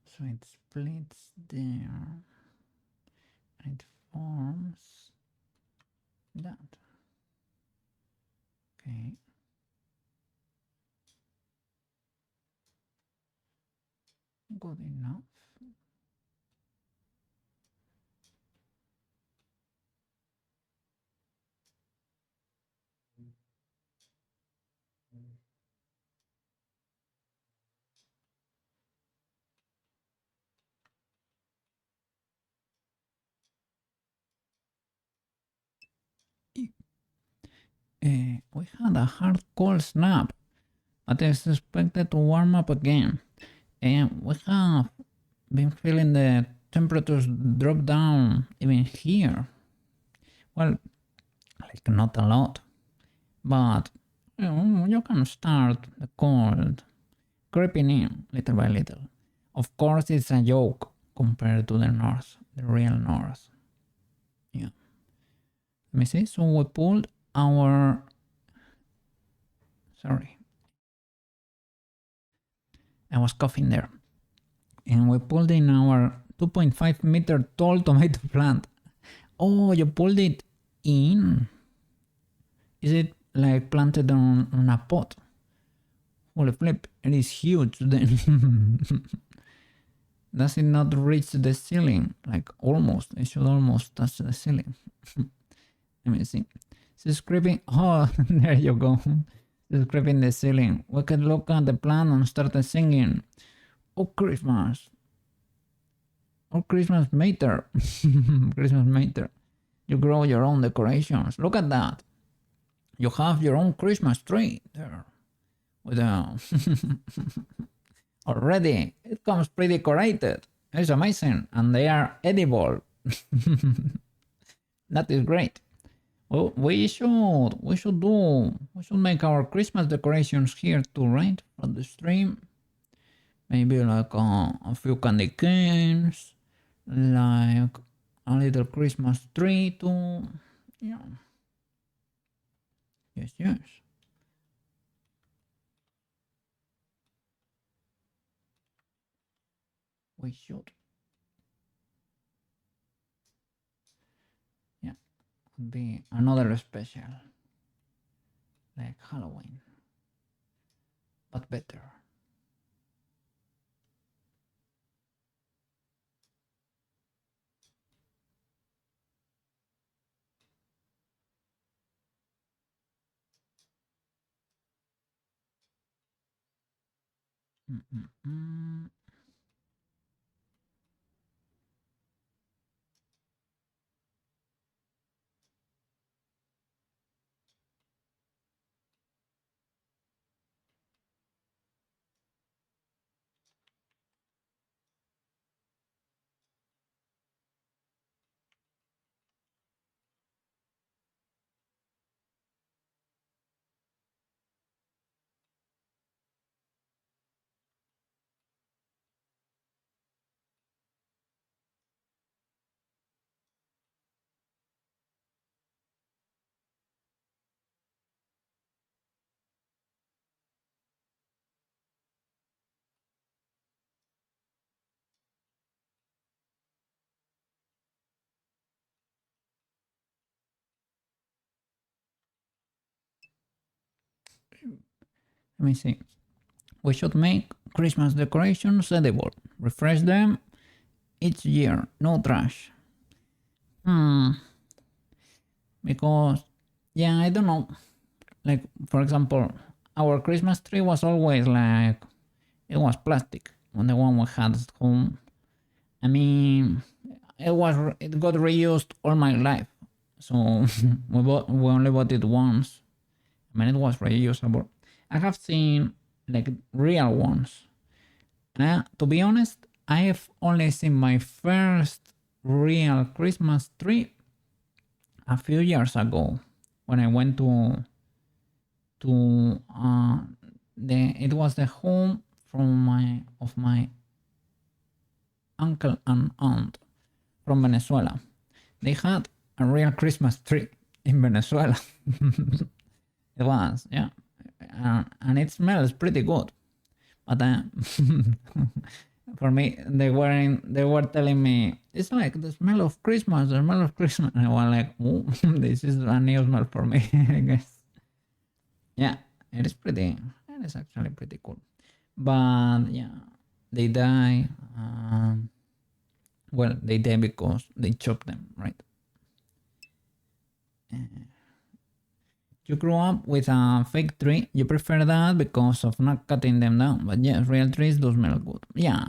[SPEAKER 1] So it splits there. It forms that. Okay. good enough. We had a hard cold snap, but it's expected to warm up again. And we have been feeling the temperatures drop down even here. Well, like not a lot, but you can start the cold creeping in little by little. Of course, it's a joke compared to the north, the real north. Yeah. Let me see. So we pulled our. Sorry. I was coughing there. And we pulled in our 2.5 meter tall tomato plant. Oh, you pulled it in? Is it like planted on a pot? Holy flip, it is huge then. Does it not reach the ceiling? Like almost, it should almost touch the ceiling. Let me see. It's scraping, oh, there you go. It's scraping the ceiling. We could look at the plant and start singing. Oh, Christmas. Oh, Christmas matter. Christmas matter. You grow your own decorations. Look at that. You have your own Christmas tree there. With a already, it comes pre-decorated. It's amazing, and they are edible. That is great. Well, we should make our Christmas decorations here too, right? For the stream, maybe like a few candy canes, like a little Christmas tree too. Yeah. Yes. We should. Yeah, could be another special, like Halloween, but better. Let me see. We should make Christmas decorations edible. Refresh them each year. No trash. Because, yeah, I don't know. Like, for example, our Christmas tree was always like, it was plastic. On the one we had at home. I mean, it got reused all my life. So we only bought it once. I mean, it was reusable. I have seen like real ones. To be honest, I have only seen my first real Christmas tree a few years ago when I went to it was the home of my uncle and aunt from Venezuela. They had a real Christmas tree in Venezuela. It was, yeah, and it smells pretty good. But for me, they were telling me it's like the smell of Christmas, the smell of Christmas. And I was like, oh, this is a new smell for me, I guess. Yeah, it is actually pretty cool. But yeah, they die. Well, they die because they chop them, right? You grew up with a fake tree. You prefer that because of not cutting them down. But yes, real trees do smell good. Yeah,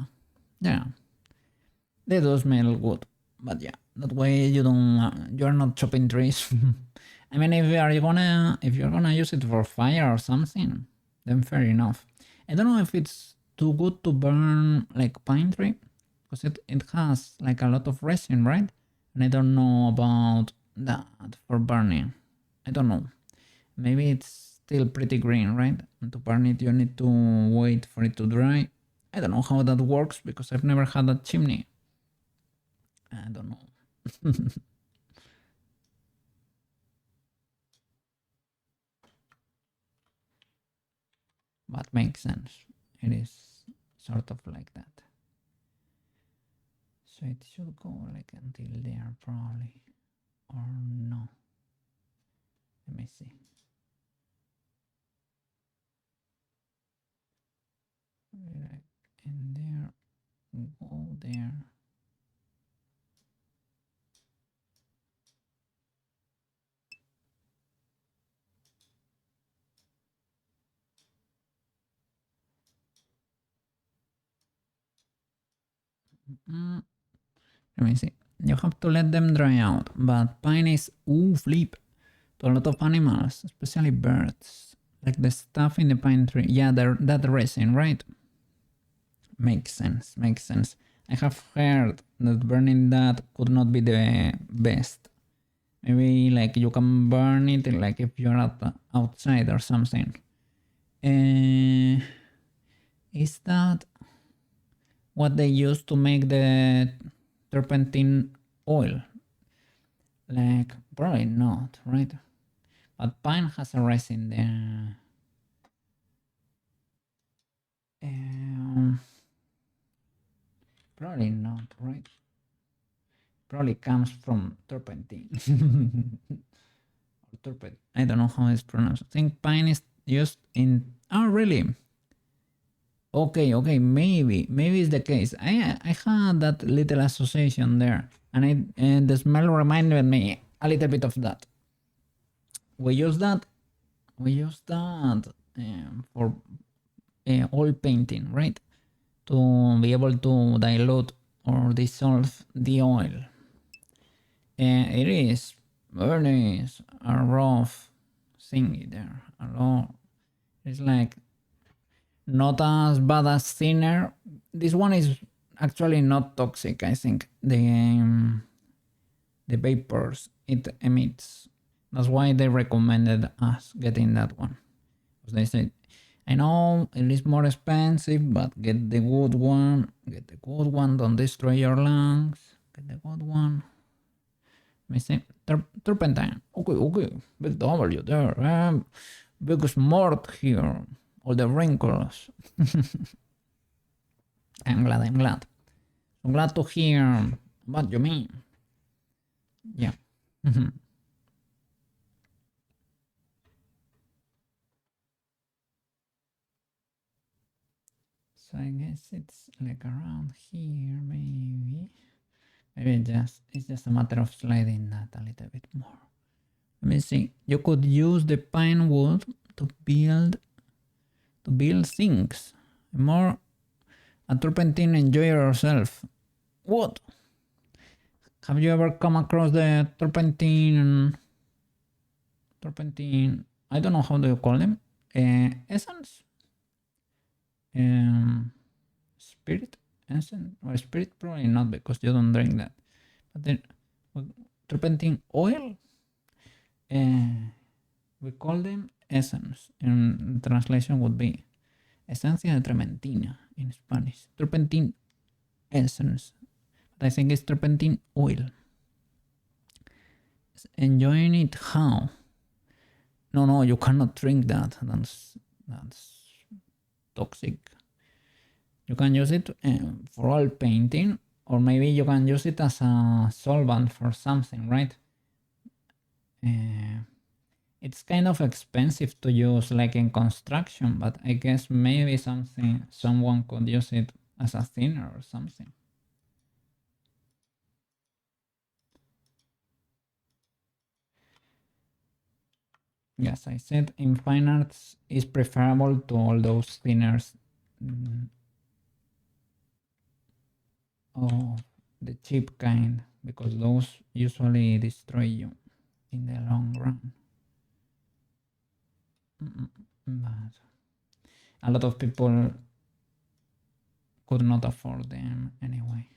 [SPEAKER 1] they do smell good. But yeah, that way you're not chopping trees. I mean, if you're gonna use it for fire or something, then fair enough. I don't know if it's too good to burn like pine tree because it has like a lot of resin, right? And I don't know about that for burning. I don't know. Maybe it's still pretty green, right? And to burn it, you need to wait for it to dry. I don't know how that works because I've never had a chimney. I don't know. But makes sense. It is sort of like that. So it should go like until there probably. Or no. Let me see. Like in there. Go there. Let me see. You have to let them dry out. But pine is flip to a lot of animals, especially birds. Like the stuff in the pine tree. Yeah, that resin, right? Makes sense. Makes sense. I have heard that burning that could not be the best. Maybe like you can burn it like if you're outside or something. Is that what they use to make the turpentine oil? Like probably not, right? But pine has a resin there. Probably not, right? Probably comes from turpentine. Turpentine. I don't know how it's pronounced. I think pine is used in. Oh, really? Okay, maybe it's the case. I had that little association there, and the smell reminded me a little bit of that. We use that. For oil painting, right? To be able to dilute or dissolve the oil. It is very a rough thingy there. It's like not as bad as thinner. This one is actually not toxic. I think the vapors it emits. That's why they recommended us getting that one. Because they said, I know it is more expensive, but get the good one. Get the good one. Don't destroy your lungs. Get the good one. Let me see. Turpentine. Okay. Big W there. Big smart here. All the wrinkles. I'm glad. I'm glad to hear what you mean. Yeah. So I guess it's like around here, maybe. Maybe it's just a matter of sliding that a little bit more. Let me see. You could use the pine wood to build things. More a turpentine, enjoy yourself. What? Have you ever come across the turpentine? I don't know how do you call them. Essence. Spirit essence or spirit probably not because you don't drink that. But then turpentine oil. We call them essence. And the translation would be esencia de trementina in Spanish. Turpentine essence. But I think it's turpentine oil. Enjoying it how? No, you cannot drink that. That's toxic. You can use it for oil painting, or maybe you can use it as a solvent for something, right? It's kind of expensive to use like in construction, but I guess maybe someone could use it as a thinner or something. Yes, I said in fine arts is preferable to all those thinners of the cheap kind, because those usually destroy you in the long run. But a lot of people could not afford them anyway,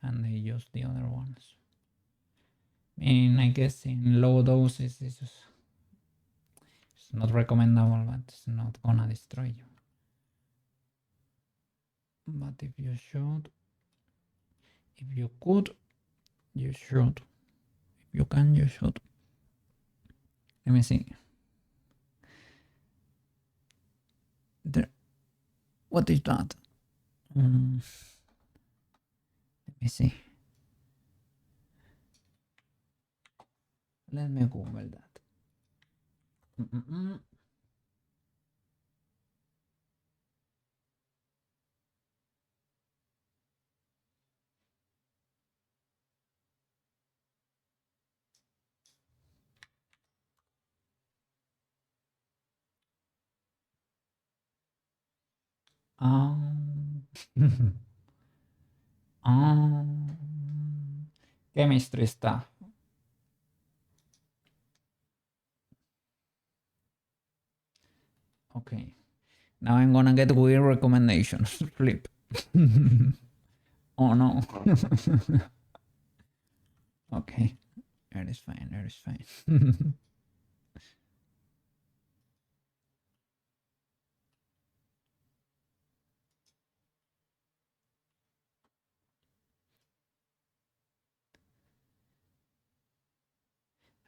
[SPEAKER 1] and they use the other ones. I mean, I guess in low doses it's not recommendable, but it's not gonna destroy you. But if you should, if you could, you should. If you can, you should. Let me see. There, what is that? Let me see. Let me Google that. Chemistry stuff. Okay. Now I'm gonna get weird recommendations. Flip. Oh no. Okay. That is fine. That is fine.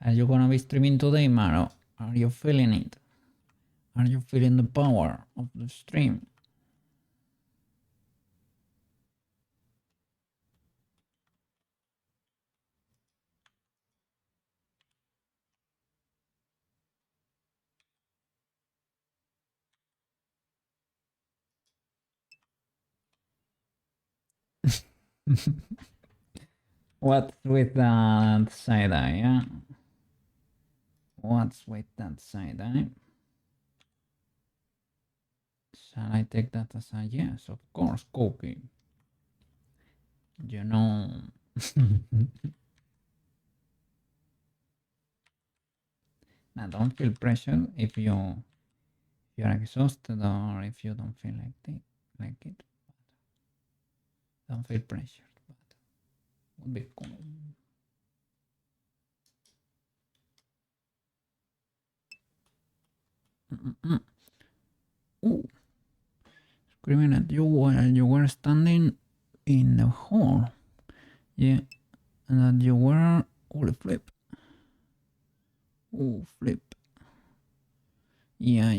[SPEAKER 1] Are you gonna be streaming today, Maro? Are you feeling it? Are you feeling the power of the stream? What's with that side eye? Yeah? What's with that side eye? Shall I take that as a yes? Of course, Cookie. You know. Now, don't feel pressure if you're exhausted or if you don't feel like it. Don't feel pressured. But would be cool. Ooh. Screaming at you while you were standing in the hall. Yeah, and that you were. Holy flip. Oh, flip. Yeah.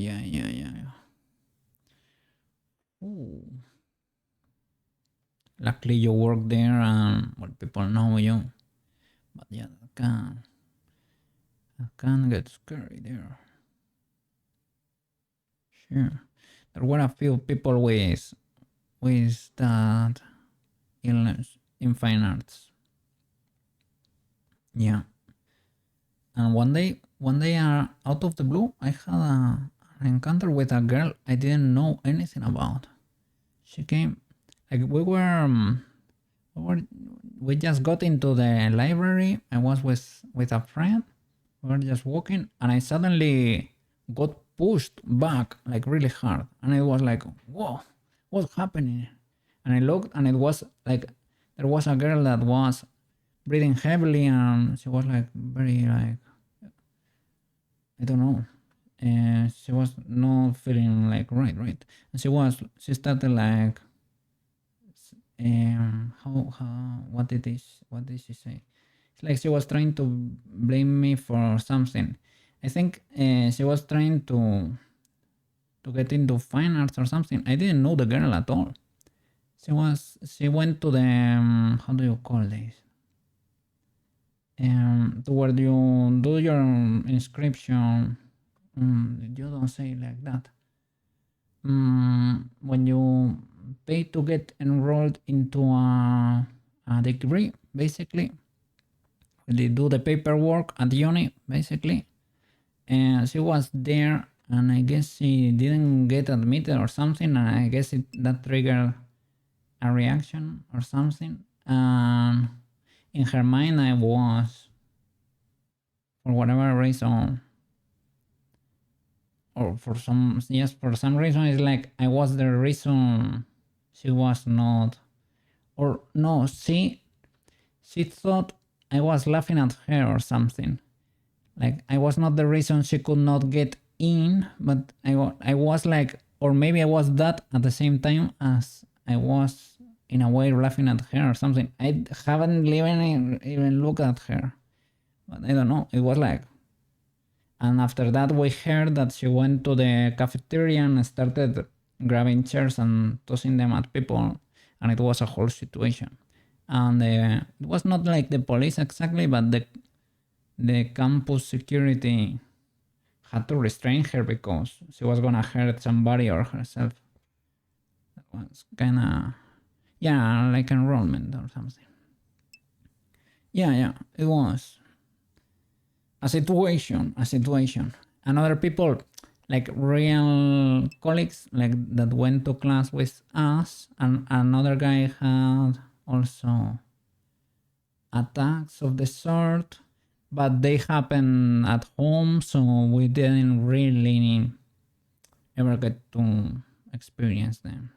[SPEAKER 1] Ooh. Luckily you work there and well, people know you. But yeah, that can get scary there. Sure. There were a few people with that illness in fine arts. Yeah. And one day out of the blue, I had an encounter with a girl I didn't know anything about. She came, like we just got into the library. I was with a friend. We were just walking, and I suddenly got pushed back like really hard, and it was like, whoa, what's happening? And I looked, and it was like there was a girl that was breathing heavily, and she was like very like I don't know. And she was not feeling like right. And she started like how what did she say? It's like she was trying to blame me for something. I think she was trying to get into fine arts or something. I didn't know the girl at all. She went to the how do you call this? To where you do your inscription. You don't say it like that. When you pay to get enrolled into a degree, basically. They do the paperwork at uni, basically. And she was there, and I guess she didn't get admitted or something, and I guess that triggered a reaction or something. In her mind, I was, for whatever reason, or for some reason, it's like I was the reason she was not, or no, she thought I was laughing at her or something. Like I was not the reason she could not get in, but I was like, or maybe I was that at the same time as I was in a way laughing at her or something. I haven't even looked at her, but I don't know. It was like, and after that we heard that she went to the cafeteria and started grabbing chairs and tossing them at people, and it was a whole situation. And it was not like the police exactly, but the campus security had to restrain her because she was gonna hurt somebody or herself. That was kinda, yeah, like enrollment or something. Yeah, it was a situation. And other people, like real colleagues, like that went to class with us, and another guy had also attacks of the sort, but they happened at home, so we didn't really ever get to experience them.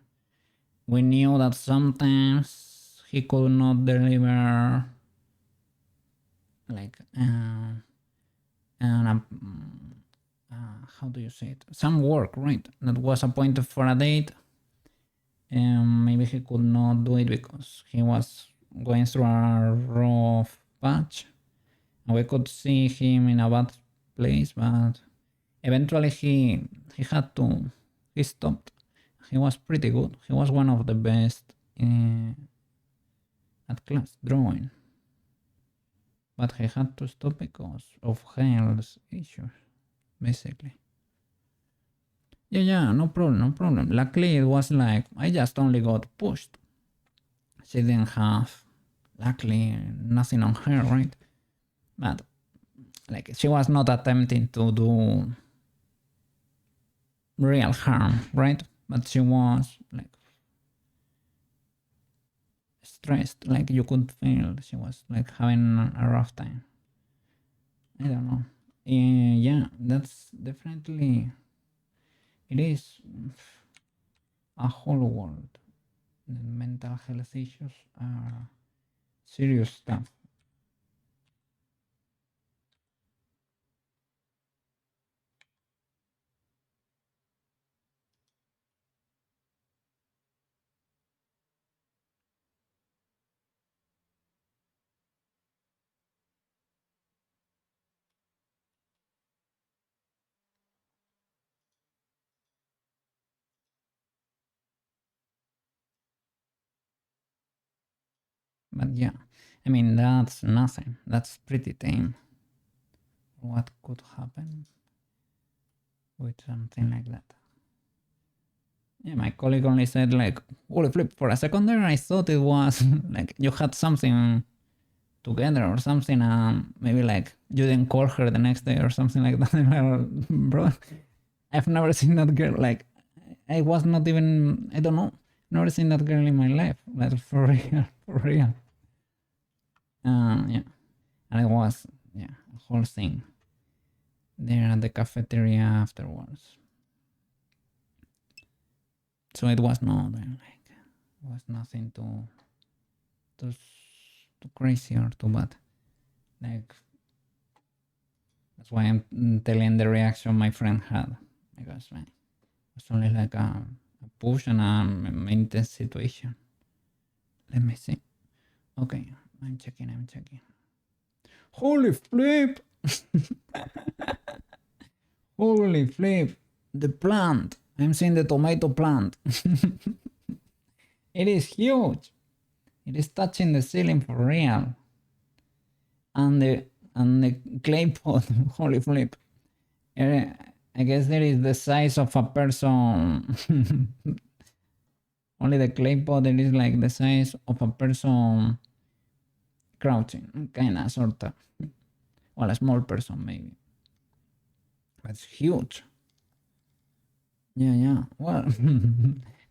[SPEAKER 1] We knew that sometimes he could not deliver like how do you say it, some work, right, that was appointed for a date, and maybe he could not do it because he was going through a rough patch, and we could see him in a bad place, but eventually he stopped. He was pretty good. He was one of the best at class drawing, but he had to stop because of health issues, basically. Yeah, no problem. Luckily, it was like I just only got pushed. She didn't have, luckily, nothing on her, right? But like she was not attempting to do real harm, right? But she was like stressed, like you could feel she was like having a rough time. I don't know. Yeah, that's definitely, it is a whole world. The mental health issues are serious stuff. But yeah, I mean, that's nothing. That's pretty tame. What could happen with something like that? Yeah, my colleague only said like, holy flip, for a second there I thought it was like you had something together or something, maybe like you didn't call her the next day or something like that. Like, bro, I've never seen that girl. Like, I was not even, I don't know, never seen that girl in my life. Like, for real, for real. Yeah, and it was, yeah, a whole thing there at the cafeteria afterwards. So it was not like, it was nothing too crazy or too bad. Like, that's why I'm telling the reaction my friend had, because it was only like a push and an intense situation. Let me see. Okay, I'm checking. Holy flip! Holy flip! The plant! I'm seeing the tomato plant. It is huge. It is touching the ceiling for real. And the clay pot, holy flip. I guess there is the size of a person. Only the clay pot is like the size of a person crouching, kinda, sorta. Well, a small person maybe. That's huge. Yeah. Well,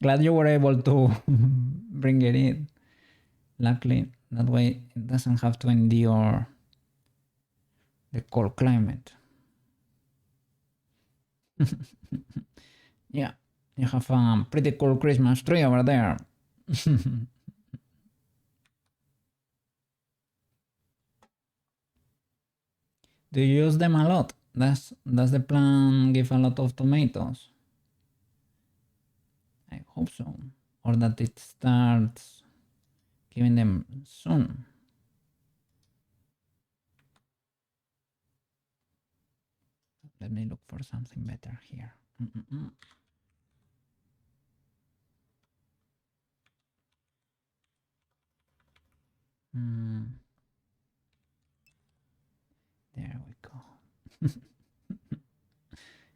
[SPEAKER 1] glad you were able to bring it in. Luckily, that way it doesn't have to endure the cold climate. Yeah, you have a pretty cool Christmas tree over there. Do you use them a lot? Does the plant give a lot of tomatoes? I hope so. Or that it starts giving them soon. Let me look for something better here. There we go.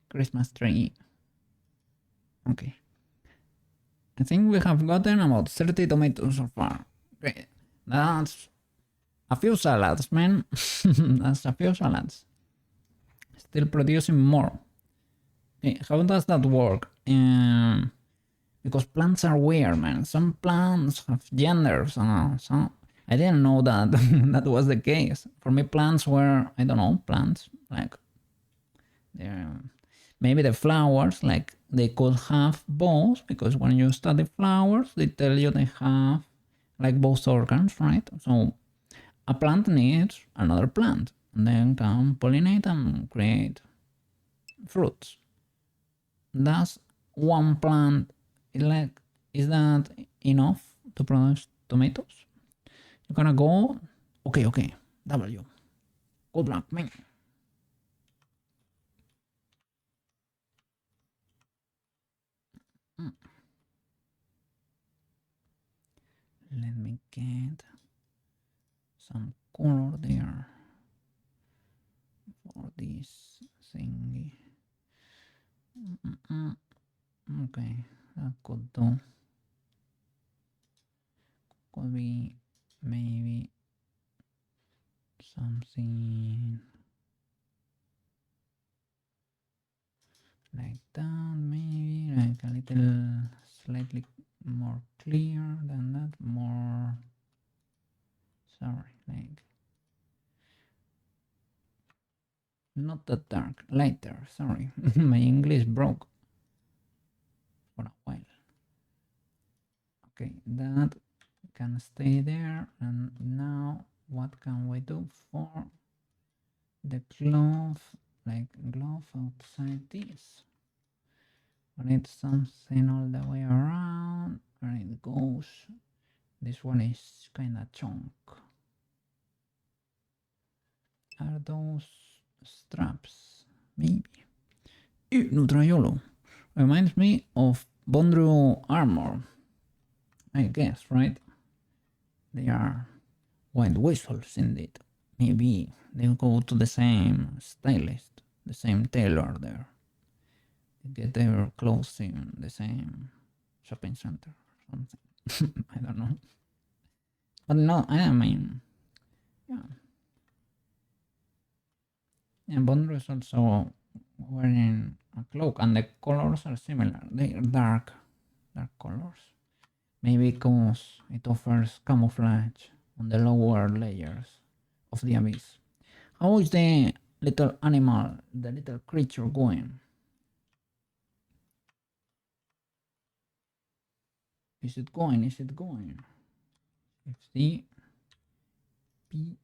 [SPEAKER 1] Christmas tree. Okay. I think we have gotten about 30 tomatoes so far. Great. That's a few salads, man. That's a few salads. Still producing more. Okay, how does that work? Because plants are weird, man. Some plants have genders. Some I didn't know that that was the case. For me, plants were, I don't know, plants like maybe the flowers, like they could have both, because when you study flowers, they tell you they have like both organs, right? So a plant needs another plant, and then can pollinate and create fruits. Does one plant is that enough to produce tomatoes? You're gonna go, okay, W. Good luck, man. Let me get some color there for this thingy. Okay, that could do. Could be maybe something like that, maybe like a little slightly more clear than that, more, sorry, like not that dark, lighter, sorry. My English broke for a while. Okay, that can stay there. And now what can we do for the glove? Like glove outside this. We need something all the way around, and it goes. This one is kind of chunk. Are those straps? Maybe. Nutraiolo. Reminds me of Bondru armor, I guess, right? They are white whistles indeed. Maybe they'll go to the same stylist, the same tailor there. They get their clothes in the same shopping center or something. I don't know. But no, I mean, yeah. And Bondru is also wearing a cloak, and the colors are similar. They are dark colors. Maybe because it offers camouflage on the lower layers of the abyss. How is the little animal, the little creature going? Is it going? Is it going? It's the P.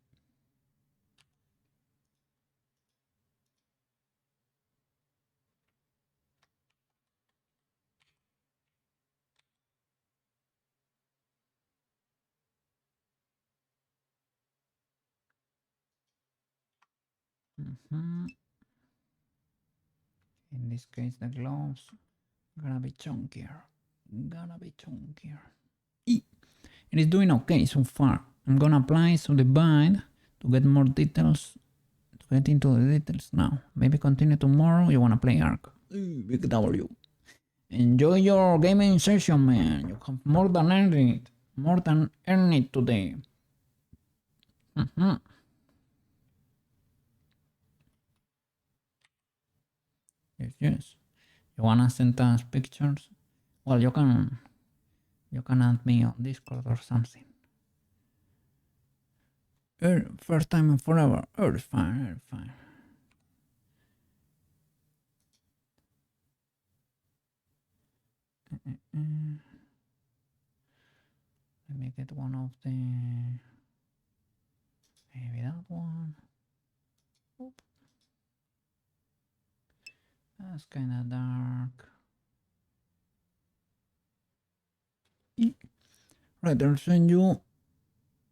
[SPEAKER 1] In this case, the gloves gonna be chunkier. E. It is doing okay so far. I'm gonna apply some divide to get more details, to get into the details now. Maybe continue tomorrow. You wanna play arc? Big W. Enjoy your gaming session, man. You have more than earned it. More than earned it today. Yes, yes. You wanna send us pictures? Well, you can add me on Discord or something. First time in forever. It's fine, it's fine. Let me get one of the... Maybe that one. Oop. That's kinda dark. Right, I'll send you...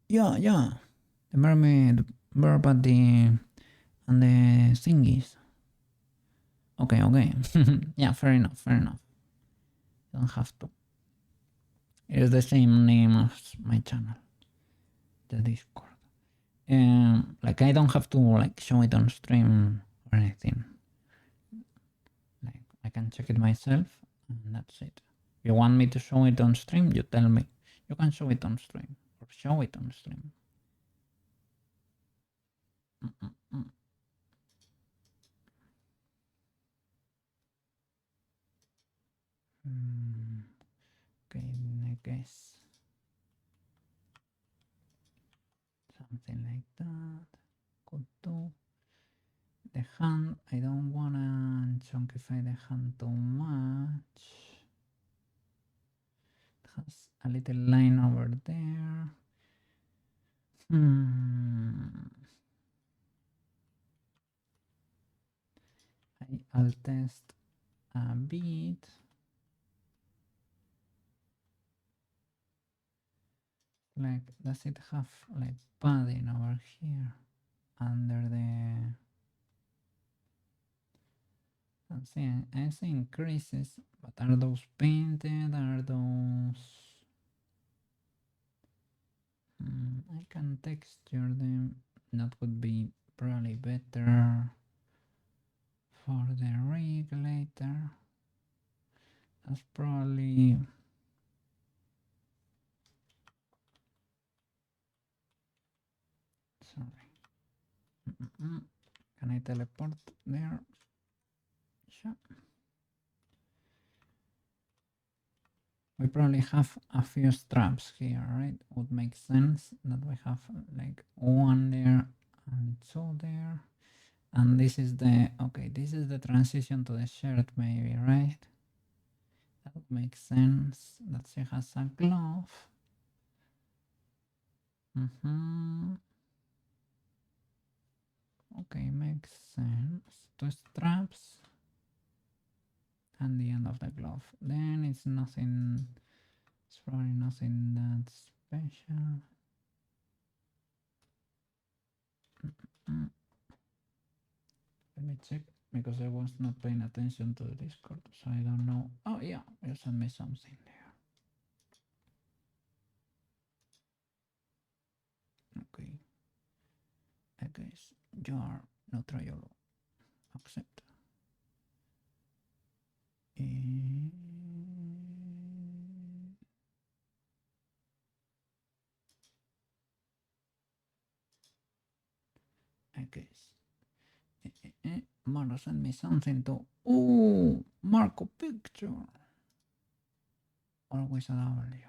[SPEAKER 1] Yeah. The mermaid, bird, and the thingies. Okay. Yeah, fair enough. You don't have to. It is the same name as my channel, the Discord. Like I don't have to like show it on stream or anything. Like I can check it myself, and that's it. If you want me to show it on stream, you tell me. You can show it on stream or show it on stream. Okay, I guess something like that could do. The hand, I don't wanna chunkify the hand too much. It has a little line over there. I'll test a bit. Like, does it have like padding over here under the? I see increases, but are those painted? Are those? I can texture them. That would be probably better for the rig later. That's probably. Sorry. Can I teleport there? Sure. We probably have a few straps here, right? Would make sense that we have like one there and two there. And this is the, okay, this is the transition to the shirt maybe, right? That would make sense that she has a glove. Okay, makes sense. Two straps and the end of the glove. Then it's nothing, it's probably nothing that special. Let me check because I was not paying attention to the Discord, so I don't know. Oh yeah, you sent me something there. Okay. I guess you are no trial. Accept. I guess. Marco sent me something to. Oh, Marco picture. Always a W.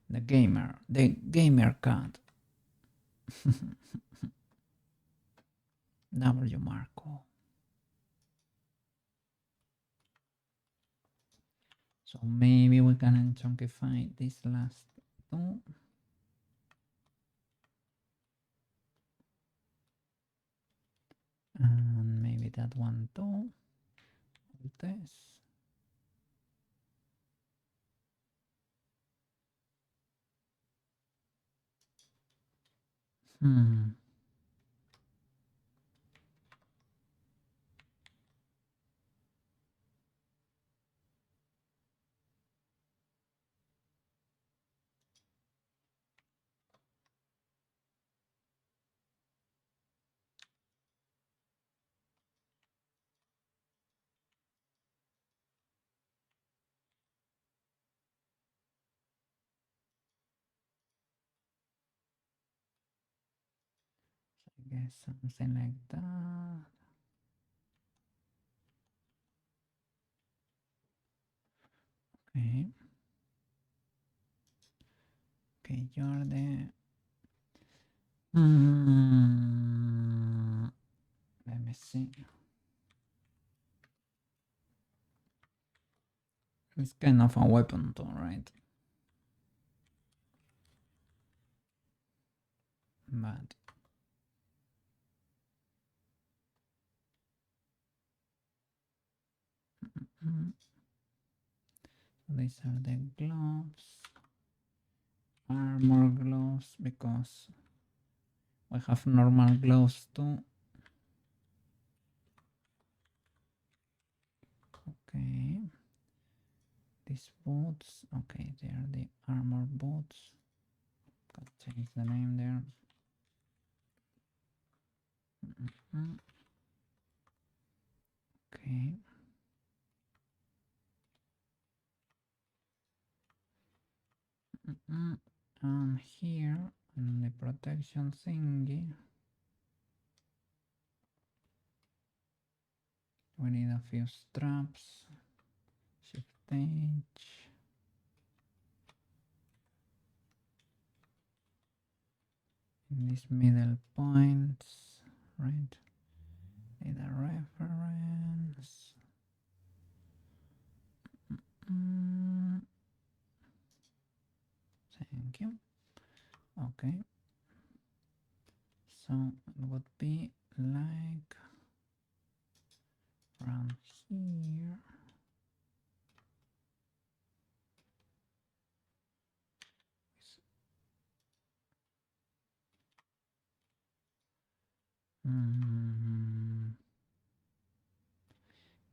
[SPEAKER 1] The gamer cat. W Marco. So maybe we can unchunkify this last two. And maybe that one too. This. guess something like that. Okay. Okay, you're the... Let me see. It's kind of a weapon too, right? But these are the gloves, armor gloves, because we have normal gloves too. Okay, these boots, okay, they are the armor boots. Gotta change the name there. Okay. And here on the protection thingy, we need a few straps. Shift H. In these middle points, right? Need a reference. Thank you. Okay. So it would be like around here.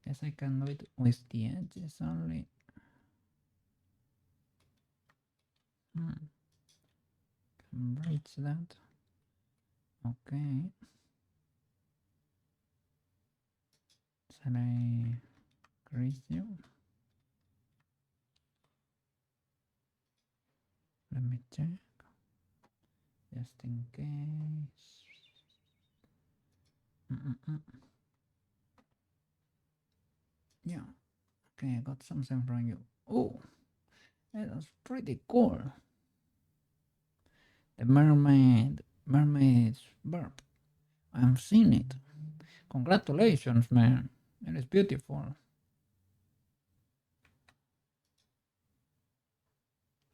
[SPEAKER 1] Guess I can do it with the edges only. Can bridge that. Okay. Shall I grease you? Let me check. Just in case. Yeah. Okay, I got something from you. Oh, that's pretty cool. The mermaid's burp. I've seen it. Congratulations, man. It is beautiful.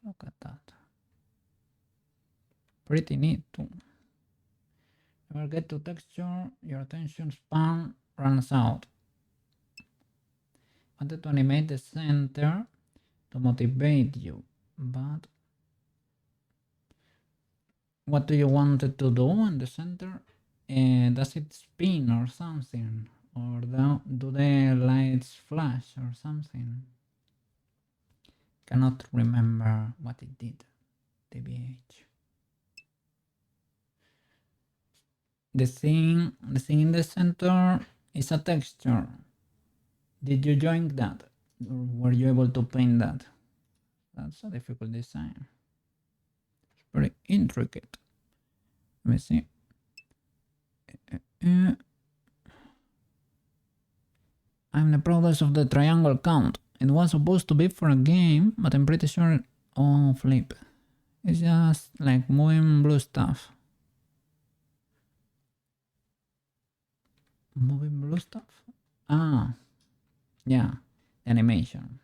[SPEAKER 1] Look at that. Pretty neat too. Never get to texture, your attention span runs out. Wanted to animate the center to motivate you, but what do you want it to do in the center? Does it spin or something? Or do the lights flash or something? Cannot remember what it did. TBH. The thing in the center is a texture. Did you join that? Or were you able to paint that? That's a difficult design. It's very intricate. Let me see. I'm the product of the triangle count. It was supposed to be for a game, but I'm pretty sure... Oh, flip. It's just like moving blue stuff. Moving blue stuff? Ah, yeah, animation.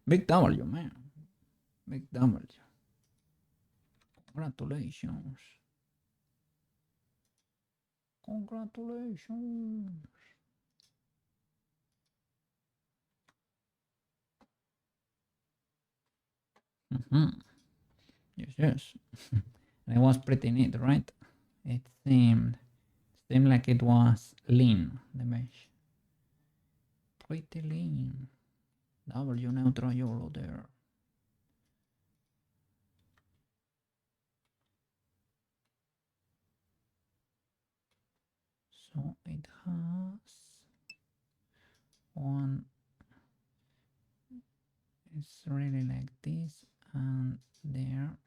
[SPEAKER 1] Big W, man. Big W. Congratulations. Congratulations. Yes, yes. And it was pretty neat, right? It seemed like it was lean, the mesh. Pretty lean. W neutral YOLO there. So it has one, it's really like this, and there,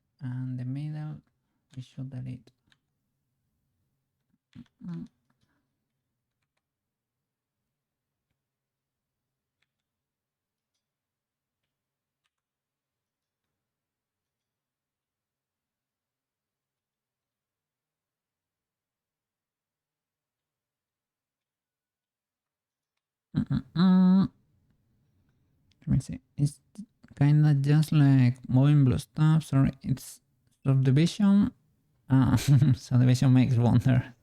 [SPEAKER 1] should delete. Let me see. It's kind of just like moving blue stuff. Sorry, it's subdivision. Subdivision makes wonder.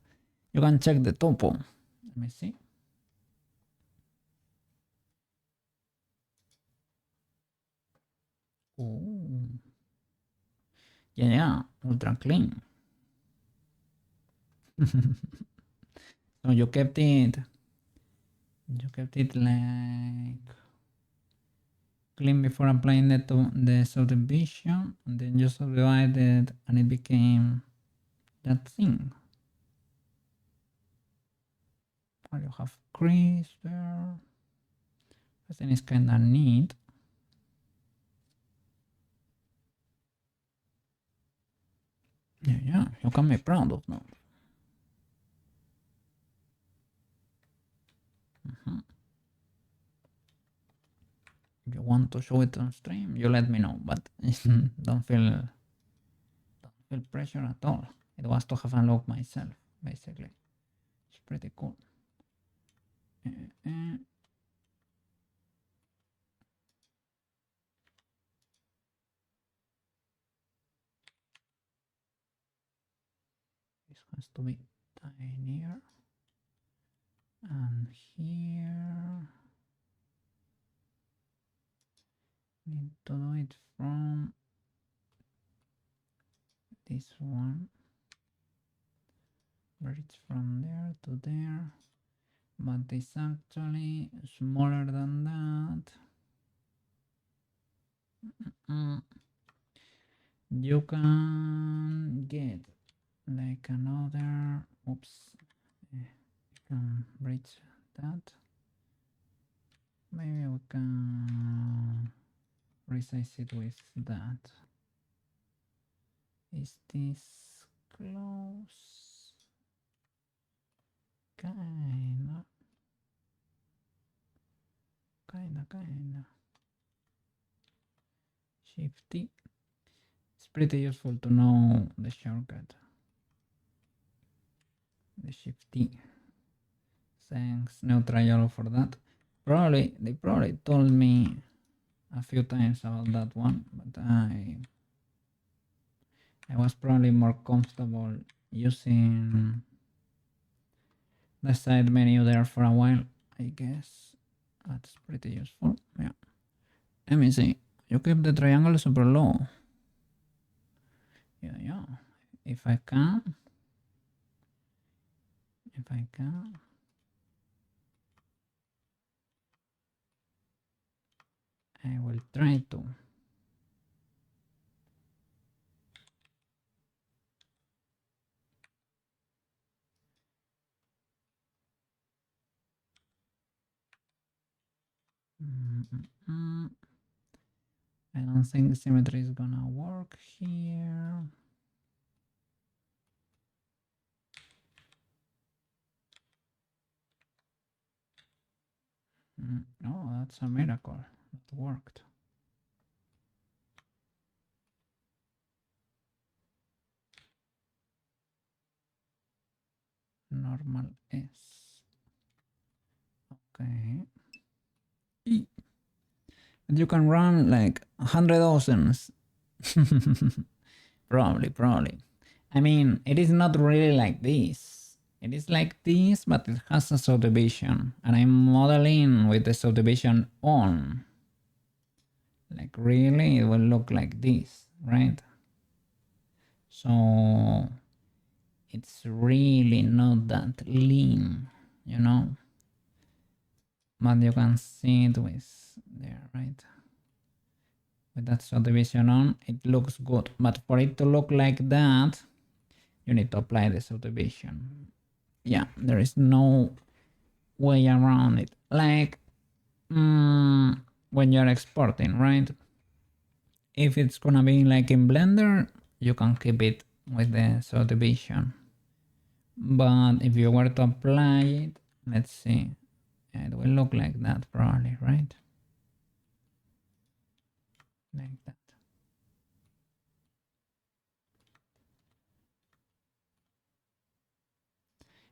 [SPEAKER 1] You can check the topo. Let me see. Oh. Yeah, ultra clean. So you kept it like clean before applying the subdivision, and then you subdivided and it became that thing. Or you have crease there. I think it's kind of neat. Yeah, you can be proud of that. If you want to show it on stream, you let me know, but don't feel pressure at all. It was to have a look myself, basically. It's pretty cool. This has to be tinier. And here, need to do it from this one, where it's from there to there, but it's actually smaller than that. You can get like another, oops, you can bridge that. Maybe we can resize it with that. Is this close? Kinda. Shifty. It's pretty useful to know the shortcut. The shifty. Thanks Neutrayolo for that. They probably told me a few times about that one, but I was probably more comfortable using the side menu there for a while, I guess. That's pretty useful. Yeah. Let me see. You keep the triangle super low. Yeah. If I can, I will try to. I don't think symmetry is gonna work here. Oh, that's a miracle. It worked. Normal S. Okay. And you can run like 100 Ozens. Probably. I mean, it is not really like this. It is like this, but it has a subdivision. And I'm modeling with the subdivision on. Like really, it will look like this, right? So it's really not that lean, you know? But you can see it with there, right? With that subdivision on, it looks good. But for it to look like that, you need to apply the subdivision. Yeah, there is no way around it. Like when you're exporting, right? If it's gonna be like in Blender, you can keep it with the subdivision. But if you were to apply it, let's see, it will look like that probably, right? Like that.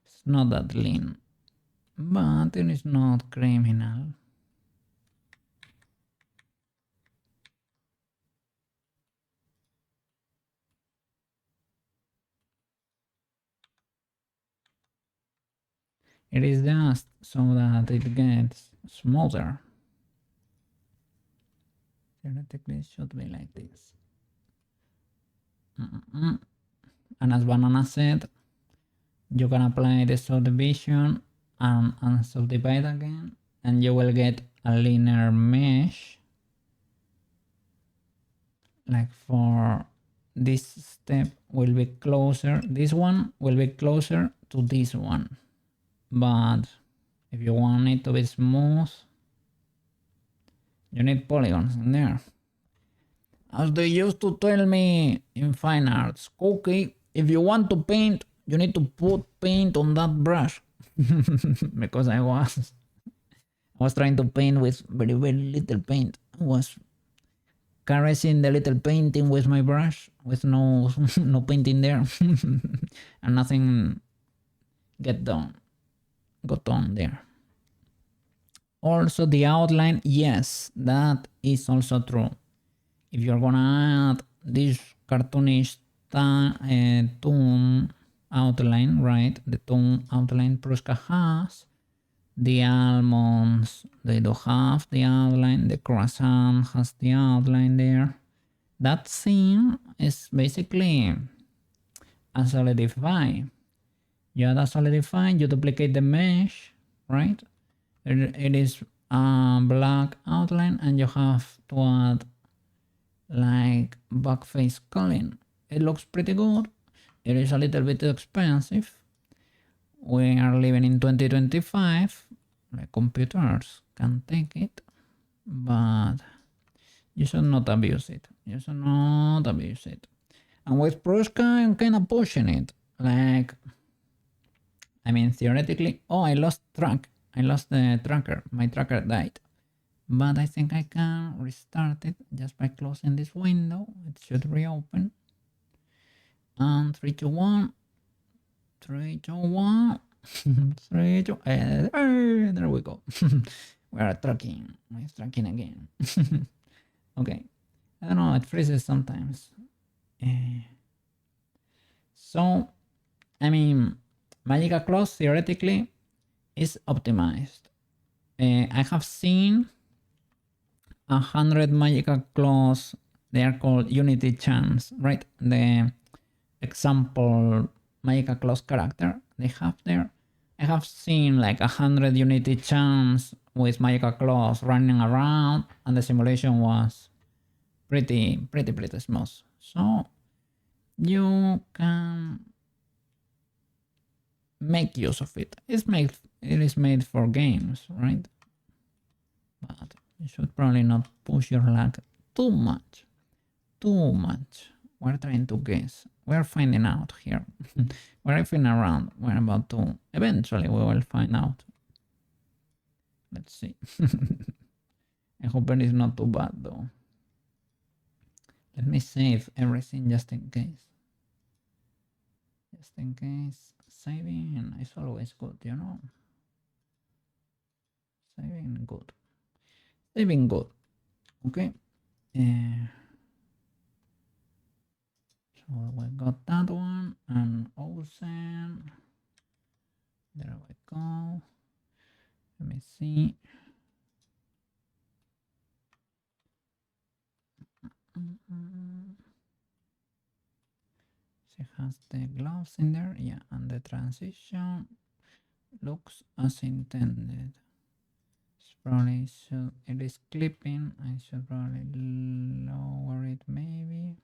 [SPEAKER 1] It's not that lean, but it is not criminal. It is just so that it gets smoother. Theoretically, it should be like this. And as Banana said, you can apply the subdivision and subdivide again, and you will get a linear mesh. Like for this step will be closer, this one will be closer to this one. But if you want it to be smooth, you need polygons in there. As they used to tell me in fine arts, Cookie, if you want to paint, you need to put paint on that brush. Because I was trying to paint with very, very little paint. I was caressing the little painting with my brush with no no painting there. And nothing got on there. Also the outline, yes, that is also true. If you're gonna add this cartoonish tone outline, right? The tone outline Pruska has. The almonds, they do have the outline. The croissant has the outline there. That scene is basically a solidify. You add a solidify, you duplicate the mesh, right? It is a black outline, and you have to add like backface culling. It looks pretty good. It is a little bit expensive. We are living in 2025. Like computers can take it, but you should not abuse it. You should not abuse it. And with Pruska, I'm kind of pushing it. Like, I mean, theoretically, oh, I lost track. I lost the tracker. My tracker died. But I think I can restart it just by closing this window. It should reopen. And 3, 2, 1. 3, 2, 1. 3, 2, there we go. We are tracking. It's tracking again. Okay. I don't know, it freezes sometimes. So, I mean, Magica Clause theoretically is optimized. I have seen 100 Magica Clause. They are called Unity Chance, right? The example Magica Clause character they have there. I have seen like 100 Unity Chance with Magica Clause running around, and the simulation was pretty smooth. So you can make use of it. It is made for games, right? But you should probably not push your luck too much. Too much. We're trying to guess. We're finding out here. We're riffing around. We're about to. Eventually, we will find out. Let's see. I hope it is not too bad, though. Let me save everything just in case. Just in case. Saving is always good, you know. Saving good. Saving good. Okay. So we got that one, and Ozen. There we go. Let me see. She has the gloves in there, yeah, and the transition looks as intended. Probably should, it is clipping. I should probably lower it maybe.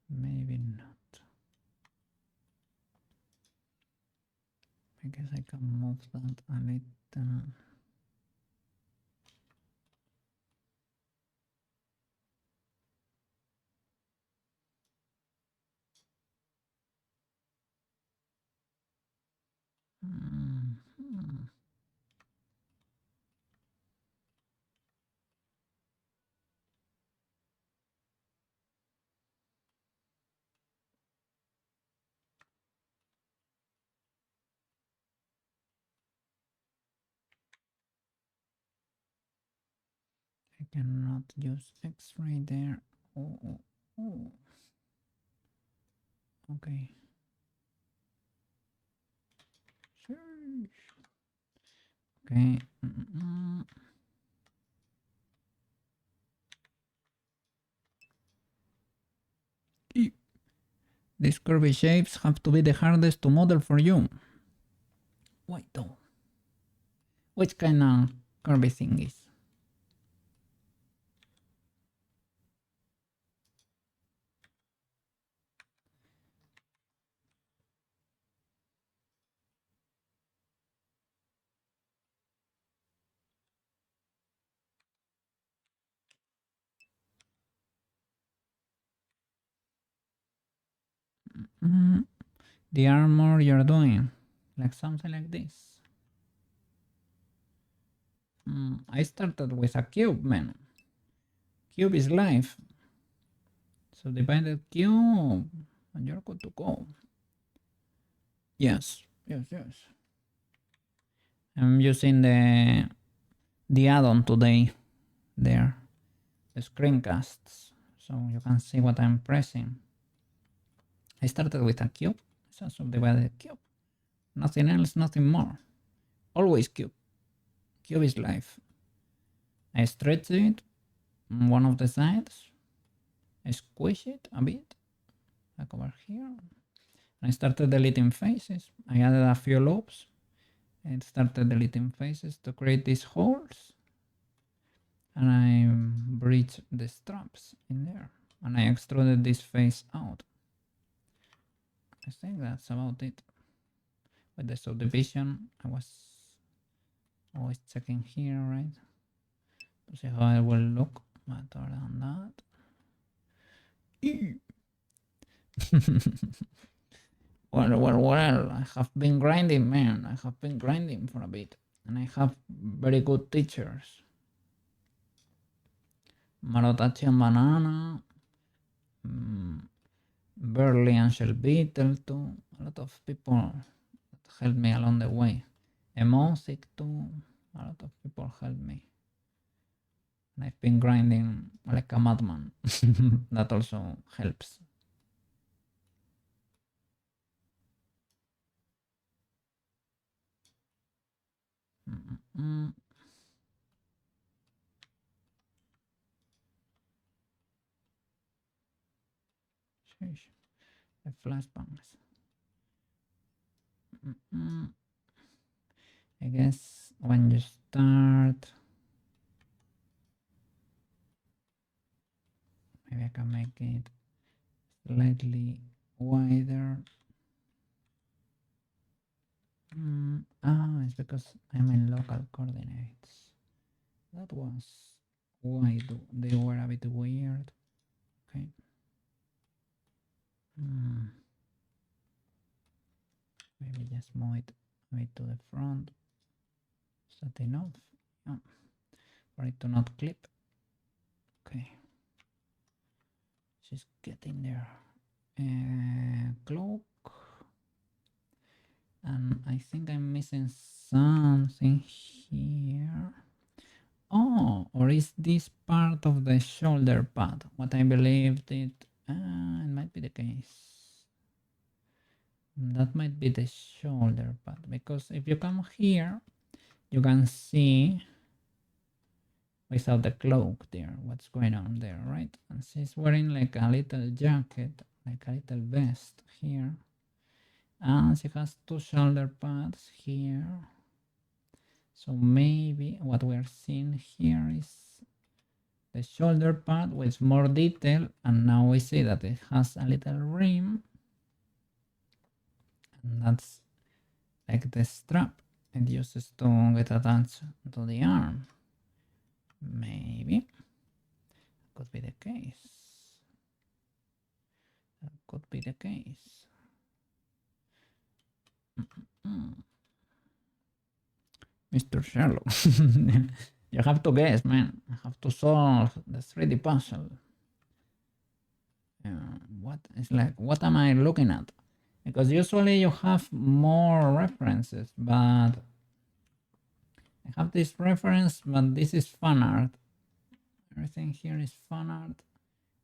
[SPEAKER 1] Maybe not. I guess I can move that a little. Mhm. I cannot use X-ray there. Oh, oh, oh. Okay. Sure. Okay. These curvy shapes have to be the hardest to model for you. Why though? Which kind of curvy thing is? The armor you're doing, like something like this. I started with a cube, man. Cube is life. So divide the cube, and you're good to go. Yes, yes, yes. I'm using the add-on today. There, the screencasts, so you can see what I'm pressing. I started with a cube, so subdivided cube. Nothing else, nothing more. Always cube. Cube is life. I stretch it on one of the sides. I squish it a bit, like over here. I started deleting faces. I added a few loops. I started deleting faces to create these holes. And I breached the straps in there. And I extruded this face out. I think that's about it. With the subdivision, I was always checking here, right? To see how it will look. But other than that. Well, I have been grinding, man. I have been grinding for a bit. And I have very good teachers. Marotachi and Banana. Burley and Shell Beetle too. A lot of people helped me along the way. Emosic too. A lot of people helped me. And I've been grinding like a madman. That also helps. The flashbangs. I guess when you start, maybe I can make it slightly wider. It's because I'm in local coordinates. That was why they were a bit weird. Okay. Maybe just move it a bit to the front. Is that enough? Yeah. For it to not clip. Okay. She's getting there. Cloak. And I think I'm missing something here. Oh, or is this part of the shoulder pad? What I believed it might be the case. That might be the shoulder pad, because if you come here, you can see without the cloak there what's going on there, right? And she's wearing like a little jacket, like a little vest here. And she has two shoulder pads here. So maybe what we're seeing here is the shoulder pad with more detail, and now we see that it has a little rim, and that's like the strap it uses to get attached to the arm. Maybe could be the case. That could be the case. Mr. Sherlock. You have to guess, man. I have to solve the 3D puzzle. What is like, what am I looking at? Because usually you have more references, but I have this reference, but this is fan art. Everything here is fan art,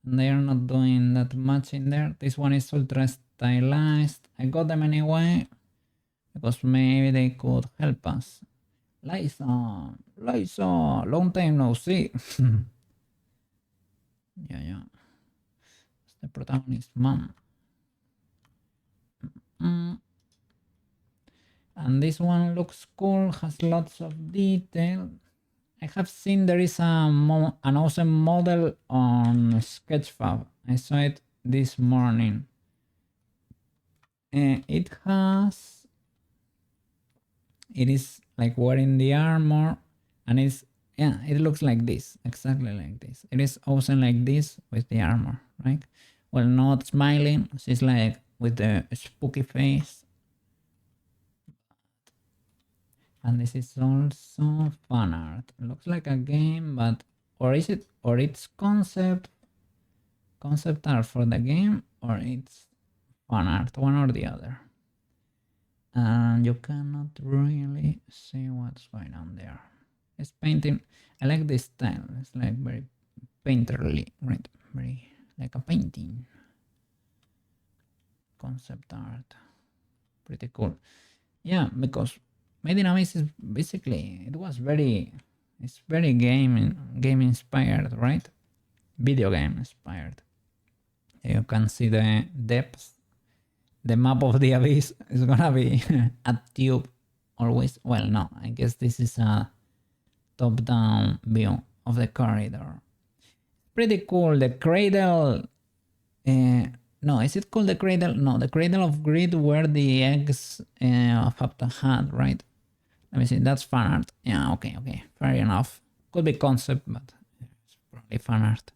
[SPEAKER 1] and they are not doing that much in there. This one is ultra stylized. I got them anyway, because maybe they could help us. Liza, long time no see. Yeah. It's the protagonist's mom. And this one looks cool, has lots of detail. I have seen there is an awesome model on Sketchfab. I saw it this morning. It is like wearing the armor, and it looks like this, exactly like this. It is Ozen like this with the armor, right? Well, not smiling, she's like with the spooky face. And this is also fan art. It looks like a game, but or it's concept art for the game, or it's fan art, one or the other. And you cannot really see what's going on there. It's painting. I like this style. It's like very painterly, right? Very like a painting. Concept art. Pretty cool. Yeah, because Made in Abyss is basically it's very game inspired, right? Video game inspired. You can see the depth. The map of the abyss is gonna be a tube always. Well, no, I guess this is a top-down view of the corridor. Pretty cool. The cradle. No, is it called the cradle? No, the cradle of greed, where the eggs of Hapta had, right? Let me see. That's fan art. Yeah, okay. Fair enough. Could be concept, but it's probably fan art.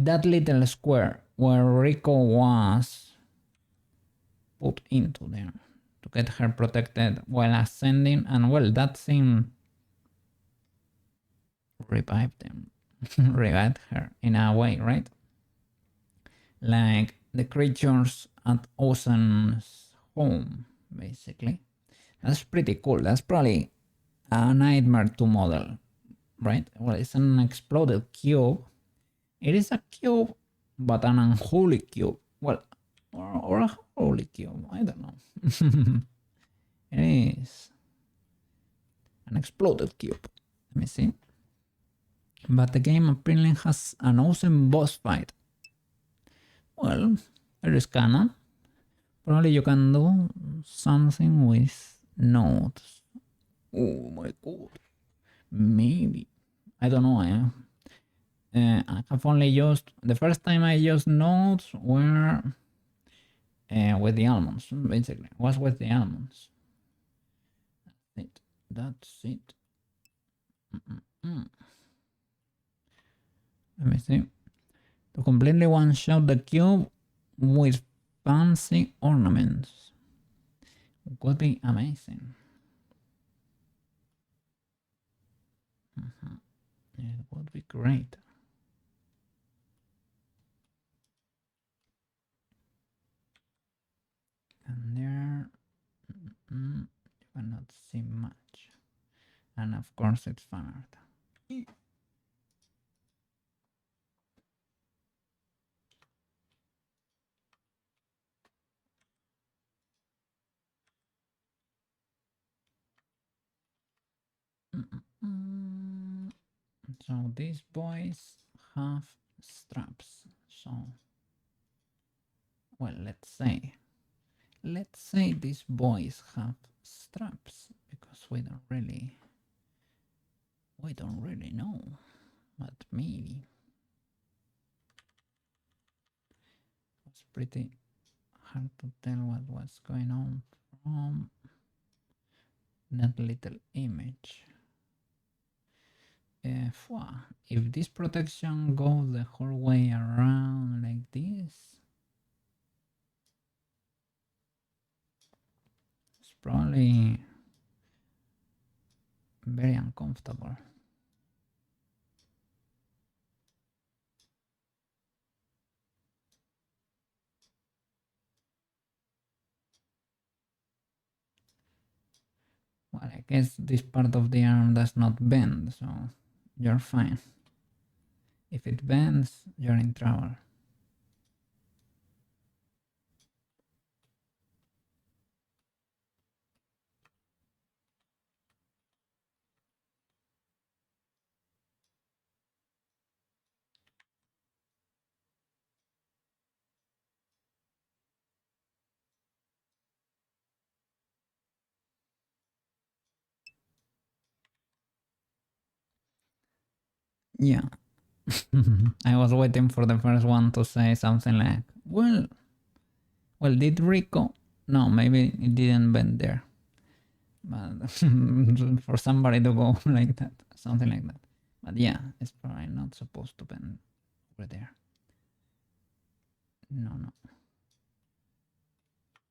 [SPEAKER 1] That little square where Rico was put into there to get her protected while ascending, and well, that thing revived her in a way, right? Like the creatures at Ozen's home, basically. That's pretty cool. That's probably a nightmare to model, right? Well, it's an exploded cube. It is a cube, but an unholy cube. Well, or a holy cube. I don't know. It is an exploded cube. Let me see. But the game apparently has an awesome boss fight. Well, there is canon. Probably you can do something with nodes. Oh my god. Maybe. I don't know. I have only used... The first time I used nodes were with the almonds, basically. Was with the almonds. That's it. Let me see. To completely one-shot the cube with fancy ornaments. Would be amazing. It would be great. And there you cannot see much. And of course it's fan art. So these boys have straps. So, well, let's say these boys have straps, because we don't really know, but maybe it's pretty hard to tell what was going on from that little image. If this protection goes the whole way around like this, it's probably very uncomfortable. Well, I guess this part of the arm does not bend, so you're fine. If it bends, you're in trouble. Yeah. I was waiting for the first one to say something like, well, did Rico? No, maybe it didn't bend there. But for somebody to go like that, something like that. But yeah, it's probably not supposed to bend over there. No.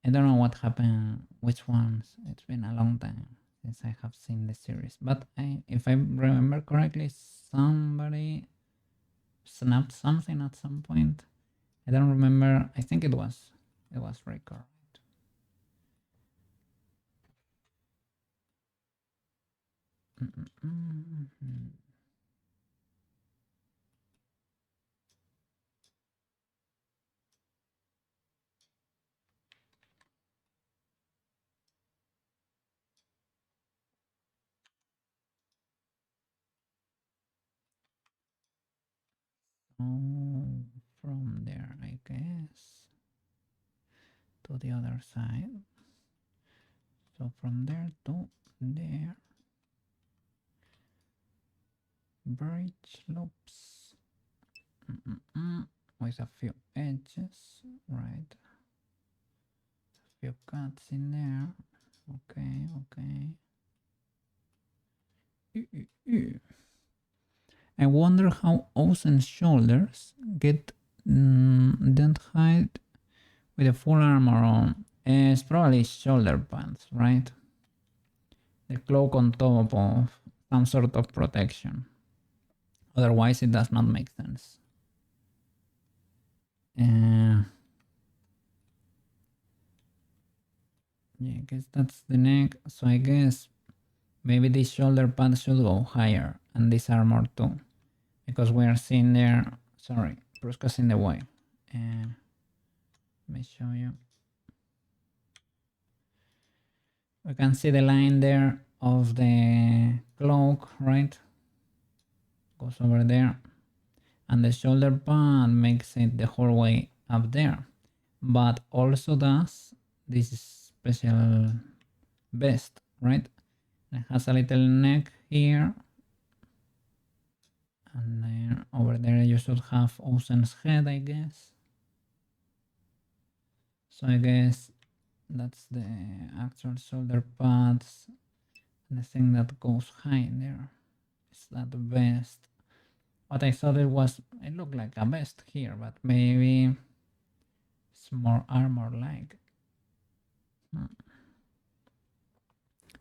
[SPEAKER 1] I don't know what happened, which ones. It's been a long time since I have seen the series. But if I remember correctly, somebody snapped something at some point. I don't remember. I think it was Rico. So from there, I guess, to the other side. So from there to there, bridge loops with a few edges, right? A few cuts in there. Okay. I wonder how Ozen's shoulders get don't hide with a full armor on. It's probably shoulder pads, right? The cloak on top of some sort of protection. Otherwise, it does not make sense. Yeah, I guess that's the neck. So I guess maybe this shoulder pad should go higher and this armor too. Because we are seeing there, sorry, Pruska's in the way. Let me show you. We can see the line there of the cloak, right? Goes over there. And the shoulder pad makes it the whole way up there. But also does this special vest, right? It has a little neck here. And then over there you should have Ozen's head, I guess. So I guess that's the actual shoulder pads. And the thing that goes high there is that vest. But I thought it looked like a vest here, but maybe it's more armor-like.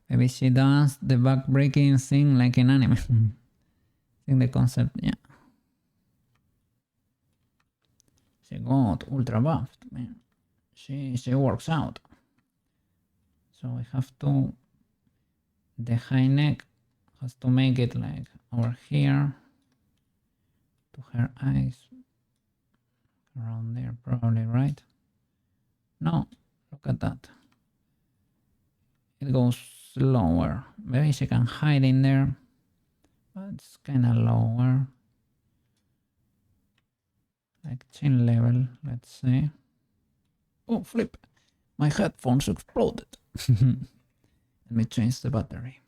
[SPEAKER 1] Maybe she does the back-breaking thing like in anime. I think the concept, yeah. She got ultra buffed, man. She works out. So we have to, the high neck has to make it like over here to her eyes. Around there probably, right? No, look at that. It goes lower. Maybe she can hide in there, but it's kind of lower. Like chin level, let's say. Oh, flip. My headphones exploded. Let me change the battery.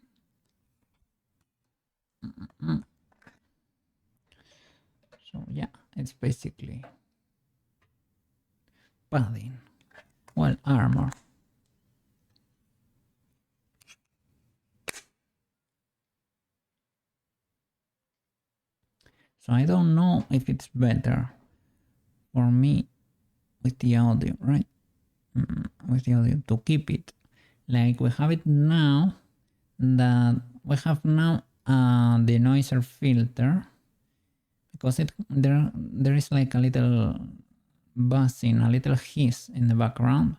[SPEAKER 1] So yeah, it's basically padding. armor. So I don't know if it's better for me with the audio, right? With the audio to keep it like we have it now, that we have now the noiser filter, because there is like a little buzzing, a little hiss in the background,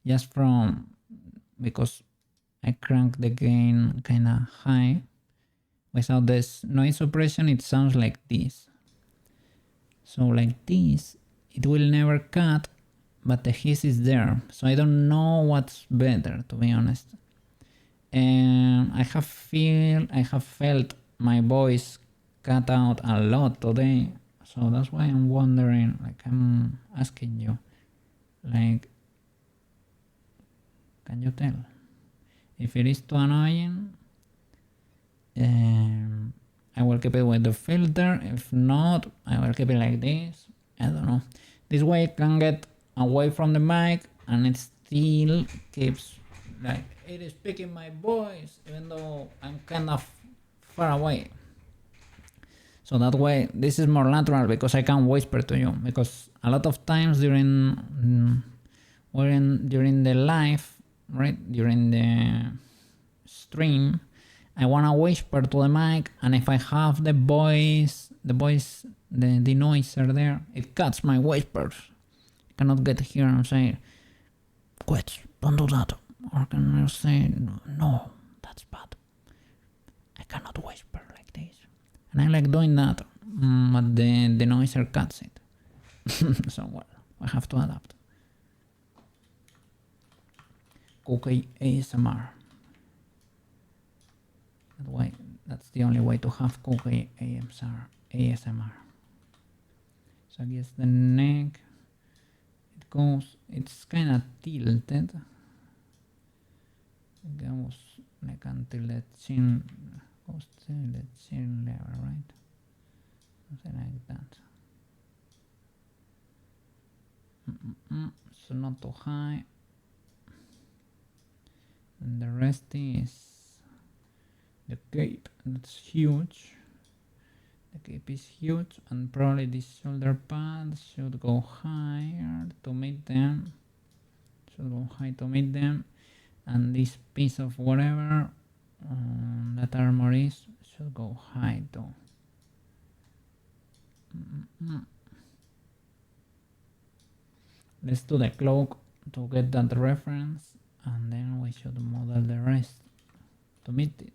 [SPEAKER 1] just from because I crank the gain kind of high. Without this noise suppression, it sounds like this. So like this, it will never cut, but the hiss is there. So I don't know what's better, to be honest. And I have felt my voice cut out a lot today. So that's why I'm wondering, like I'm asking you, like, can you tell? If it is too annoying, I will keep it with the filter. If not, I will keep it like this. I don't know. This way I can get away from the mic and it still keeps like it is picking my voice even though I'm kind of far away. So that way this is more natural because I can whisper to you, because a lot of times during the live, right, during the stream, I wanna whisper to the mic, and if I have the noiser there, it cuts my whispers. I cannot get here and say, quit, don't do that. Or can I say, no, that's bad. I cannot whisper like this. And I like doing that, but the noiser cuts it. So well, I have to adapt. Cookie ASMR. That way, that's the only way to have cookie ASMR. So I guess the neck, it's kind of tilted. It goes like until the chin, goes to the chin level, right? Something like that. So not too high. And the rest is the cape. That's huge. The cape is huge, and probably these shoulder pads should go higher to meet them. Should go high to meet them, and this piece of whatever that armor is should go high too. Let's do the cloak to get that reference, and then we should model the rest to meet it.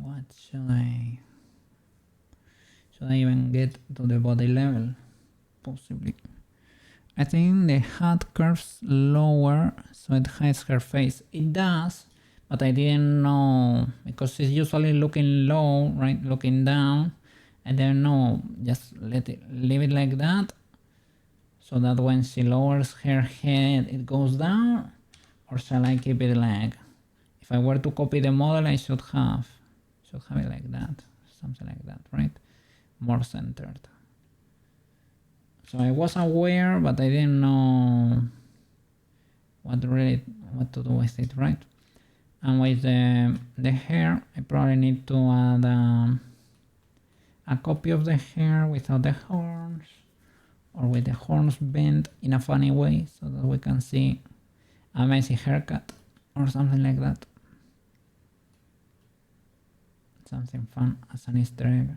[SPEAKER 1] What should I even get to the body level? Possibly. I think the hat curves lower so it hides her face. It does, but I didn't know because she's usually looking low, right? Looking down. I didn't know. Just leave it like that, so that when she lowers her head, it goes down. Or shall I keep it like? If I were to copy the model, I should have it like that, something like that, right? More centered. So I was aware, but I didn't know what to do with it, right? And with the hair, I probably need to add a copy of the hair without the horns, or with the horns bent in a funny way, so that we can see a messy haircut or something like that. Something fun as an Easter egg.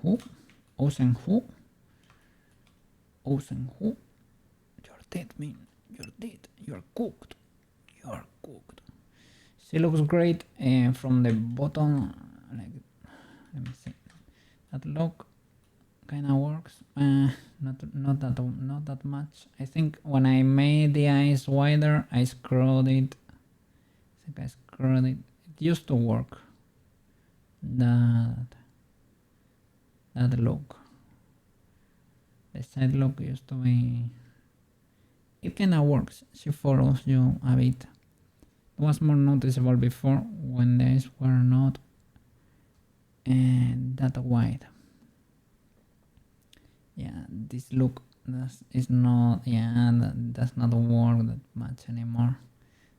[SPEAKER 1] Who? Ozen who? Ozen who? You're dead, man. You're dead. You're cooked. You're cooked. She looks great from the bottom. Like, let me see. That look kind of works. Not that much. I think when I made the eyes wider, I screwed it. I think I screwed it. It used to work. That look. The side look used to be... It kinda works. She follows you a bit. It was more noticeable before when the eyes were not that wide. Yeah, this look is not... Yeah, that does not work that much anymore.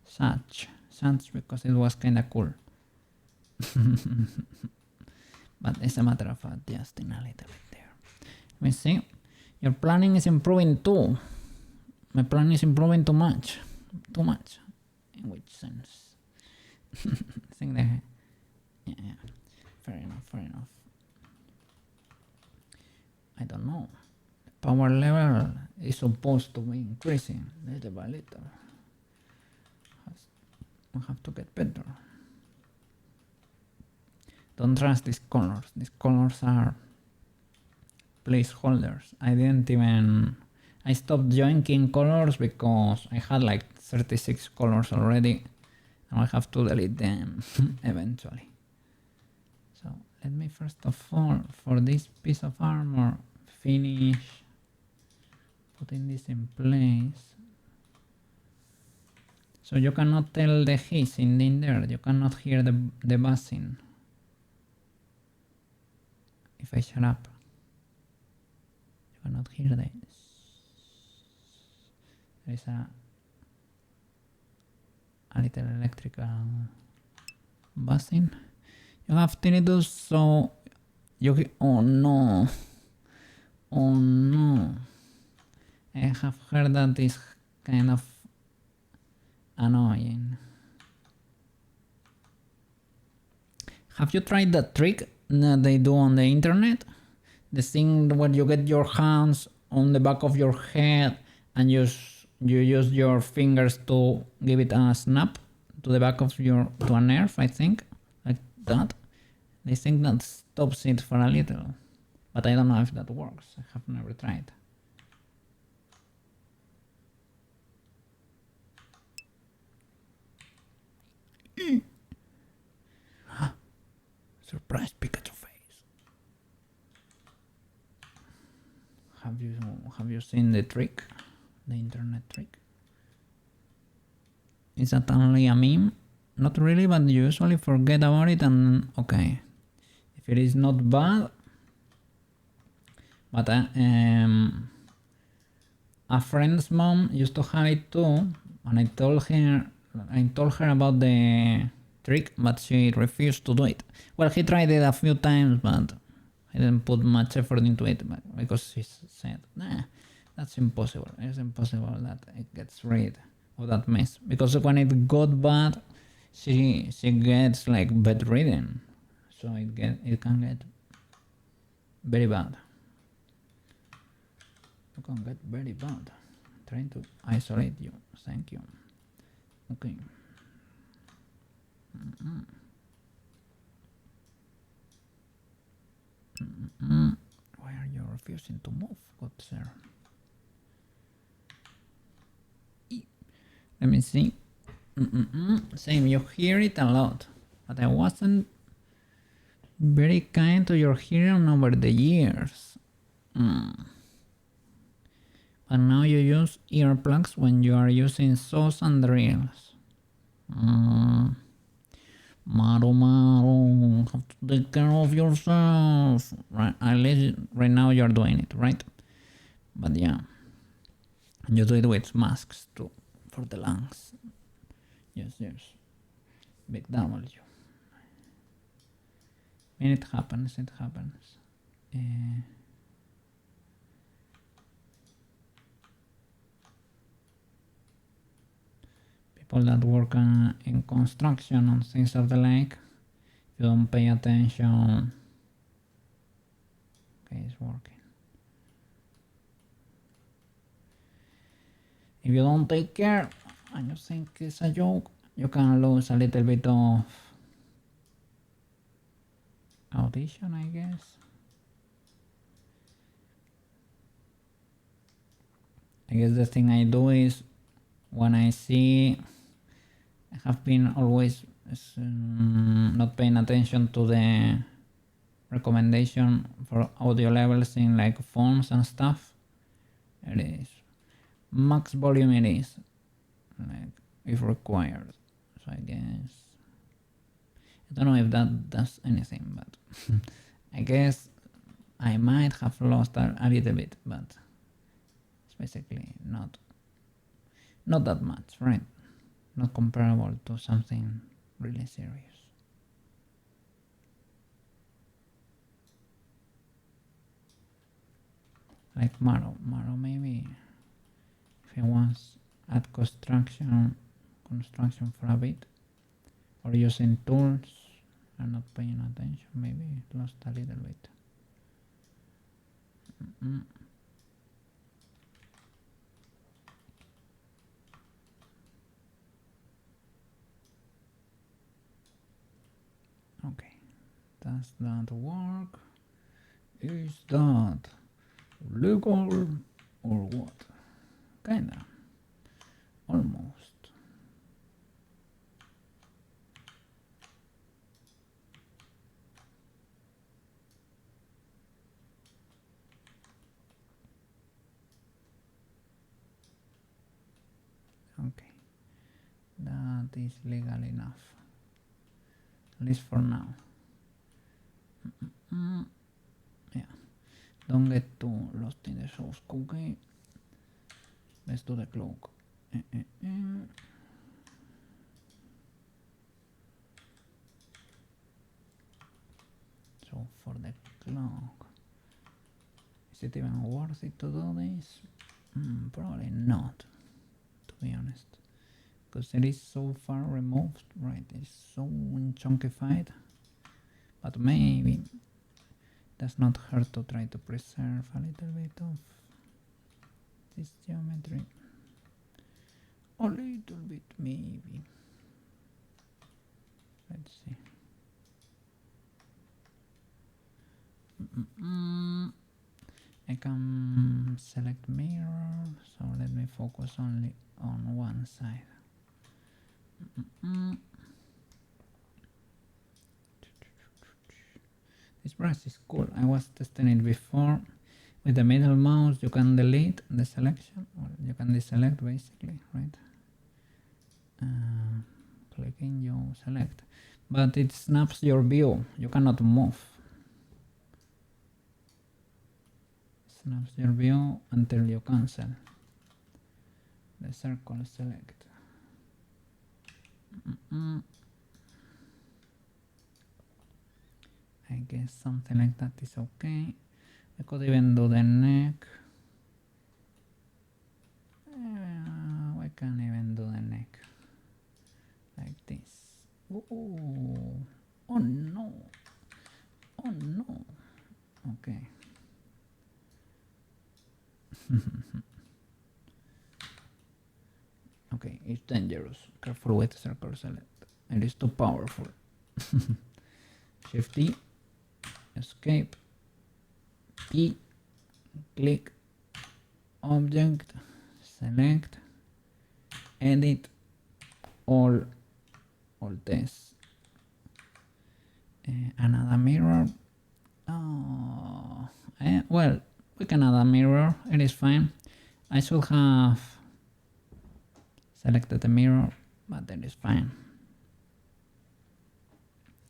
[SPEAKER 1] Such because it was kinda cool. But it's a matter of adjusting a little bit there. Let me see. Your planning is improving too. My plan is improving too much. Too much. In which sense? I think that... Yeah. Fair enough. I don't know. The power level is supposed to be increasing little by little. We have to get better. Don't trust these colors. These colors are placeholders. I stopped joining colors because I had like 36 colors already and I have to delete them eventually. So let me first of all, for this piece of armor, finish putting this in place. So you cannot tell the hissing in there, you cannot hear the buzzing. If I shut up, you cannot hear this. There is a little electrical buzzing. You have tinnitus, so you... Oh no. I have heard that is kind of annoying. Have you tried that trick that they do on the internet? The thing where you get your hands on the back of your head and you use your fingers to give it a snap to the back of to a nerve, I think, like that. They think that stops it for a little, but I don't know if that works. I have never tried. Surprise Pikachu face. Have you seen the trick? The internet trick? Is that only a meme? Not really, but you usually forget about it and okay. If it is not bad, but a friend's mom used to have it too, and I told her about the trick, but she refused to do it. Well, he tried it a few times, but I didn't put much effort into it because she said, nah, that's impossible. It's impossible that it gets rid of that mess. Because when it got bad, she gets like bedridden. So it can get very bad. It can get very bad. I'm trying to isolate you. Thank you. Okay. Why are you refusing to move, good sir? Let me see. Same, you hear it a lot, but I wasn't very kind to your hearing over the years. But now you use earplugs when you are using saws and drills. Maru, have to take care of yourself. Right, at least right now you're doing it, right? But yeah, you do it with masks too, for the lungs. Yes. Big W. When it happens. People that work in construction and things of the like, if you don't pay attention. Okay, it's working. If you don't take care, and you think it's a joke, you can lose a little bit of audition, I guess. I guess the thing I do is when I see, I have been always not paying attention to the recommendation for audio levels in like phones and stuff. it is. Max volume it is, like, if required. So I guess, I don't know if that does anything, but I guess I might have lost a little bit, but it's basically not that much, right? Not comparable to something really serious. Like Maro maybe, if he wants add construction for a bit, or using tools and not paying attention, maybe it lost a little bit. Okay, does that work? Is that legal or what? Kinda, almost. Okay, that is legal enough, at least for now. Yeah, don't get too lost in the source code. Okay, let's do the cloak. So for the cloak, is it even worth it to do this? Probably not, to be honest, because it is so far removed, right? It's so chunkified, but maybe does not hurt to try to preserve a little bit of this geometry. A little bit, maybe. Let's see. I can select mirror, so let me focus only on one side. This brush is cool. I was testing it before. With the middle mouse you can delete the selection, or you can deselect basically, right? Clicking you select, but it snaps your view. You cannot move. Snaps your view until you cancel the circle select. I guess something like that is okay. I could even do the neck. We can even do the neck like this. Oh no! Oh no! Okay. Okay, it's dangerous. Careful with circle select. It is too powerful. Shift D, escape, P, click, object, select, edit, all this. Another mirror. Oh, well, we can add a mirror. It is fine. I should have selected the mirror, but that is fine.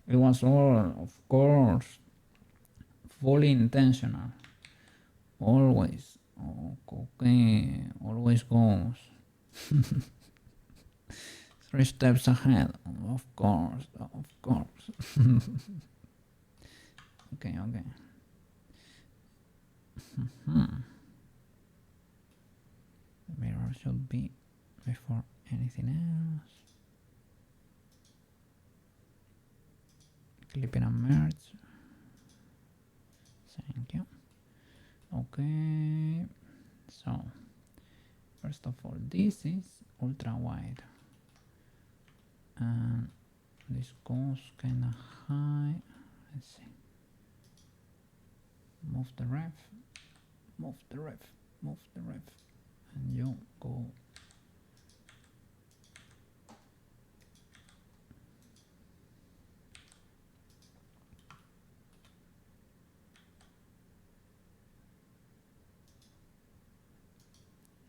[SPEAKER 1] It was all, of course, fully intentional. Always. Okay, always goes 3 steps ahead. Of course. Okay. The mirror should be before anything else. Clipping and merge. Thank you. Okay, so first of all, this is ultra wide, and this goes kind of high. Let's see. Move the ref, and you go.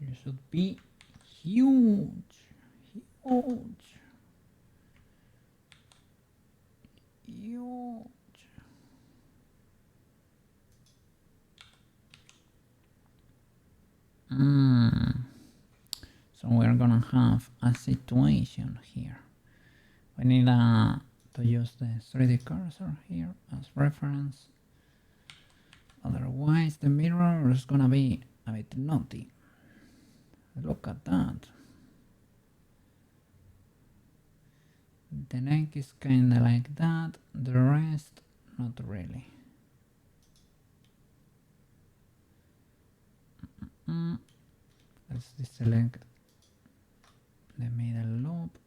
[SPEAKER 1] You should be huge. Huge. Huge. So we're gonna have a situation here. We need to use the 3D cursor here as reference. Otherwise the mirror is gonna be a bit naughty. Look at that. The neck is kinda like that, the rest not really. Let's deselect the middle lobe.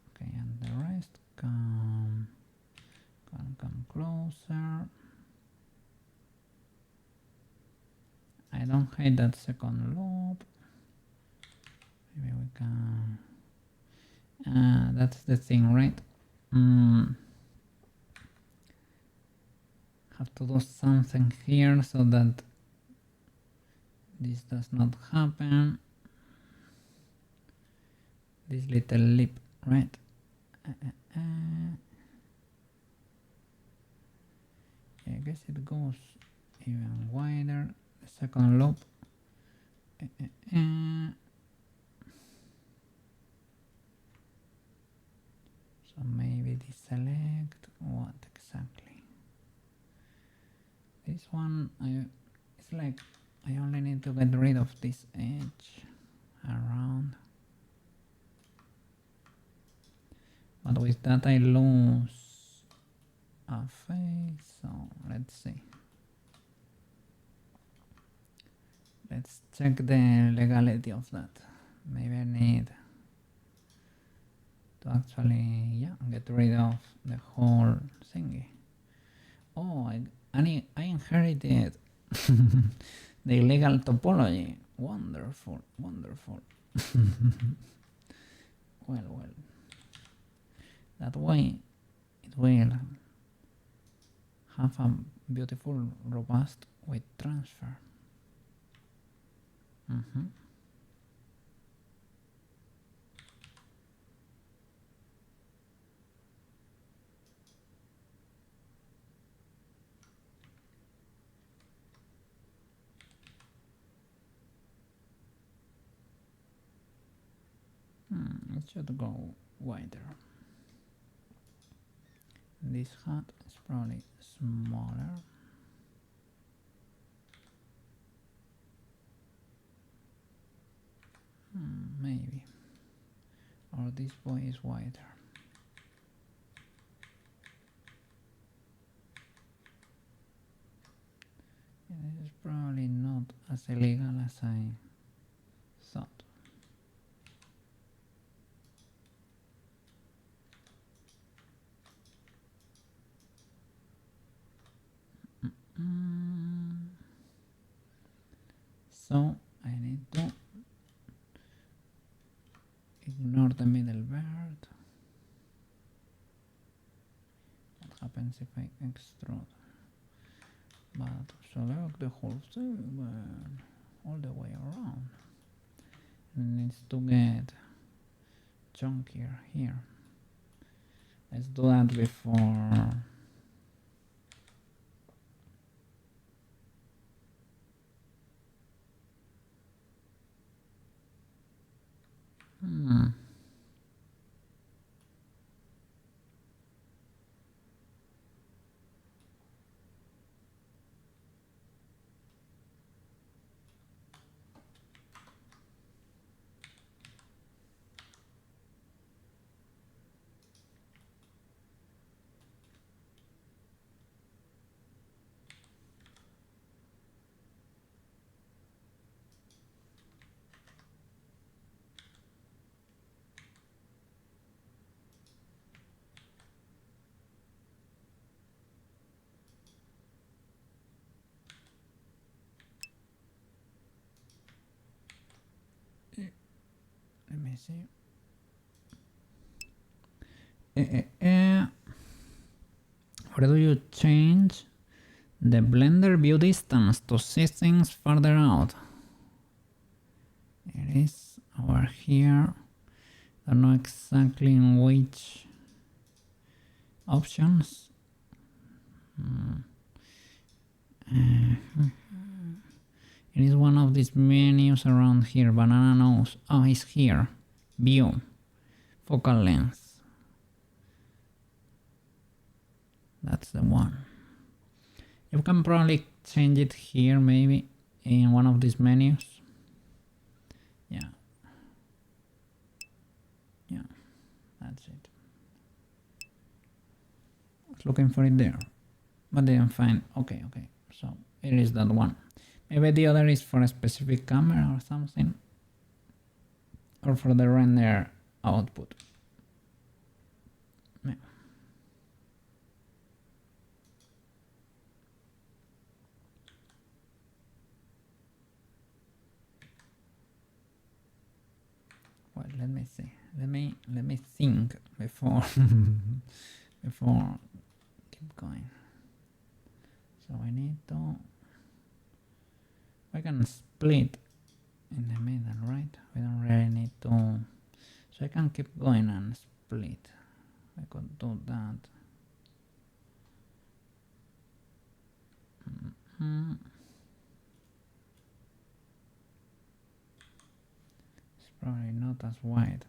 [SPEAKER 1] Okay, and the rest come closer. I don't hate that second lobe. Maybe we can. That's the thing, right? Have to do something here so that this does not happen. This little lip, right? I guess it goes even wider. The second lobe. So maybe deselect what exactly? This one, it's like I only need to get rid of this edge around. But with that I lose a face, so let's see. Let's check the legality of that. Maybe I need to actually, get rid of the whole thingy. Oh, I inherited the illegal topology. Wonderful, wonderful. Well. That way it will have a beautiful, robust weight transfer. It should go wider. This hat is probably smaller. Maybe. Or this boy is wider. This is probably not as illegal as I thought. So I need to ignore the middle bird. What happens if I extrude? But select the whole thing all the way around. It needs to get chunkier here. Let's do that before. Let me see. Where do you change The blender view distance to see things further out. It is over here. I don't know exactly in which options. It is one of these menus around here. Banana nose. Oh, it's here. View. Focal length. That's the one. You can probably change it here, maybe in one of these menus. Yeah. Yeah, that's it. I was looking for it there, but didn't find. Okay, so it is that one. Maybe the other is for a specific camera or something, or for the render output. Yeah. Well, let me see. Let me think before before keep going. So I need to. We can split in the middle, right? We don't really need to. So I can keep going and split. I could do that. It's probably not as wide.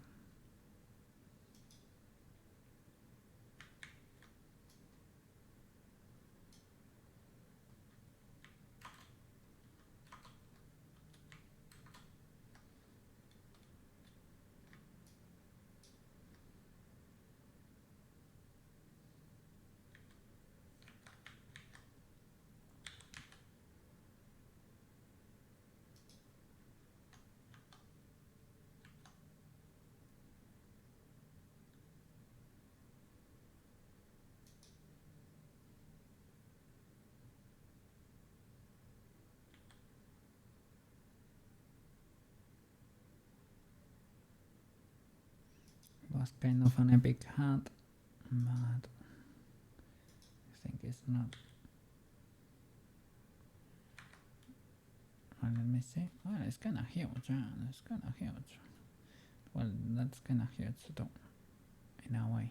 [SPEAKER 1] It was kind of an epic hat, but I think it's not. Well, let me see. Well, it's kind of huge. Yeah, it's kind of huge. Well, that's kind of huge too, in a way.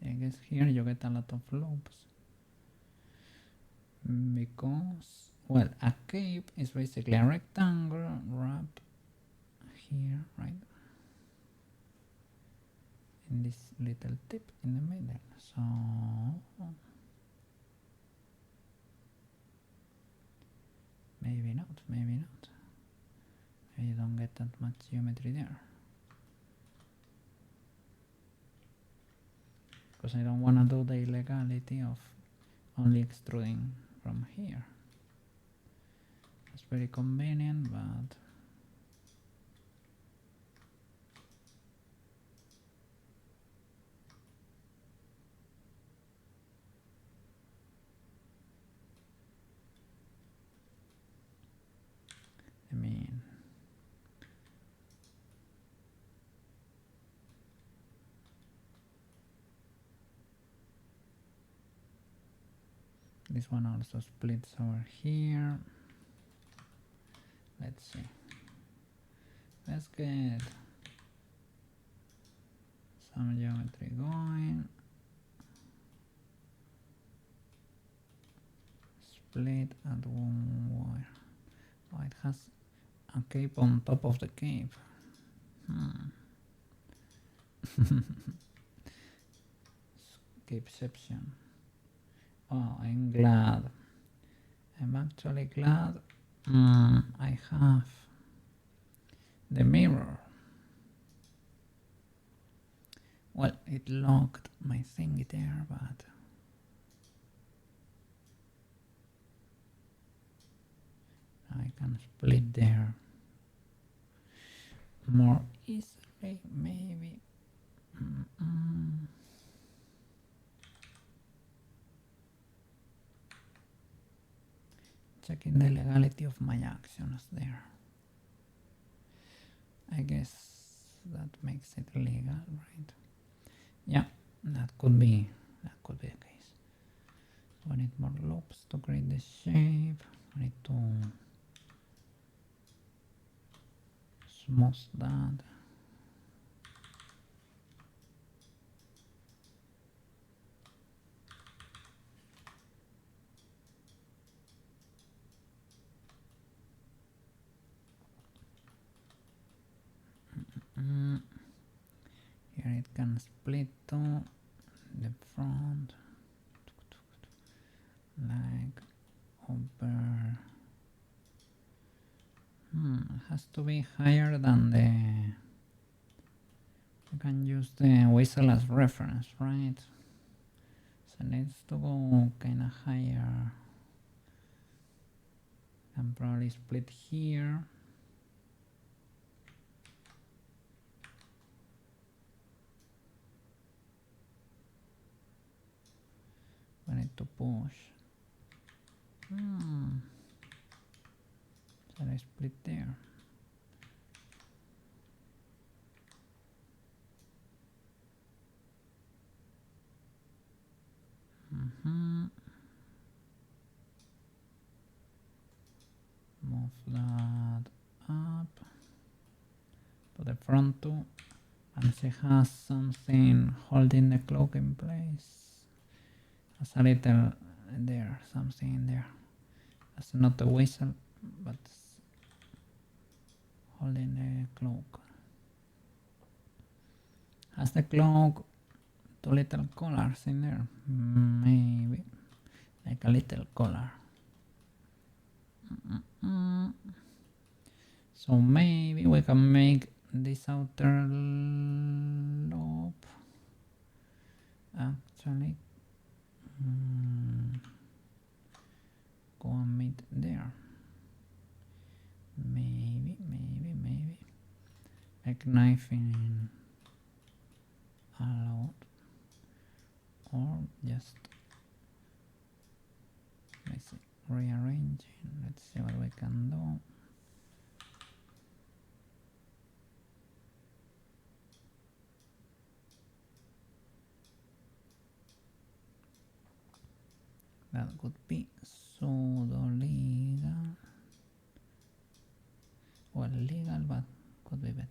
[SPEAKER 1] I guess here you get a lot of loops. Because, well, a cape is basically a rectangle wrapped here, right? In this little tip in the middle. So maybe not. You don't get that much geometry there. Because I don't want to do the illegality of only extruding from here. It's very convenient, but I mean, this one also splits over here. Let's see. Let's get some geometry going. Split at one wire. Oh, it has a cape on top of the cape. Capeception. Oh, I'm glad. I'm actually glad I have the mirror. Well, it locked my thingy there, but I can split there more easily, maybe. Checking the legality of my actions there. I guess that makes it legal, right? Yeah, that could be the case. We need more loops to create the shape. We need to smooth that. Here it can split to the front, like over. It has to be higher than the. You can use the whistle as reference, right? So it needs to go kind of higher. Can probably split here. We need to push. So I split there. Move that up to the front too. And she has something holding the cloak in place. There's a little there, something in there. That's not a whistle, but holding the cloak. Has the cloak two little collars in there? Maybe. Like a little collar. So maybe we can make this outer loop actually go and meet there. Maybe like knifing a lot, or just let's see, rearranging. Let's see what we can do. That could be pseudo legal. Well, legal, but could be better.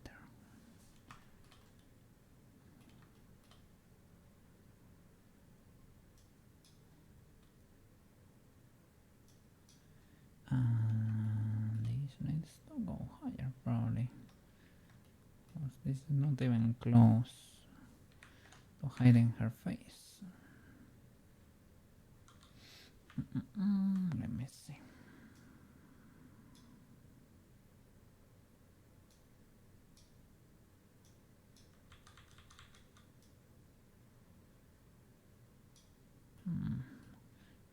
[SPEAKER 1] And this needs to go higher, probably. Because this is not even close to hiding her face. Let me see.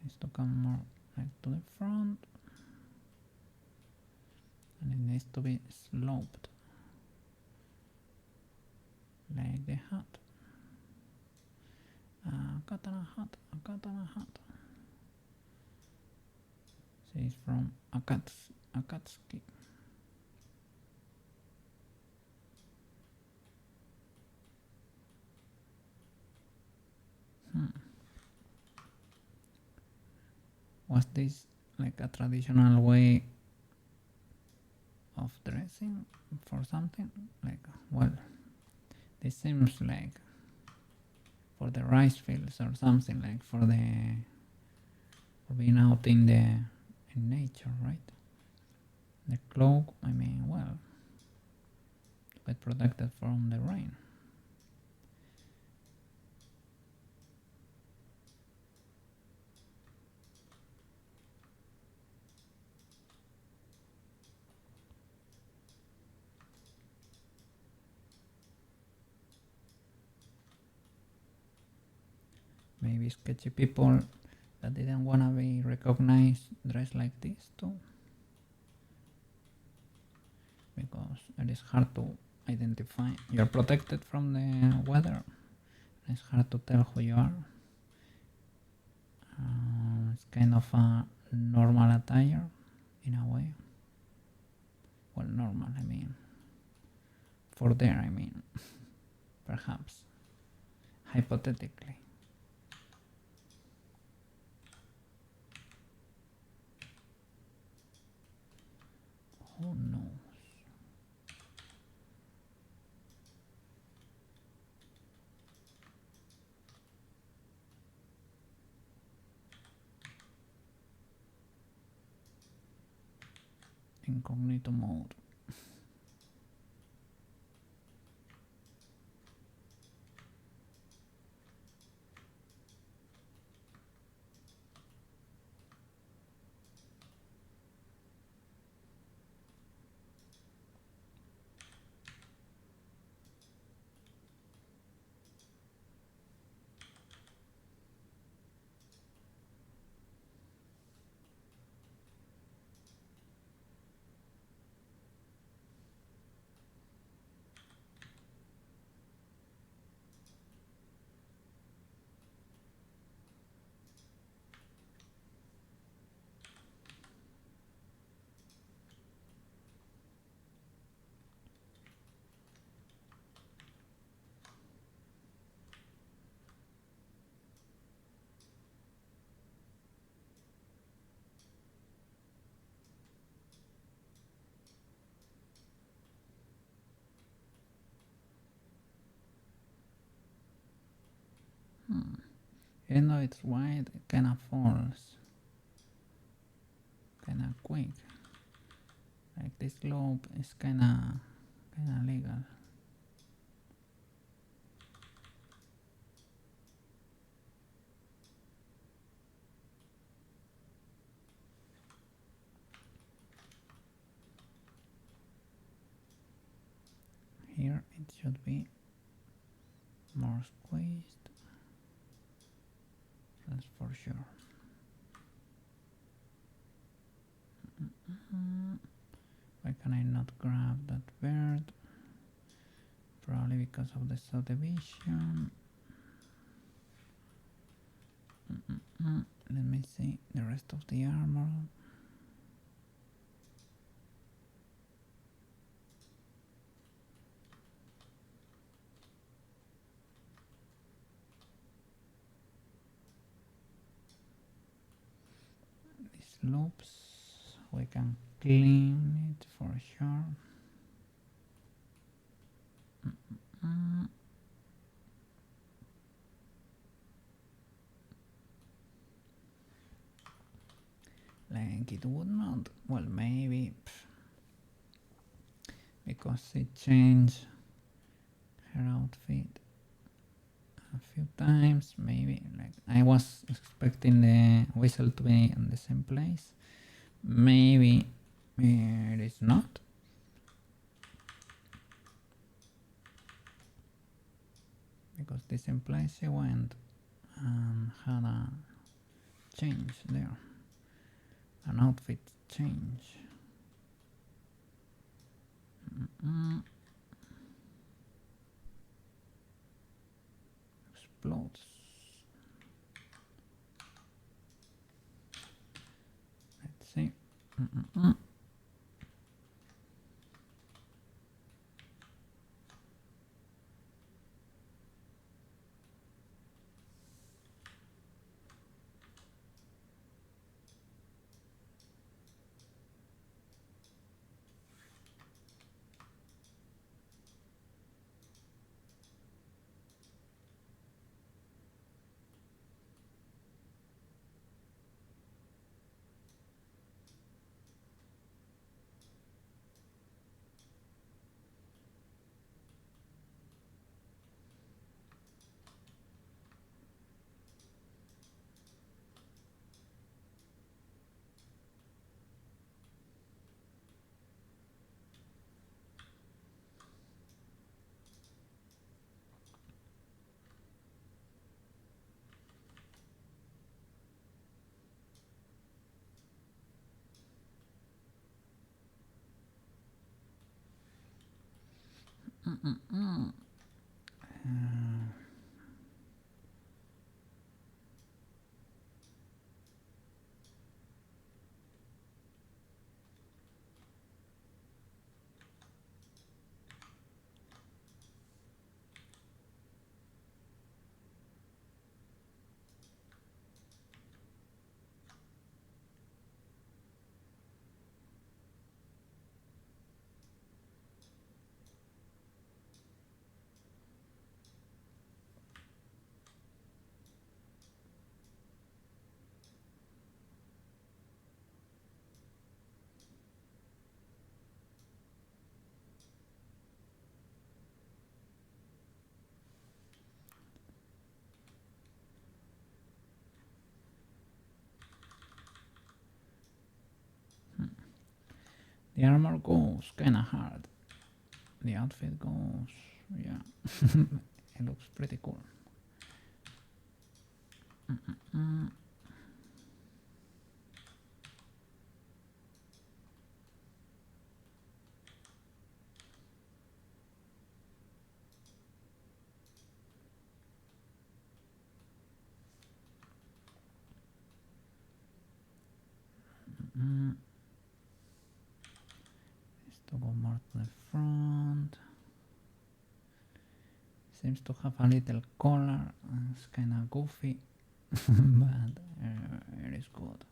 [SPEAKER 1] Needs to come more like to the front, and it needs to be sloped like the hat. Katana hat. She's from Akatsuki. Was this like a traditional way of dressing for something? Like, well, this seems like for the rice fields or something, like for being out in nature, right? The cloak, I mean, well, to get protected from the rain. Maybe sketchy people that didn't want to be recognized dress like this too. because it is hard to identify. You're protected from the weather. It's hard to tell who you are. It's kind of a normal attire in a way. Well, normal, I mean. For there, I mean. Perhaps. Hypothetically. Who knows? Incognito mode. Even though it's wide, it kinda falls. Kinda quick. Like this globe is kinda legal. Here it should be more squeezed. That's for sure. Why can I not grab that bird? Probably because of the subdivision. Let me see the rest of the armor. These loops, we can clean it for sure. Like it would not. Well, maybe because it changed her outfit a few times. Maybe like I was expecting the whistle to be in the same place. Maybe it is not. Because this implies she went and had a change there. An outfit change. Explodes. Let's see. The armor goes kinda hard. The outfit goes, yeah. It looks pretty cool. Needs to go more to the front. Seems to have a little collar. It's kinda goofy, but it is good.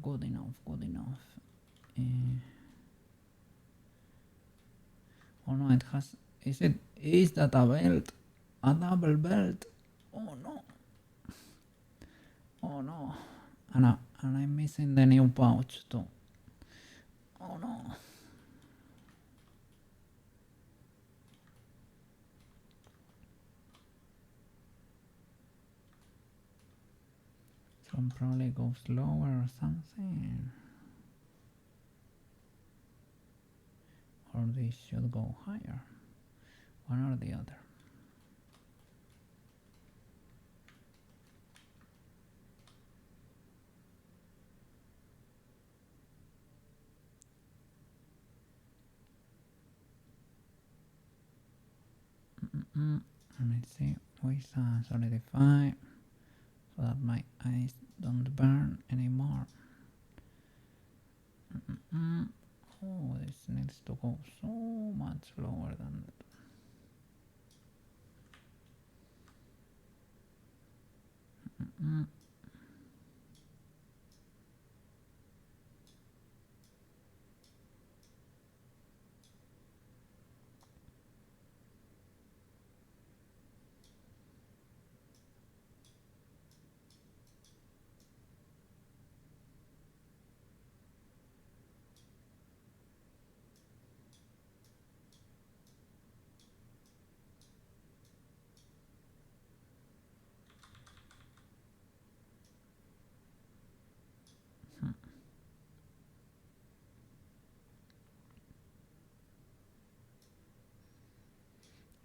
[SPEAKER 1] Good enough, good enough. Oh no, it has. Is that a belt? A double belt? Oh no. Oh no. And I'm missing the new pouch too. Oh no. So probably go slower or something. Or this should go higher. One or the other. And let's see, with solidify so that my eyes don't burn anymore. Oh, this needs to go so much lower than that.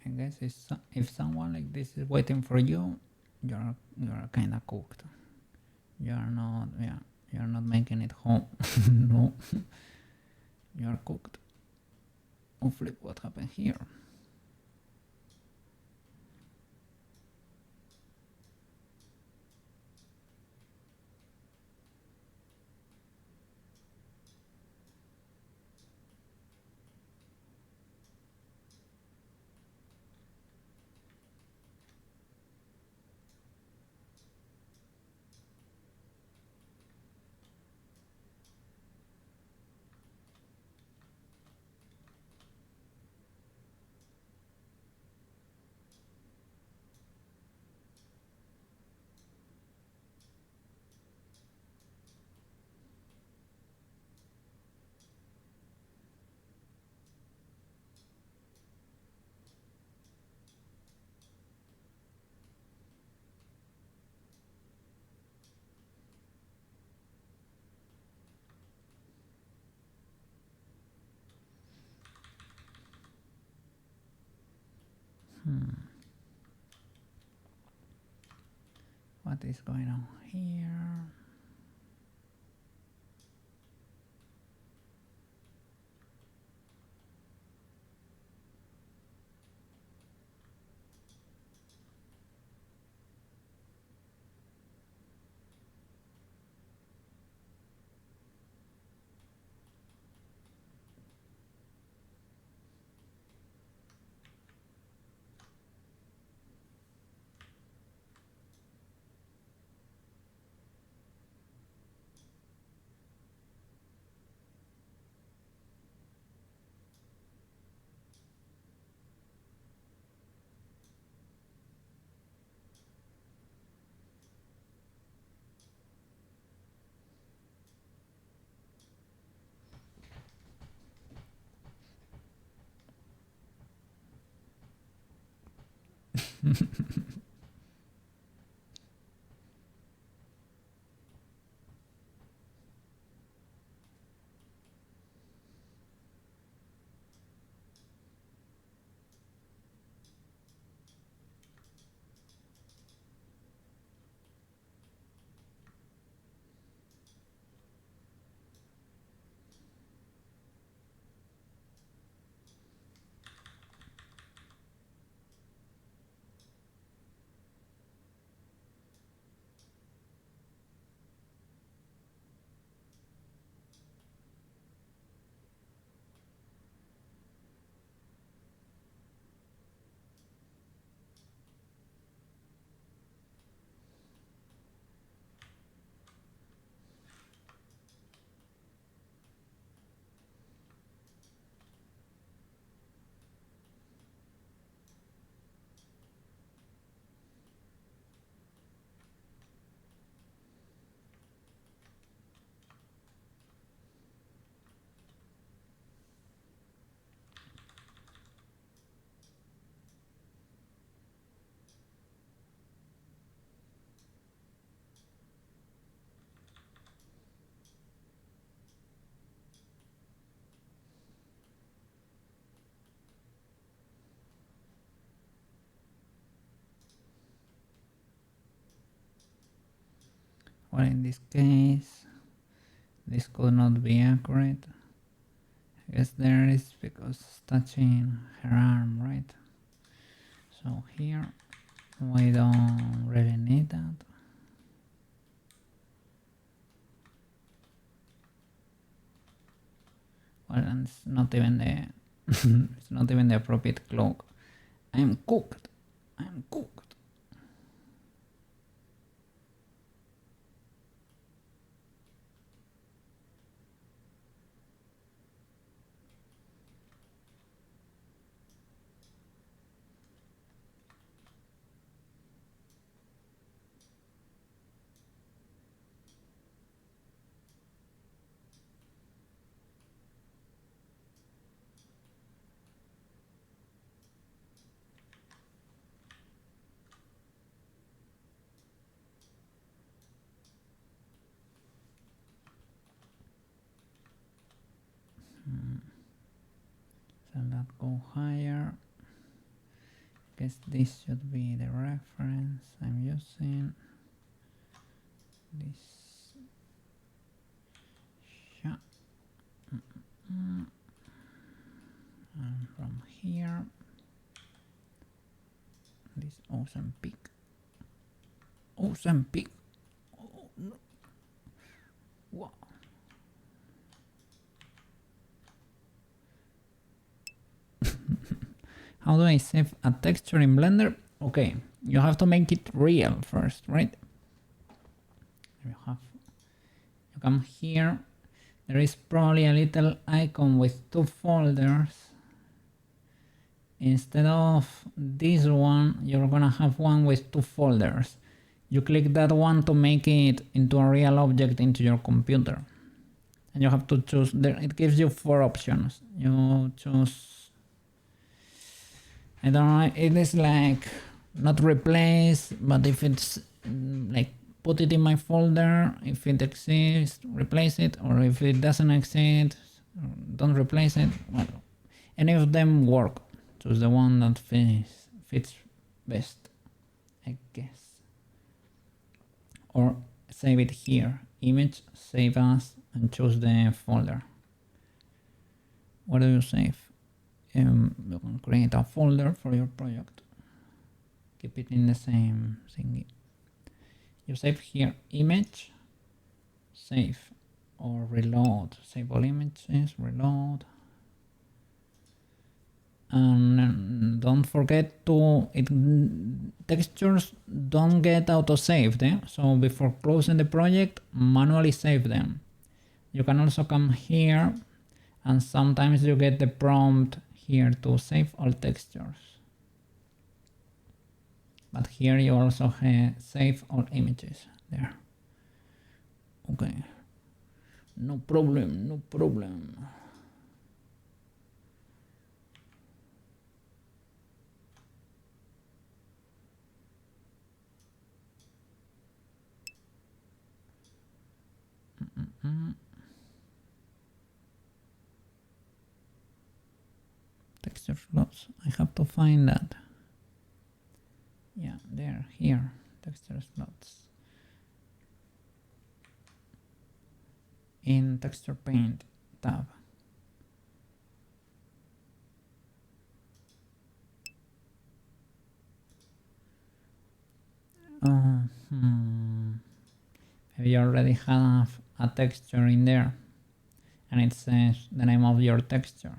[SPEAKER 1] I guess if someone like this is waiting for you, you're kind of cooked. You're not, yeah, you're not making it home. No, you're cooked. Oh flip! What happened here? What is going on here? Well, in this case, this could not be accurate. I guess there is because it's touching her arm, right? So here we don't really need that. Well, and it's not even the it's not even the appropriate cloak. I am cooked. I am cooked. So that go higher. Guess this should be the reference I'm using. This. Yeah. And from here, this Ozen peak. Ozen peak. Oh no. Wow. How do I save a texture in Blender? Okay, you have to make it real first, right? You come here. There is probably a little icon with two folders. Instead of this one, you're gonna have one with two folders. You click that one to make it into a real object into your computer. And you have to choose, there. It gives you 4 options. You choose, I don't know, it is like not replace, but if it's like put it in my folder, if it exists, replace it, or if it doesn't exist, don't replace it. Well, any of them work. Choose the one that fits best, I guess. Or save it here, image, save as, and choose the folder. What do you save? You can create a folder for your project. Keep it in the same thingy. You save here, image, save, or reload. Save all images, reload. And don't forget to, textures don't get auto-saved, so before closing the project, manually save them. You can also come here, and sometimes you get the prompt here to save all textures. But here you also save all images there. Okay, no problem, no problem. Texture slots. I have to find that. Yeah, there, here. Texture slots. In texture paint tab. Maybe you already have a texture in there and it says the name of your texture.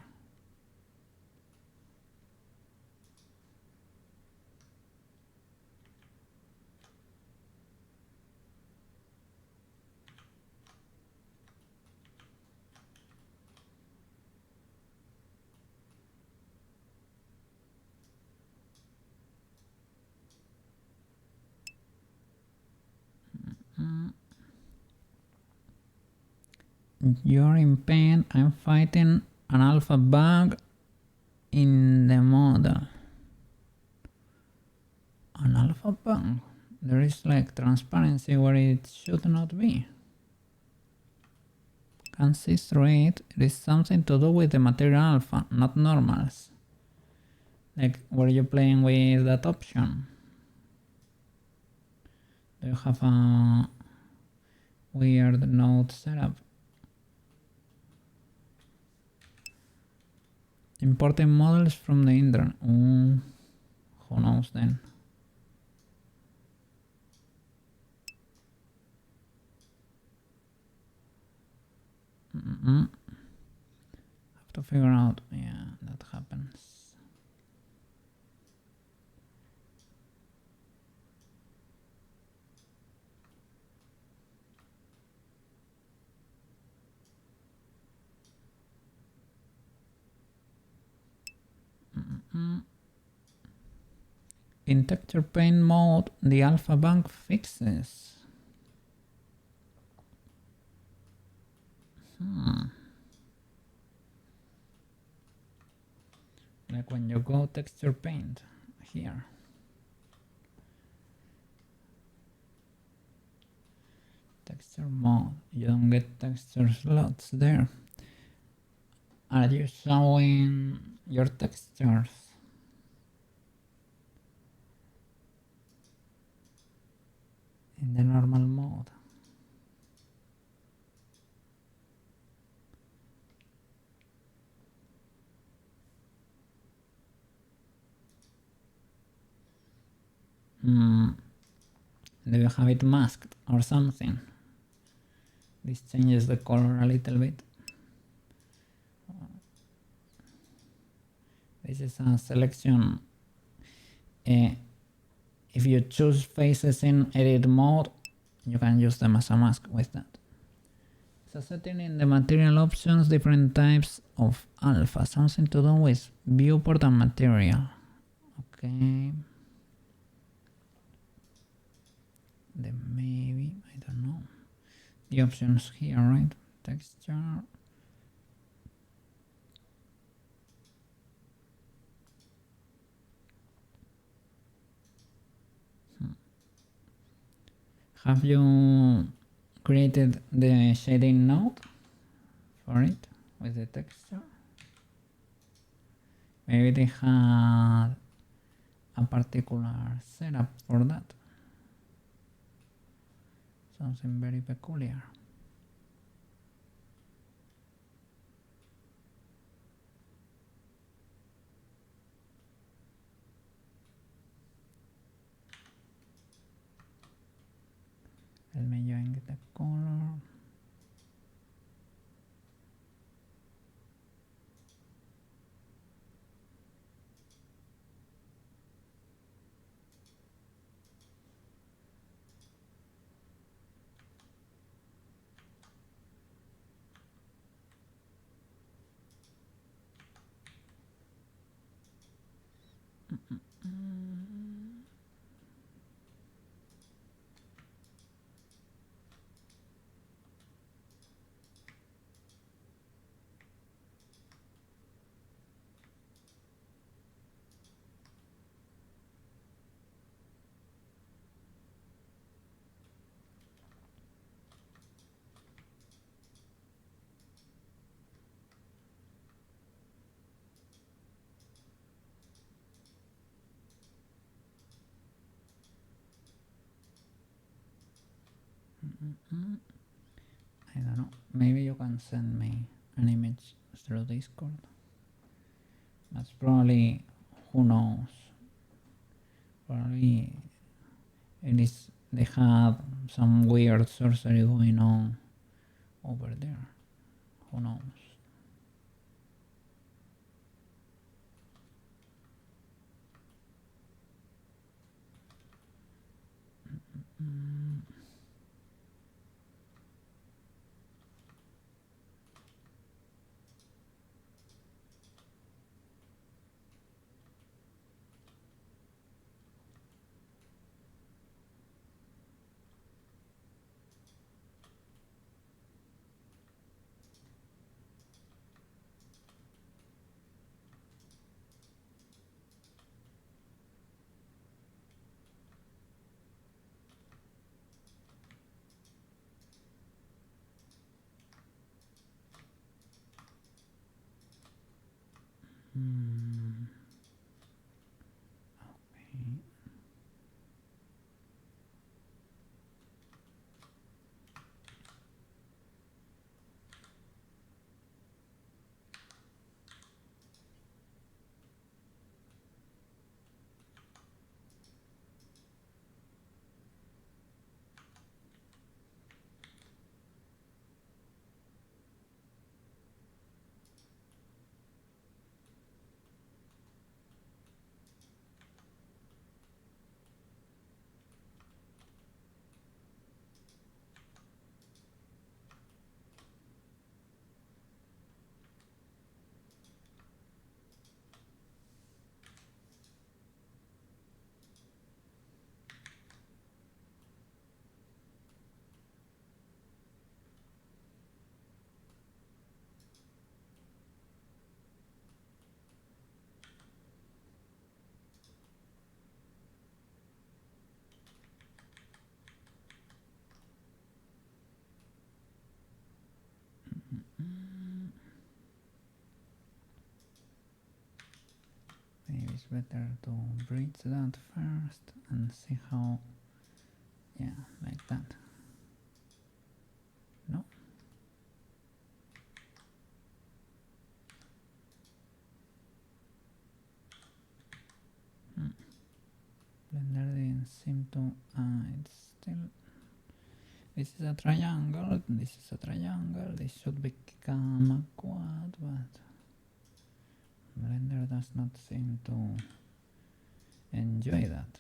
[SPEAKER 1] You're in pain. I'm fighting an alpha bug in the model. An alpha bug? There is like transparency where it should not be. Can see through it. It is something to do with the material alpha, not normals. Like, were you playing with that option? Do you have a weird node setup? Importing models from the internet. Who knows then? Have to figure out. Yeah, that happens. In texture paint mode, the alpha bug fixes. Like when you go texture paint here. Texture mode, you don't get texture slots there. Are you showing your textures? In the normal mode. Do you have it masked or something? This changes the color a little bit. This is a selection. If you choose faces in edit mode, you can use them as a mask with that. It's a setting in the material options, different types of alpha, something to do with viewport and material. Okay. Then maybe, I don't know. The options here, right? Texture. Have you created the shading node for it with the texture? Maybe they had a particular setup for that. Something very peculiar. Let me join the color. I don't know. Maybe you can send me an image through Discord. That's probably, who knows? Probably it is. They had some weird sorcery going on over there. Who knows? Maybe it's better to bridge that first and see how. Yeah, like that. No? Blender didn't seem to. It's still. This is a triangle, this is a triangle, this should become a quad, but Blender does not seem to enjoy that.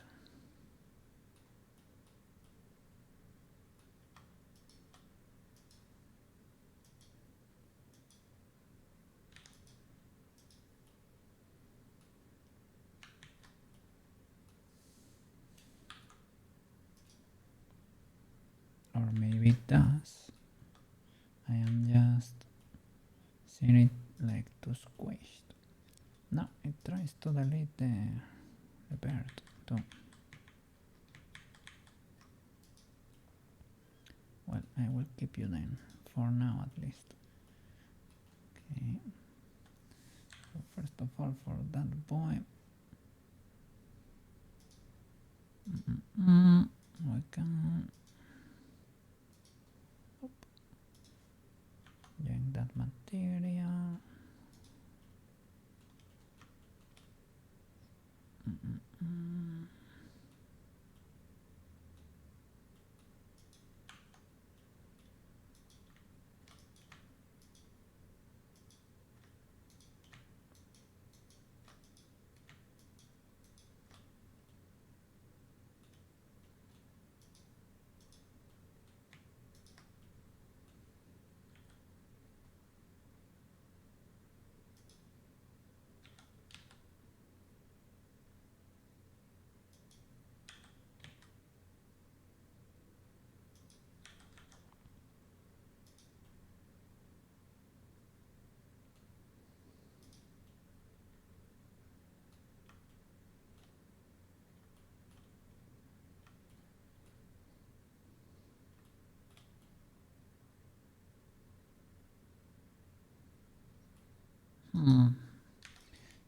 [SPEAKER 1] Or maybe it does. I am just seeing it like too squished. No, it tries to delete the bird too. Well, I will keep you then, for now at least. Okay. So first of all, for that boy, we can join that material.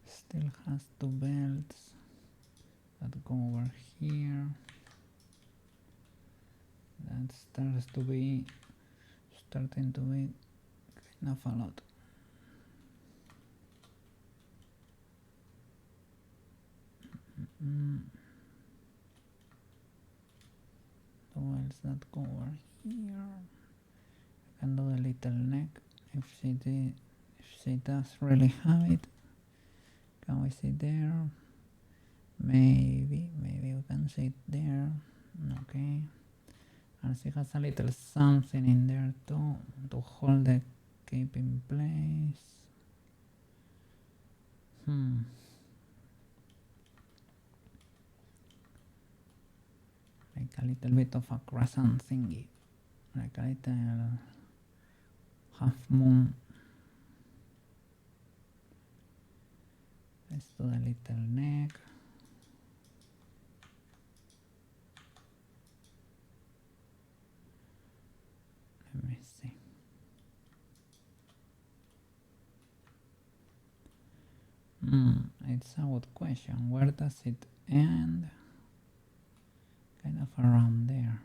[SPEAKER 1] Still has two belts that go over here. That starts to be starting to be kind of a lot. So else that go over here. I can do a little neck if she does really have it. Can we see there? Maybe we can see it there. Okay. And she has a little something in there too to hold the cape in place. Like a little bit of a crescent thingy. Like a little half moon. Let's do a little neck. Let me see. It's a good question. Where does it end? Kind of around there.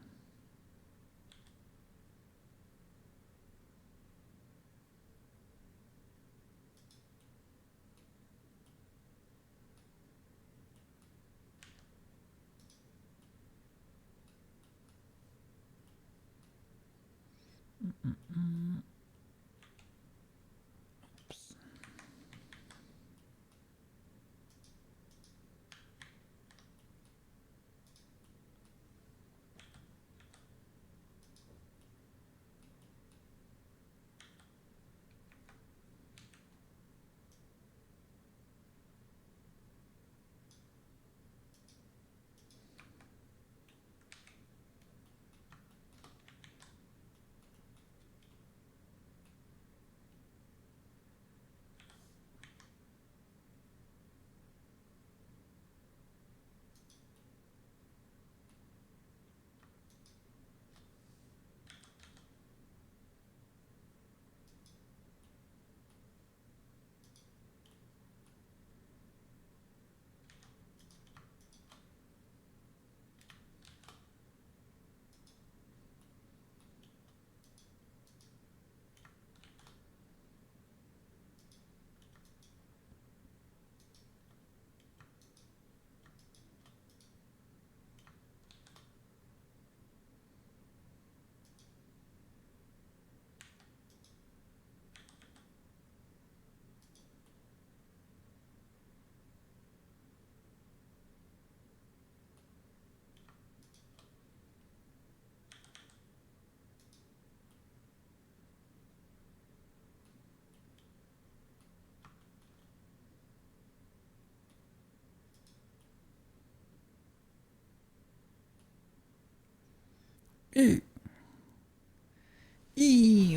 [SPEAKER 1] Oops.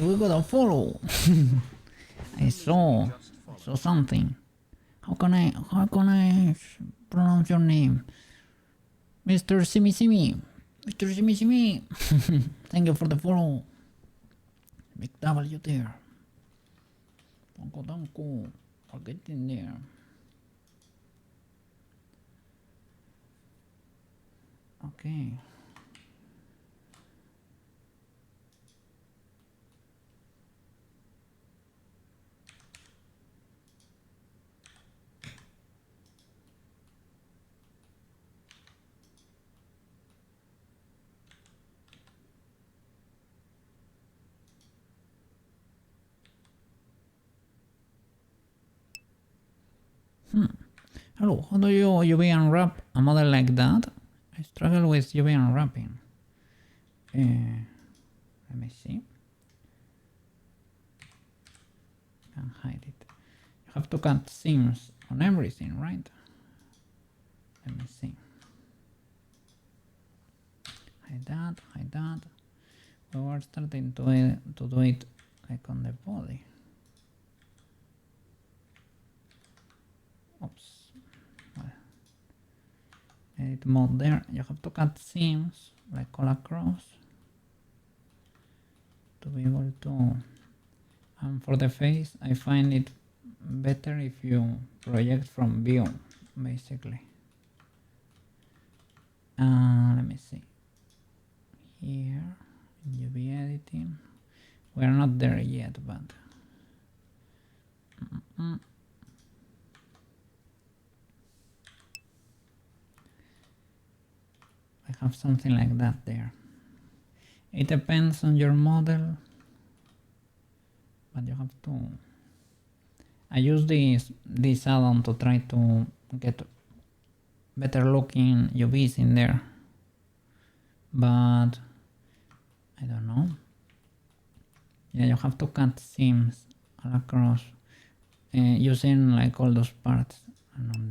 [SPEAKER 1] We got a follow. I saw something. How can I pronounce your name? Mr. Simi Simi. Mr. Simi Simi. Thank you for the follow. Big W there. Danko. I'll get in there. Okay. Hello, how do you UV unwrap a model like that? I struggle with UV unwrapping. Let me see. Can hide it. You have to cut seams on everything, right? Let me see. Hide that. We were starting to do it like on the body. Oops. Well, edit mode there. You have to cut seams like all across to be able to. And for the face, I find it better if you project from view, basically. Let me see. here in UV editing. We are not there yet, but I have something like that there. It depends on your model, but you have to. I use this add-on to try to get better looking UVs in there, but I don't know. Yeah, you have to cut seams all across using like all those parts. And on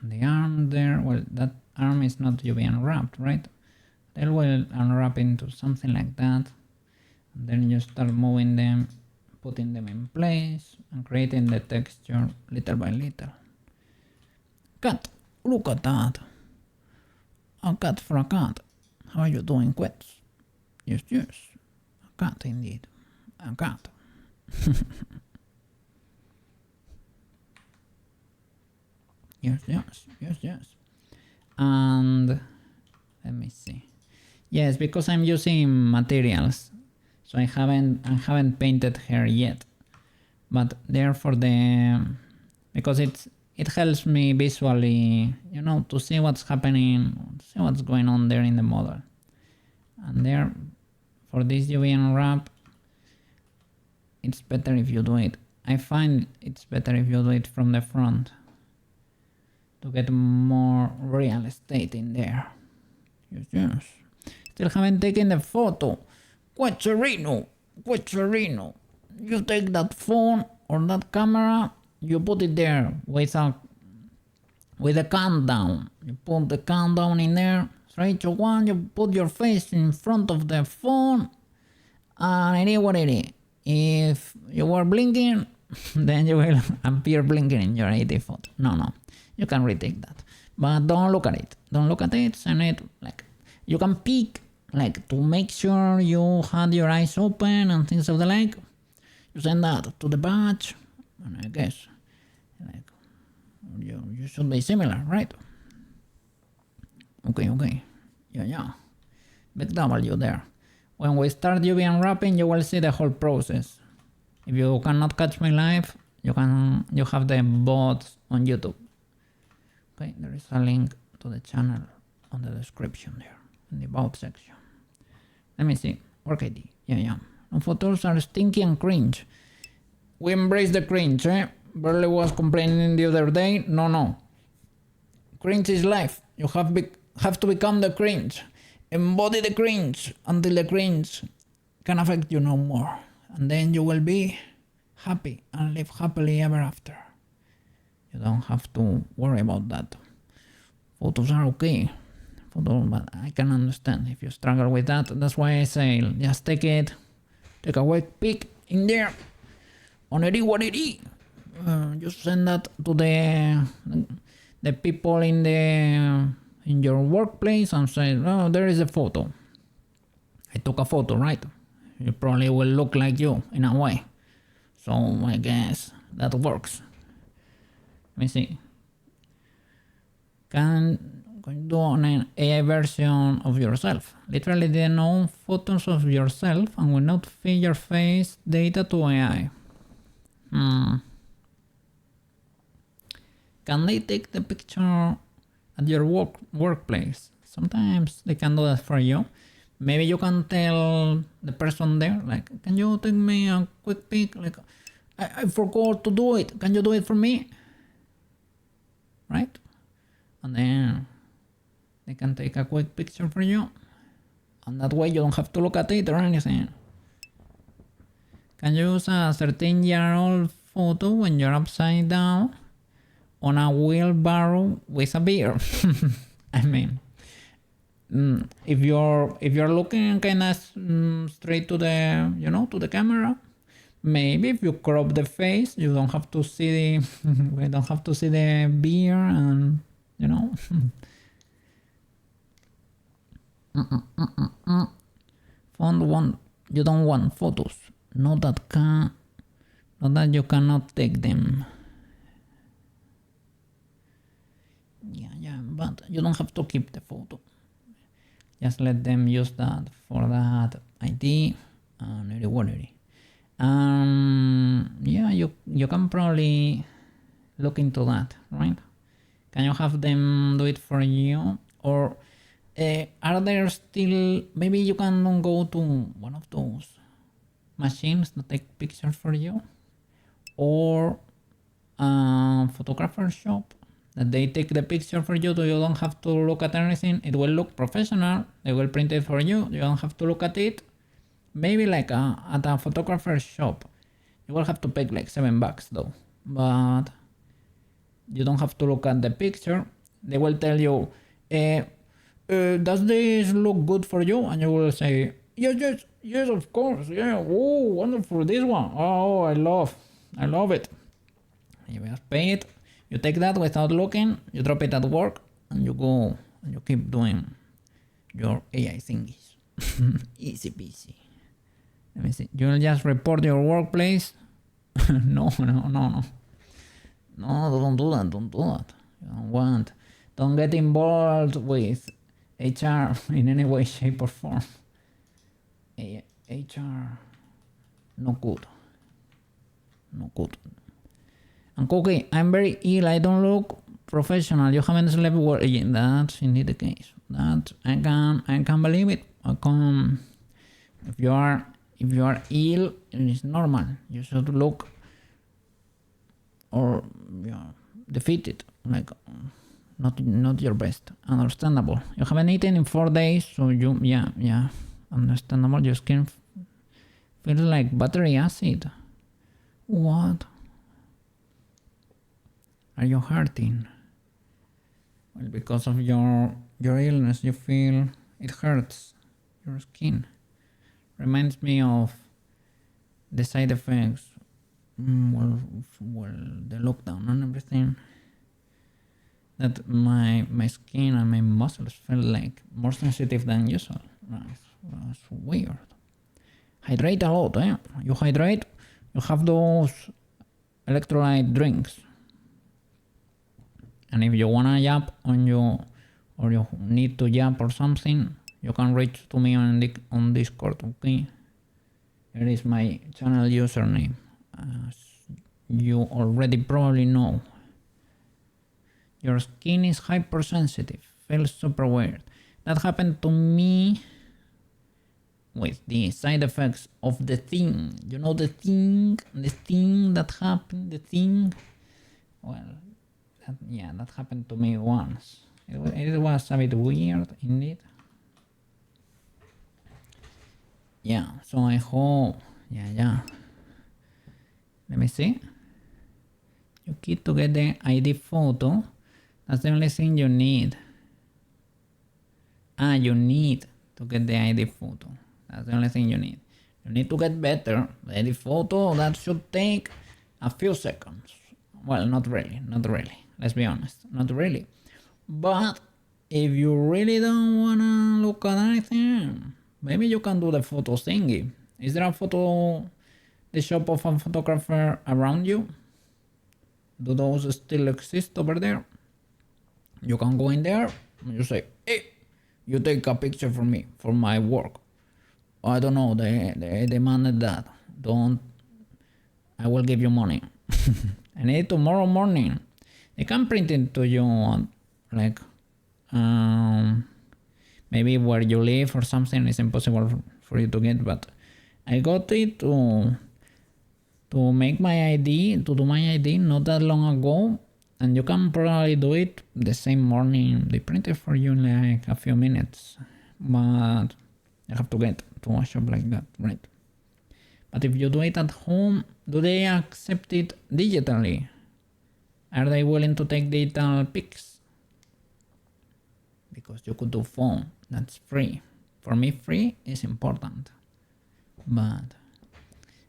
[SPEAKER 1] the arm there, well, that arm is not UV unwrapped, right? They will unwrap into something like that, and then you start moving them, putting them in place, and creating the texture little by little. Cat, look at that! A cat for a cat. How are you doing, Quets? Yes, yes, a cat indeed, a cat. Yes. And let me see. Yes, because I'm using materials, so I haven't painted her yet. But there for because it helps me visually, to see what's happening, see what's going on there in the model. And there, for this UV unwrap, it's better if you do it. I find it's better if you do it from the front to get more real estate in there. Yes. Still haven't taken the photo. Quetcherino. You take that phone or that camera, you put it there with a countdown. You put the countdown in there. 3, 2, 1. You put your face in front of the phone, and it is what it is. If you were blinking, then you will appear blinking in your AD photo. No. You can retake that, but don't look at it. Send it like you can peek, like to make sure you had your eyes open and things of the like. You send that to the batch, and I guess like you should be similar, right? Okay. Yeah. Big W there. When we start UV unwrapping, you will see the whole process. If you cannot catch me live, you have the bots on YouTube. Okay, there is a link to the channel on the description there, in the about section. Let me see. Work ID. Yeah. No photos are stinky and cringe. We embrace the cringe, eh? Burley was complaining the other day. No. Cringe is life. You have to become the cringe. Embody the cringe until the cringe can affect you no more. And then you will be happy and live happily ever after. You don't have to worry about that. Photos are okay. But I can understand if you struggle with that. That's why I say just take a quick peek in there. On it is what it is. Just send that to the people in your workplace and say, oh, there is a photo. I took a photo, right? It probably will look like you in a way. So I guess that works. Let me see. Can you do an AI version of yourself? Literally they know photos of yourself and will not feed your face data to AI. Can they take the picture at your workplace? Sometimes they can do that for you. Maybe you can tell the person there, like, can you take me a quick pic? Like, I forgot to do it. Can you do it for me? Right? And then they can take a quick picture for you. And that way you don't have to look at it or anything. Can you use a 13-year-old photo when you're upside down on a wheelbarrow with a beer? I mean, if you're looking kind of straight to the camera, maybe if you crop the face, you don't have to see we don't have to see the beer and Font one, you don't want photos. Not that you cannot take them. Yeah, but you don't have to keep the photo. Just let them use that for that ID. Neri worry. Yeah, you can probably look into that, right? Can you have them do it for you? Or are there still, maybe you can go to one of those machines that take pictures for you, or a photographer shop that they take the picture for you, so you don't have to look at anything. It will look professional. They will print it for you. You don't have to look at it. Maybe like at a photographer shop, you will have to pay like $7 though, but you don't have to look at the picture. They will tell you, does this look good for you? And you will say, yes, of course, yeah, oh, wonderful, this one, oh, I love it. You just pay it, you take that without looking, you drop it at work, and you go and you keep doing your AI thingies. Easy peasy. Let me see, you'll just report your workplace. No, don't do that. You don't get involved with HR in any way, shape, or form. HR, no good. And Cookie, I'm very ill. I don't look professional. You haven't slept well. That's indeed the case. That I can believe it. If you are ill, it is normal. You should look or defeated, like not your best. Understandable. You haven't eaten in 4 days, so yeah, understandable. Your skin feels like battery acid. What? Are you hurting? Well, because of your illness, you feel it hurts your skin. Reminds me of the side effects. Well, the lockdown and everything. That my skin and my muscles felt like more sensitive than usual. That's weird. Hydrate a lot, eh? You hydrate, you have those electrolyte drinks. And if you wanna yap on you, or you need to yap or something, you can reach to me on Discord, okay? Here is my channel username, as you already probably know. Your skin is hypersensitive, feels super weird. That happened to me with the side effects of the thing. You know the thing that happened, the thing? Well, that happened to me once. It was a bit weird indeed. Yeah, so I hope, yeah. Let me see. You need to get the ID photo. That's the only thing you need. You need to get the ID photo. That's the only thing you need. You need to get better. The ID photo, that should take a few seconds. Well, not really. Let's be honest, not really. But if you really don't wanna look at anything, maybe you can do the photo thingy. Is there the shop of a photographer around you? Do those still exist over there? You can go in there and you say, hey, you take a picture for me, for my work. I don't know, they demanded that. I will give you money. I need it tomorrow morning. They can print it to you on, like, maybe where you live or something is impossible for you to get, but I got it to make my ID, to do my ID not that long ago, and you can probably do it the same morning. They print it for you in like a few minutes, but you have to get to a shop like that, right? But if you do it at home, do they accept it digitally? Are they willing to take digital pics? Because you could do phone, that's free. For me, free is important, but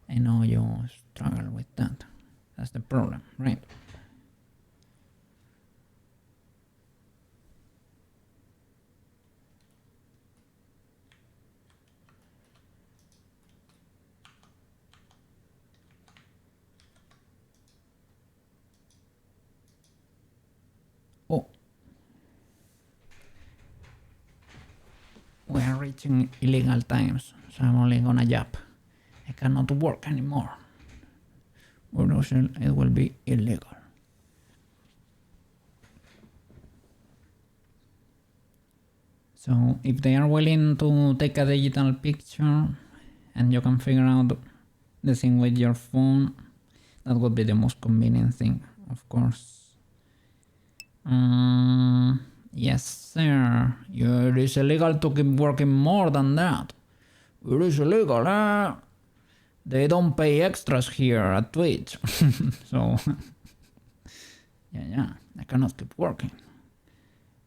[SPEAKER 1] I know you struggle with that. That's the problem, right? reaching illegal times, so I'm only gonna jump. I cannot work anymore, or else it will be illegal. So if they are willing to take a digital picture and you can figure out the thing with your phone, that would be the most convenient thing, of course. Yes, sir. It is illegal to keep working more than that. It is illegal, eh? They don't pay extras here at Twitch. So, yeah, I cannot keep working.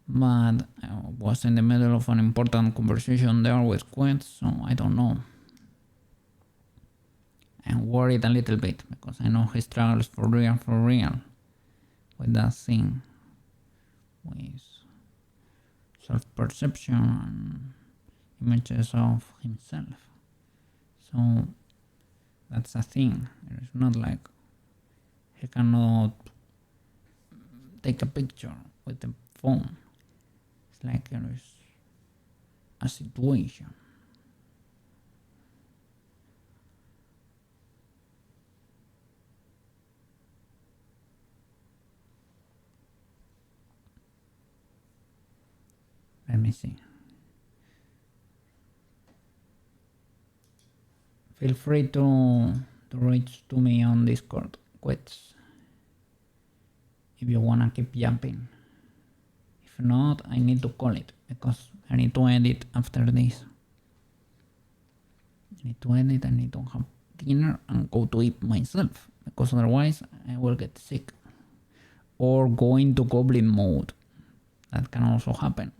[SPEAKER 1] But I was in the middle of an important conversation there with Quint, so I don't know. I'm worried a little bit because I know he struggles for real with that thing, with self-perception and images of himself. So that's a thing. It's not like he cannot take a picture with the phone. It's like there is a situation. Let me see. Feel free to reach to me on Discord, quits, if you wanna keep jumping. If not, I need to call it because I need to edit after this. I need to edit, I need to have dinner and go to eat myself because otherwise I will get sick. Or go into goblin mode. That can also happen.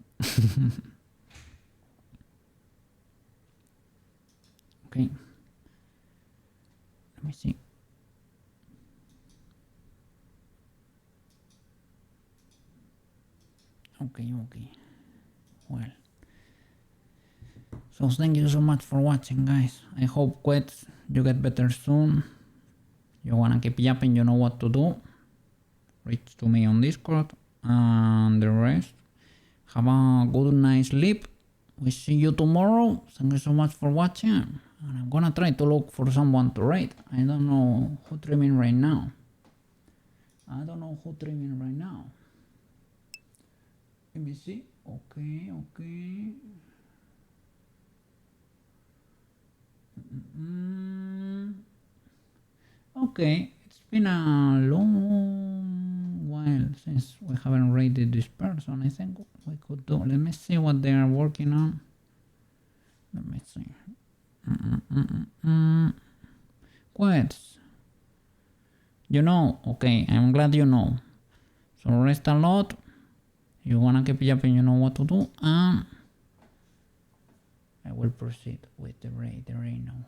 [SPEAKER 1] Okay. Let me see. Okay. Well. So thank you so much for watching, guys. I hope you get better soon. You wanna keep yapping, you know what to do. Reach to me on Discord. And the rest, have a good night sleep. We see you tomorrow. Thank you so much for watching. And I'm gonna try to look for someone to raid. I don't know who streaming right now. Let me see. Okay. Okay, it's been a long while since we haven't raided this person. I think we could do. Let me see what they are working on. Let me see. Quits. You know, okay, I'm glad you know. So rest a lot. You wanna keep jumping, you know what to do. And I will proceed with the raid now.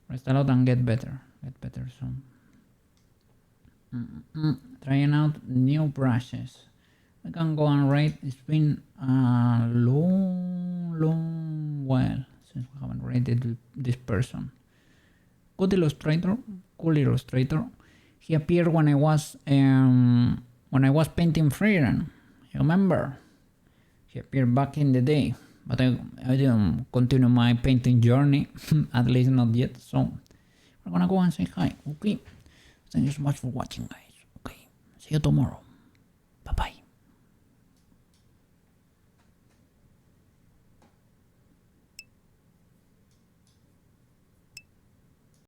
[SPEAKER 1] Rest a lot and get better. Get better soon. Trying out new brushes. We can go and raid. It's been a long while since we haven't raided this person. Good illustrator, cool illustrator. He appeared when I was painting Freedom. You remember? He appeared back in the day, but I didn't continue my painting journey, at least not yet. So we're gonna go and say hi. Okay. Thank you so much for watching, guys. Okay. See you tomorrow. Bye bye.